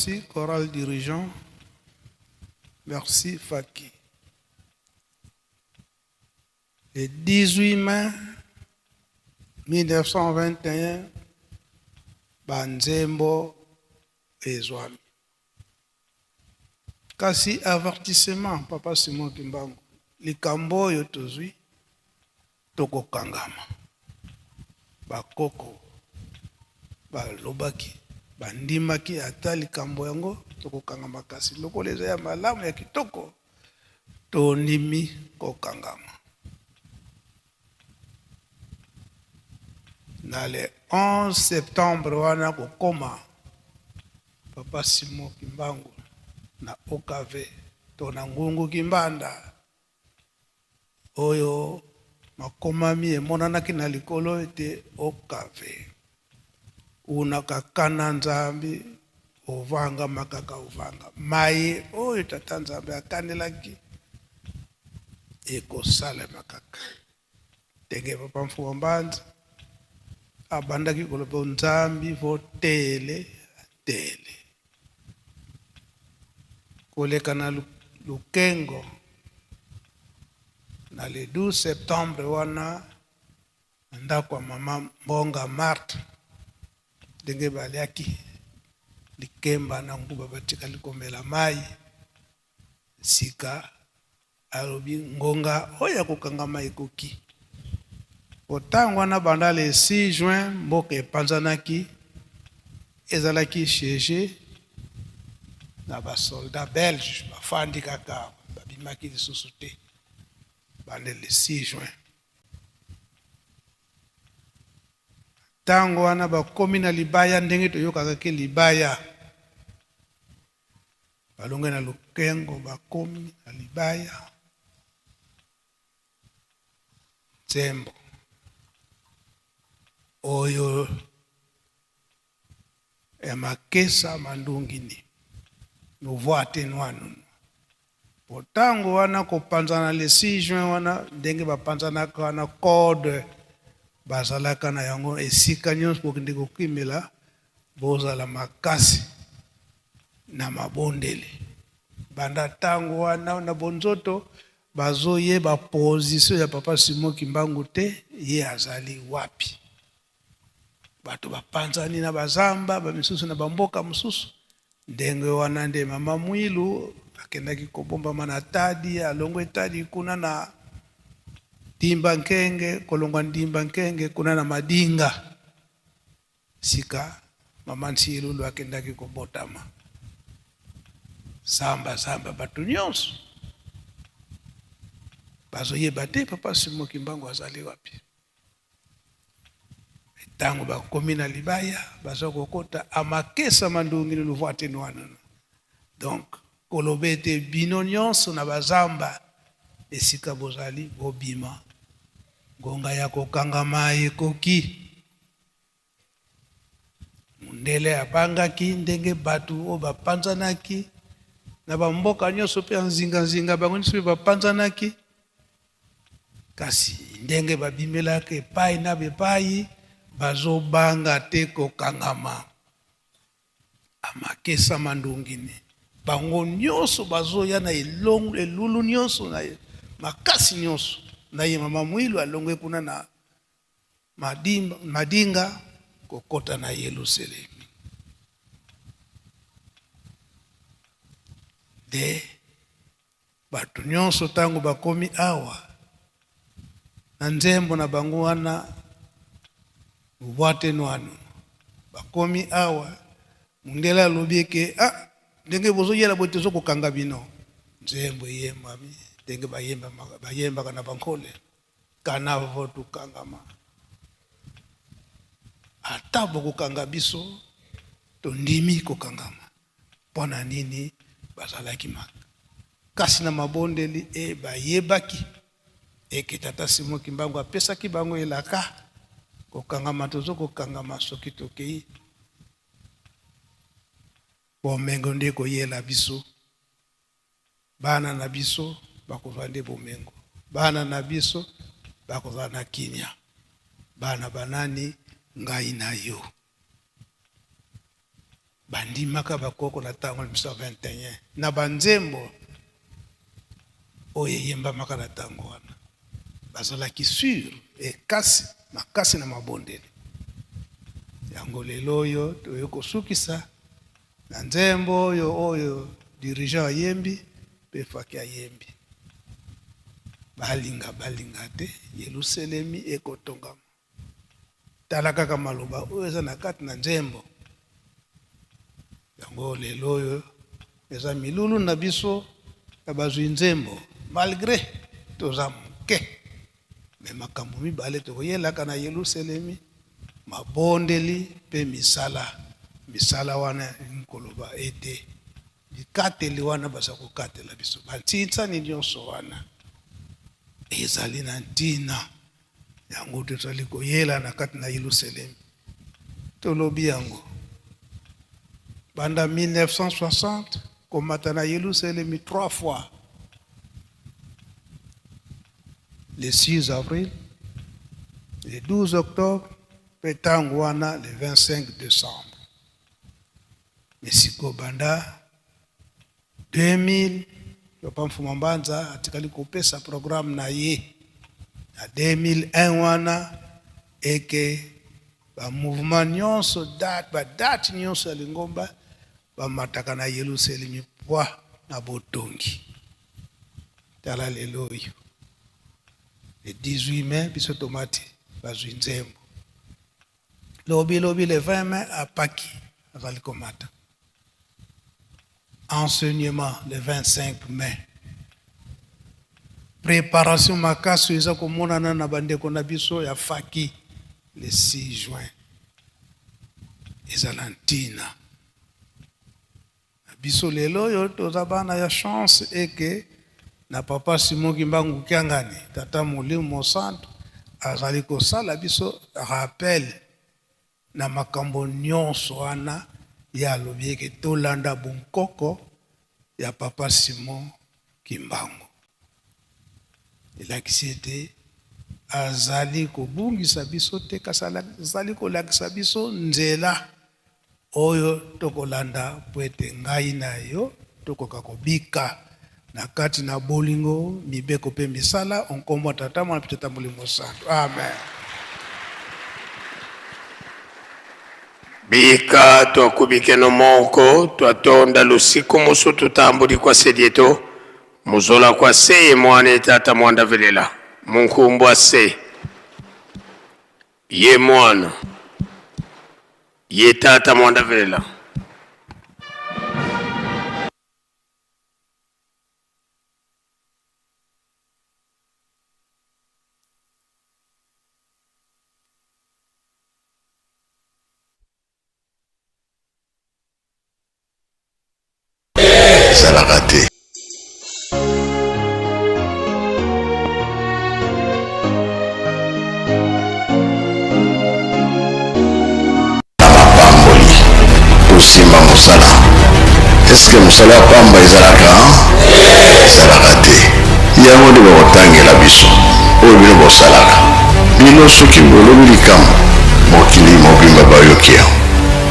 merci, choral dirigeant. Merci, Faki. Le 18 mai 1921, Banzembo ezwami. Kasi avertissement, Papa Simon Kimbangu. Likambo yo tozwi, toko kangama. Bakoko, balobaki, bandimaki ata likambo yango, toko kangama kasi. Loko leza ya malamu ya kitoko, tonimi ko kangama. Na le 11 septembre wana kokoma Papa Simon Kimbangu na OKV to na ngungu Kimbanda oyo makomami emonanaki na likolo ete OKV unakakana Nzambi ovanga makaka ovanga maye oyo tata Nzambi akanelaki ekosala makaka tenge Papa Mfuwa Mbanza abandaki koloba Nzambi vo tele tele koleka na Lukengo na le 12 septembre wana ndako mama Mbonga Marthe ndenge baliaki likemba na nguba batika likomela mai sika alobi ngonga oya kokangama ekoki otango wana banda le 6 juin mboka epanzanaki ezalaki siege na basoldat belge bafandi kaka babimaki lisusu te banda le 6 juin tango wana bakomi na libaya ndenge toyokaka ke libaya balonge na Lukengo bakomi na libaya Nzembo oyo emakesa mandungini nouveau atténuant potango wana kopanzana le 6 juin wana ndenge bapanzanaka wana code bazalaka na yango esika nyonso kokende kokimela bozala makasi na mabondele banda tango wana na bonzoto bazoyeba position ya Papa Simon Kimbangu te ye azali wapi bato bapanzani na bazamba bamisusu na bamboka mususu ndenge wana nde mama Mwilu akendaki kobomba mana tadi alongwe tadi kuna na Ndimba Nkenge kolongwa Ndimba Nkenge kuna na Madinga sika mama Nsilulu akendaki kobotama samba bato nyonso bazoyeba te Papa Simon Kimbangu azali wapi tango bakomi na libaya bazokokota amakesa mandungini nouveau atténuant donc kolobete bino nyonso na bazamba esika bozali bobima ngonga ya kokangama ekoki mundele abangaki ndenge batu o bapanzanaki na bamboka nyonso mpe nzinga bango nyonso mpe bapanzanaki kasi ndenge babimelaka epai na bepai bazobanga te kokangama amakesa mandungini bango nyonso bazoya na elulu nyonso na makasi nyonso na ye mama Mwilu alongwe kuna na Madinga kokota na Yerusalemi de bato nyonso tango bakomi awa na Nzembo na bango wana Bwatenoano bakomi awa mundela lobike ndenge bozoyela bote zokokanga bino Nzembo yemba ndenge bayemba kana bankole kana votu kangama ata bokokanga biso to ndimi kokangama pona nini bazalaki maka kasi na mabondeli bayebaki eke Tata Simon Kimbangu apesaki bango elaka kokangama tozo kokangama soki tokei bomengo nde koyela biso bana na biso bakozwa nde bomengo bana na biso bakozwa na kinya bana banani ngai na yo bandimaka bakoko na ntango miso 21 na banzembo oyo eyembamaka na ntango wana bazalaki sur ekasi makasi na mabondeli yango lelo oyo toyo kosukisa na nzembo oyo dirigeant ayembi mpe faki ayembi balinga te Yelusalemi ekotongama tala kaka maloba oyo eza na kati na nzembo yango lelo oyo eza milulu na biso ya bazwi nzembo malgré toza moke me makambo mibale tokoyelaka na Yelusalemi mabondeli mpe misala wana nkoloba ete likateli wana baza kokatela biso bantinsani nyonso wana ezali na ntina yango tozali koyela na kati na Yelusalemi tolobi yango banda 1960 komata na Yelusalemi 3 fois le 6 avril le 12 octobre pe tango wana le 25 décembre mesiko banda 2000 yopa mfuma mbanza atikali kopesa programme na ye na 2001 wana eke ba mouvement nyonso date nyonso ya lingomba bamataka na Yelusalemi pwa na botongi tala lelo oyo le 18 mai biso tomati bazwi nzembo lobi le 20 mai apaki azali komata enseignement le 25 mai préparation makasi eza komonana na bandeko na biso ya faki le 6 juin eza na ntina biso lelo oyo toza bana ya chance eke na papa Simon Kimbangu Kiangani tata Molimo Santo azali kosala biso rappel na makambo nyonso wana ya alobi eke tolanda bonkoko ya papa Simon Kimbangu elakisi ete azali kobungisa biso te kasi azali kolakisa biso nzela oyo tokolanda po ete ngai na yo tokoka kobika na kati na bolingo mibeko mpe misala onkombo tata mwana mpe tata Molimo Santo amen. Bika twakubike no moko twatonda lusiku musu tutambuli kwa sedieto muzola kwa seye mwane tata mwanda velela munkumbu ase ye mwana ye tata mwanda velela ezalaka te mapamboli kosimba mosala eske mosala ya pamba ezalaka te yango nde bakotangela biso oyo bino bosalaka bino soki bolobi likambo mokili mobimba bayoki yango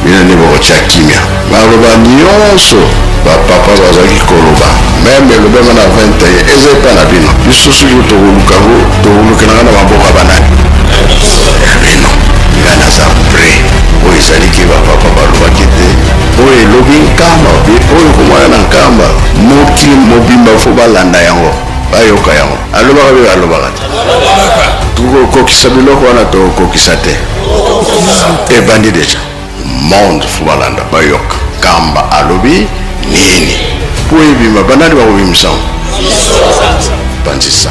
bino nde bakotya kimia baloba nyonso bapapa bazalaki koloba meme elobema na 21 eza epa na bino biso soki tokolukanaka na maboko ya banani ya bino nga naza pre oyo ezaliki bapapa balobaki te oyo elobi nkamba oyo komwana na nkamba mokili mobimba fo balanda yango bayoka yango alobaka be alobaka te tokokokisa biloko wana tokokokisa te ebandi deja monde fo balanda bayoka kamba alobi nini po ebima banani bakobimisa bandisa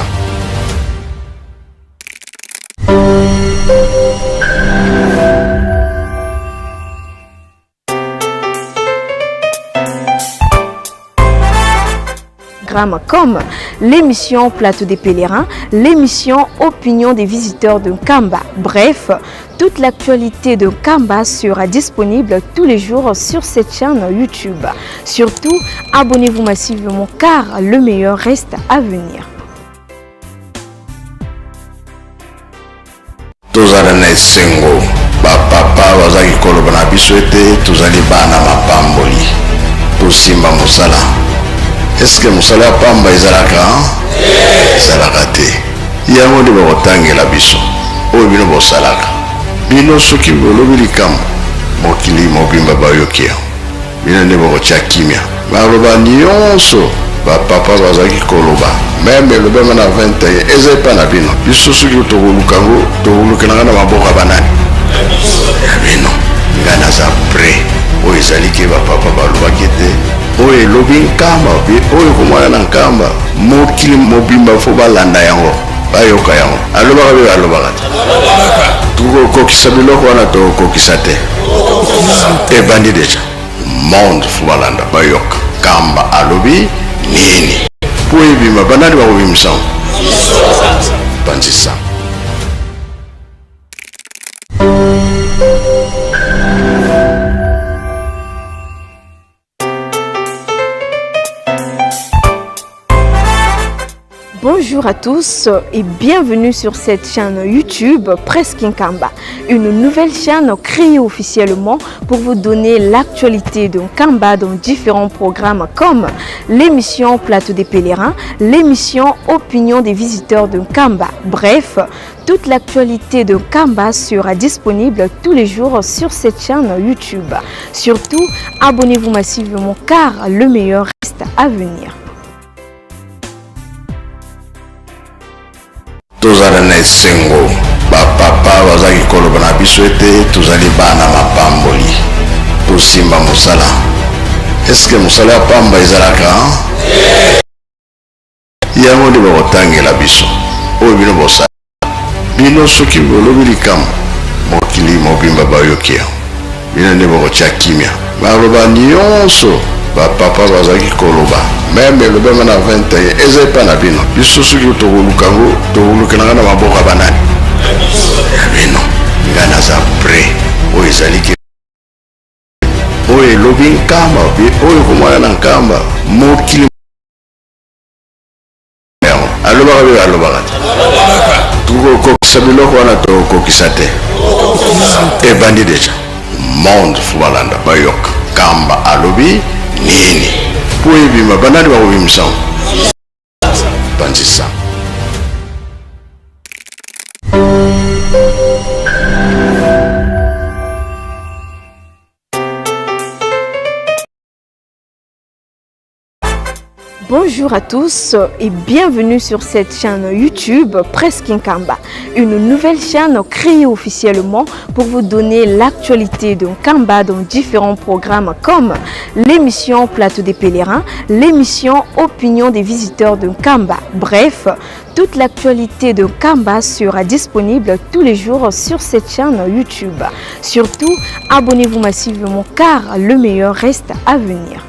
Comme l'émission Plateau des pèlerins, l'émission Opinion des visiteurs de Kamba. Bref, toute l'actualité de Kamba sera disponible tous les jours sur cette chaîne YouTube. Surtout, abonnez-vous massivement car le meilleur reste à venir. Tozala na esengo bapapa bazalaki koloba na biso ete tozali bana mapamboli tosimba mosala. Eske mosala ya pamba ezalaka ezalaka te. Yango nde bakotangela biso oyo bino bosalaka. Bino soki bolobi likambo mokili mobimba bayoki yango, bino nde bakotya kimia. Baloba nyonso bapapa bazalaki koloba meme elobema na 21 eza epa na bino. Biso soki tokoluka yango tokolukelanga na maboko ya banani ya bino. Ngai naza pre oyo ezali ke bapapa balobaki ete oyo elobi nkamba oyo komwana na nkamba mokili mobimba fo balanda yango bayoka yango. Alobaka be alobaka te. Tokokokisa biloko wana tokokokisa te. Ebandi deja monde fo balanda bayoka kamba alobi nini po ebima banani bakobimisa ngo panzisa. Bonjour à tous et bienvenue sur cette chaîne YouTube Presque Nkamba, une nouvelle chaîne créée officiellement pour vous donner l'actualité d'un Kamba dans différents programmes comme l'émission Plateau des pèlerins, l'émission Opinion des visiteurs d'un Kamba. Bref, toute l'actualité de Kamba sera disponible tous les jours sur cette chaîne YouTube. Surtout, abonnez-vous massivement car le meilleur reste à venir. Tozala na esengo bapapa bazalaki koloba na biso ete tozali bana mapamboli tosimba mosala. Eske mosala ya pamba ezalaka yango nde bakotangela biso oyo bino bosala. Bino soki bolobi likambo mokili mobimba bayoki yango, bino nde bakotya kimia. Baloba nyonso bapapa bazalaki koloba meme elobema na 21 eza epa na bino. Biso soki tokoluka yango tokolukelanga na maboko ya banani ya bino. Ngai naza pre oyo ezali ke oyo elobi nkamba oyo komwana na nkamba mokili yango. Alobaka be alobaka te. Tokokokisa biloko wana tokokokisa te. Ebandi deja monde fo balanda bayoka kamba alobi nini po ebima banani bakobimisa ngo panzisa. Bonjour à tous et bienvenue sur cette chaîne YouTube Presque Nkamba, une nouvelle chaîne créée officiellement pour vous donner l'actualité d'un Kamba dans différents programmes comme l'émission Plateau des pèlerins, l'émission Opinion des visiteurs d'un Kamba. Bref, toute l'actualité de Kamba sera disponible tous les jours sur cette chaîne YouTube. Surtout, abonnez-vous massivement car le meilleur reste à venir.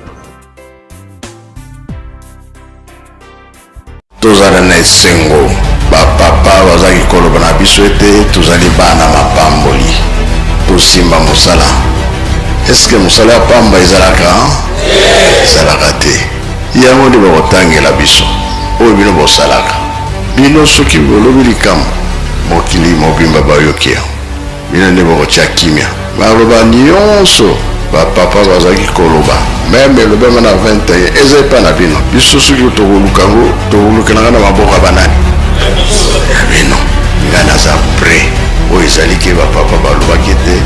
Tozala na esengo bapapa bazalaki koloba na biso ete tozali bana mapamboli tosimba mosala. Eske mosala ya pamba ezalaka ezalaka te. Yango nde bakotangela biso oyo bino bosalaka. Bino soki bolobi likambo mokili mobimba bayoki yango, bino nde bakotya kimia. Baloba nyonso bapapa bazalaki koloba meme elobema na 21 eza epa na bino. Biso soki tokoluka yango tokolukelanga na maboko ya banani ya bino. Ngai naza pre oyo ezali ke bapapa balobaki ete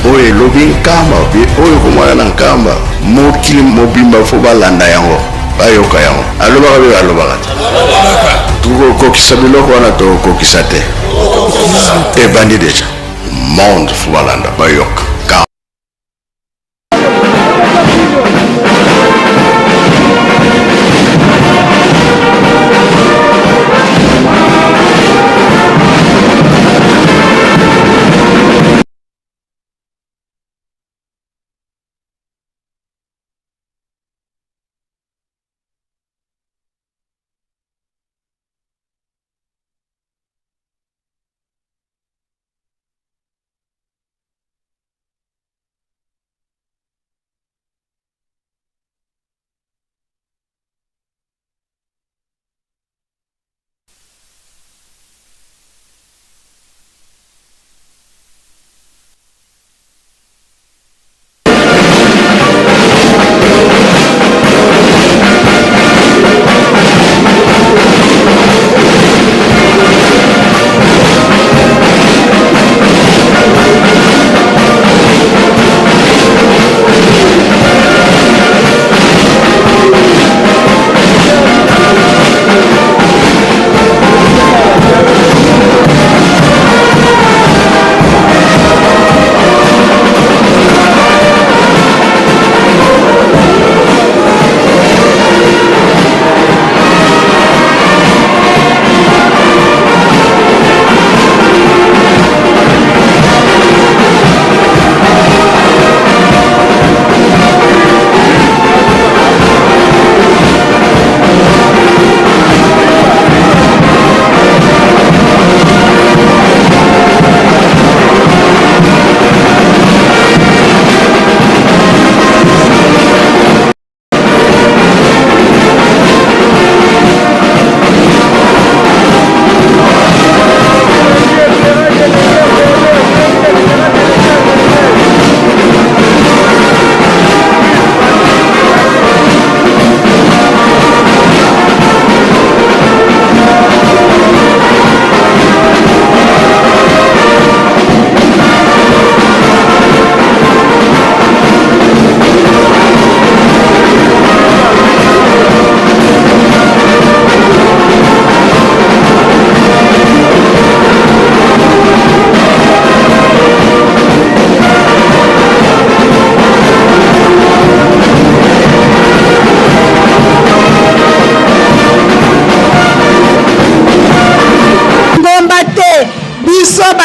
oyo elobi nkamba oyo komwana na nkamba mokili mobimba fo balanda yango bayoka yango. Alobaka be alobaka te. Tokokokisa biloko wana tokokokisa te. Ebandi deja monde fo balanda bayoka.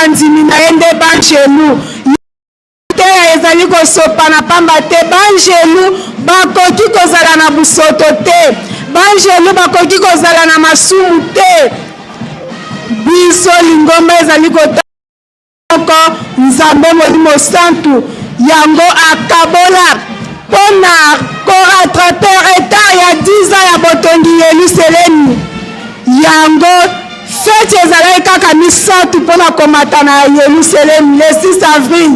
bandimi na ye nde banjelu te ezali kosopa na pamba te banjelu bakoki kozala na busoto te banjelu bakoki kozala na masumu te biso lingomba ezali kotako nzambe molimo santu yango akabola mpona koratrape retard ya 10 ans ya botongi Yelusalemi yango fete ezalaki kaka misato mpona komata na Yelusalemi le 6 avril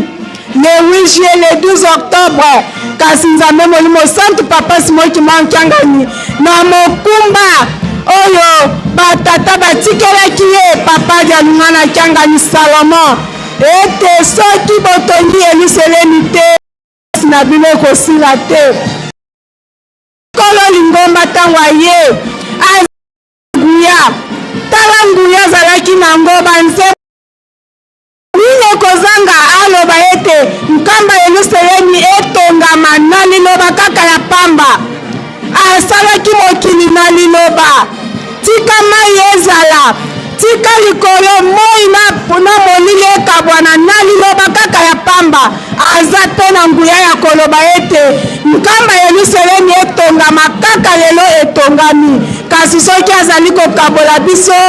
le 8 juillet le 12 octobre kasi nzambe molimo santu papa simoki mankiangani na mokumba oyo batata batikelaki ye papa dialunganaki angani Salomon ete soki botongi Yelusalemi te na bino ekosila te kolo lingomba ntango aye nguya tala nguya azalaki nango banzembo nini kozanga aloba ete nkamba Yelusalemi etongama na liloba kaka ya pamba asalaki mokili na liloba tika mai ezala tika likolo moi na molili ekabwana na liloba kaka ya pamba aza mpe na nguya ya koloba ete nkamba Yelusalemi etongama kaka lelo etongami kasi soki azali kokabola biso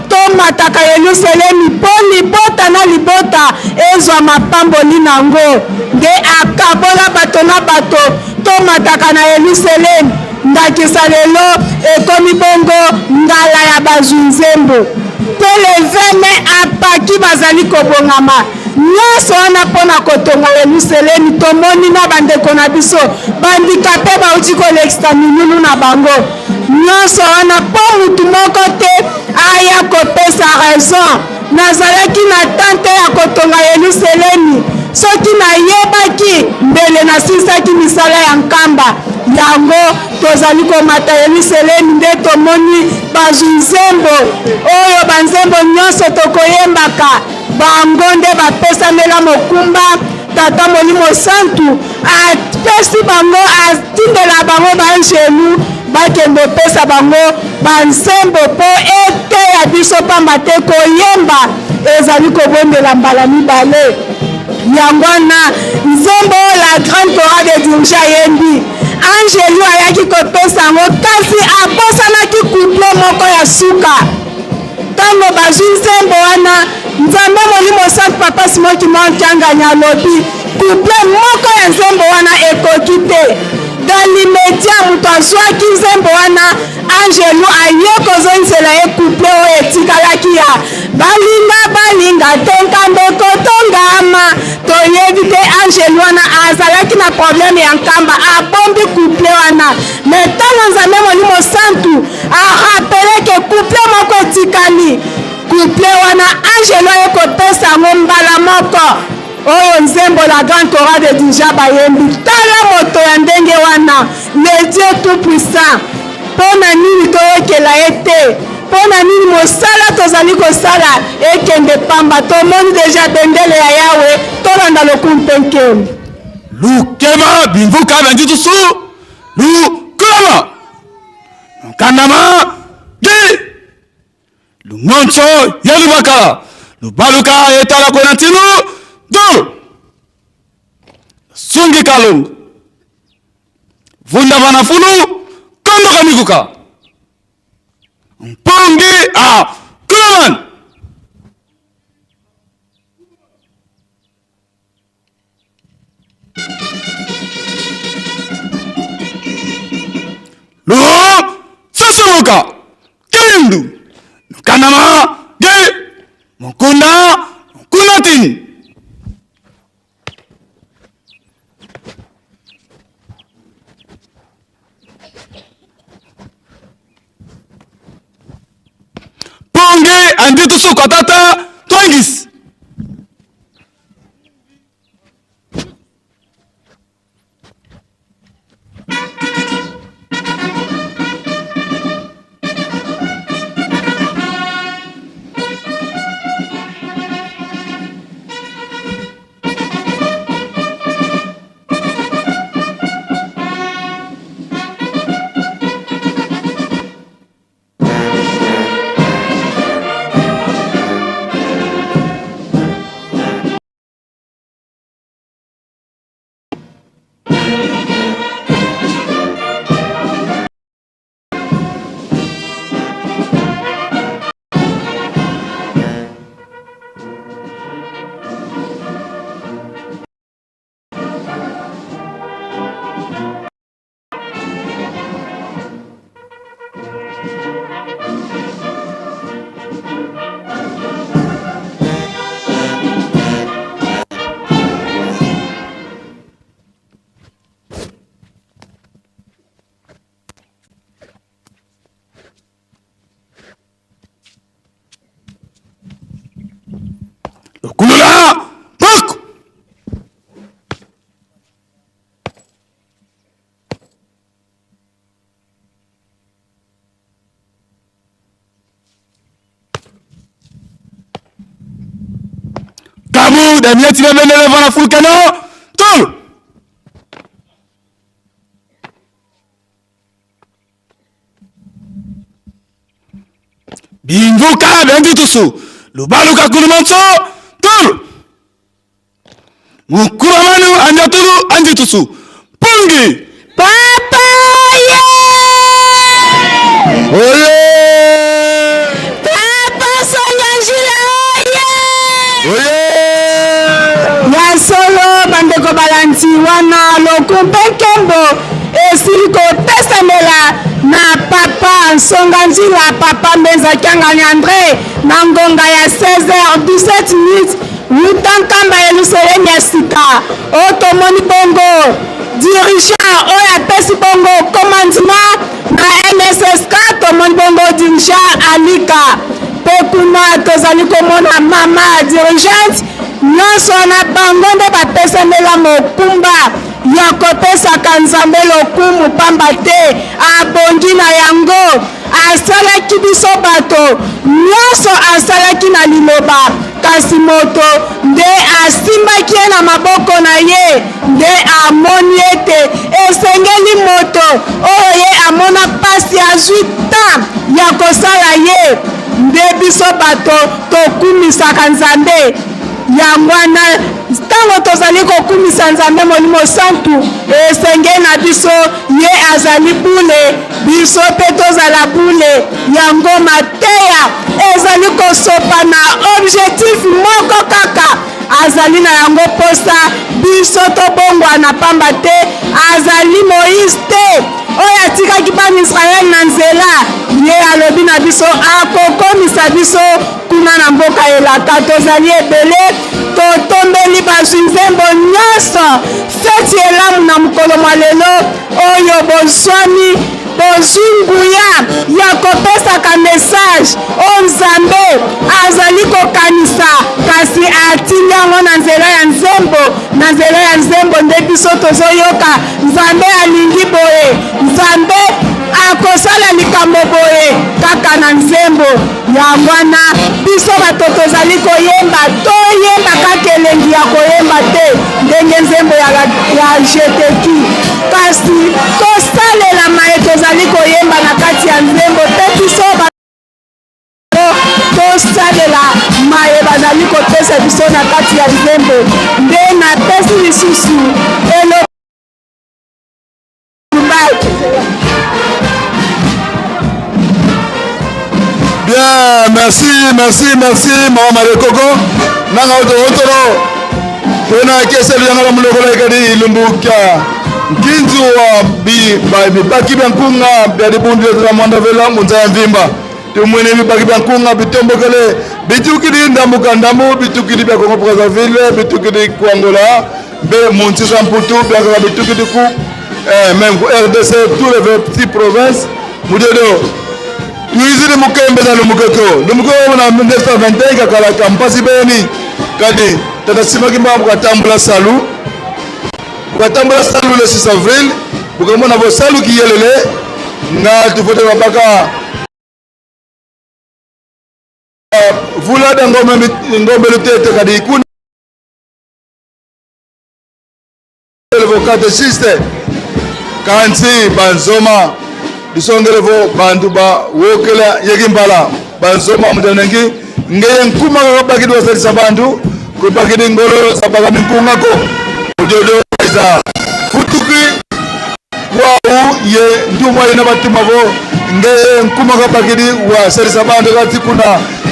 tomataka Yelusalemi mpo libota na libota ezwa mapamboli nango nde akabola bato na bato tomataka na Yelusalemi ndakisa lelo ekomi bongo ngala ya bazwi nzembo te le 20 mai apaki bazali kobongama nyonso wana mpona kotonga Yelusalemi tomoni na bandeko na biso bandikape bauti kolekisa minunu na bango nyonso wana mpo mutu moko te aya kopesa raison nazalaki na tante ya kotonga Yelusalemi soki nayebaki mbele nasilisaki misala ya nkamba yango tozali komata Yelusalemi nde tomoni bazwi nzembo oyo banzembo nyonso tokoyembaka bango nde bapesamela mokumba tata molimo santu apesi bango atindela bango banjelu bakende opesa bango banzembo mpo eteya biso pamba te koyemba ezali kobondela mbala mibale yango wana nzembo la grande Torah de Dirija yembi angelu ayaki kopesa yango kasi abosanaki couple moko ya suka ntango bazwi nzembo wana nzambe molimo santu papa simoki mankiangani alobi couple moko ya nzembo wana ekoki te dans l'immédiat moto azwaki nzembo wana angelu aye kozongisela ye couple oyo etikalaki ya balinga te nkambe ekotongama toyebi te angelu wana azalaki na probleme ya nkamba abombi couple wana me ntango nzambe molimo santu arapeleke couple moko etikali couple wana angelu aye kopesa yango mbala moko oyo nzembo la grande Torah de Dirija bayembi tala moto ya ndenge wana le Dieu tout puissant mpona nini toyokela ye te mpona nini mosala tozali kosala ekende pamba tomoni deja bendele ya yawe tolanda lokumpe nkembi lukema bimvuka banditusu lukama kanama di lungonso yelubaka lubaluka etala kona tinu do sungi kalungu vunda vanafulu kondo kamikuka mpongi a kuman lo sasamuka kindu kanama ge mukunda kunatini ponge andito sukatata twangis Tout, Damien, tu vas venir devant la foule canon. Tout. Binvuka, bengi tusu. Lubaluka kulumanso. Tout. Mukuramanu, anjatulu, anjitusu. Pungi. Papa, yeah! Oye! Papa Solanjila, yeah! Oye! Ya solo bandeko balanti wana lokumpe kembo esiko tesemela na papa Nsonganjila papa Mbenza Kiangani André na ngonga ya 16h17 minutes Mutankamba Yerusalemu ya sika otomoni bongo dirigeant oyo apesi bongo commandement na MSSK tomoni bongo dirigeant Alika mpe kuna tozali komona mama dirigente nyonso na bango nde bapesamela mokumba ya kopesaka Nzambe lokumu pamba te abongi na yango asalaki biso bato nyonso asalaki na liloba kasi moto nde asimbaki ye na maboko na ye nde amoni ete esengeli moto oyo ye amona pasi azwi temps ya kosala ye nde biso bato tokumisaka Nzambe yango wana ntango tozali kokumisa Nzambe Molimo Santu esengeli na biso ye azali bule biso mpe tozala bule yango mateya ezali kosopa na objectif moko kaka azali na yango posa biso tobongwana pamba te azali Moïse te oyo atikaki bana Israele na nzela ye alobi na biso akokomisa biso kuna na mboka elaka tozali ebele totombeli bazwi nzembo nyonso feti elamu na mokolo mwa lelo oyo bozwami bozwi nguya ya kopesaka message o Nzambe azali kokanisa kasi atindi yango na nzela ya nzembo na nzela ya nzembo nde biso tozoyoka Nzambe alingi boye Nzambe akosala likambo boye kaka na nzembo yango wana biso bato tozali koyemba toyemba kaka elengi ya koyemba te ndenge nzembo ya jeteki kasi tosalela maye tozali koyemba na kati ya nzembo te biso tosalela maye bazali kopesa biso na kati ya nzembo nde napesi lisusu Bien, merci, Maman Marekoko. Nanga otoro. Tena keseli yanga muloko lekadi lumbuka. Nkinzu wa bi baki bankunga bya bundu za mwanda vela munza mvimba. Tumwene bi baki bankunga bitombokele bitukidi ndamuka ndamu bitukidi bya Kongo Brazzaville bitukidi ku Angola be munzi za mputu bya bitukidi ku même RDC tous les petites provinces mudodo. Tuizidi mukembe na lumukeko. Lumukeko na 1921 kakala kampasi beni. Kadi tatasima kimba mukatambula salu. Mukatambula salu le 6 avril. Mukamona bo salu kiyelele. Na tufote mabaka. Vula da ngombe lutete kadi ikuni. Le catéchiste. Kanzi banzoma. Bisongelevo bantu ba wokela yegimbala banzoma mutanengi ngeye nkuma bakidi wasalisa bantu kubakidi ngolo sabaga minkunga ko ujodo za futuki wao ye nduma ina batuma bo ngeye nkuma bakidi wasalisa bantu kati kuna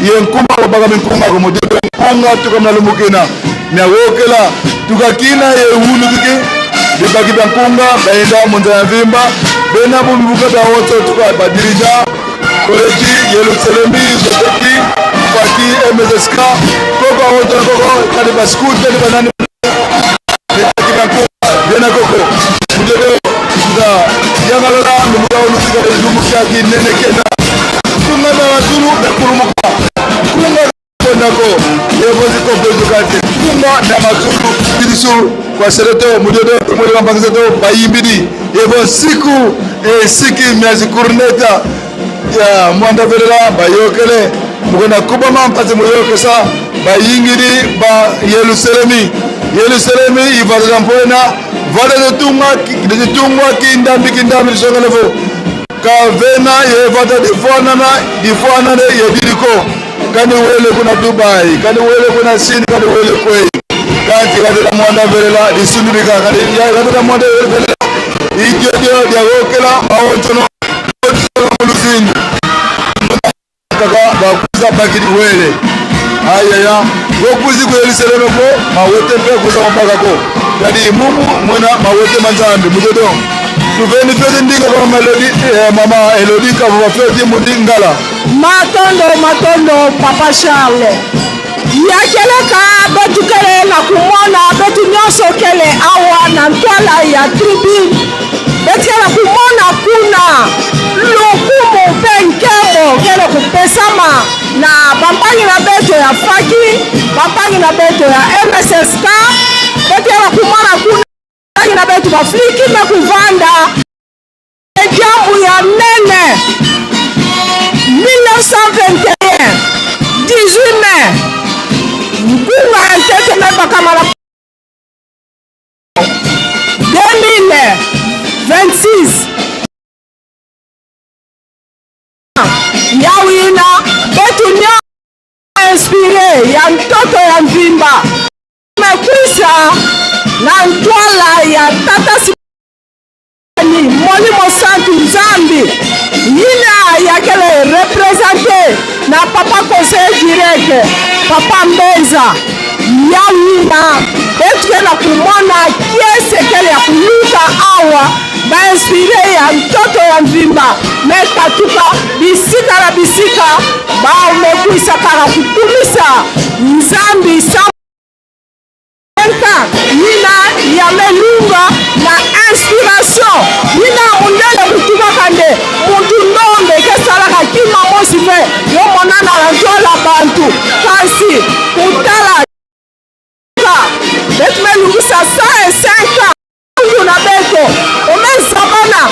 ye nkuma baga minkunga ko mujodo nkunga tukamna lumukina na wokela tukakina ye hulu kiki bibaki bankunga baenda munza ya vimba bena bubuka da woto tuka badirija koleji Yerusalemi zoteki pati MSSK koko woto koko kadi basku kadi banani bibaki bankunga bena koko mudede da yangala mumuka olutika dumuka ki nene kena kunga na waturu na kurumuka kunga kondako yevozi kopo zukati kunga na maturu birisu kwa sereto mudodo mwele mbangizeto bayimbidi yevo siku siki miazi kurneta ya mwanda velela bayokele mukona kubama mpati muyokesa bayingiri ba Yerusalemi ivarira mpona vale de tungwa kindambi lisongelefo kavena yevata difuanane yediriko kani wele kuna Dubai kani wele kuna Sini kani wele kwei kati katela mwanda velela disundurika katela mwanda velela ijojo diagokela awotono muluzingi kaka bakuza bakiri wele ayaya gokuzi ku Yerusalemu ko mawete pe kuza mpaka ko kadi mumu mwana mawete manzambi mudodo tuveni fete ndinga kwa melodi mama Elodie kwa fete mudingala matondo papa Charles yakeleka betu kele na kumona betu nyonso kele awa na ntwala ya tribu betu kele kumona kuna lokumu penkemo kele kupesama na bambangi na beto ya Faki bambangi na beto ya MSSK betu kele kumona kuna bambangi na beto bafliki na kuvanda jambu ya nene 1921 18 mai Mkunga antete meba kama la 2026 Yawina betu nyo inspire ya mtoto ya Mvimba mekwisa na ntwala ya tata Molimo Santu Nzambi yina yakele représente na papa conseil direct papa Mbenza yawina betu na kumona kiese kele ya kuluka awa ba inspire ya mtoto ya Mvimba mekatuka bisika na bisika ba umekwisa kala kutumisa Nzambi yina ya melunga na inspiration yina mundele kutuba kande mundu ndombe kesalaka kima mosi fe yo monana na njola bantu kasi kutala betu melungisa 105 mundu na beto omesabana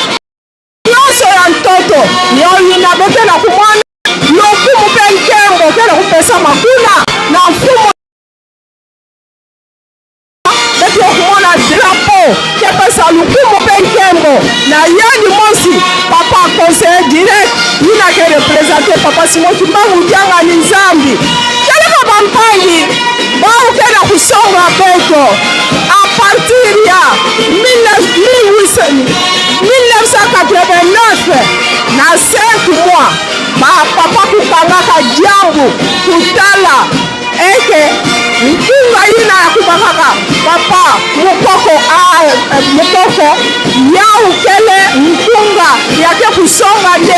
nyonso ya ntoto yo yina bete na kumwana lokumu pe nkembo kele kupesa makuna na mfumo kumona drapeau kepesa lukumu pe nkembo na yani mosi papa conseil direct yina ke représenter papa Simon Kimbangu Dianga ni Nzambi keleka bampangi bao kena kusonga beto a partir ya 1989 na 5 mois ba papa kukangaka jambu kutala eke mkunga yina ya kubakaka papa mukoko yau kele mkunga yake kusonga nde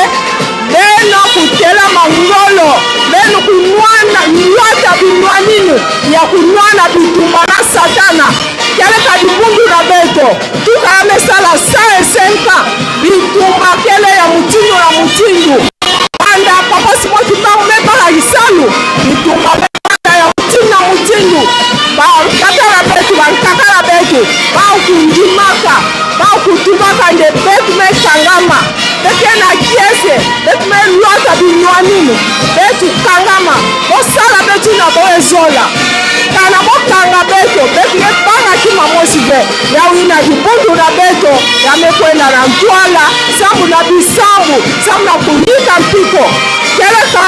beno kutela mangolo beno kunwana nyota binwaninu ya kunwana bitumba na satana kele kadibundu na beto tuka ya mesala 105 bitumba kele ya mutindu na mutindu anda papa Simon Kimbangu mepala isalu bitumba ya mutindu na mutindu bakatala betu baukundimaka baukutubaka nde betu mekangama bekena kiese betu melwata binwaninu betu kangama bosala betu na boezola kana bokanga beto yebanga kima mosi ve yawina dibundu na beto yamekwenda na ntwala sambu na bisambu sambu na kunika mpiko keleka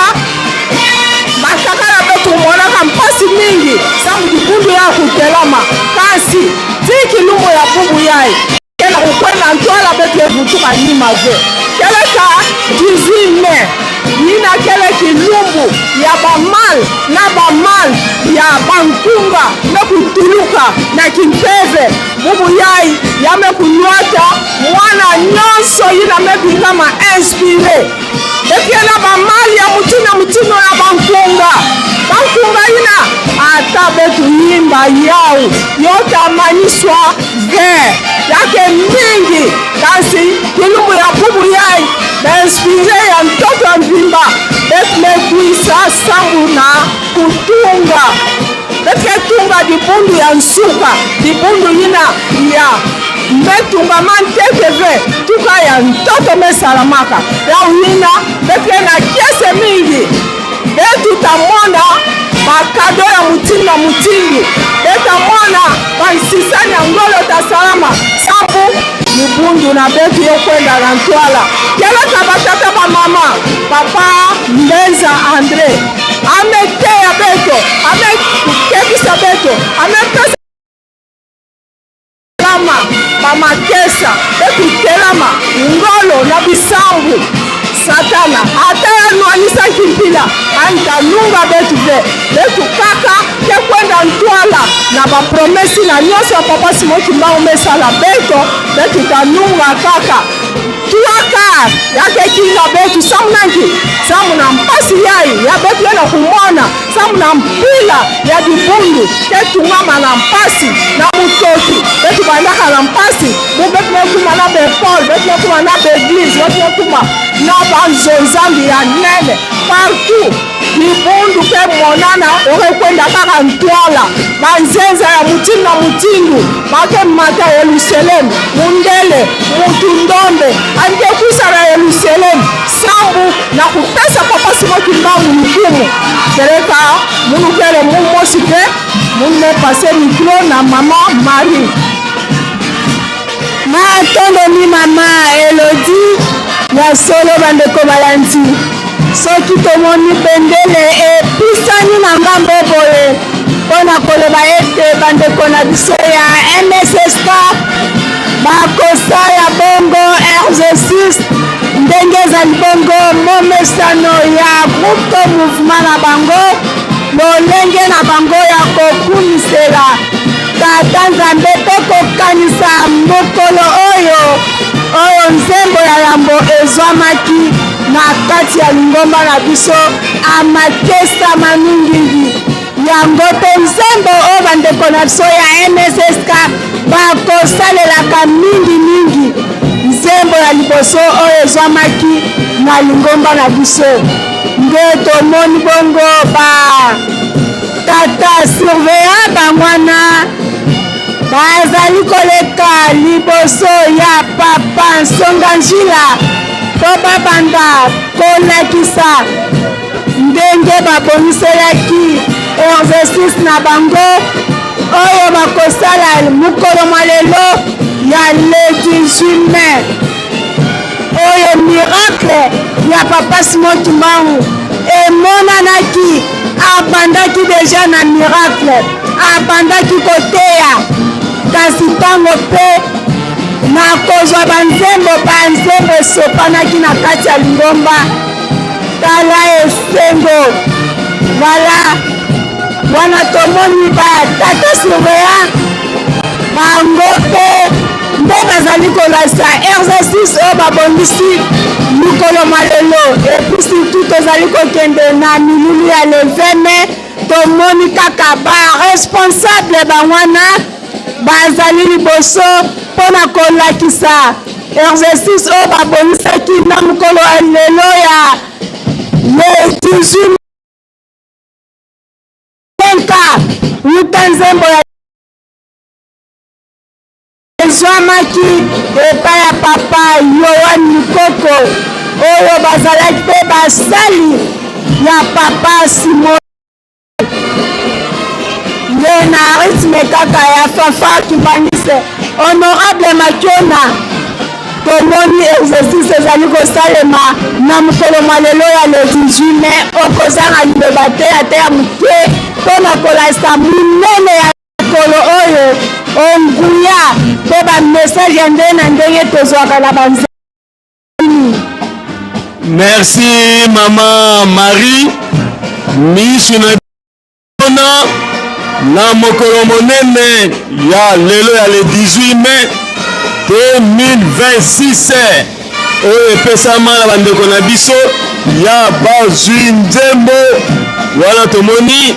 bakakala betu monaka mpasi mingi sambu dibundu ya kutelama kasi tiki lumbo ya bubu yai kena kukwenda ntwala betu evutuka nima ve keleka 18 mai nina kele kilumbu ya bamal na bamal ya bankunga na kutuluka na kimpeve bubu yai yame kunywata mwana nyonso yina mebinga ma inspire ekiena bamal ya mutino ya bankunga yina ata betu yimba yau yota maniswa ve yake mingi kasi kilumbu ya bubu yai na inspire ya mtoto wa Mvimba betumekwisa sambu na kutunga betuketunga dibundu ya nsuka dibundu yina ya mbetunga mantekeve tuka ya mtoto mesalamaka ya uyina betukena kiese mingi betu tamonda bakado ya mutindi na mutindi beta mwana bansisani ya ngolo tasalama sambu libundu na betu yokwenda na ntwala kelaka batata bamama papa Mbenza André ameteya beto amekebisa beto amepesa bamakesa bekutelama ngolo na bisangu satana ata yanwanisaki mpila antanunga betu betu kaka kekwenda ntwala na bapromesi na nyonso ya papa Simoki Mbangu mesala betu tanunga kaka tuaka yakekinga betu samunangi samu na mpasi yai ya betu yena kumona samu na mpila ya dibundu ketungama na mpasi na mutoki betu bandaka na mpasi betu nekuma na bepole betu nekuma na beglise betu nekuma na banzonzambi ya nene partout libundu pe monana okekwenda kaka ntwala banzenza ya mutindi na mutindu bake mata ya Yerusalemu mundele mutu ndombe angekusa na Yerusalemu sambu na kupesa papa Simoki Mbangu lukumu seleka munukele mumosi pe munne pase mikro na mama Marie matondo ni mama Elodie ya solo bandeko balanti soki tomoni bendele episani na ngambo boye mpona koloba ete bandeko na biso ya MSSK bakosala bongo RG6 ndenge ezali bongo momesano ya groupe mouvement na bango lolenge na bango ya kokumisela tata nzambe mpe kokanisa mokolo oyo nzembo ya yambo ezwamaki na kati ya lingomba na biso amakesama mingingi yango mpe nzembo oyo bandeko na biso ya MSSK bakosalelaka mingi nzembo ya liboso oyo ezwamaki na lingomba na biso nde tomoni bongo tata surveillant bangwana bazali koleka liboso ya papa Nsonga Njila po babanda kolakisa ndenge baboniselaki exercice na bango oyo bakosala mokolo malelo ya le 18 mai oyo miracle ya papa Simoki Mbangu emonanaki abandaki deja na miracle abandaki koteya kasi ntango mpe na kozwa banzembo esopanaki na kati ya lingomba tala esengo vala wana tomoni batata surveillant bango mpe nde bazali kolasa exercice oyo babongisi mikolo malelo epui surtout tozali kokende na milulu ya le 20 mai tomoni kaka baresponsable bangwana bazali liboso mpona kolakisa exercice oyo babongisaki na mokolo ya lelo ya le 18 nka wuta nzembo ya ezwamaki epai ya papa Yohan Mikoko oyo bazalaki mpe basali ya papa Simon nde na rythme kaka ya fafa kibangise honorable Makiona tomoni exercice ezali kosalema na mokolo malelo ya le 18 mai okozanga liloba te ata ya moke mpona kolasa minene ya mokolo oyo onguya mpe bamessage ya ndenge na ndenge tozwaka na banzemi. Merci mama Marie misu na na mokolo monene ya lelo ya le 18 mai 2026 oyo epesama na bandeko na biso ya bazwi nzembo wana tomoni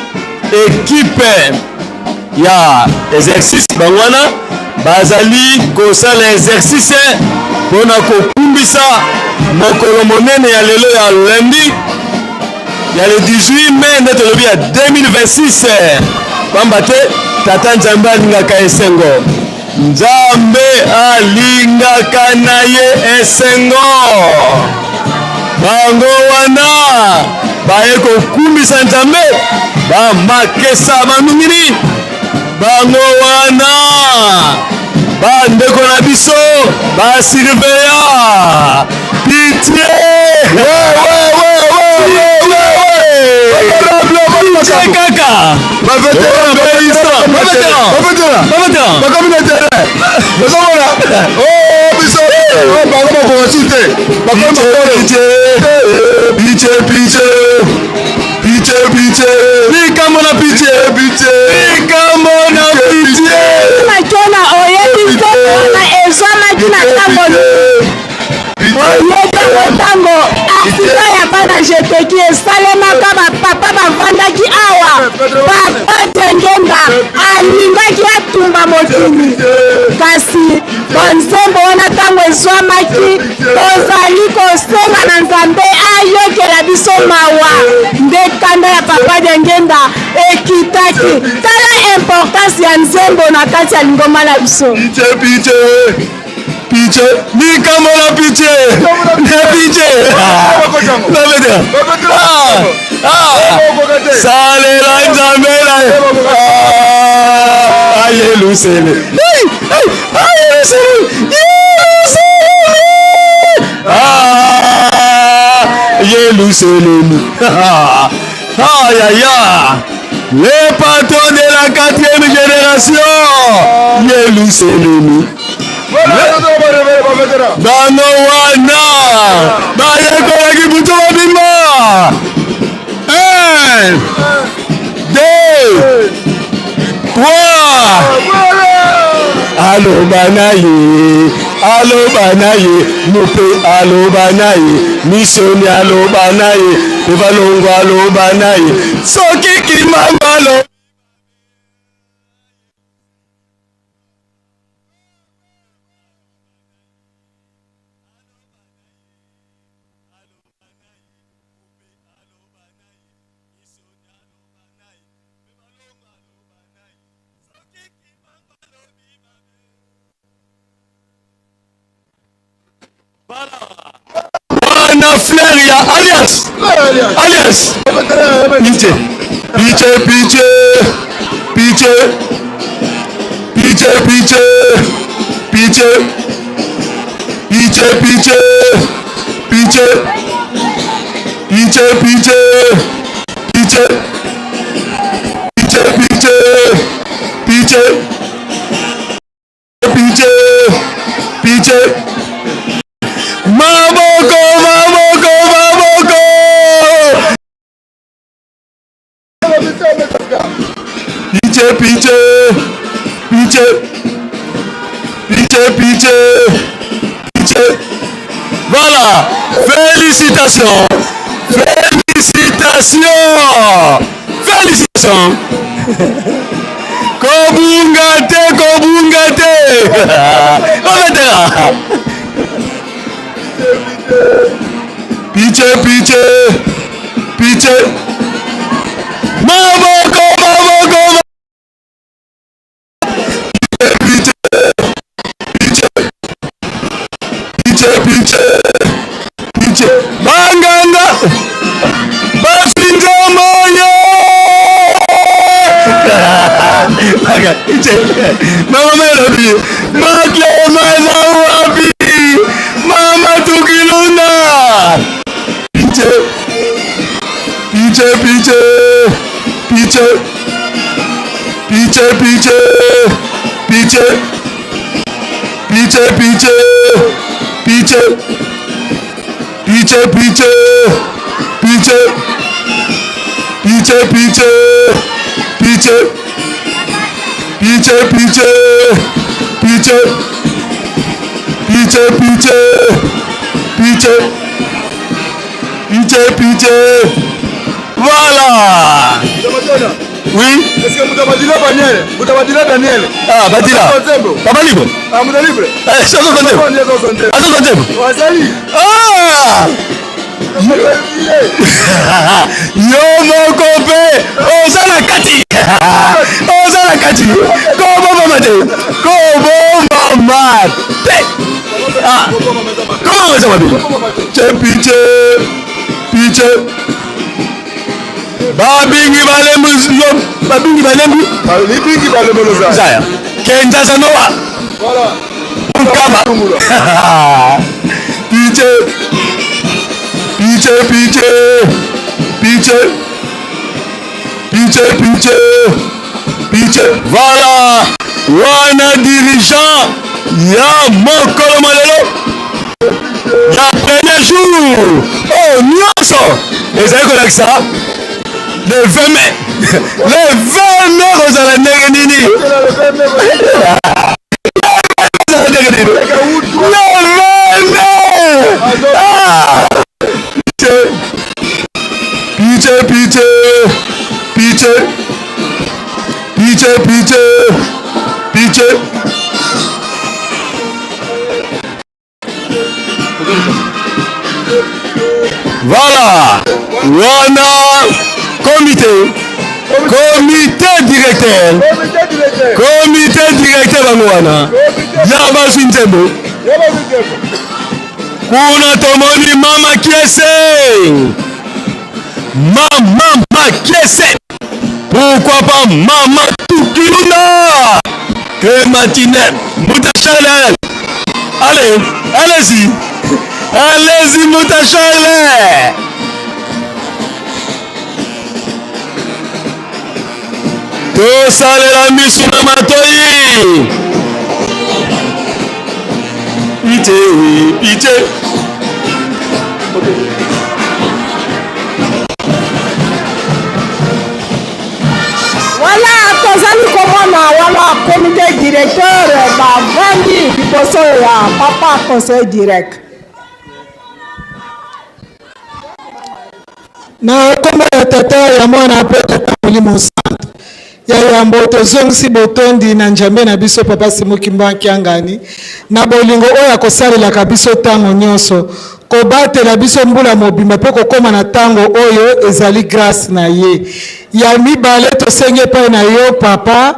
ekipe ya exercice bangwana bazali kosala exercice mpona kokumbisa mokolo monene ya lelo ya lundi ya le 18 mai nde tolobi ya 2026 pamba te tata nzambe alingaka esengo nzambe alingaka na ye esengo bango wana baye kokumbisa nzambe bamakesa banungini bango wana bandeko na biso basurveya pitié kaka makena oyebi nzokona ezwamaki na ntango ntango aksida ya bana jeteki esalemaka bapapa bavandaki awa papa tengenda alingaki atumba mokili kasi banzembo wana ntango ezwamaki tozali kosenga na nzambe ayokela biso mawa nde kanda ya papa tengenda ekitaki tala importance ya nzembo na kati ya lingoma na biso Piche, ni kama na piche, sale la nzambela, aye lusele, le patron de la 4e génération, Yeluselemi. Bano wana bayekolaki butu babima 1 2 3 aloba na ye mope aloba na ye misoni aloba na ye evalongo aloba na ye soki kimangalo Wana fleur ya alias piche Maboko piche. Voilà, félicitations Kobungate piche maboko piche banganga basinza moyo mama melobi maklema na wapi mama tukiluna piche voilà. Oui. Est-ce que vous avez Daniel? Ah, Badila. Papa libre. Ah, vous êtes libre. Ça va Ah. Yo mon copain, Ozala Kati. Comment maman? Ah. Comment ça va bien? Piche. babingi balembu babingi balembu libingi balembu lozaya kenza sanoa voilà kama piche piche piche piche piche piche piche voilà wana dirigeant ya mokolo malelo ya premier jour oh nyonso ezali kolakisa le 20 mai le 20 mai kozala ndenge nini piche piche piche piche piche piche voilà wana comité directeur bango wana ya bazwi nzembo kuna tomoni mama kiese pourquoi pas mama tukilunda que matinée Mouta Charles allez-y Mouta Charles tosalela misu na matoi pite Voilà, tozali komona wana comité directeur bavandi liboso ya papa conseil direct. Na kombo ya tata ya mwana pe tata Molimo Centre ya yambo tozongisi botondi na njambe na biso papa Simokimba Kiangani na bolingo oyo akosalelaka biso ntango nyonso kobatela biso mbula mobimba mpe kokóma na ntango oyo ezali grâce na ye ya mibale tosenge epai na yo papa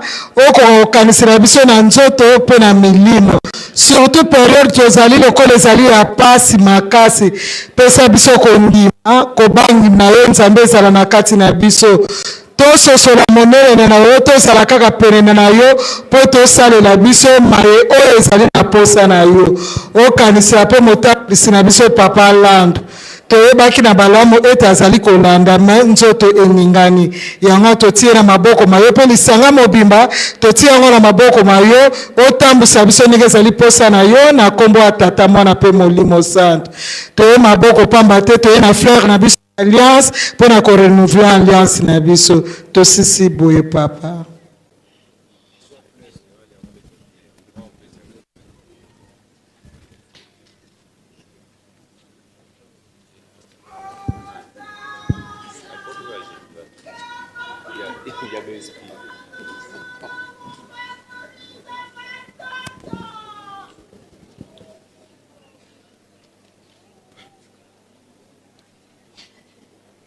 okokanisela biso na nzoto mpe na milimo surtout période tozali lokola ezali ya pasi makasi pesa biso kondima kobangima yo nzambe ezala na kati na biso tososola monene na yo tozala kaka penene na yo mpo tosalela biso maye oyo ezali na posa na yo okanisela mpe motalisi na biso papa Lando toyebaki na balamu ete azali kolanda me nzoto eningani yango totie na maboko mayo mpe lisanga mobimba totie yango na maboko mayo otambusa biso ndenge ezali posa na yo na nkombo ya tata mwana mpe Molimo Centre toye maboko pamba te toye na fleur na biso alliance pour ko renouveler alliance na biso tosisi boye papa.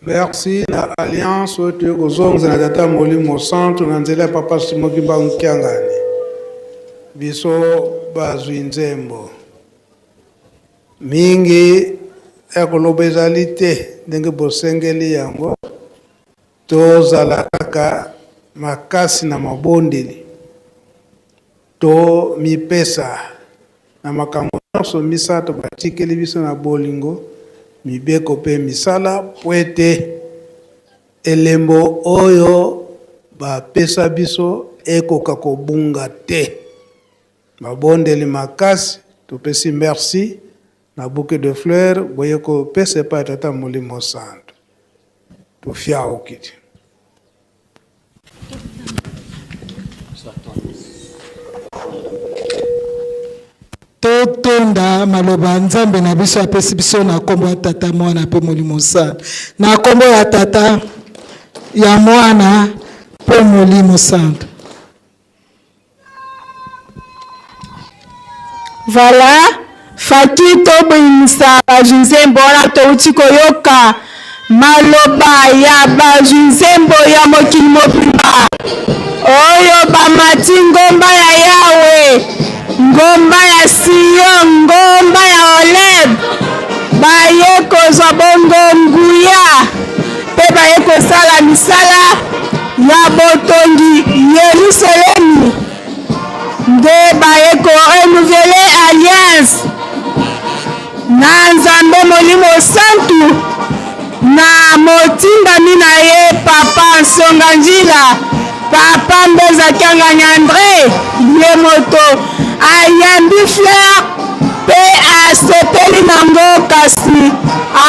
Merci na alliance oyo kozonga na tata Molimo Centre na nzela papa Simokimba Kiangani biso bazwi nzembo mingi ekoloba ezali te ndenge bosengeli yango tozala kaka makasi na mabondeli to mipesa na makambo nyonso misato batikeli biso na bolingo mibeko pe misala po ete elembo oyo bapesa biso ekoka kobunga te mabondeli makasi topesi merci na bouquet de fleurs boye kopesa epai tata Molimo Centre tofia okiti totonda maloba nzambe na biso apesi biso na nkombo ya tata mwana mpe Molimo Centre na nkombo ya tata ya mwana mpe Molimo Centre. Voilà, faki tobimisa bajunzembo wana touti koyoka maloba ya bajunzembo ya mokili mobimba oyo bamati ngomba ya Yawe, ngomba ya Sion, ngomba ya Oleb, baye kozwa bongo nguya pe baye kosala misala ya botongi Yerusalemi nde baye korenouveler alliance na Nzambe Molimo Santu na motindami na ye papa Nsonga Njila papa Mbeza Kiangani André ye moto ayambi fleur pe asepeli nango kasi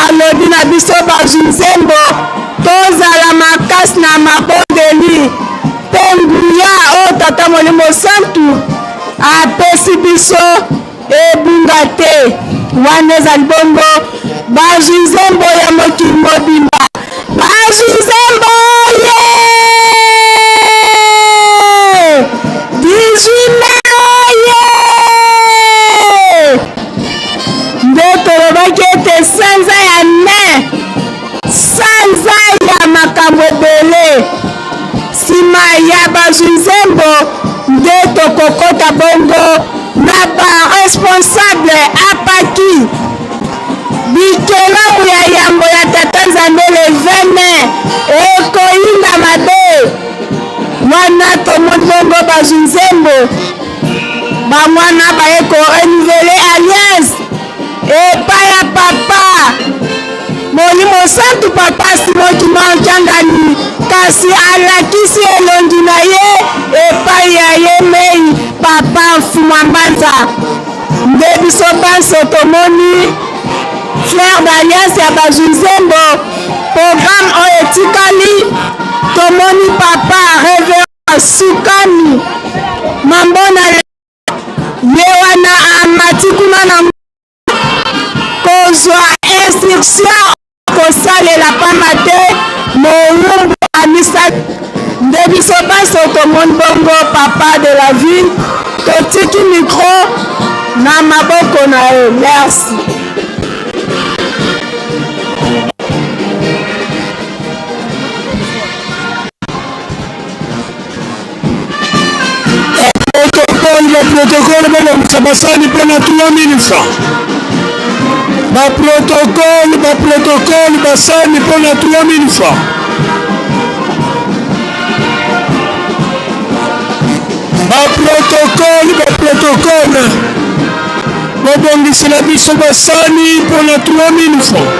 alobi na biso bazwi nzembo tozala makasi na mabondeli pe nguya oyo tata Molimo Santu apesi biso ebunga te wana ezali bongo bazwi nzembo ya mokili mobimba bazwi nzembo ye 18 ye nde tolobaki ete sanza ya ne sanza ya makambo ebele nsima ya bazwi nzembo nde tokokota bongo na baresponsable apaki bikelamu ya yambo ya tata Nzambe le 20 mai ekoyinda mabe wana tomoni bongo bazwi nzembo bamwana baye korenouveler alliance epai ya papa Molimo Santu papa Simon Kimbangu Kiangani kasi alakisi elongi na ye epai ya ye mei papa Mfumwa Mbanza nde biso banso tomoni fleur d'alliance ya bazwi nzembo programme oyo etikali tomoni papa Révérend Sukami Mambona ye wana amati kuna na kozwa instruction kosalela pamba te molumbu amisa nde biso banso tomoni bongo papa de la ville totiki micro na maboko na ye. Merci. Protocole balongisa basani mpona 3000 francs. Protocole basani mpona 3000 francs. Protocole babongisela biso basani mpona 3000 francs.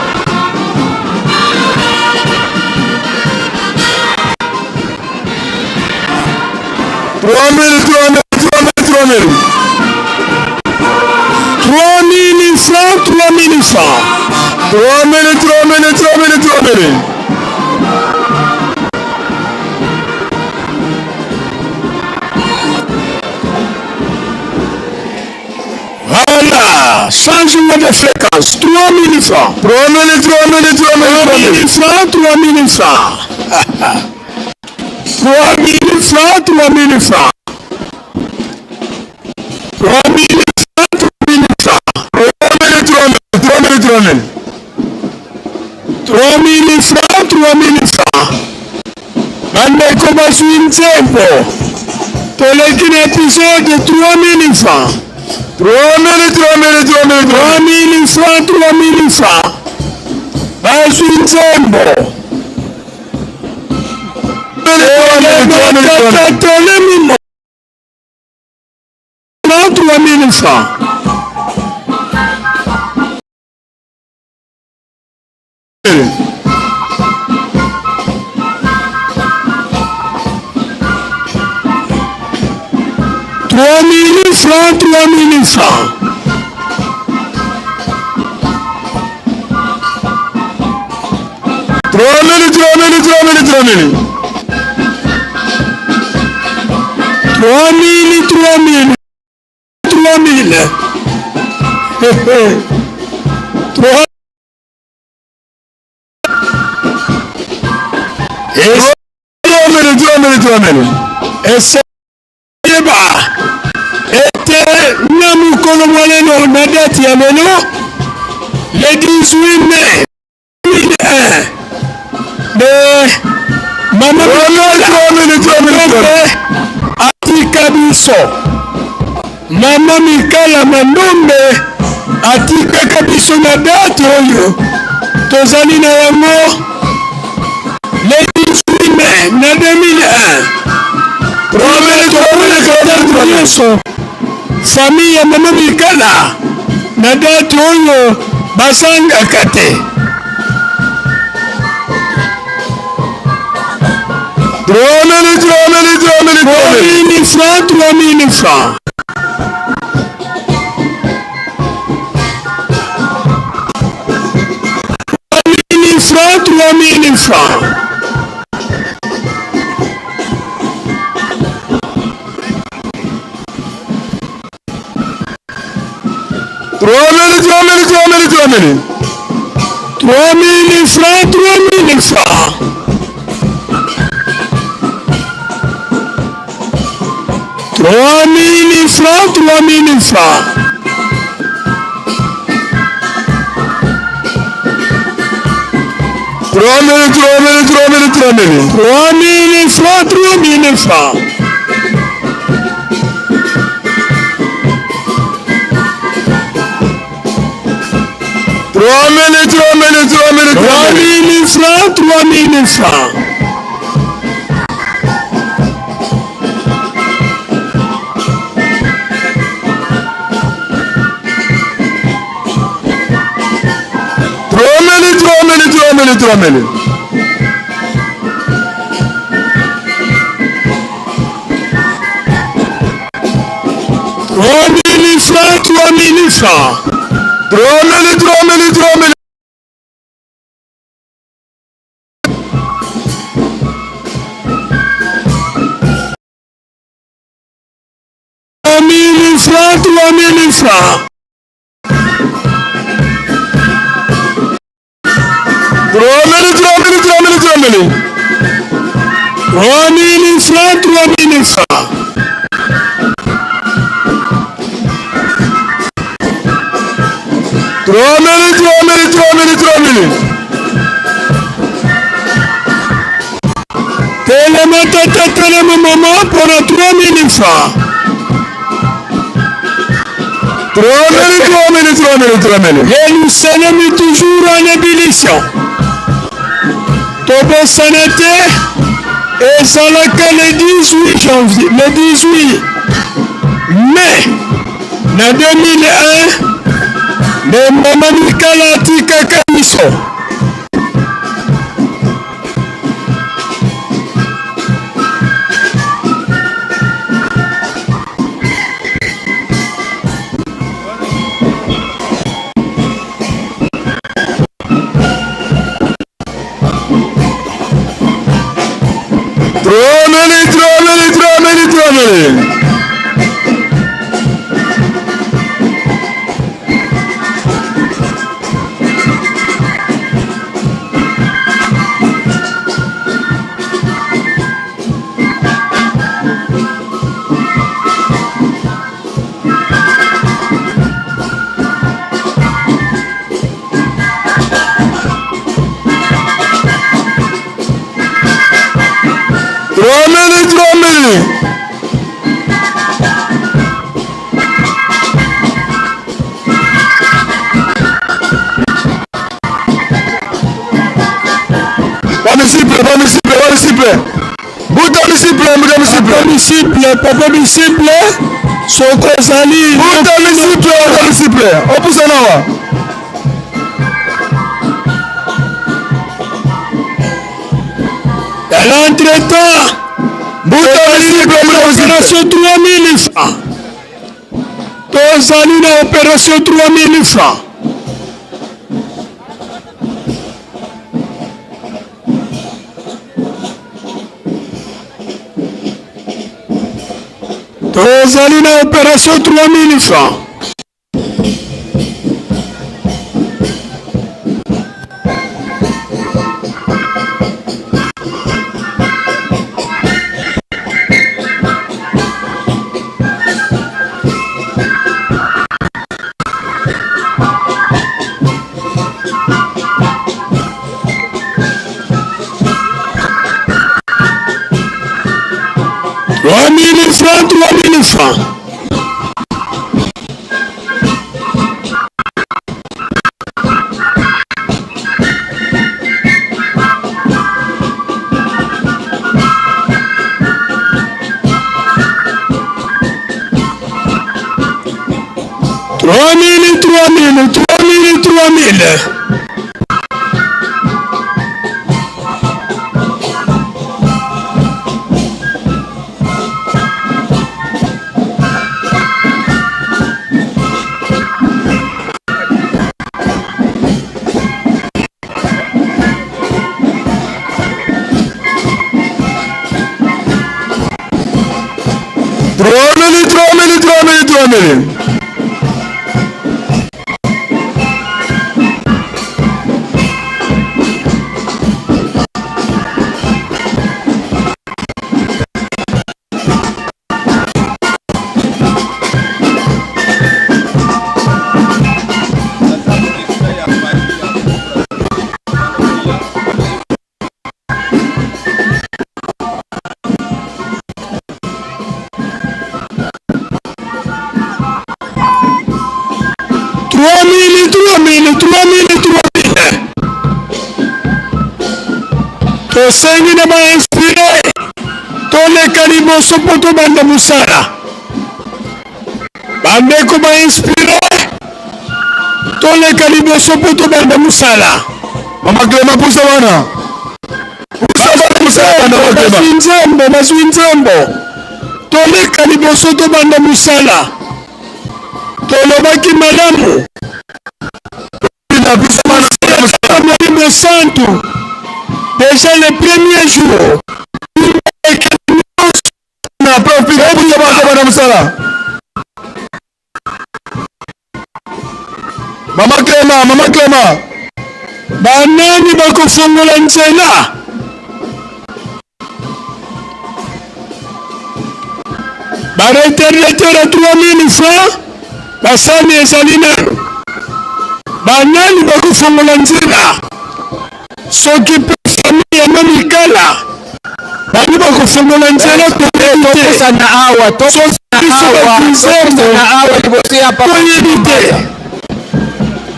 Voilà, changement de fréquence, 3000 francs. 3000 francs. 3000 francs. 3000 francs. 3000 francs. Bandeko bazwi nzembo toleki na épisode 3000 francs. 3000 francs. Bazwi nzembo tolemi 3000 francs. francs. 3000 francs. 3000. Ete nyamukolo mwaneno na date ya lelo le 18 mai 2001 de mama atika biso mama Mikala Mandombe atika biso na date oyo tozali na yango Le 18 mai, na 2001. Famille ya mama Mikala na date oyo basangaka te. 3000 francs. 3000 francs. 3000 francs. 3000 francs. 3000 francs. 3000 francs. 3000 francs. 3000 francs. 3000 francs. 3000 francs. 3000. 3000 francs. 3000. 3000 francs. 3000 francs. 3000. Telema tata, telema maman pour 3000 francs. 3000. Jérusalem est toujours en ébullition. Tobo Sanate et Salaka le 18 janvier, le 18 mai, en 2001, le Mama Mikala Tika Kamiso. Papa disciple, Sokozali. Disciple. Opusanawa. À l'entretemps, opération 3000 francs. Tozali na opération 3000 francs. Tozali na opération 3000 francs. 3000, 3000, 3000, 3000. Tosengi na ba inspiré toleka liboso po tobanda mosala bandeko ba inspiré toleka liboso po tobanda mosala mama Clema pusa wana bazwi nzembo toleka liboso tobanda mosala tolobaki malamu Molimo Santo. Déjà le premier jour, na profité pour Madame Sala. Mama Clema. Banani bako fongola nzela. Bareterleteur à 3000 francs. Basani esalina. Banani bako fongola nzela. S'occupe famille mamikala. Bani bako fongola nzela tokosa na awa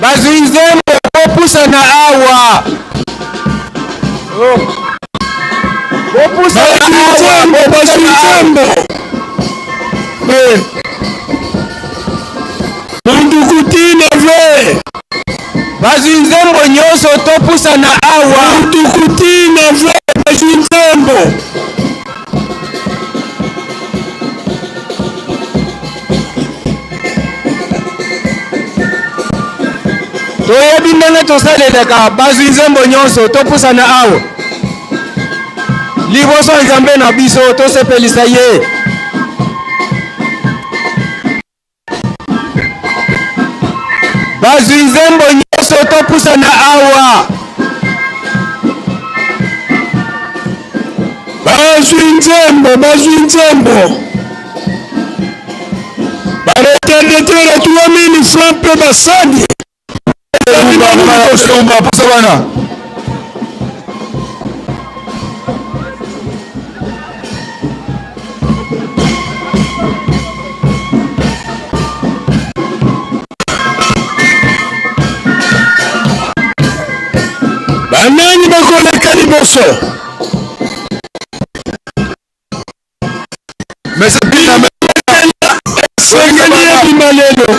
bazuizembo popusa na awa popusa bazuizembo mundukutina ve bazuizembo nyonso topusa na awa mundukutina ve bazuizembo toyebi ndenge tosalelaka bazwi nzembo nyonso topusana awa liboso nzambe na biso tosepelisa ye bazwi nzembo nyonso topusana awa bazwi nzembo bareterleteur 3000 francs mpe basadi banani bakoleka liboso sengeli ebima lelo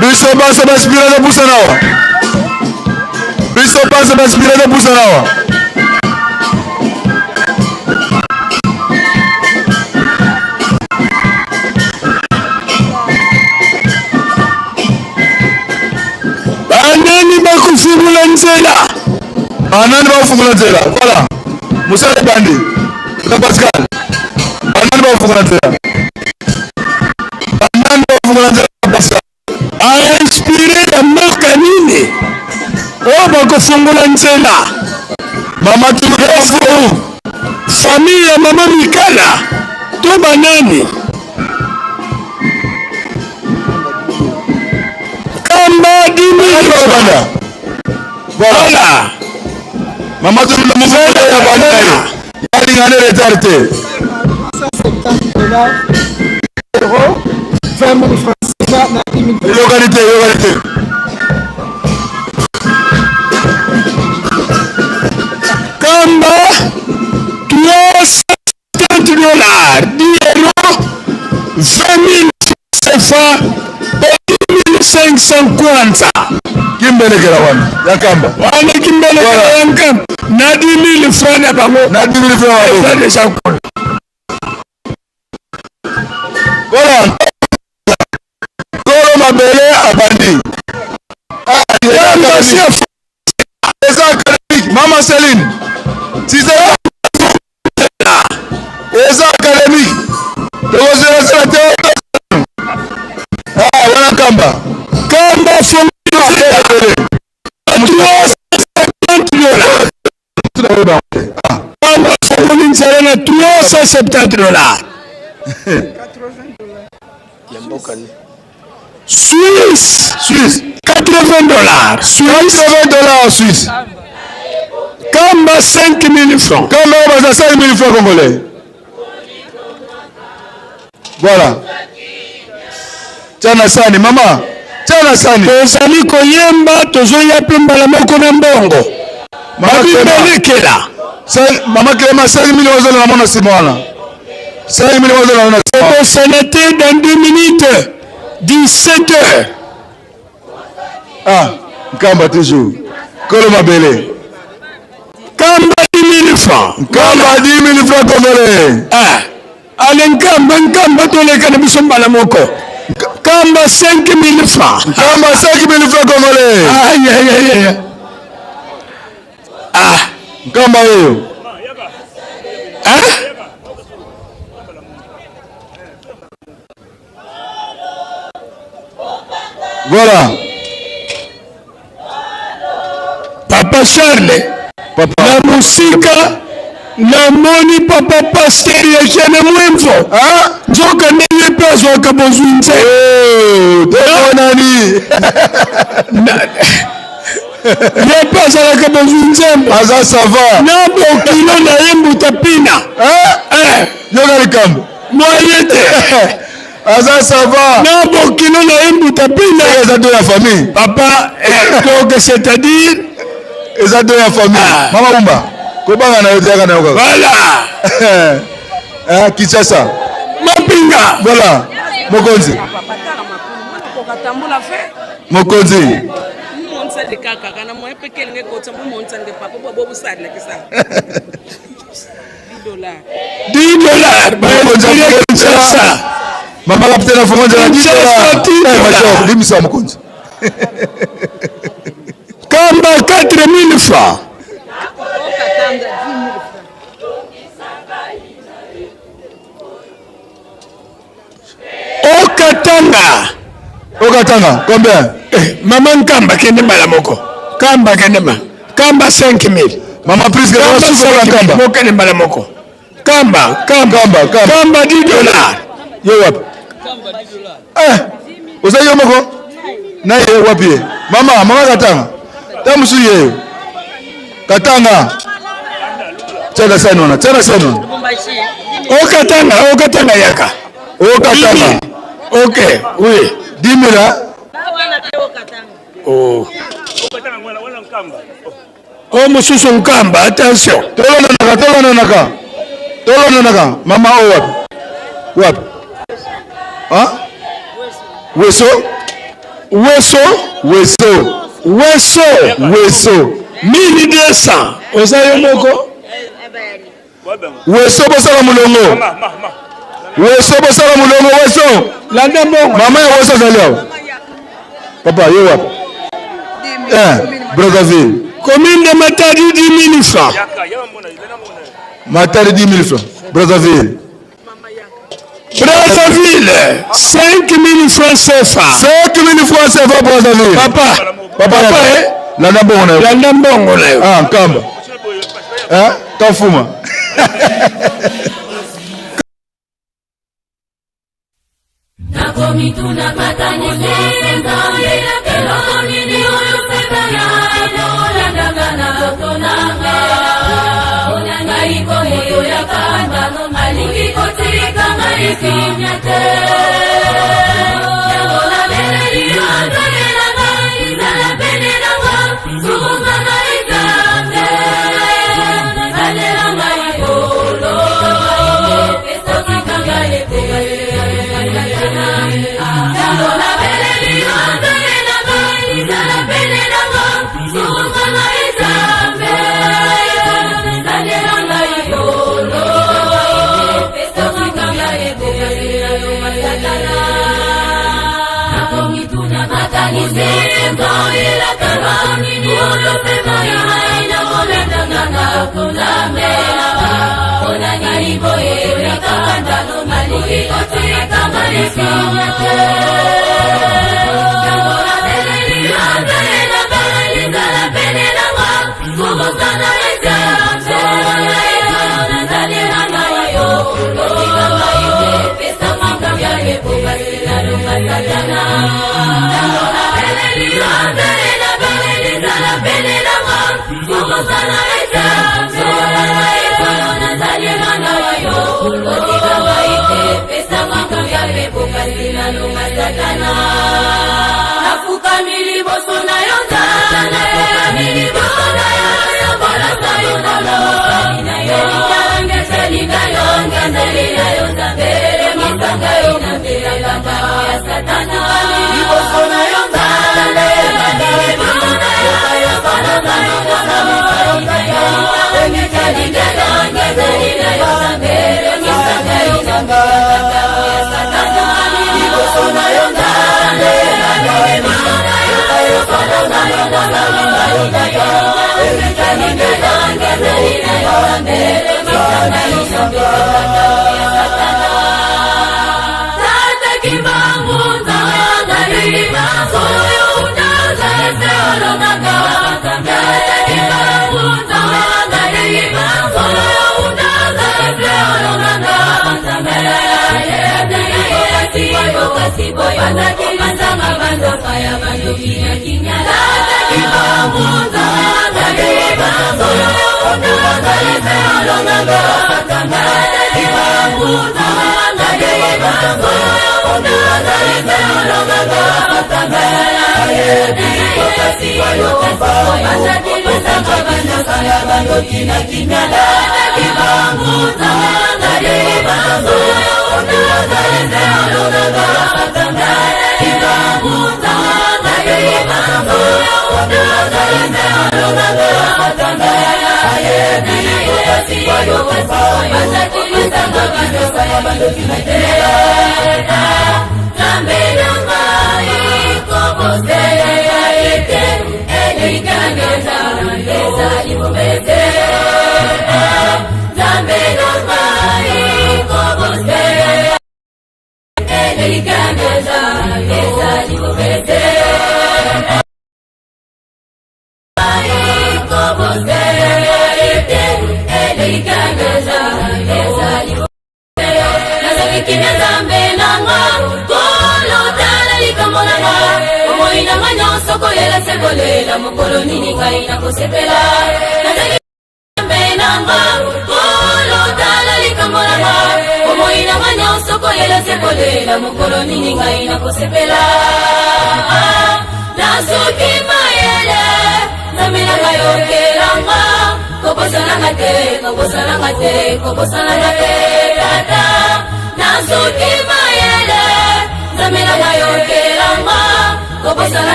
biso basa baspira de busanawa biso basa baspira de busanawa banani bakufungula nzela voilà musala bandi na Pascal banani bakufungula nzela Pascal a inspiré la marque nini o bakufungula nzela mama tukafu famille ya mama Mikala to banani kamba dimi bana voilà mama tukafu ya banani yali ngane retarte 170 € 20 000 francs localité 500 kwanza. Kimbelekela wana ya kamba. Wana kimbelekela ya kamba. Na 10,000 francs na bango. Na 10,000 francs. Ça déjà compte. Voilà. Kolo mabele abandi. Mama Céline. Eza académique. Wana kamba. Kamba $370. Suisse. $80. Suisse. Kamba 5,000 francs. Kamba 5,000 francs congolais. Voilà. Tiana sani mama. Tiana sani. Tozali koyemba tozoya pe mbala moko na mbongo. Mama Clément 5,000 euros na mona Simona. 5,000 euros na mona. On s'arrêter dans 2 minutes. 17h. Ah, Kamba toujours. Kolo mabele. Kamba 10,000 francs. Kamba 10,000 francs congolais. Ah. Ale Nkamba toleka na biso mbala moko. Kamba 5,000 francs. Kamba 5,000 francs congolais. Aïe. Ah. Kamba hiyo. Hein? Voilà. Papa Charles. Papa. La musika na moni papa pasteur ya jene mwemfo. Ah? Nzoka nene pezo akabozunze. Nani? Ne pezo akabozunze. Aza sava. Na bokilo na yembu tapina. Yoga likambo. Moyete. Aza sava. Na bokilo na yembu tapina. Eza de la famille. Papa, donc c'est-à-dire eza de la famille. Mama Bumba. Kobanga na yote na yoga. Voilà. Kinshasa. Mapinga. Voilà. Mokonzi. Mokonzi. $10. Mama kaptena fongonza na $10. Limisa Mokonzi. Kamba 4,000 francs. Okatanga, combien? Maman Nkamba kende mbala moko. Kamba 5,000. Mama prise que la soupe la Kamba. Mokende mbala moko. Kamba $10. Yo wapi? Oza yo moko? Na ye wapi? Mama Katanga. Tamusu ye. Katanga. Tena sana. Okatanga yaka. Okatanga. Ok, oui. 10,000 là. Oh. Oh, monsieur Nkamba, attention. Tolonaka. Mama wapi? Hein? Weso. 1200. Ozayo moko. Weso bosala mulongo. Weso. Landa mbongo. Mama ya Weso zaliao. Papa, yo wapi? Brazzaville. Commune de Matadi 10,000 francs. Matadi 10,000 francs. Brazzaville. 5,000 francs CFA. 5,000 francs CFA Brazzaville. Papa, landa mbongo na yo. Ah, Nkamba. Kafuma.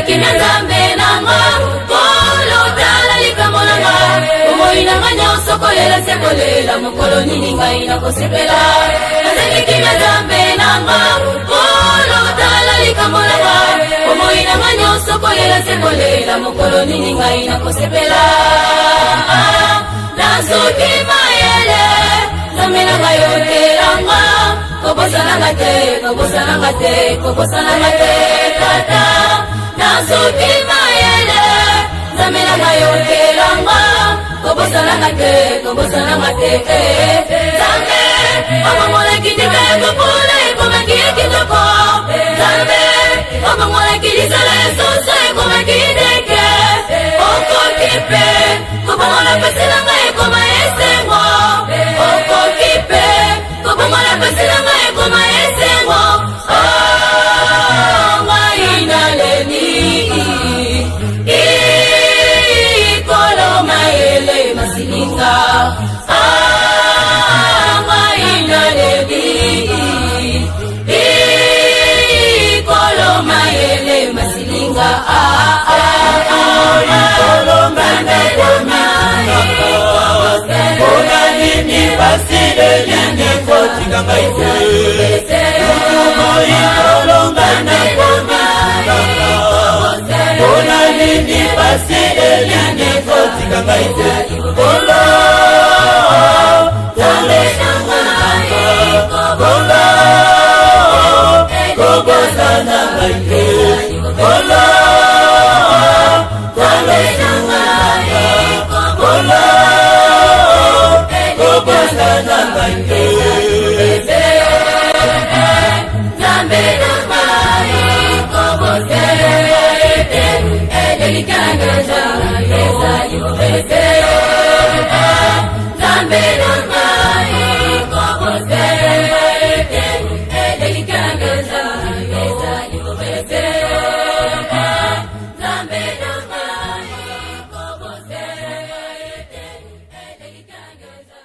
Kinazambe nanga, kolo tala likamolanga, umoina manyoso sokolela sekolela mokolo nini ngai nakosepela nazali kimia Nzambe nanga polo kotala likambo nanga bomoi nanga nyonso kolela sekolela mokolo nini ngai nakosepela nazuki mayele Nzambe nanga yokelanga kobosananga te kobosananga te kobosananga te tata nazuki mayele Nzambe nanga yokelanga kobosananga te kobosananga te Nzambe omamona kindika ekopula ekomaki ekitoko Nzambe omamona kilisala esoso ekomaki ndeke okoki mpe kobongola pasi nanga ekoma esengo okoki mpe kobongola pasi nanga ekoma esengo ngai naleli ikolo mayele masilinga ngai naleli ikolo mayele masilinga ikolo ngana bona nini basile nini kotika ngaite ikolo ngana bona nini basile nini kotika ngaite kola kola kobosana ngaite kola kola kobosana ngaite Nzambe ngai kobosana edelikanga eza yobese Nzambe ngai kobosana edelikanga eza yobese Nzambe ngai kobosana edelikanga eza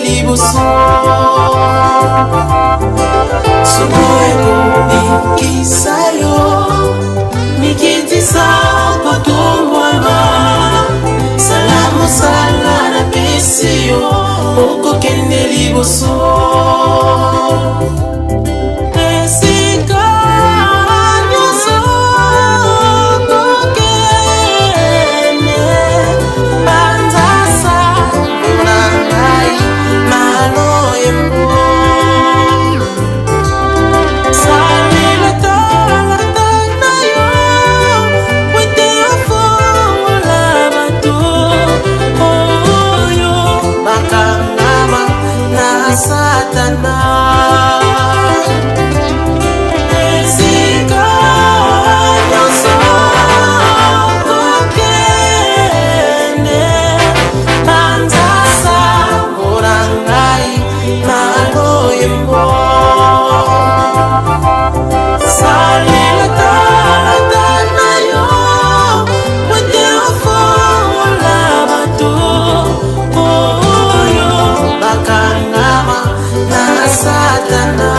liboso songo ekobikisa yo mikitisa kotombwama sala mosala na pesi yo okokende liboso esika nyonso kokende banzasa na ngai maloyembo Satana esika nyonso kokende banzasa mpona ngai maloyembo salela talata na yo wete ofola bato oyo bakangama na Satana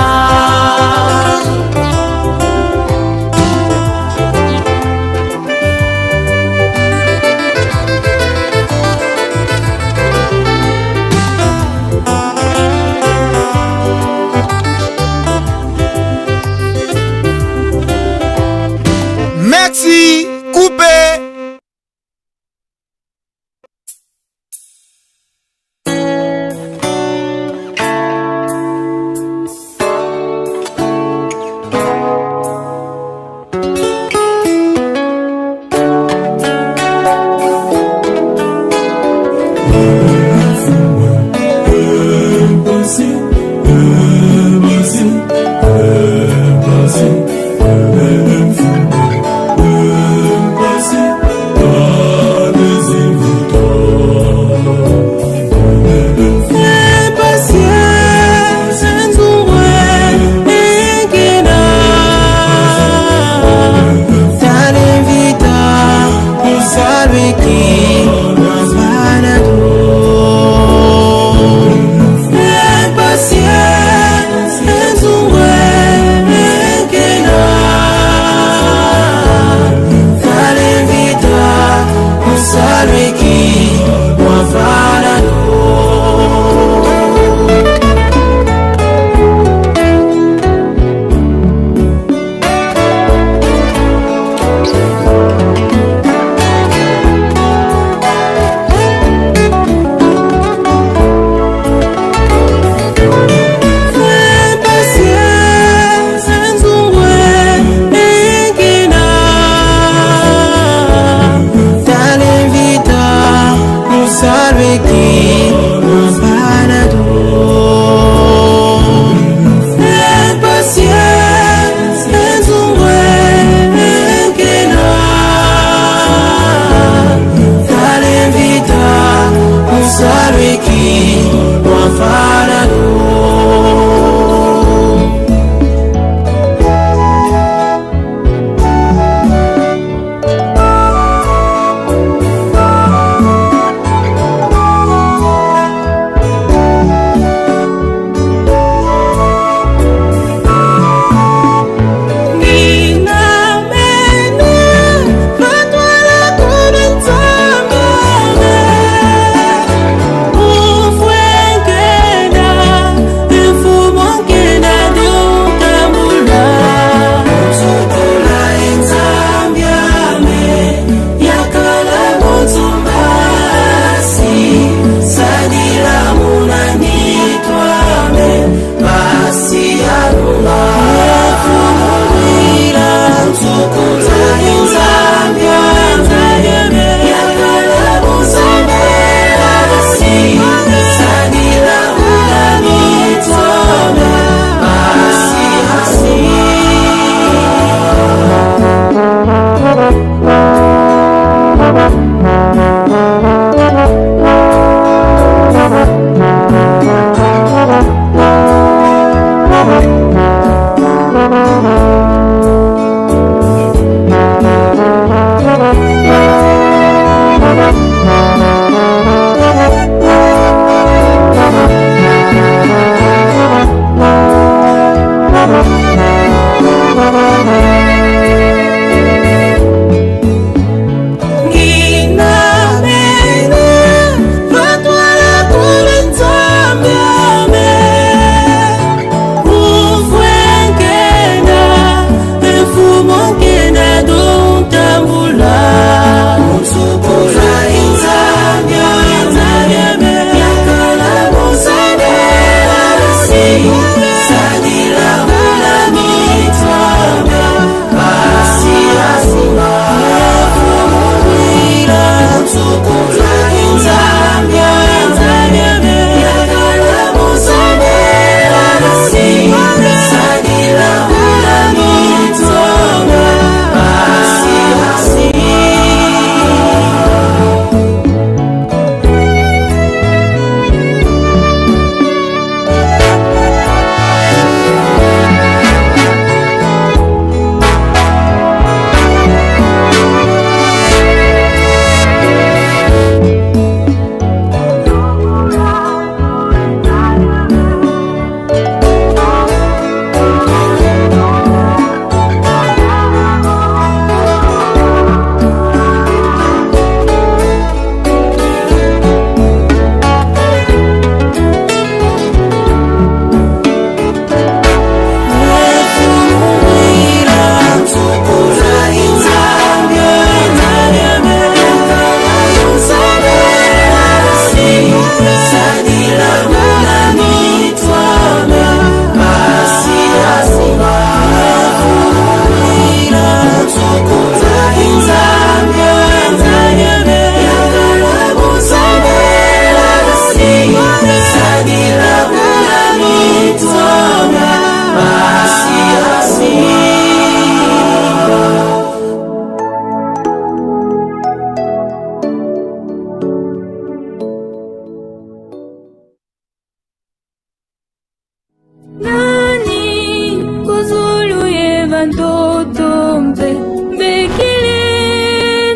Nani kuzulu yeva ndoto mbe mbekile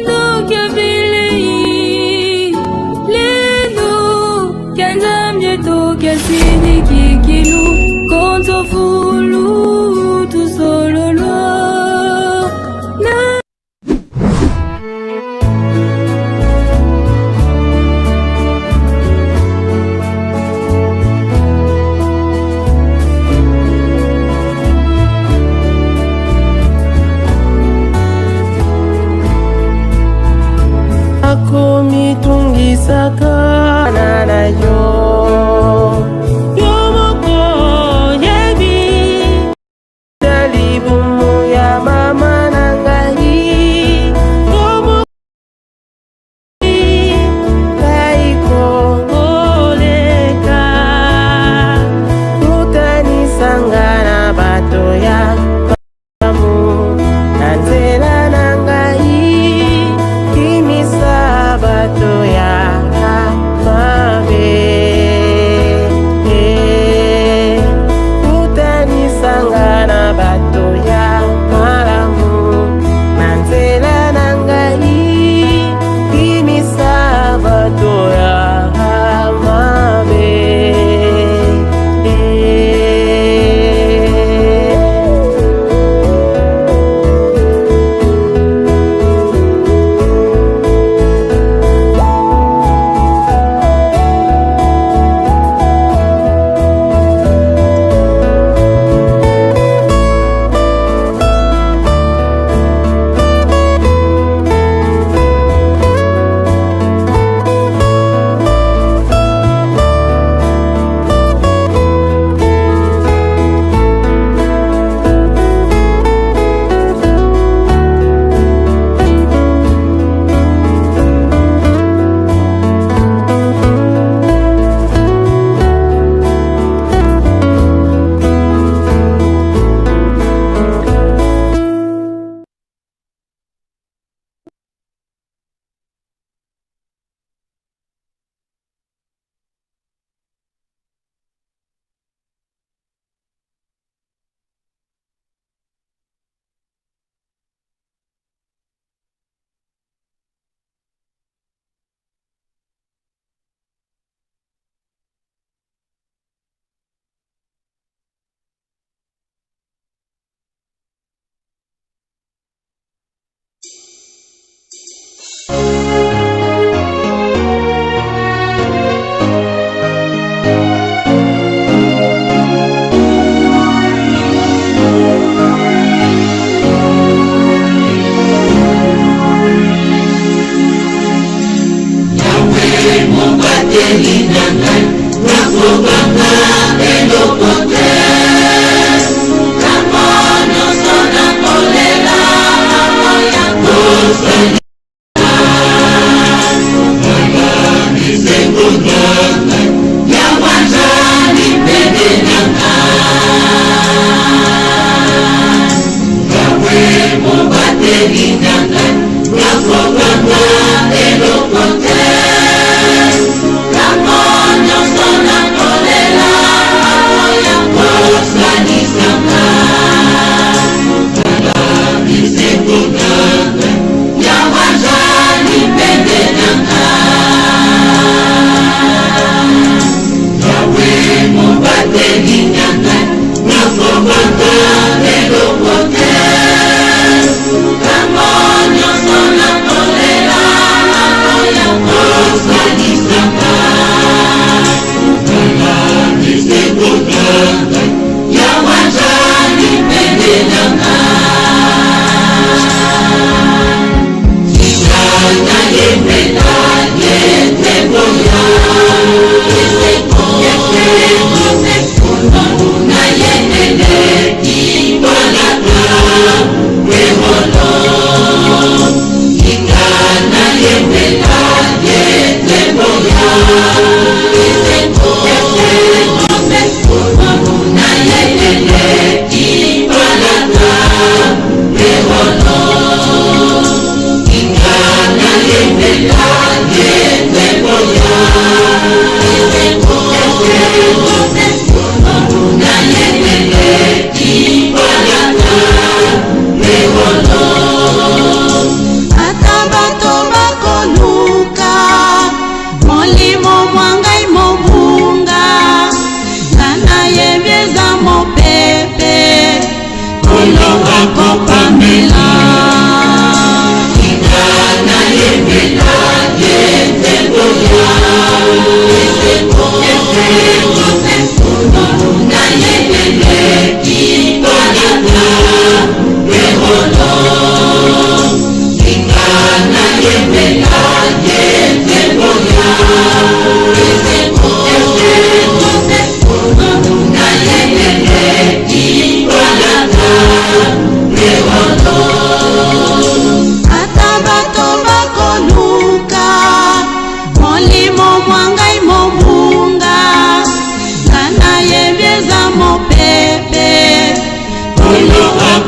ndokia vilei leno kianja mjeto kiasini kikilu konzo fulu tu solo loa na Saka na yo moko yebi dalibumu ya mama na ngai yo kai kongoleka tutani sangana bato ya kamu na nzela na ngai kimisa bato ya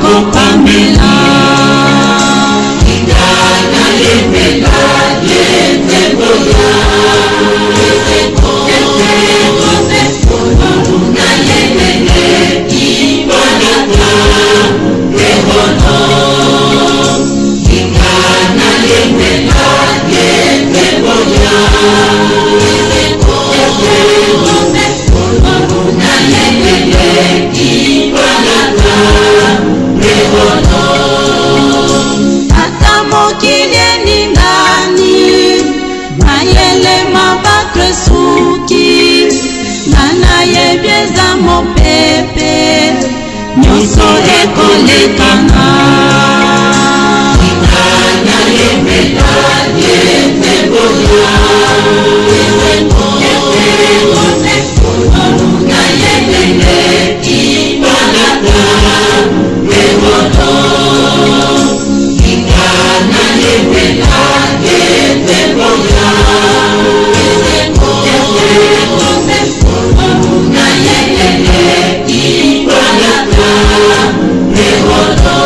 Pamela Ingana lemela yete boya na yemele ibanata rehono Ingana lemela yete boya na yemele ibanata rehono Ata mokili ningani mayele mabakre suki nana yebyeza mopepe nyonso ekolekana nana yemela yete boya na yemele ibanata rehono Ingana yemela yete boya na yemele ibanata rehono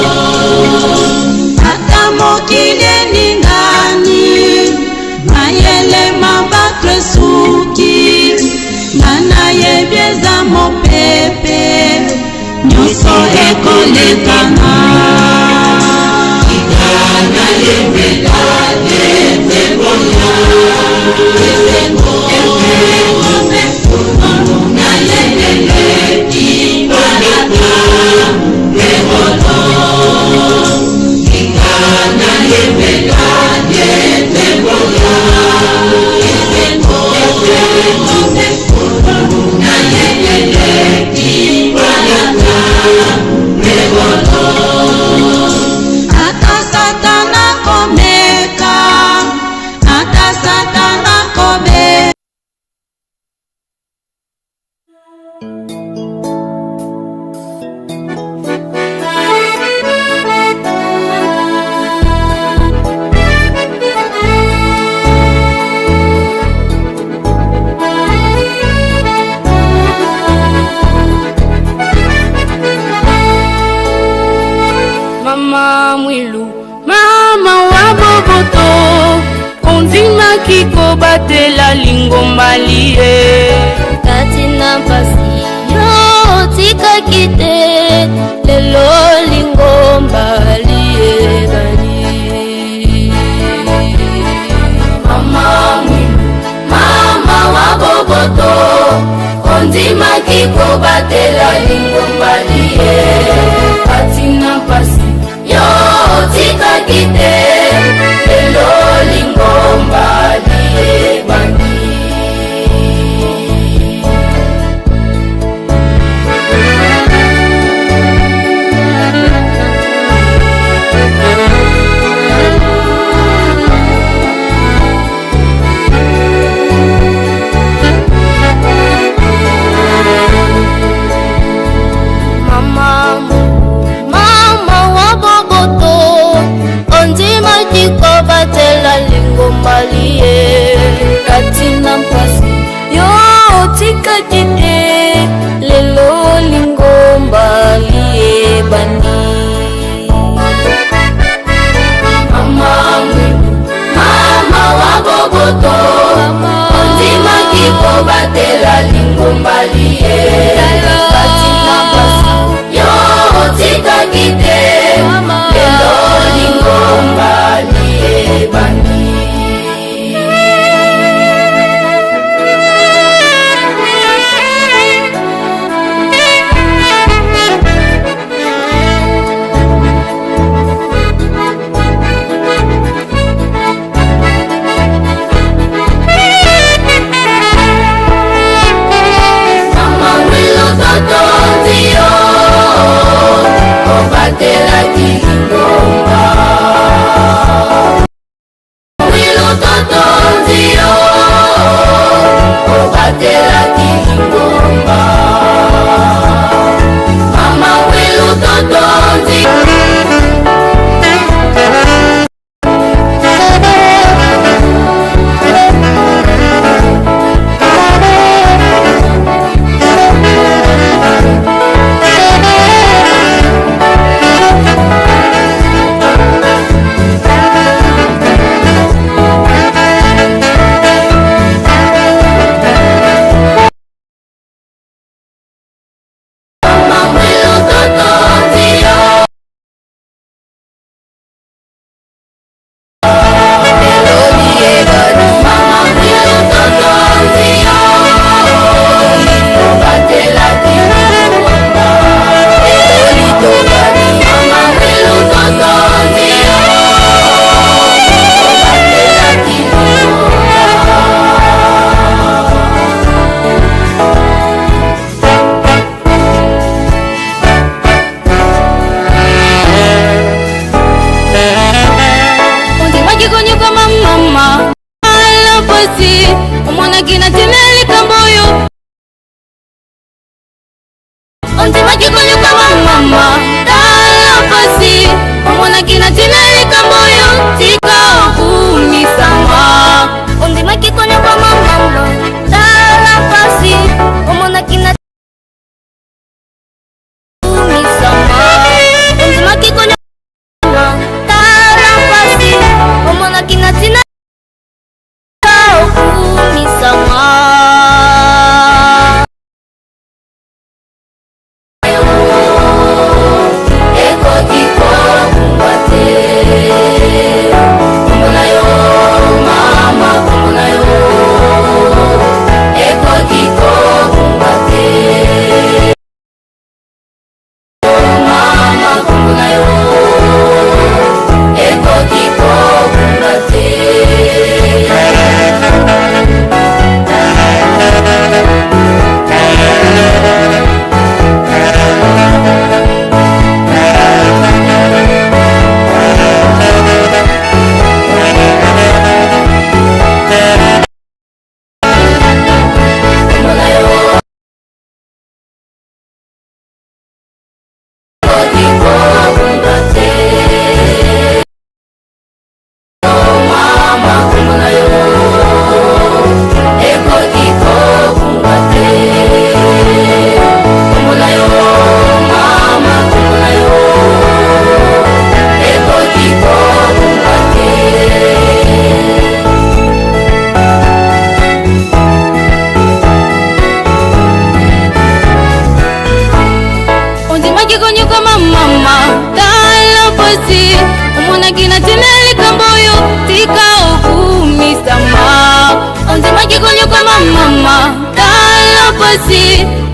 Ata mokili ningani mayele mabakre suki nana yebyeza mopepe nyonso ekolekana Ingana yemela yete boya na yemele ibanata rehono Ingana yemela yete boya na yemele ibanata rehono Ata satana komeka Ata satana komeka Mama mwilu, mama wa boboto Ondima kiko batela lingomba liye Katina pasi yo tika kite Lelo lingomba liye bani Mama mwilu, mama wa boboto Ondima kiko batela lingomba liye Katina pasi yo tika kite Lelo lingomba liye bani onzima kikonyo kama mama tala pasi omona kina tinali kamboyo tika okumisama onzima kikonyo kama mama tala pasi omona kina okumisama onzima kikonyo tala pasi omona kina tinali okumisama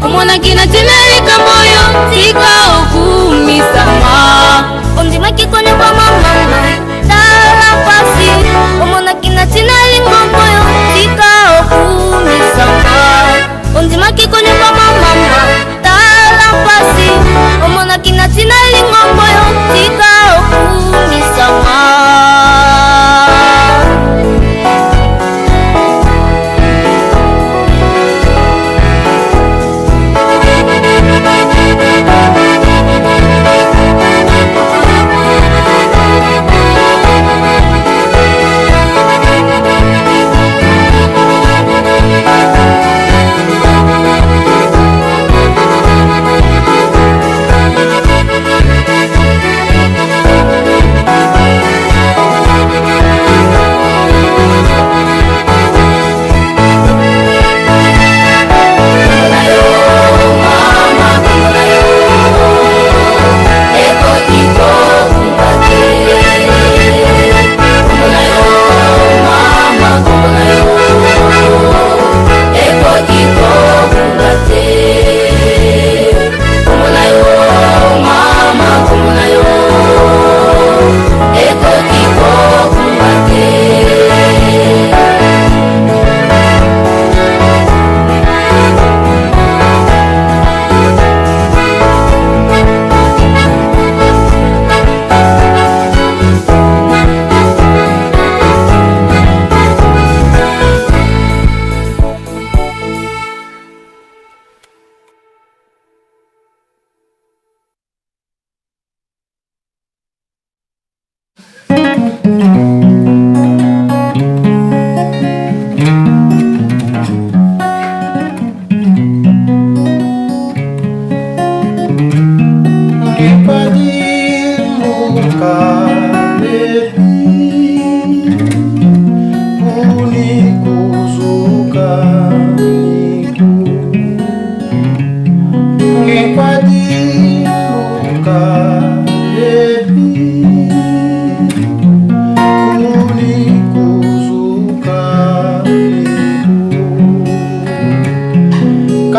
omona kina tinali kamboyo tika okumisama onzima kikonyo kwa mama tala pasi omona kina tinali kamboyo tika okumisama onzima kikonyo kwa mama tala pasi omona kina tinali kamboyo tika okumisama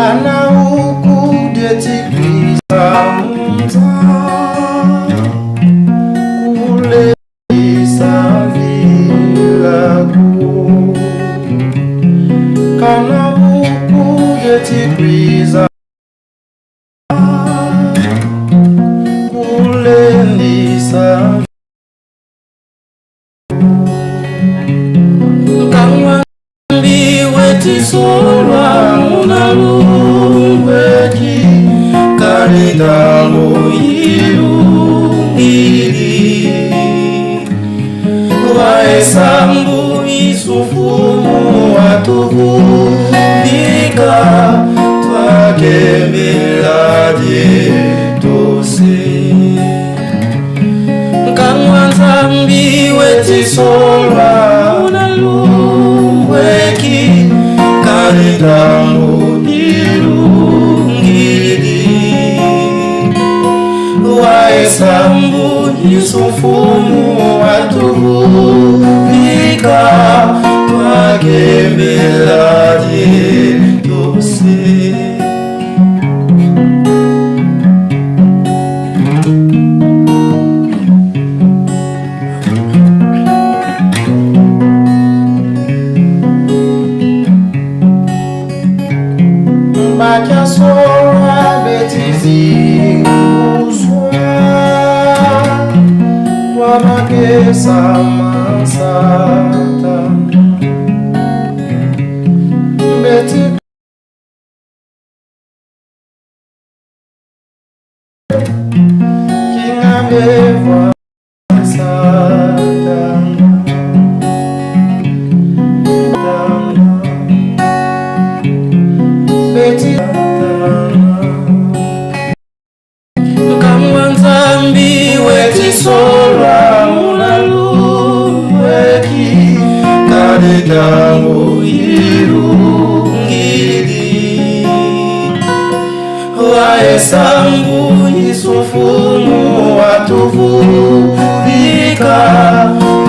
Kana huku yeti kwiza lyetose nkamwanzambi wetisolwa unalumbweki kalidamu ilungili waesambu yisufumu watuvuvika twagembela lyetose Makiasola betizi uswa Wamakesa masata Beti Kingabeva sata Beti Kamwanzambi wetisolwa unalumbweki kalidamu ilungili waesambu yisufumu watuvuvika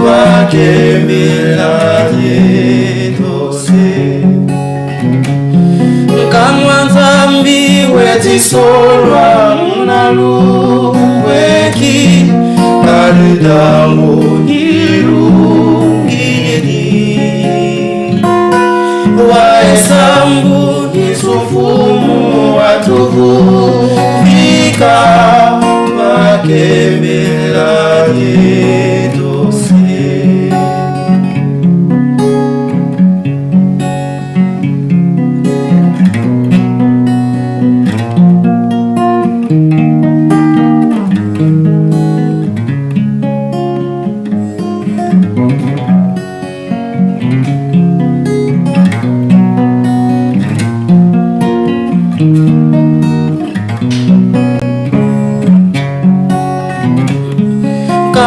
wakembela lyetose kamwanzambi wetisolwa unalumbweki kalidamu ilungili waesambu yisufumu watuvuvika wakembela lyetose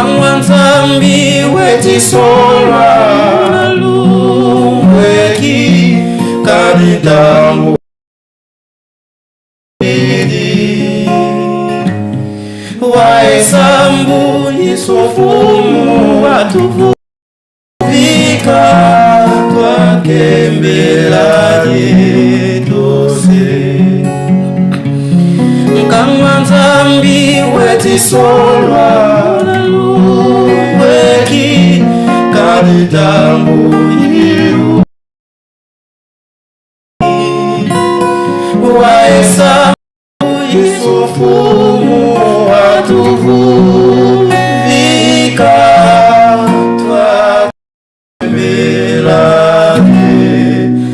kamwanzambi wetisolwa unalumbweki kalidamu ili waesambu yisufumu watuvuvika twakembela lyetose kamwanzambi wetisolwa unalumbweki kalidamu ilungili waesambu yisufumu watuvuvika twakembela lyetose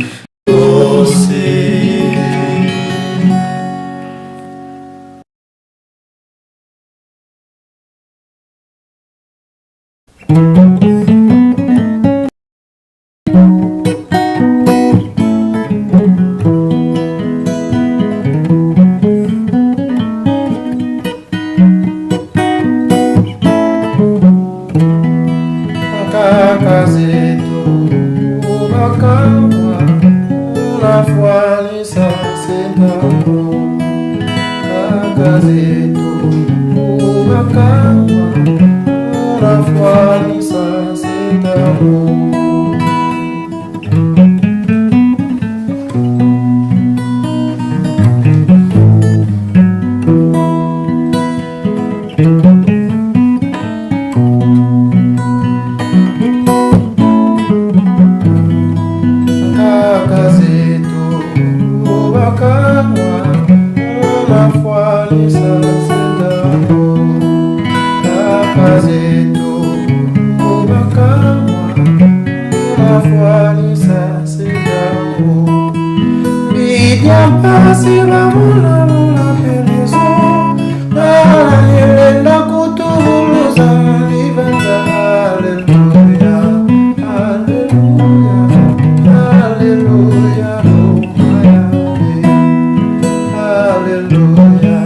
kaka zetu unakamwa unafualisa sendano kaka zetu unakamwa unafualisa sendano Hallelujah.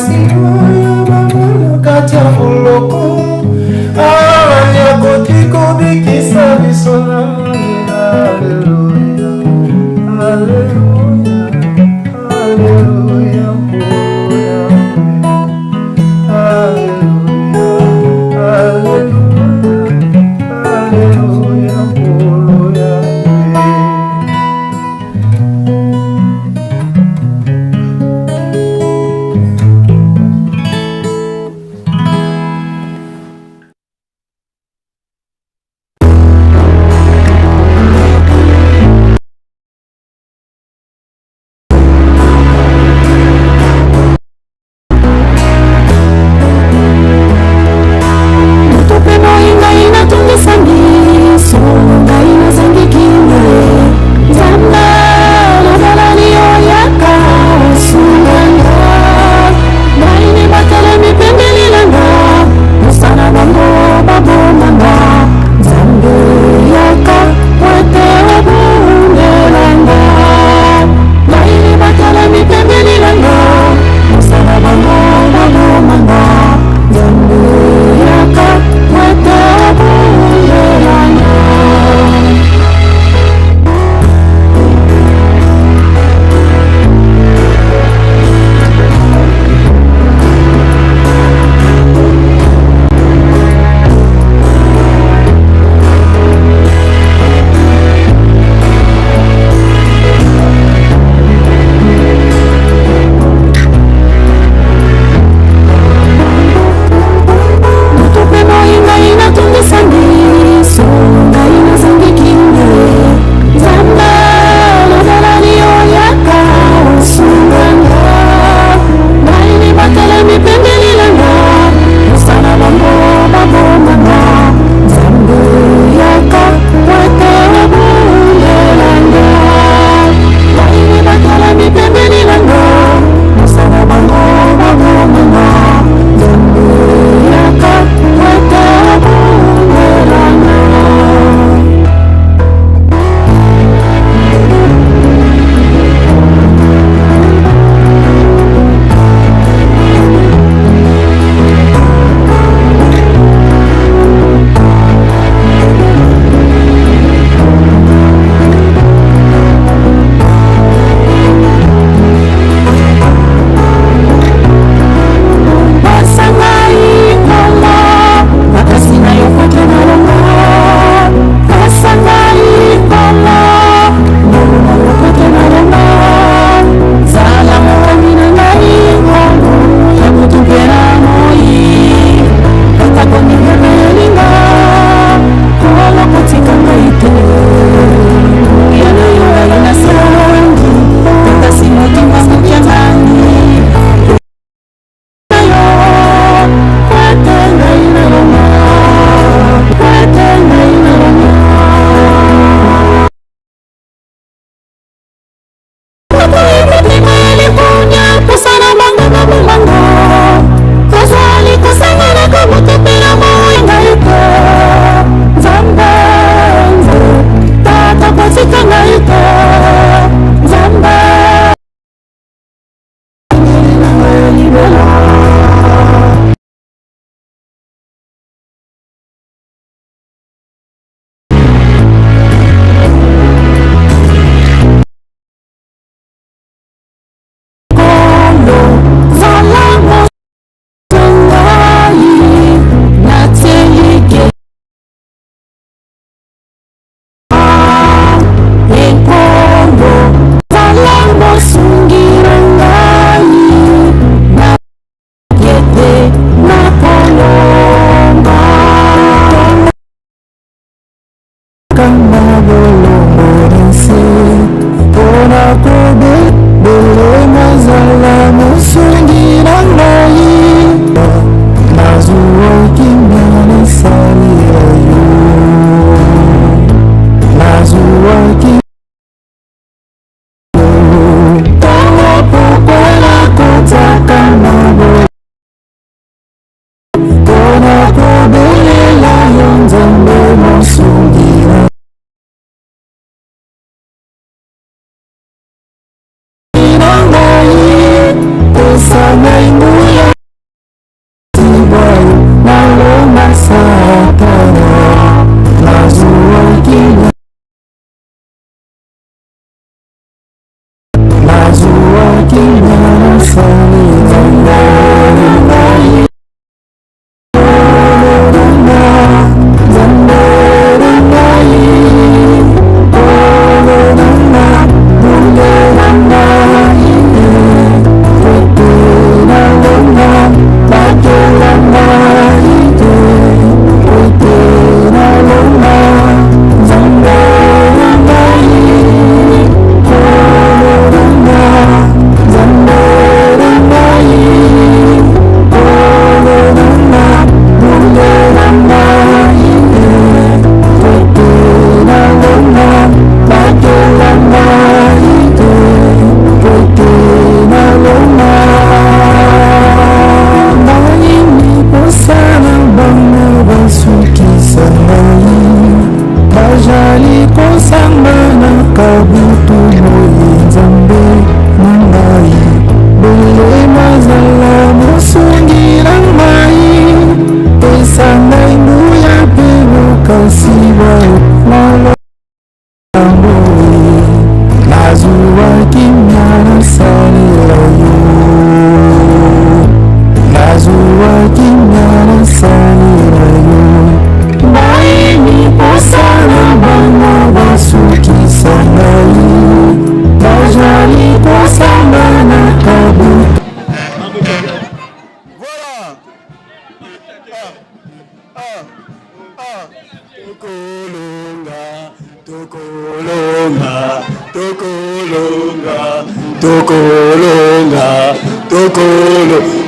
sikoyo bamona kati ya boloko ya koki kobikisa biso na Alleluia, Alleluia, Alleluia, Alleluia, Alleluia, Alleluia.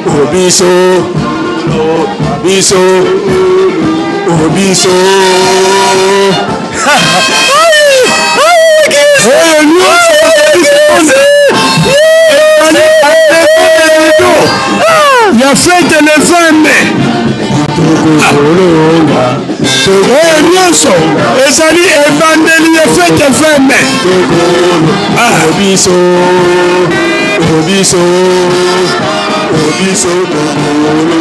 Obiso, biso, obiso. Il a fait le 20 mai. Nyonso ezali ebandeli ya fete 20 mai. Obiso, obiso, obiso tokolo,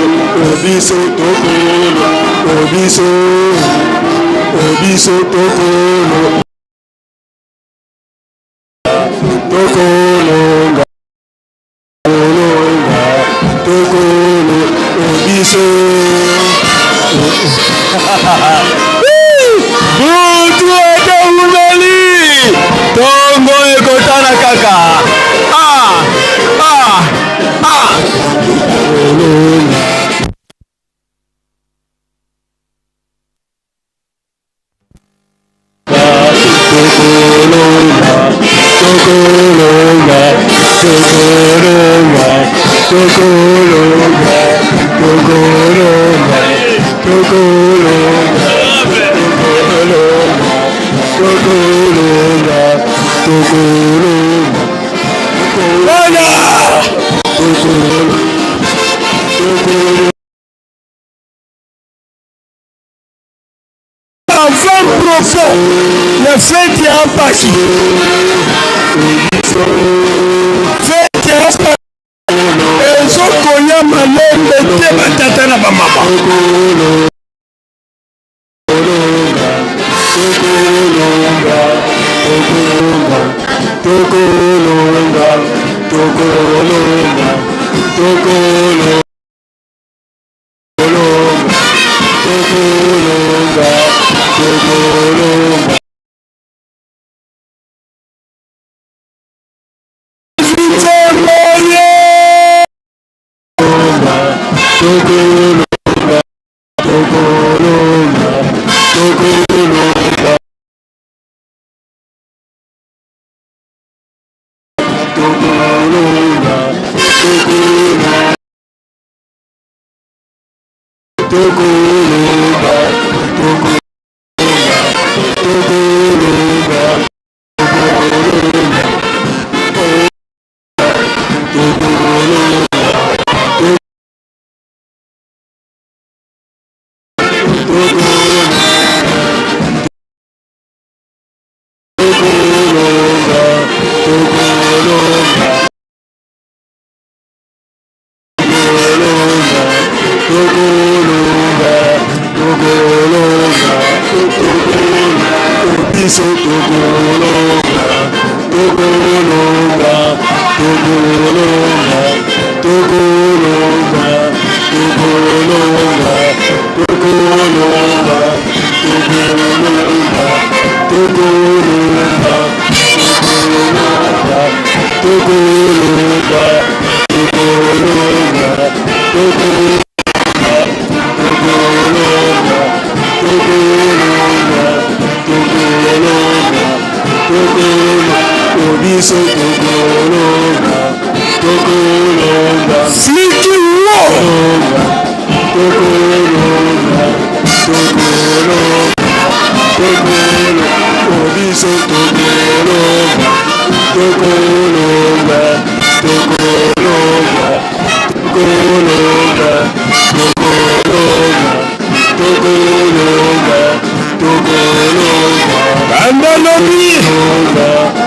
obiso tokolo, obiso, obiso tokolo, tokolo. Butu ete umeli Tongo ekotana kaka Avant profond, le fait est en partie. Fait est en partie. Ezokoya malembe te batata na bamama.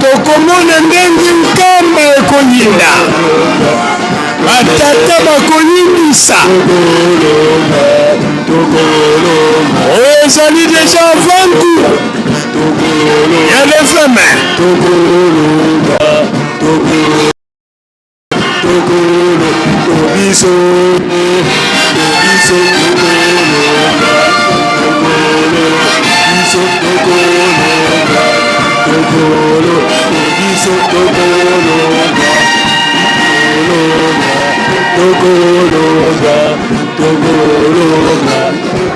Tokomona ndenge nkamba ekolinda batata bakolimbisa oyo ezali deja vangu ya lefeme obiso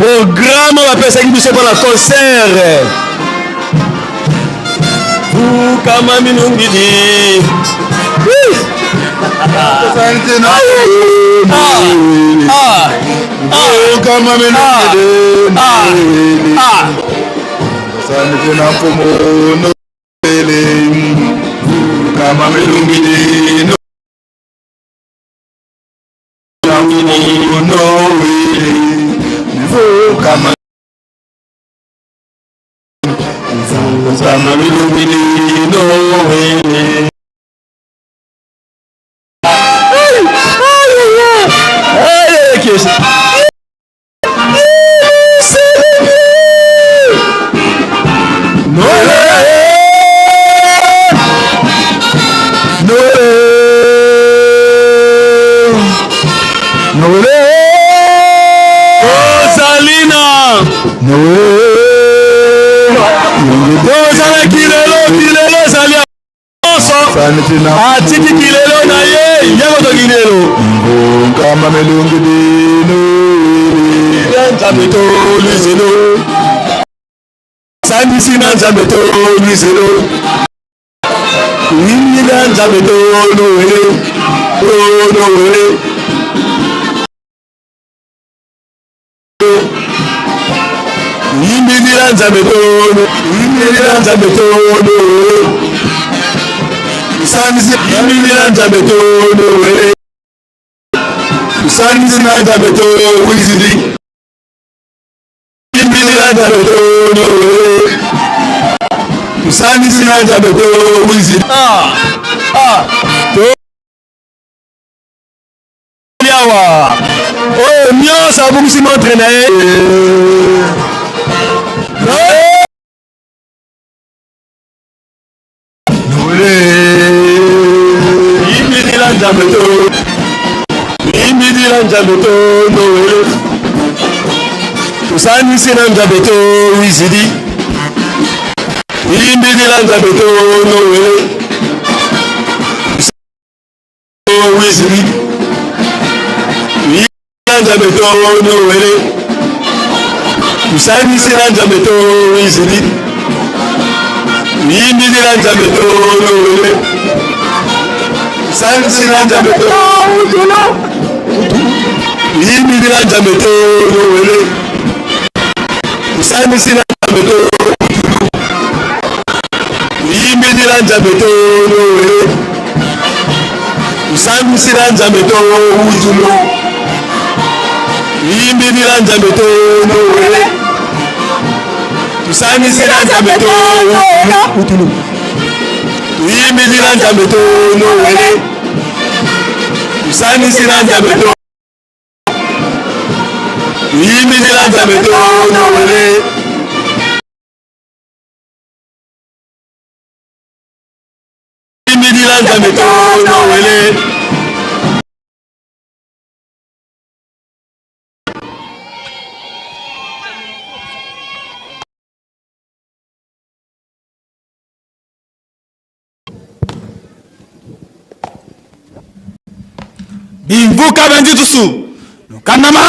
Programme bapesaki biso mpona concert. Kama minungidi. Kama minungidi. Asante na mfumo kama minungidi. Kama sama milumini no way. Atiki kilelo na ye yego to kilelo kama melungi dino nzambe to luzelo sandi sina nzambe to luzelo yimbi na nzambe to no wele no wele yimbi na nzambe to no wele Sanzi yimina nzabeto no wele. Sanzi na nzabeto wizidi. Yimina nzabeto no wele. Sanzi na nzabeto wizidi. To yawa. Oh mio sabu si montre na e. Nzabeto no wele. Tusani sina nzabeto wizidi. Imbidi la nzabeto no wele. Wizidi. Nzabeto no wele. Tusani sina nzabeto wizidi. Imbidi la nzabeto no wele. Tusani sina nzabeto wizidi. Yimi dila nzabeto no wele. Usani sina nzabeto. Yimi dila nzabeto no wele. Usani sina nzabeto uzulu. Yimi dila nzabeto no wele. Usani sina nzabeto uzulu. Yimi dila nzabeto no wele. Usani sina nzabeto. Yimi dila nzabeto no wele. Yimi dila nzabeto no wele. Bimvuka benji tusu. Kanama.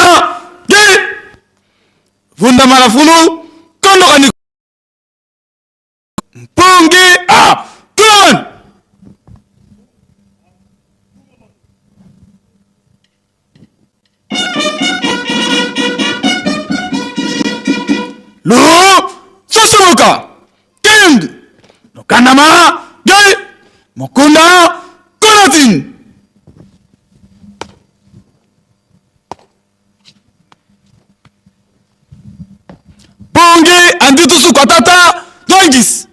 Vunda marafulu kondo kani mpungi tuan lu susumuka kind no kanama gai mokunda konatin Bonge anditu sukatata doingis.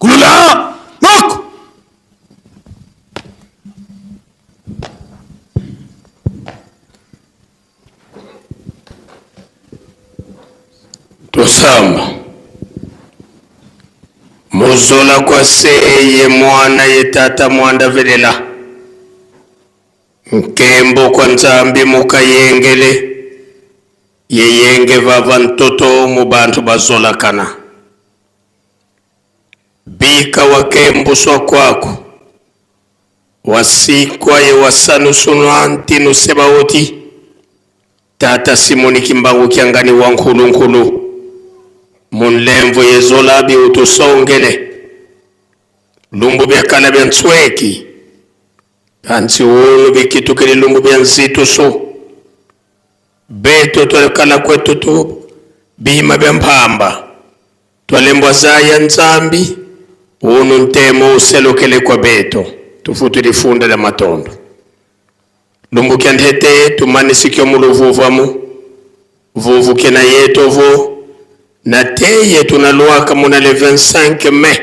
kulula nok tosamba muzola kwa seye mwana ye tata mwanda velela nkembo kwa nzambi mukayengele yeyenge vava ntoto mu bantu bazola kana bika wakembuswa kwako wasikwa ye wasanusunwa ntinu sebawoti tata Simoni Kimbangu Kiangani wa nkulu munlemvo yezolabi utusongele lumbu byakala bya ntsweki ansi wulu bikitukele lumbu bya nzito so beto tolekala kwetu tu bima bya mpamba twalembwa zaya nzambi unu ntemo uselokele kwa beto tufutu lifunda la matondo lumbu kya ndete tumanisikyo muluvuvamu vuvu kena yetovo na teye tunaluaka muna le 25 Mai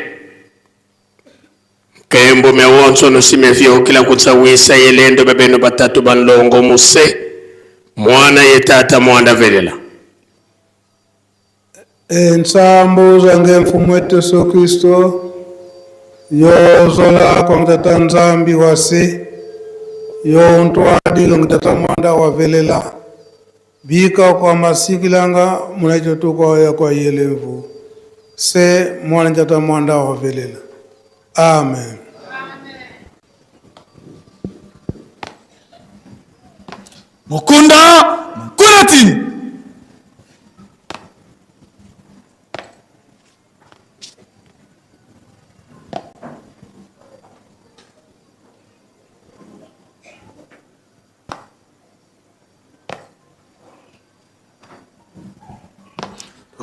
kembo mewonso nusime vyo kila kutsawisa yelendo bebeno batatu banlongo muse mwana ye tata mwanda velela ensambu zange mfumu wetu Yesu Kristo yozola kwa mtata nzambi wase yo ntwadilo mtata mwanda wavelela bika kwa masikilanga munacho kwa yelevu se mwana mtata mwanda wavelela. Amen. Mukunda Kurati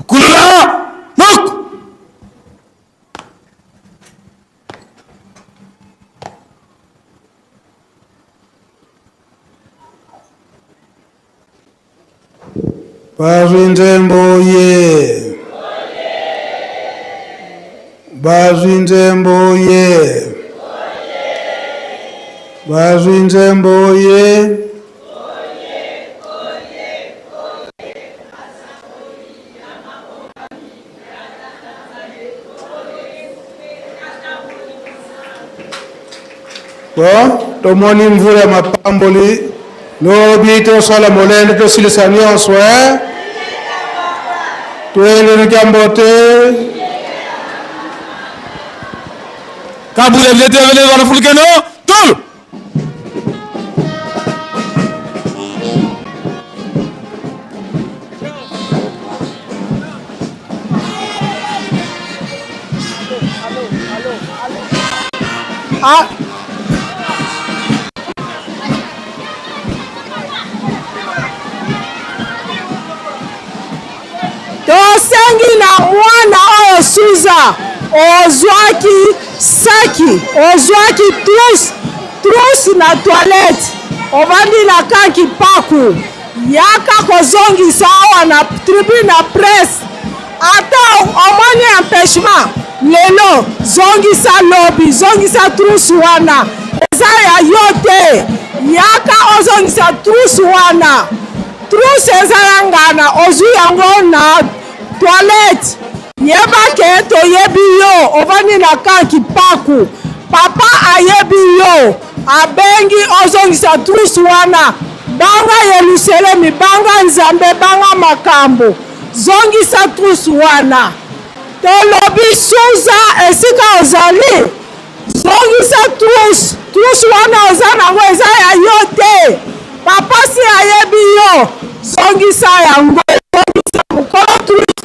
Kulula Nok Bazwinze mboye Bazwinze mboye Bazwinze mboye tomoni mvula mapamboli lobi to sala molende to silisania oswe tuele ni jambote kabule vlete vele wana fulkeno tol tosengi na mwana oyo suza ozwaki saki ozwaki trus na toilette ovandi na kanki paku yaka kozongisa awa na tribune na presse ata omoni empêchement lelo zongisa lobi zongisa trus wana eza ya yo te yaka ozongisa trus wana trus eza ya ngana ozwi yango na toilette yeba ke toyebi yo ovandi na kanki paku papa ayebi yo abengi ozongisa trus wana banga Yerusalemi banga nzambe banga makambo zongisa trus wana tolobi suza esika ozali zongisa trus wana oza nango eza ya yo te papa si ayebi yo zongisa yango zongisa mokolo trus